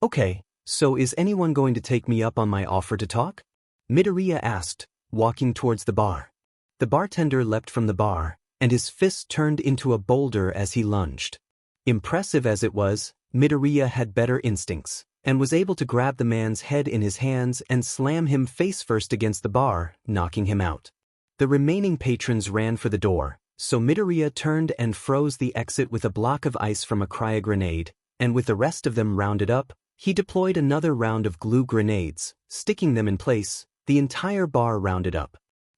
Okay, so is anyone going to take me up on my offer to talk? Midoriya asked, walking towards the bar. The bartender leapt from the bar, and his fist turned into a boulder as he lunged. Impressive as it was, Midoriya had better instincts, and was able to grab the man's head in his hands and slam him face first against the bar, knocking him out. The remaining patrons ran for the door, so Midoriya turned and froze the exit with a block of ice from a cryo grenade, and with the rest of them rounded up, he deployed another round of glue grenades, sticking them in place, the entire bar rounded up.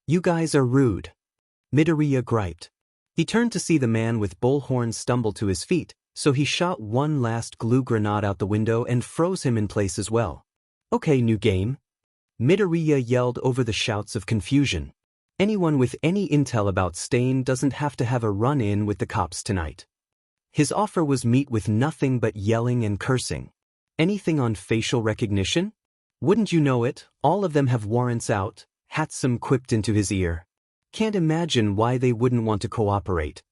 You guys are rude. Midoriya griped. He turned to see the man with bull horns stumble to his feet, so he shot one last glue grenade out the window and froze him in place as well. Okay, new game. Midoriya yelled over the shouts of confusion. Anyone with any intel about Stain doesn't have to have a run-in with the cops tonight. His offer was met with nothing but yelling and cursing. Anything on facial recognition? Wouldn't you know it, all of them have warrants out, Hatsum quipped into his ear. Can't imagine why they wouldn't want to cooperate.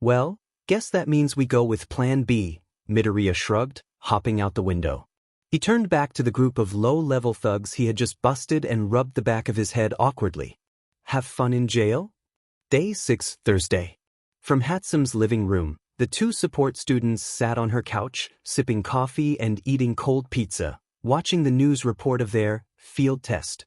Well, guess that means we go with Plan B, Midoriya shrugged, hopping out the window. He turned back to the group of low-level thugs he had just busted and rubbed the back of his head awkwardly. Have fun in jail? Day 6, Thursday. From Hatsum's living room, the 2 support students sat on her couch, sipping coffee and eating cold pizza, watching the news report of their field test.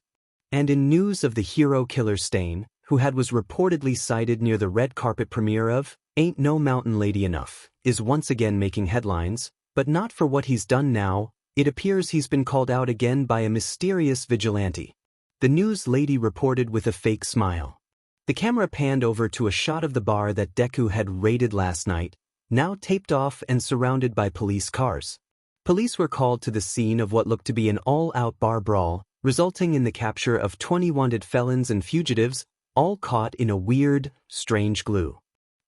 And in news of the hero killer Stain, who was reportedly sighted near the red carpet premiere of Ain't No Mountain Lady Enough, is once again making headlines, but not for what he's done now. It appears he's been called out again by a mysterious vigilante. The news lady reported with a fake smile. The camera panned over to a shot of the bar that Deku had raided last night, now taped off and surrounded by police cars. Police were called to the scene of what looked to be an all-out bar brawl, resulting in the capture of 20 wanted felons and fugitives, all caught in a weird, strange glue.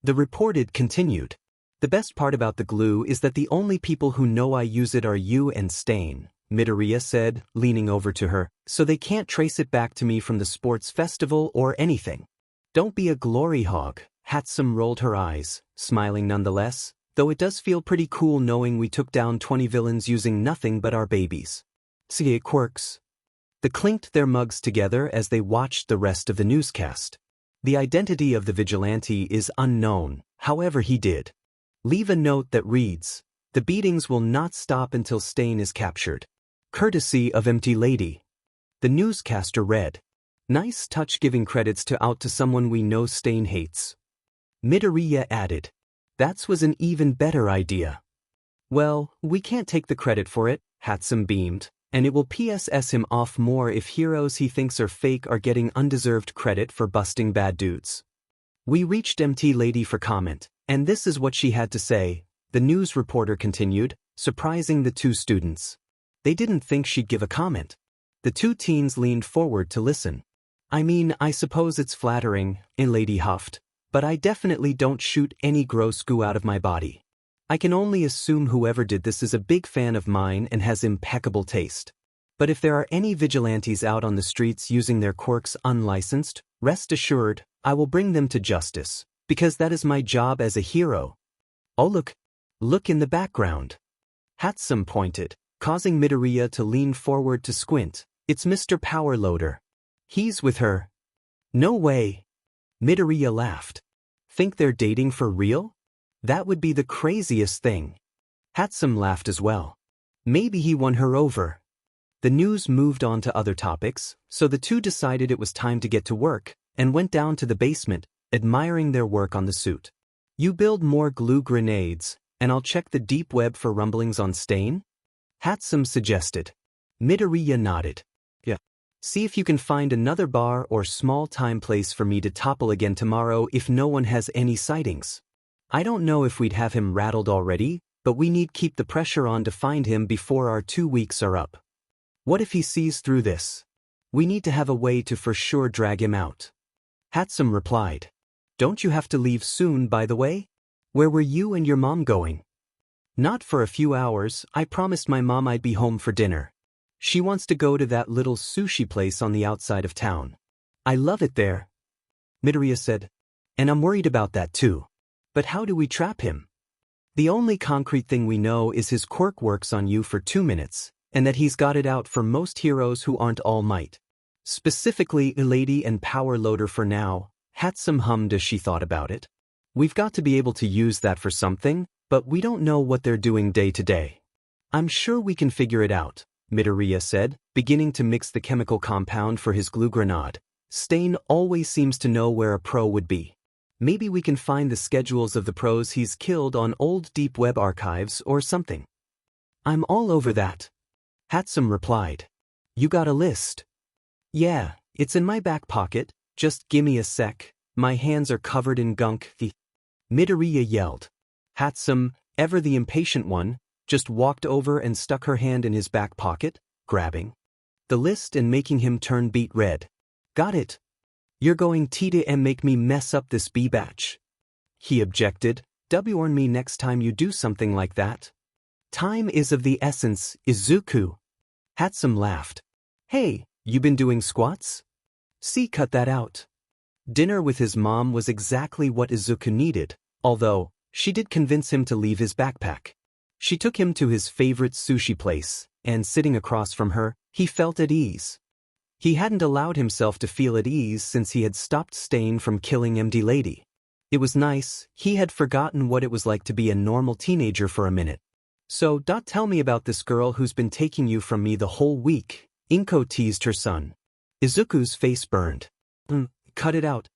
The reported continued. The best part about the glue is that the only people who know I use it are you and Stain, Midoriya said, leaning over to her, so they can't trace it back to me from the sports festival or anything. Don't be a glory hog, Hatsum rolled her eyes, smiling nonetheless, though it does feel pretty cool knowing we took down 20 villains using nothing but our babies. See it quirks. They clinked their mugs together as they watched the rest of the newscast. The identity of the vigilante is unknown, however he did leave a note that reads, The beatings will not stop until Stain is captured. Courtesy of Empty Lady. The newscaster read. Nice touch giving credits out to someone we know Stain hates. Midoriya added. That was an even better idea. Well, we can't take the credit for it, Hatsum beamed, and it will PSS him off more if heroes he thinks are fake are getting undeserved credit for busting bad dudes. We reached Empty Lady for comment, and this is what she had to say, the news reporter continued, surprising the two students. They didn't think she'd give a comment. The two teens leaned forward to listen. I mean, I suppose it's flattering, Lady huffed, but I definitely don't shoot any gross goo out of my body. I can only assume whoever did this is a big fan of mine and has impeccable taste. But if there are any vigilantes out on the streets using their quirks unlicensed, rest assured, I will bring them to justice, because that is my job as a hero. Oh look in the background. Hatsum pointed, causing Midoriya to lean forward to squint. It's Mr. Powerloader. He's with her. No way. Midoriya laughed. Think they're dating for real? That would be the craziest thing. Hatsum laughed as well. Maybe he won her over. The news moved on to other topics, so the two decided it was time to get to work, and went down to the basement, admiring their work on the suit. You build more glue grenades, and I'll check the deep web for rumblings on Stain? Hatsum suggested. Midoriya nodded. Yeah. See if you can find another bar or small time place for me to topple again tomorrow if no one has any sightings. I don't know if we'd have him rattled already, but we need keep the pressure on to find him before our 2 weeks are up. What if he sees through this? We need to have a way to for sure drag him out. Hatsum replied. Don't you have to leave soon, by the way? Where were you and your mom going? Not for a few hours, I promised my mom I'd be home for dinner. She wants to go to that little sushi place on the outside of town. I love it there. Midoriya said. And I'm worried about that too. But how do we trap him? The only concrete thing we know is his quirk works on you for 2 minutes, and that he's got it out for most heroes who aren't All Might. Specifically Lady and Powerloader for now, Hatsum hummed as she thought about it. We've got to be able to use that for something, but we don't know what they're doing day to day. I'm sure we can figure it out, Midoriya said, beginning to mix the chemical compound for his glue grenade. Stain always seems to know where a pro would be. Maybe we can find the schedules of the pros he's killed on old deep web archives or something. I'm all over that. Hatsum replied. You got a list? Yeah, it's in my back pocket, just gimme a sec, my hands are covered in gunk. Midoriya yelled. Hatsum, ever the impatient one, just walked over and stuck her hand in his back pocket, grabbing the list and making him turn beet red. Got it. You're going to make me mess up this B batch. He objected. Warn me next time you do something like that. Time is of the essence, Izuku. Hatsum laughed. Hey, you been doing squats? See, cut that out. Dinner with his mom was exactly what Izuku needed, although she did convince him to leave his backpack. She took him to his favorite sushi place, and sitting across from her, he felt at ease. He hadn't allowed himself to feel at ease since he had stopped Stain from killing Empty Lady. It was nice, he had forgotten what it was like to be a normal teenager for a minute. So, tell me about this girl who's been taking you from me the whole week, Inko teased her son. Izuku's face burned. Cut it out.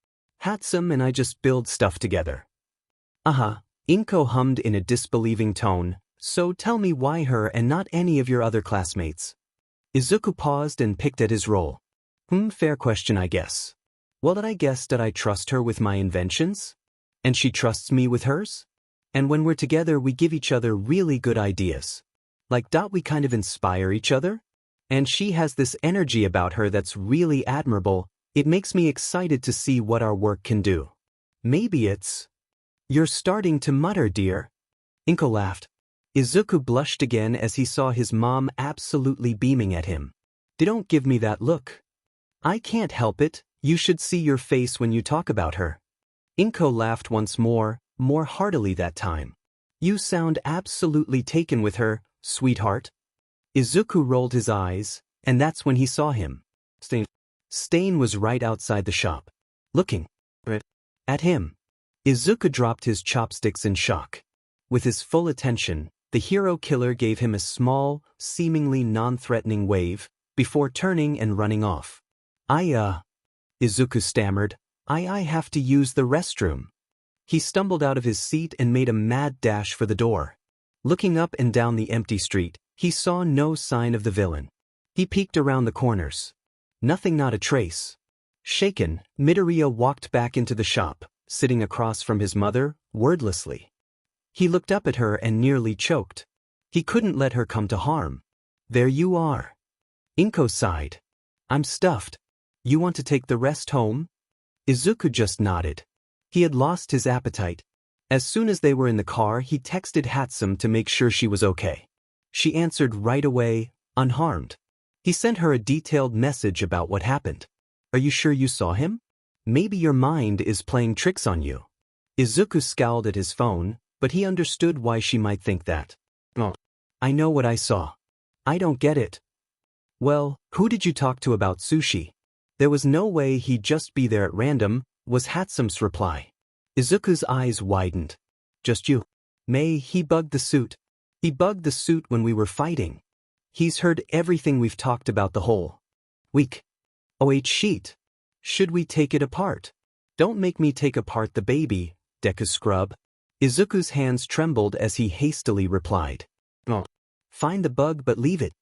Hatsum and I just build stuff together. Inko hummed in a disbelieving tone, so tell me why her and not any of your other classmates. Izuku paused and picked at his roll. Fair question I guess. Well, I guess I trust her with my inventions? And she trusts me with hers? And when we're together we give each other really good ideas. Like we kind of inspire each other? And she has this energy about her that's really admirable. It makes me excited to see what our work can do. Maybe it's... You're starting to mutter, dear. Inko laughed. Izuku blushed again as he saw his mom absolutely beaming at him. Don't give me that look. I can't help it, you should see your face when you talk about her. Inko laughed once more heartily that time. You sound absolutely taken with her, sweetheart. Izuku rolled his eyes, and that's when he saw him. Stain was right outside the shop, looking at him. Izuku dropped his chopsticks in shock. With his full attention, The hero killer gave him a small, seemingly non-threatening wave, before turning and running off. Izuku stammered, I have to use the restroom. He stumbled out of his seat and made a mad dash for the door. Looking up and down the empty street, he saw no sign of the villain. He peeked around the corners. Nothing, not a trace. Shaken, Midoriya walked back into the shop, sitting across from his mother, wordlessly. He looked up at her and nearly choked. He couldn't let her come to harm. There you are. Inko sighed. I'm stuffed. You want to take the rest home? Izuku just nodded. He had lost his appetite. As soon as they were in the car, he texted Hatsum to make sure she was okay. She answered right away, unharmed. He sent her a detailed message about what happened. Are you sure you saw him? Maybe your mind is playing tricks on you. Izuku scowled at his phone, but he understood why she might think that. Oh, I know what I saw. I don't get it. Well, who did you talk to about sushi? There was no way he'd just be there at random, was Hatsum's reply. Izuku's eyes widened. Just you. He bugged the suit. He bugged the suit when we were fighting. He's heard everything we've talked about the whole week. Sheet. Should we take it apart? Don't make me take apart the baby, Deku scrub. Izuku's hands trembled as he hastily replied. Oh. Find the bug but leave it.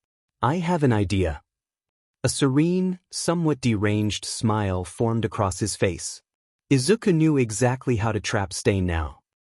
I have an idea. A serene, somewhat deranged smile formed across his face. Izuku knew exactly how to trap Stain now.